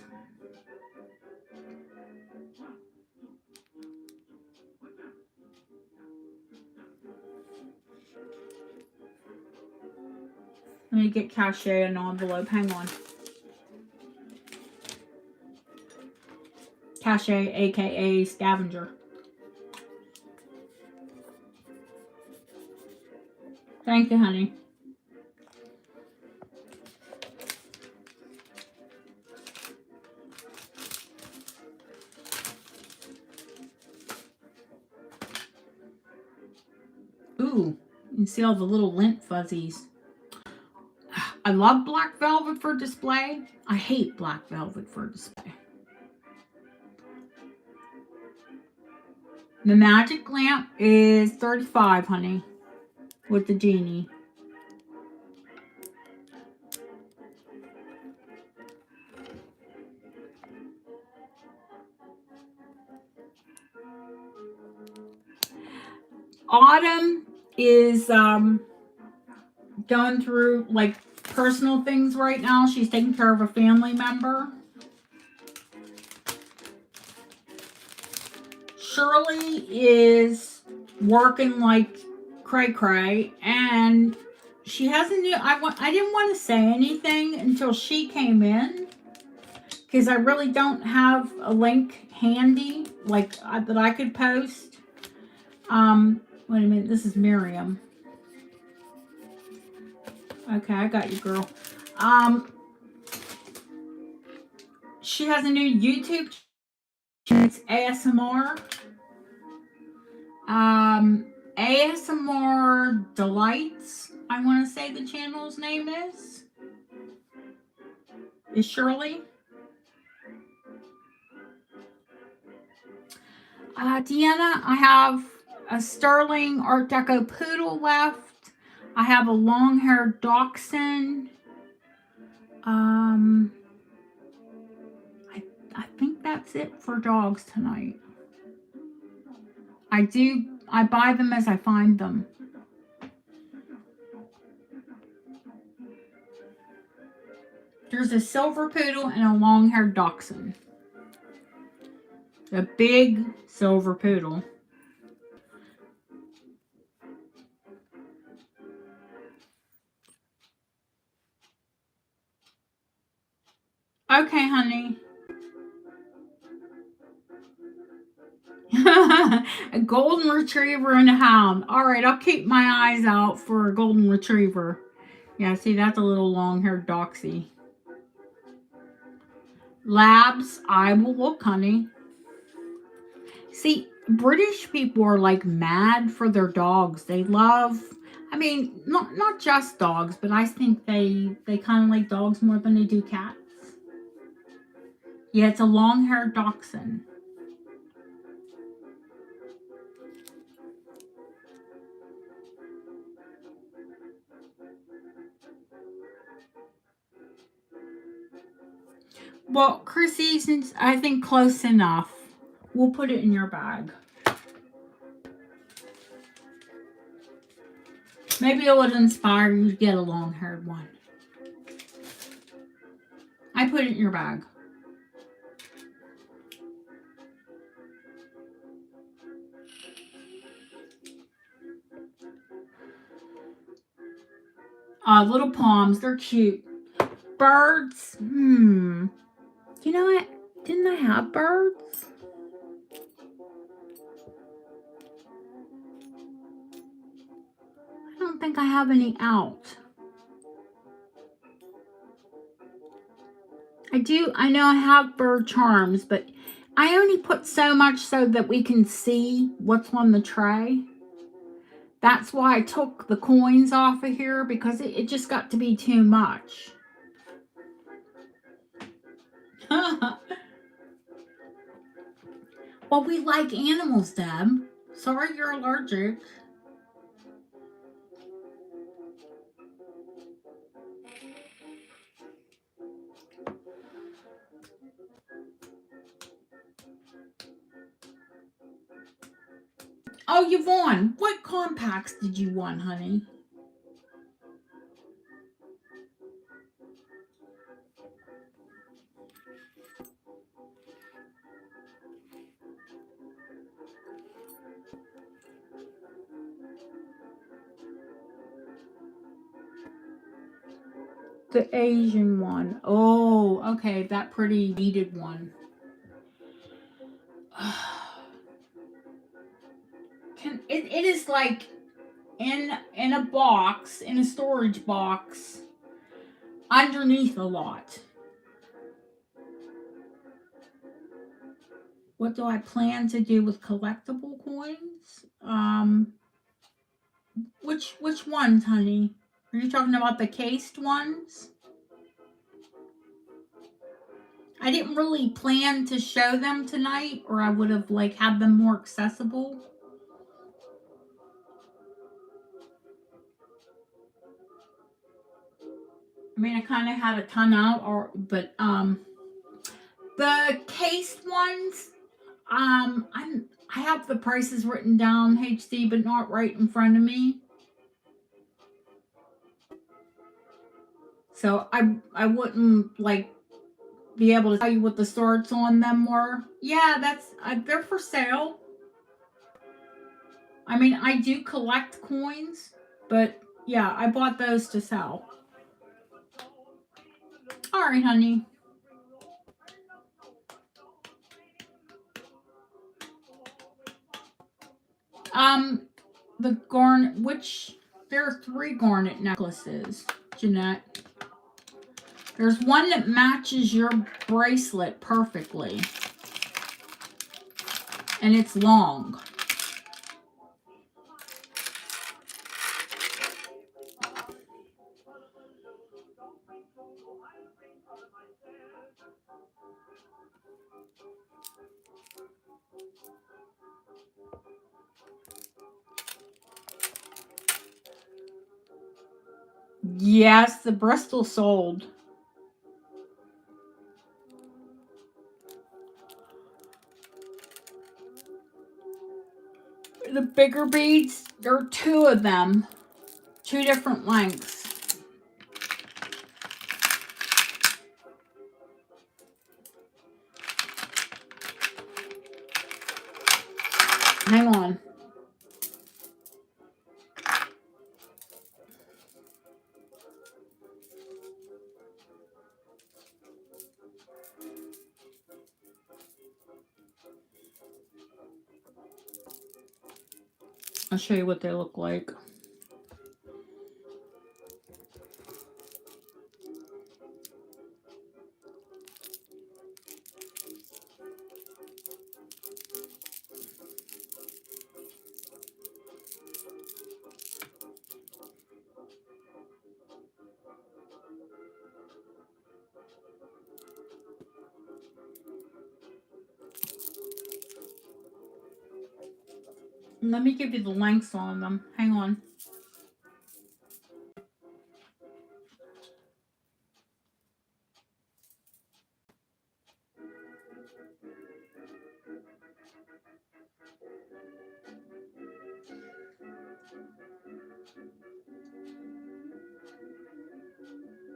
Let me get Cachet an envelope. Hang on. Cachet, aka Scavenger. Thank you, honey. Ooh, you can see all the little lint fuzzies. I love black velvet for display. I hate black velvet for display. The magic lamp is $35, honey, with the genie. Autumn is going through like personal things right now. She's taking care of a family member. Shirley is working like cray-cray, and she has a new... I didn't want to say anything until she came in, because I really don't have a link handy like that I could post. Wait a minute, this is Miriam. Okay, I got you, girl. She has a new YouTube channel. It's ASMR. ASMR Delights, I want to say the channel's name is Shirley. Deanna, I have a Sterling Art Deco Poodle left. I have a long-haired Dachshund. I think that's it for dogs tonight. I buy them as I find them. There's a silver poodle and a long-haired dachshund. A big silver poodle. Okay, honey. A golden retriever and a hound. All right, I'll keep my eyes out for a golden retriever. Yeah, see, that's a little long-haired doxy. Labs, I will look, honey. See, British people are like mad for their dogs. They love, I mean, not just dogs, but I think they kind of like dogs more than they do cats. Yeah, it's a long-haired dachshund. Well, Chrissy, since I think close enough, we'll put it in your bag. Maybe it would inspire you to get a long-haired one. I put it in your bag. Little palms, they're cute. Birds, You know what? Didn't I have birds? I don't think I have any out. I know I have bird charms, but I only put so much so that we can see what's on the tray. That's why I took the coins off of here, because it just got to be too much. Well, we like animals, Deb. Sorry you're allergic. Oh, Yvonne, what compacts did you want, honey? The Asian one. Oh, okay, that pretty beaded one. It is like in a box, in a storage box, underneath a lot. What do I plan to do with collectible coins? Which ones, honey? Are you talking about the cased ones? I didn't really plan to show them tonight, or I would have like had them more accessible. I mean, I kind of had a ton out, but the cased ones, I have the prices written down HD, but not right in front of me. So I wouldn't like be able to tell you what the starts on them were. Yeah, that's they're for sale. I mean, I do collect coins, but yeah, I bought those to sell. All right, honey. The garnet, there are 3 garnet necklaces, Jeanette. There's one that matches your bracelet perfectly, and it's long. Yes, the Bristol sold. The bigger beads, there are 2 of them, 2 different lengths. Hang on. I'll show you what they look like. Let me give you the lengths on them. Hang on.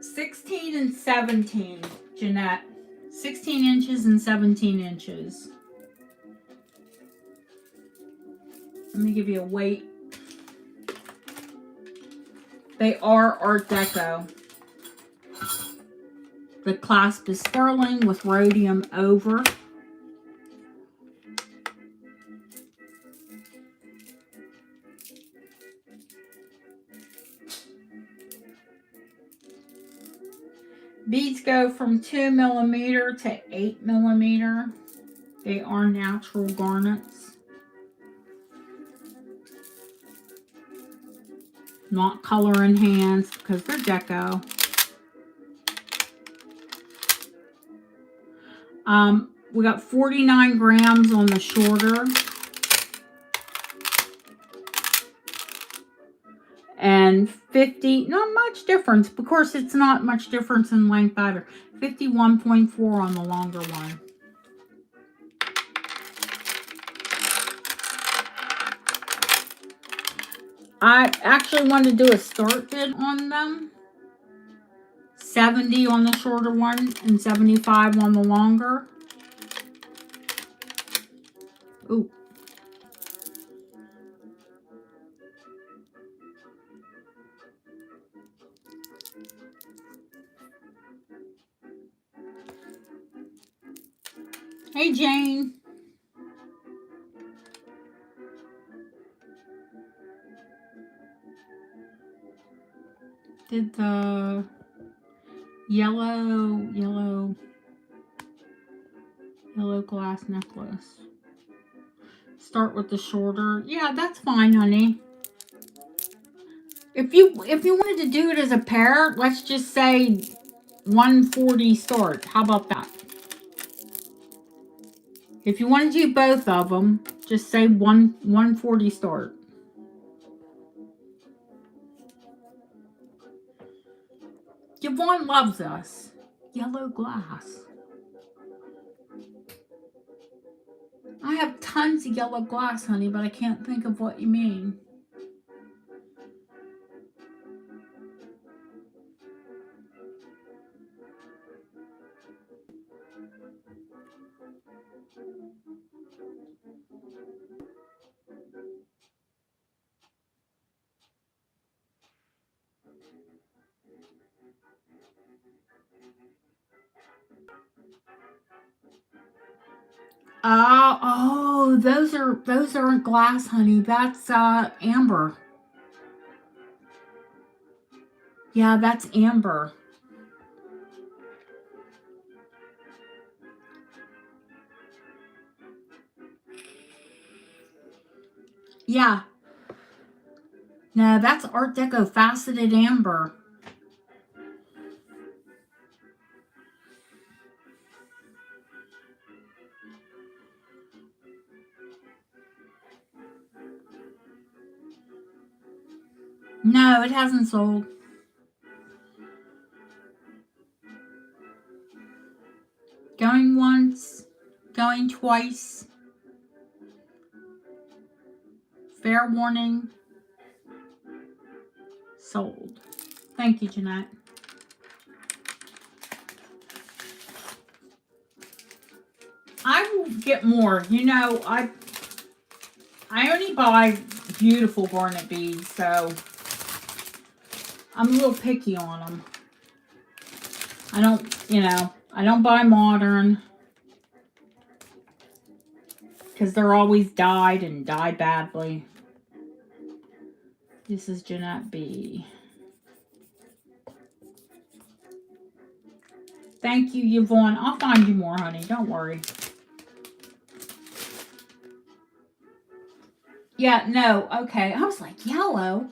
(16 and 17, Jeanette. 16 inches and 17 inches. Let me give you a weight. They are Art Deco. The clasp is sterling with rhodium over. Beads go from 2mm to 8mm. They are natural garnets. Not color enhanced because they're deco. We got 49 grams on the shorter. And 50, not much difference. Of course, it's not much difference in length either. 51.4 on the longer one. I actually wanted to do a start bid on them. 70 on the shorter one and 75 on the longer. Ooh. Hey, Jane. Did the yellow glass necklace start with the shorter? Yeah, that's fine, honey. If you wanted to do it as a pair, let's just say 140 start. How about that? If you want to do both of them, just say 140 start. Yvonne loves us. Yellow glass. I have tons of yellow glass, honey, but I can't think of what you mean. Oh, those aren't glass, honey. That's amber. Yeah, that's amber. Yeah. No, that's Art Deco faceted amber. No, it hasn't sold. Going once, going twice. Fair warning. Sold. Thank you, Jeanette. I will get more. You know, I only buy beautiful garnet beads, so I'm a little picky on them. I don't buy modern because they're always dyed and dyed badly. This is Jeanette B. Thank you, Yvonne. I'll find you more, honey. Don't worry. Yeah, no, okay. I was like, yellow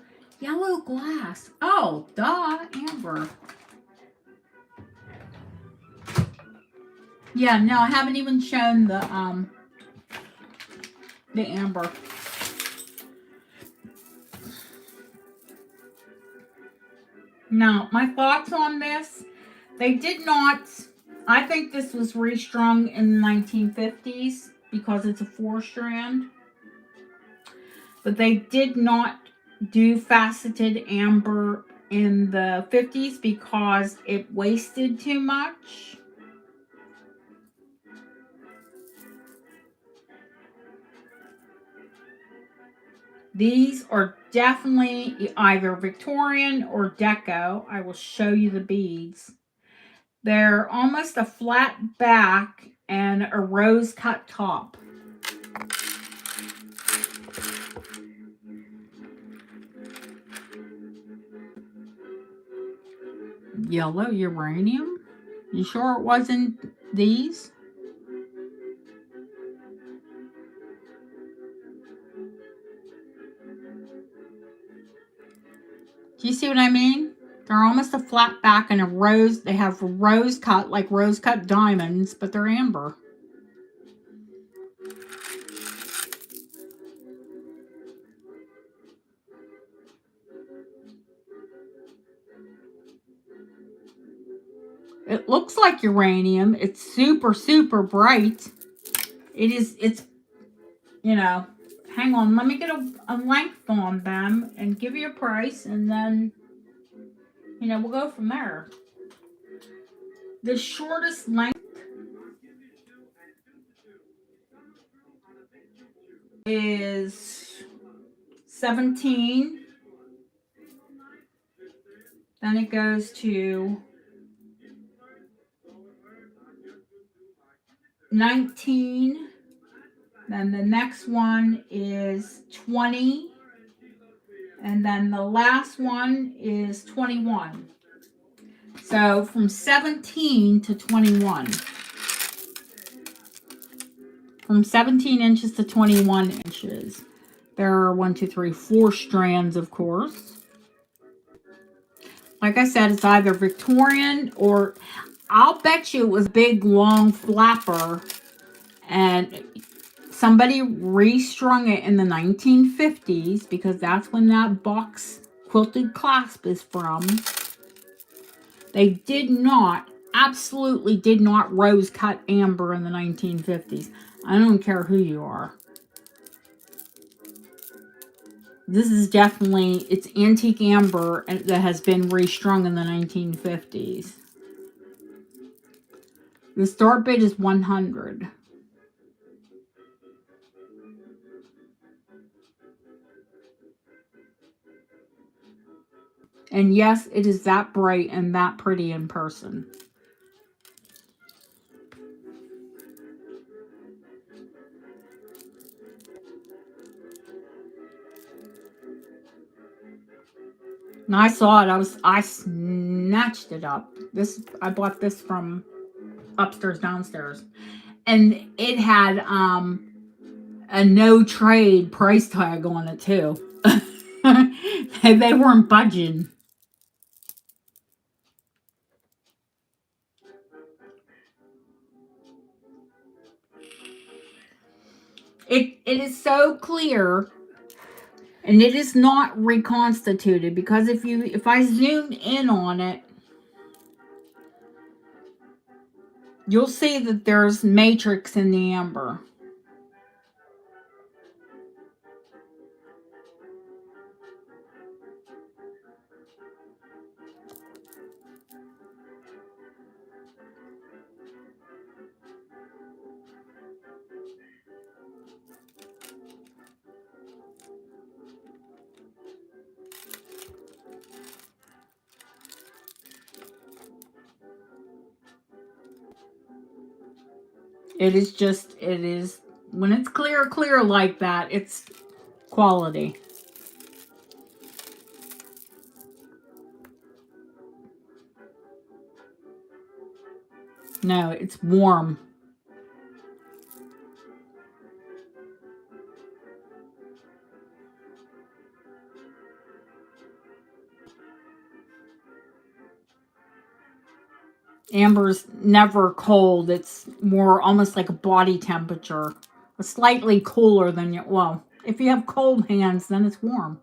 glass. Oh, duh, amber. Yeah, no, I haven't even shown the amber. Now, my thoughts on this, they did not, I think this was restrung in the 1950s because it's a 4-strand. But they did not do faceted amber in the 50s because it wasted too much. These are definitely either Victorian or deco. I will show you the beads. They're almost a flat back and a rose cut top. Yellow uranium? You sure it wasn't these? Do you see what I mean? They're almost a flat back and a rose. They have rose cut, like rose cut diamonds, but they're amber. It looks like uranium. It's super, super bright. It's, you know, hang on. Let me get a length on them and give you a price, and then, you know, we'll go from there. The shortest length is 17. Then it goes to 19. Then the next one is 20. And then the last one is 21. So from 17 to 21. From 17 inches to 21 inches. There are 1, 2, 3, 4 strands, of course. Like I said, it's either Victorian or I'll bet you it was a big, long flapper. And somebody restrung it in the 1950s because that's when that box quilted clasp is from. They did not, absolutely did not rose cut amber in the 1950s. I don't care who you are. This is definitely, it's antique amber that has been restrung in the 1950s. The start bid is 100. And yes, it is that bright and that pretty in person. And I saw it, I snatched it up. I bought this from upstairs, downstairs. And it had a no trade price tag on it too. They weren't budging. It is so clear, and it is not reconstituted, because if I zoom in on it, you'll see that there's matrix in the amber. It is, when it's clear like that, it's quality. No, it's warm. Amber's never cold. It's more almost like a body temperature. Slightly cooler than you, well, if you have cold hands, then it's warm.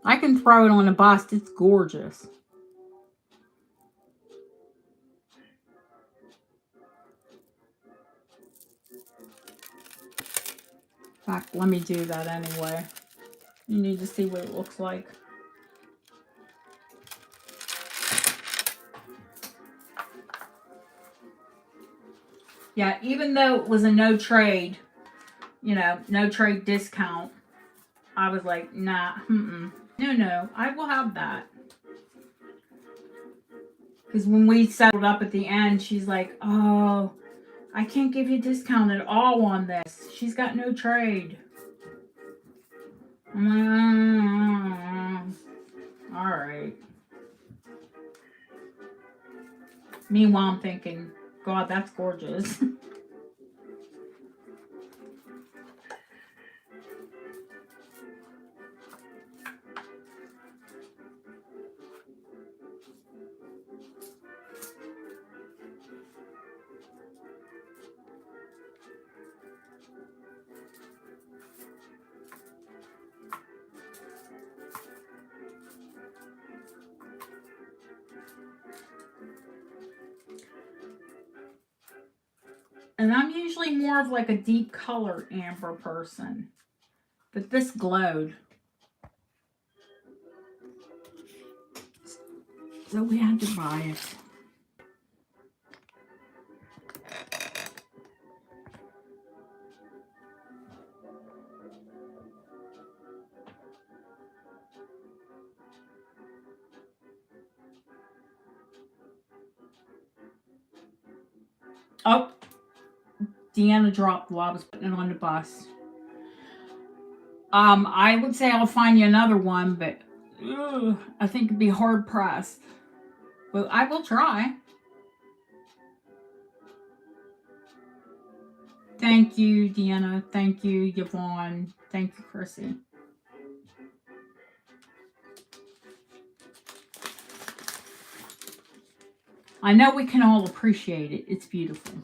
I can throw it on a bust. It's gorgeous. In fact, let me do that anyway. You need to see what it looks like. Yeah, even though it was a no trade, no trade discount, I was like, nah, no, I will have that. Because when we settled up at the end, she's like, oh, I can't give you a discount at all on this. She's got no trade. I'm like, all right. Meanwhile, I'm thinking, God, that's gorgeous. And I'm usually more of like a deep color amber person. But this glowed. So we had to buy it. Oh, Deanna dropped while I was putting it on the bus. I would say I'll find you another one, but I think it'd be hard pressed. But I will try. Thank you, Deanna. Thank you, Yvonne. Thank you, Chrissy. I know we can all appreciate it. It's beautiful.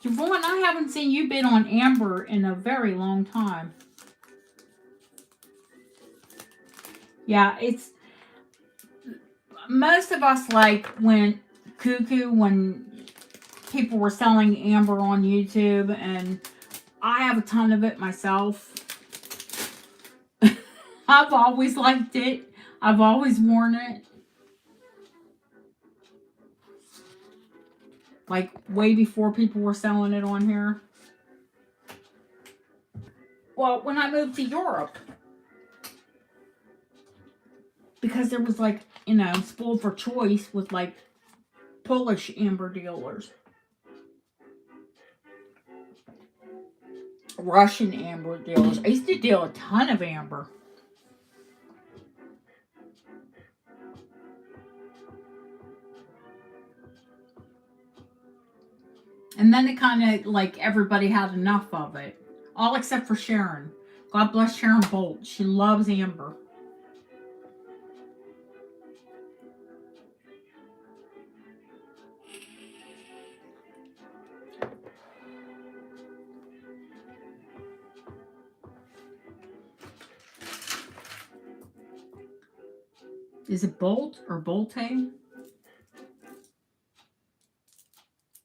Yvonne, I haven't seen you bid on amber in a very long time. Yeah, it's... Most of us went cuckoo when people were selling amber on YouTube, and I have a ton of it myself. I've always liked it. I've always worn it. Like, way before people were selling it on here. Well, when I moved to Europe, because there was spoiled for choice with Polish amber dealers. Russian amber dealers. I used to deal a ton of amber. And then it kind of everybody had enough of it. All except for Sharon. God bless Sharon Bolt. She loves amber. Is it Bolt or Bolte?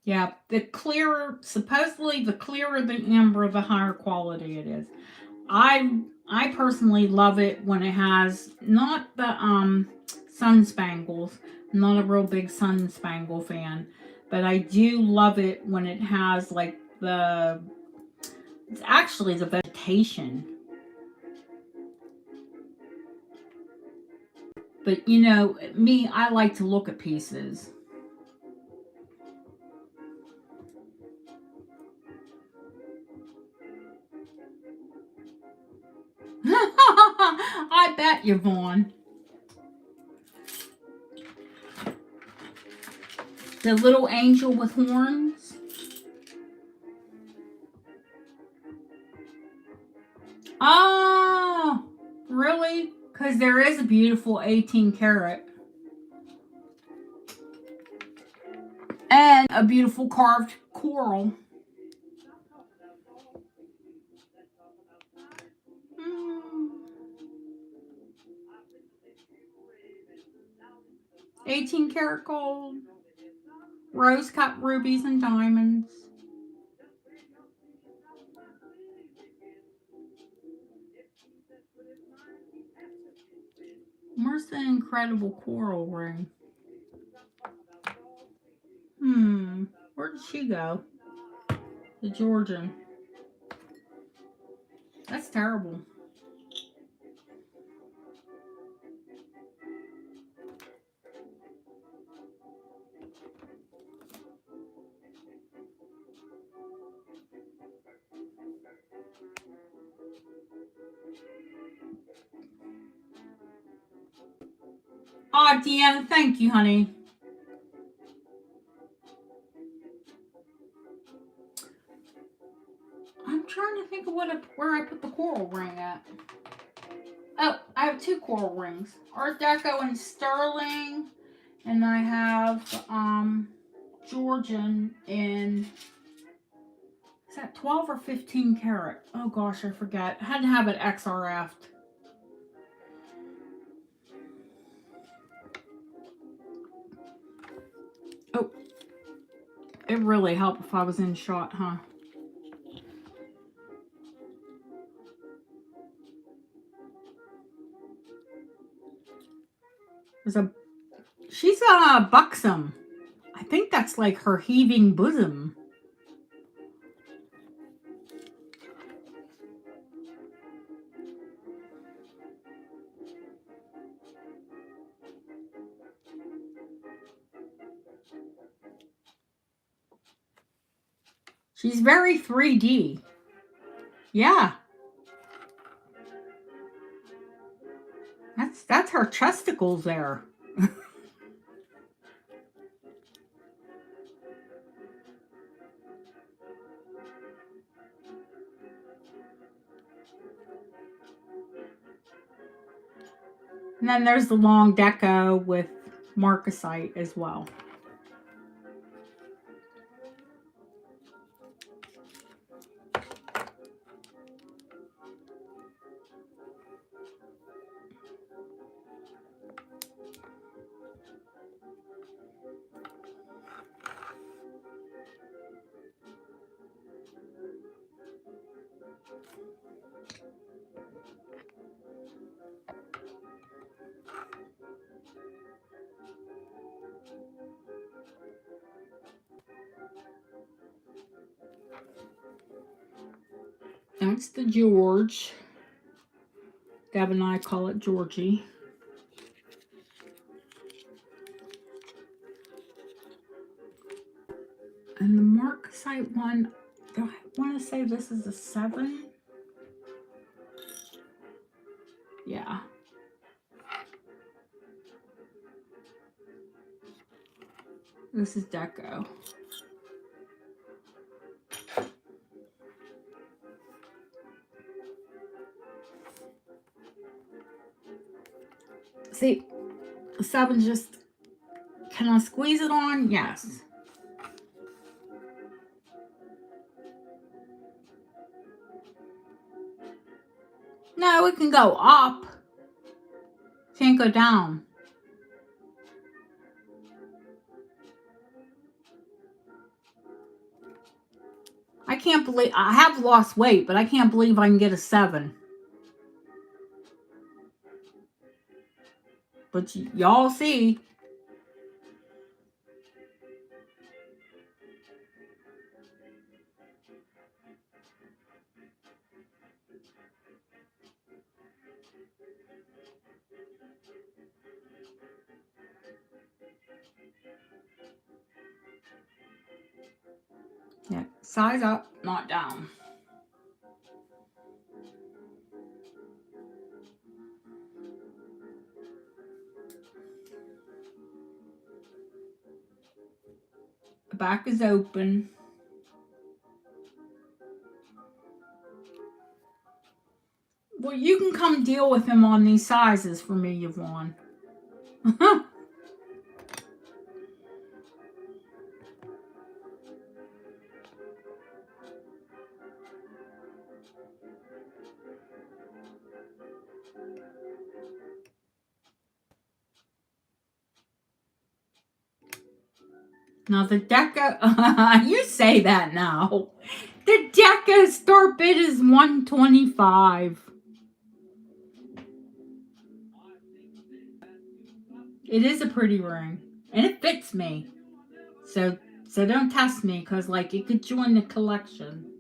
Yeah, supposedly the clearer the amber, the higher quality it is. I personally love it when it has not the sun spangles. I'm not a real big sun spangle fan, but I do love it when it has it's actually the vegetation. But me, I like to look at pieces. I bet, Yvonne. The little angel with horns. Oh, really? Because there is a beautiful 18 karat. And a beautiful carved coral. 18 karat gold, rose cut rubies and diamonds. Where's the incredible coral ring? Where did she go? The Georgian. That's terrible. Oh, Deanna, thank you, honey. I'm trying to think of where I put the coral ring at. Oh, I have two coral rings. Art Deco and Sterling. And I have Georgian in, is that 12 or 15 karat? Oh gosh, I forget. I had to have it XRF'd. Oh, it really helped if I was in shot, huh? She's a buxom. I think that's like her heaving bosom. She's very 3D. Yeah. That's her chesticles there. And then there's the long deco with marcasite as well. That's the George. Deb and I call it Georgie. And the marcasite one, do I want to say this is a 7? Yeah. This is deco. See, the 7 just, can I squeeze it on? Yes. No, it can go up. Can't go down. I can't believe, I have lost weight, but I can't believe I can get a 7. But y'all see. Yeah, size up, not down. The back is open. Well, you can come deal with him on these sizes for me, Yvonne. Now the deco, you say that now. The deco start bid is $125. It is a pretty ring, and it fits me. So don't test me, because like it could join the collection.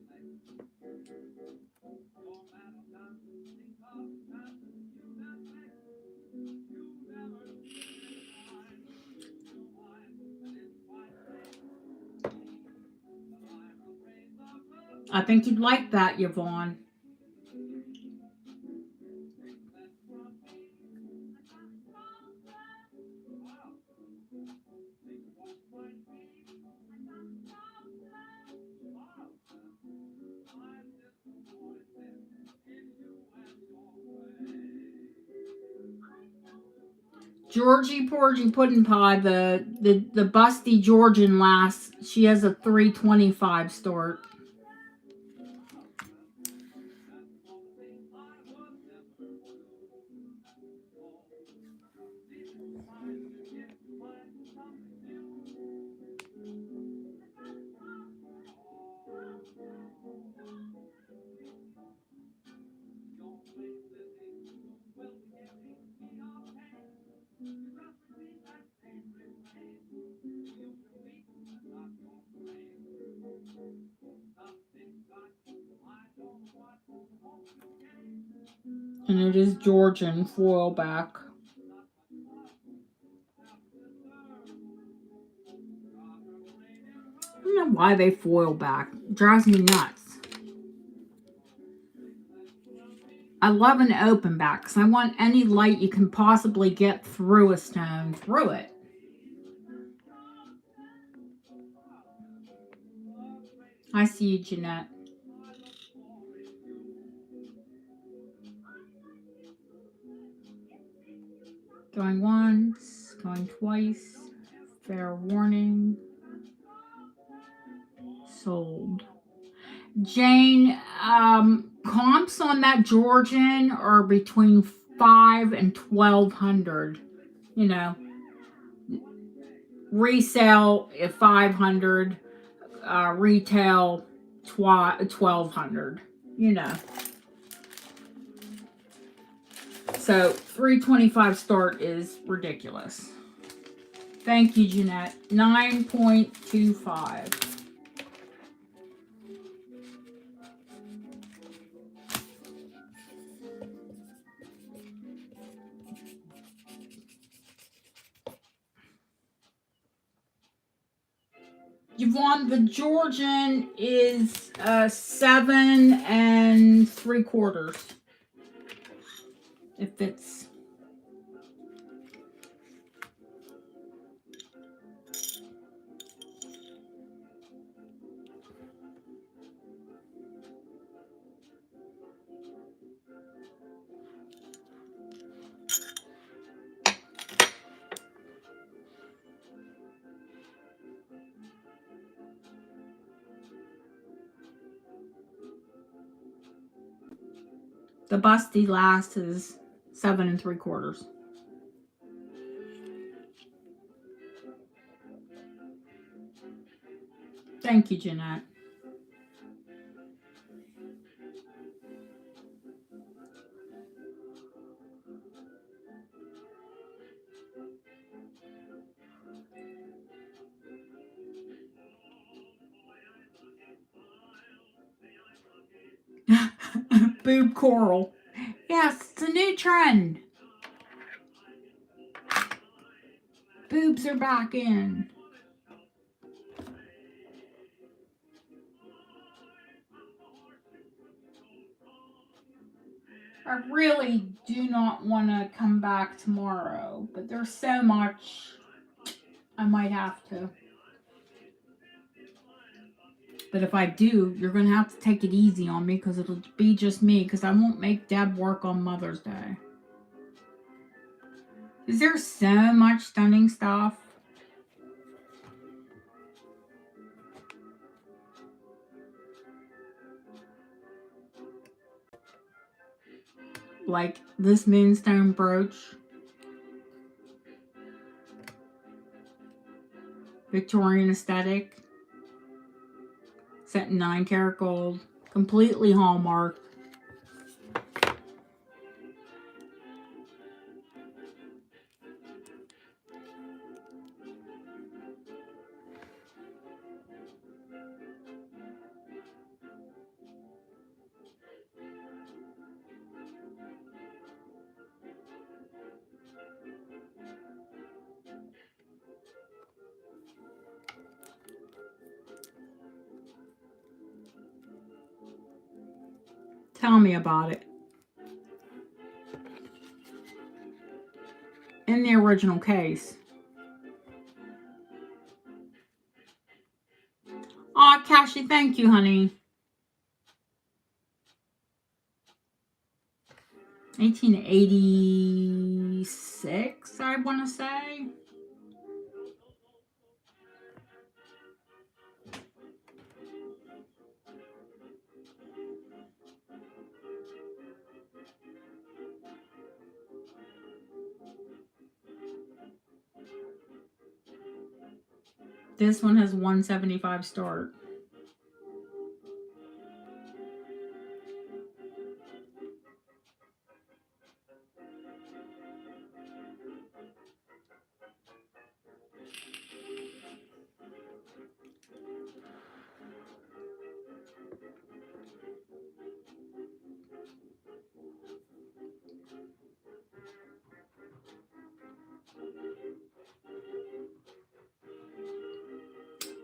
I think you'd like that, Yvonne. Georgie Porgy Pudding Pie, the busty Georgian lass, she has a 325 start. And it is Georgian foil back. don't know why they foil back. It drives me nuts. I love an open back because I want any light you can possibly get through a stone through it. I see you, Jeanette. Going once, going twice. Fair warning. Sold. Jane, comps on that Georgian are between $500 and $1,200. You know, resale at $500, retail $1,200. You know, so $325 start is ridiculous. Thank you, Jeanette. 9.25. Yvonne, the Georgian is 7 3/4. It fits. The busty last is 7 3/4. Thank you, Jeanette. Boob coral. Yes, it's a new trend. Boobs are back in. I really do not want to come back tomorrow, but there's so much I might have to. But if I do, you're going to have to take it easy on me because it'll be just me because I won't make Deb work on Mother's Day. Is there so much stunning stuff? Like this moonstone brooch. Victorian aesthetic. Set in 9-karat gold. Completely hallmark. Tell me about it. In the original case. Aw, Cassie, thank you, honey. 1886, I want to say. This one has 175 start.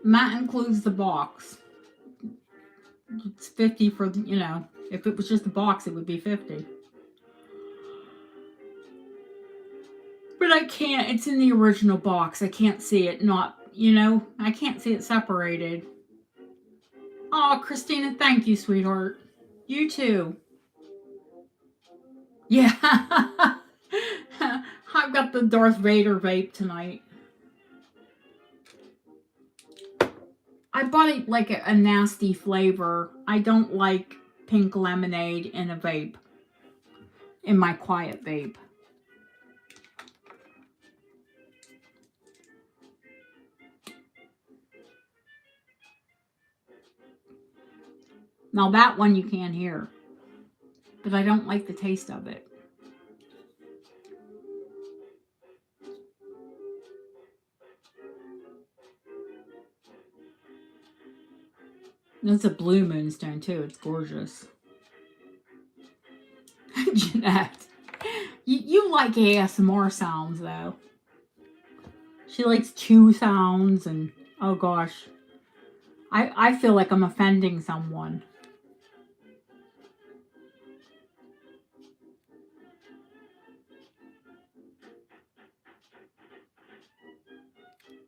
And that includes the box. It's 50 for, you know, if it was just a box, it would be 50. But I can't, it's in the original box. I can't see it not, you know, I can't see it separated. Oh, Christina, thank you, sweetheart. You too. Yeah. I've got the Darth Vader vape tonight. I bought it like a nasty flavor. I don't like pink lemonade in a vape. In my quiet vape. Now that one you can't hear. But I don't like the taste of it. It's a blue moonstone too. It's gorgeous. Jeanette. You like ASMR sounds though. She likes chew sounds and oh gosh. I feel like I'm offending someone.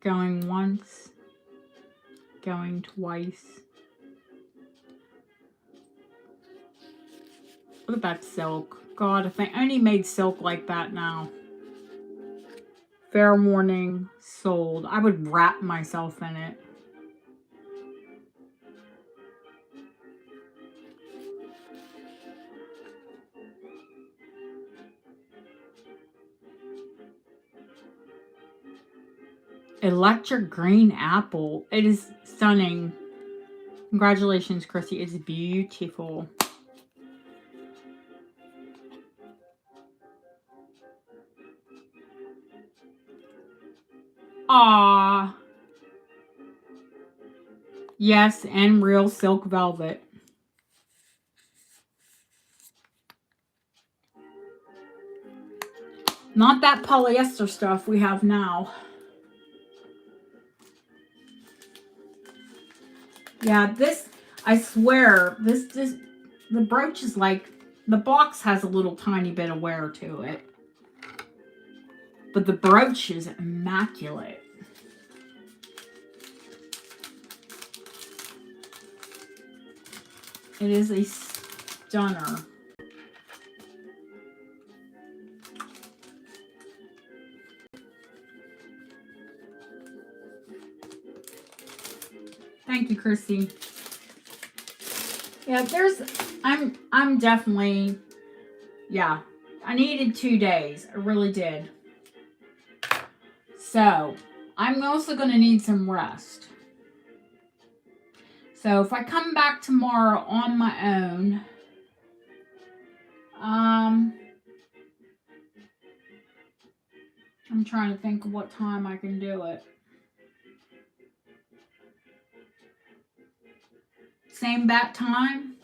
Going once. Going twice. Look at that silk. God, if I only made silk like that now. Fair warning, sold. I would wrap myself in it. Electric green apple. It is stunning. Congratulations, Chrissy. It's beautiful. Aww. Yes, and real silk velvet. Not that polyester stuff we have now. Yeah, this, I swear, this, the brooch is like, the box has a little tiny bit of wear to it. But the brooch is immaculate. It is a stunner. Thank you, Chrissy. Yeah, I'm definitely, yeah, I needed 2 days. I really did. So, I'm also going to need some rest. So, if I come back tomorrow on my own, I'm trying to think of what time I can do it. Same bat time?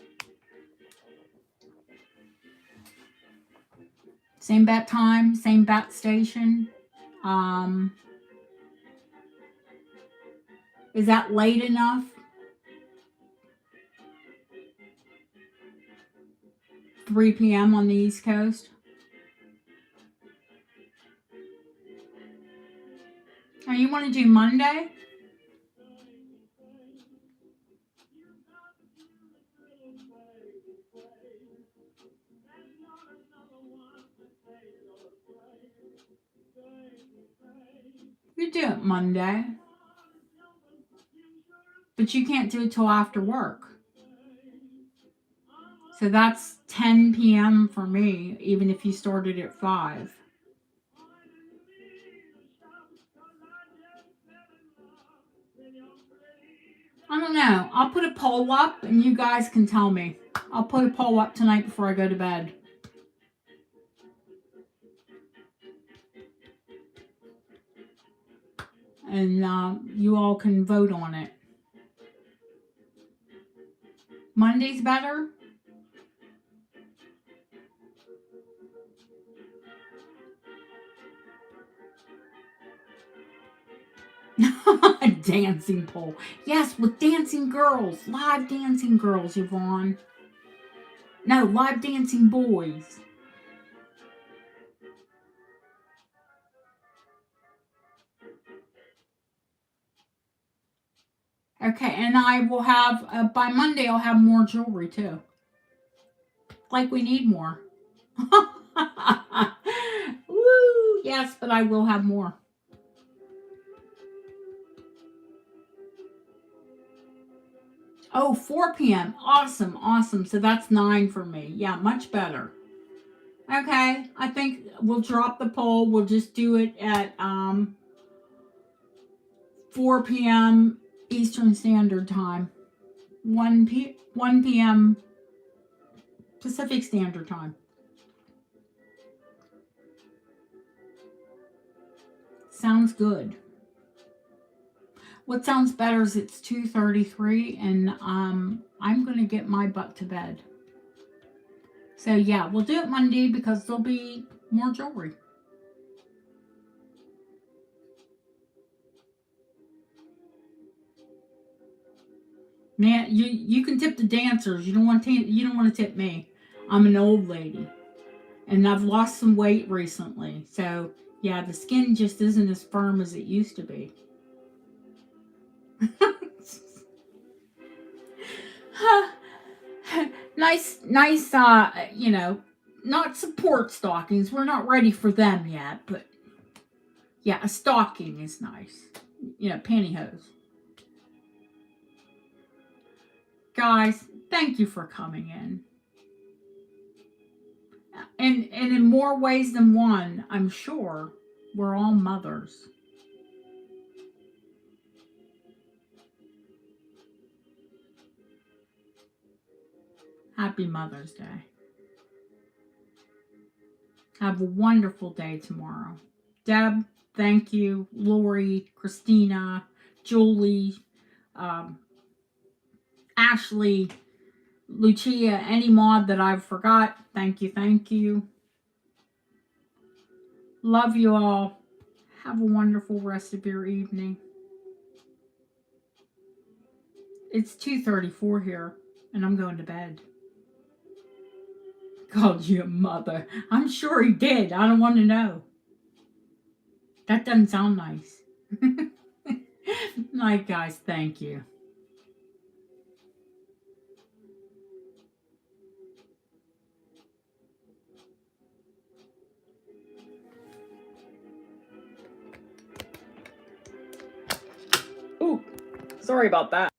Same bat time, same bat station. Is that late enough? 3 p.m. on the East Coast. Oh, you want to do Monday? You do it Monday. But you can't do it till after work. So that's 10 p.m. for me, even if you started at 5. I don't know. I'll put a poll up and you guys can tell me. I'll put a poll up tonight before I go to bed. And you all can vote on it. Monday's better? Dancing pole. Yes, with dancing girls. Live dancing girls, Yvonne. No, live dancing boys. Okay, and I will have, by Monday, I'll have more jewelry too. Like we need more. Woo! Yes, but I will have more. Oh, 4 p.m. Awesome, awesome. So that's 9 for me. Yeah, much better. Okay, I think we'll drop the poll. We'll just do it at 4 p.m. Eastern Standard Time. 1 p.m. Pacific Standard Time. Sounds good. What sounds better is it's 2:33 and I'm going to get my butt to bed. So yeah, we'll do it Monday because there'll be more jewelry. Man, you can tip the dancers. You don't want to tip me. I'm an old lady. And I've lost some weight recently. So, yeah, the skin just isn't as firm as it used to be. nice, you know, not support stockings. We're not ready for them yet, but yeah, a stocking is nice. You know, pantyhose. Guys, thank you for coming in. And in more ways than one, I'm sure, we're all mothers. Happy Mother's Day. Have a wonderful day tomorrow. Deb, thank you. Lori, Christina, Julie, Ashley, Lucia, any mod that I've forgot, thank you, thank you. Love you all. Have a wonderful rest of your evening. It's 2:34 here, and I'm going to bed. Called you a mother. I'm sure he did. I don't want to know. That doesn't sound nice. Night, guys. Thank you. Ooh, sorry about that.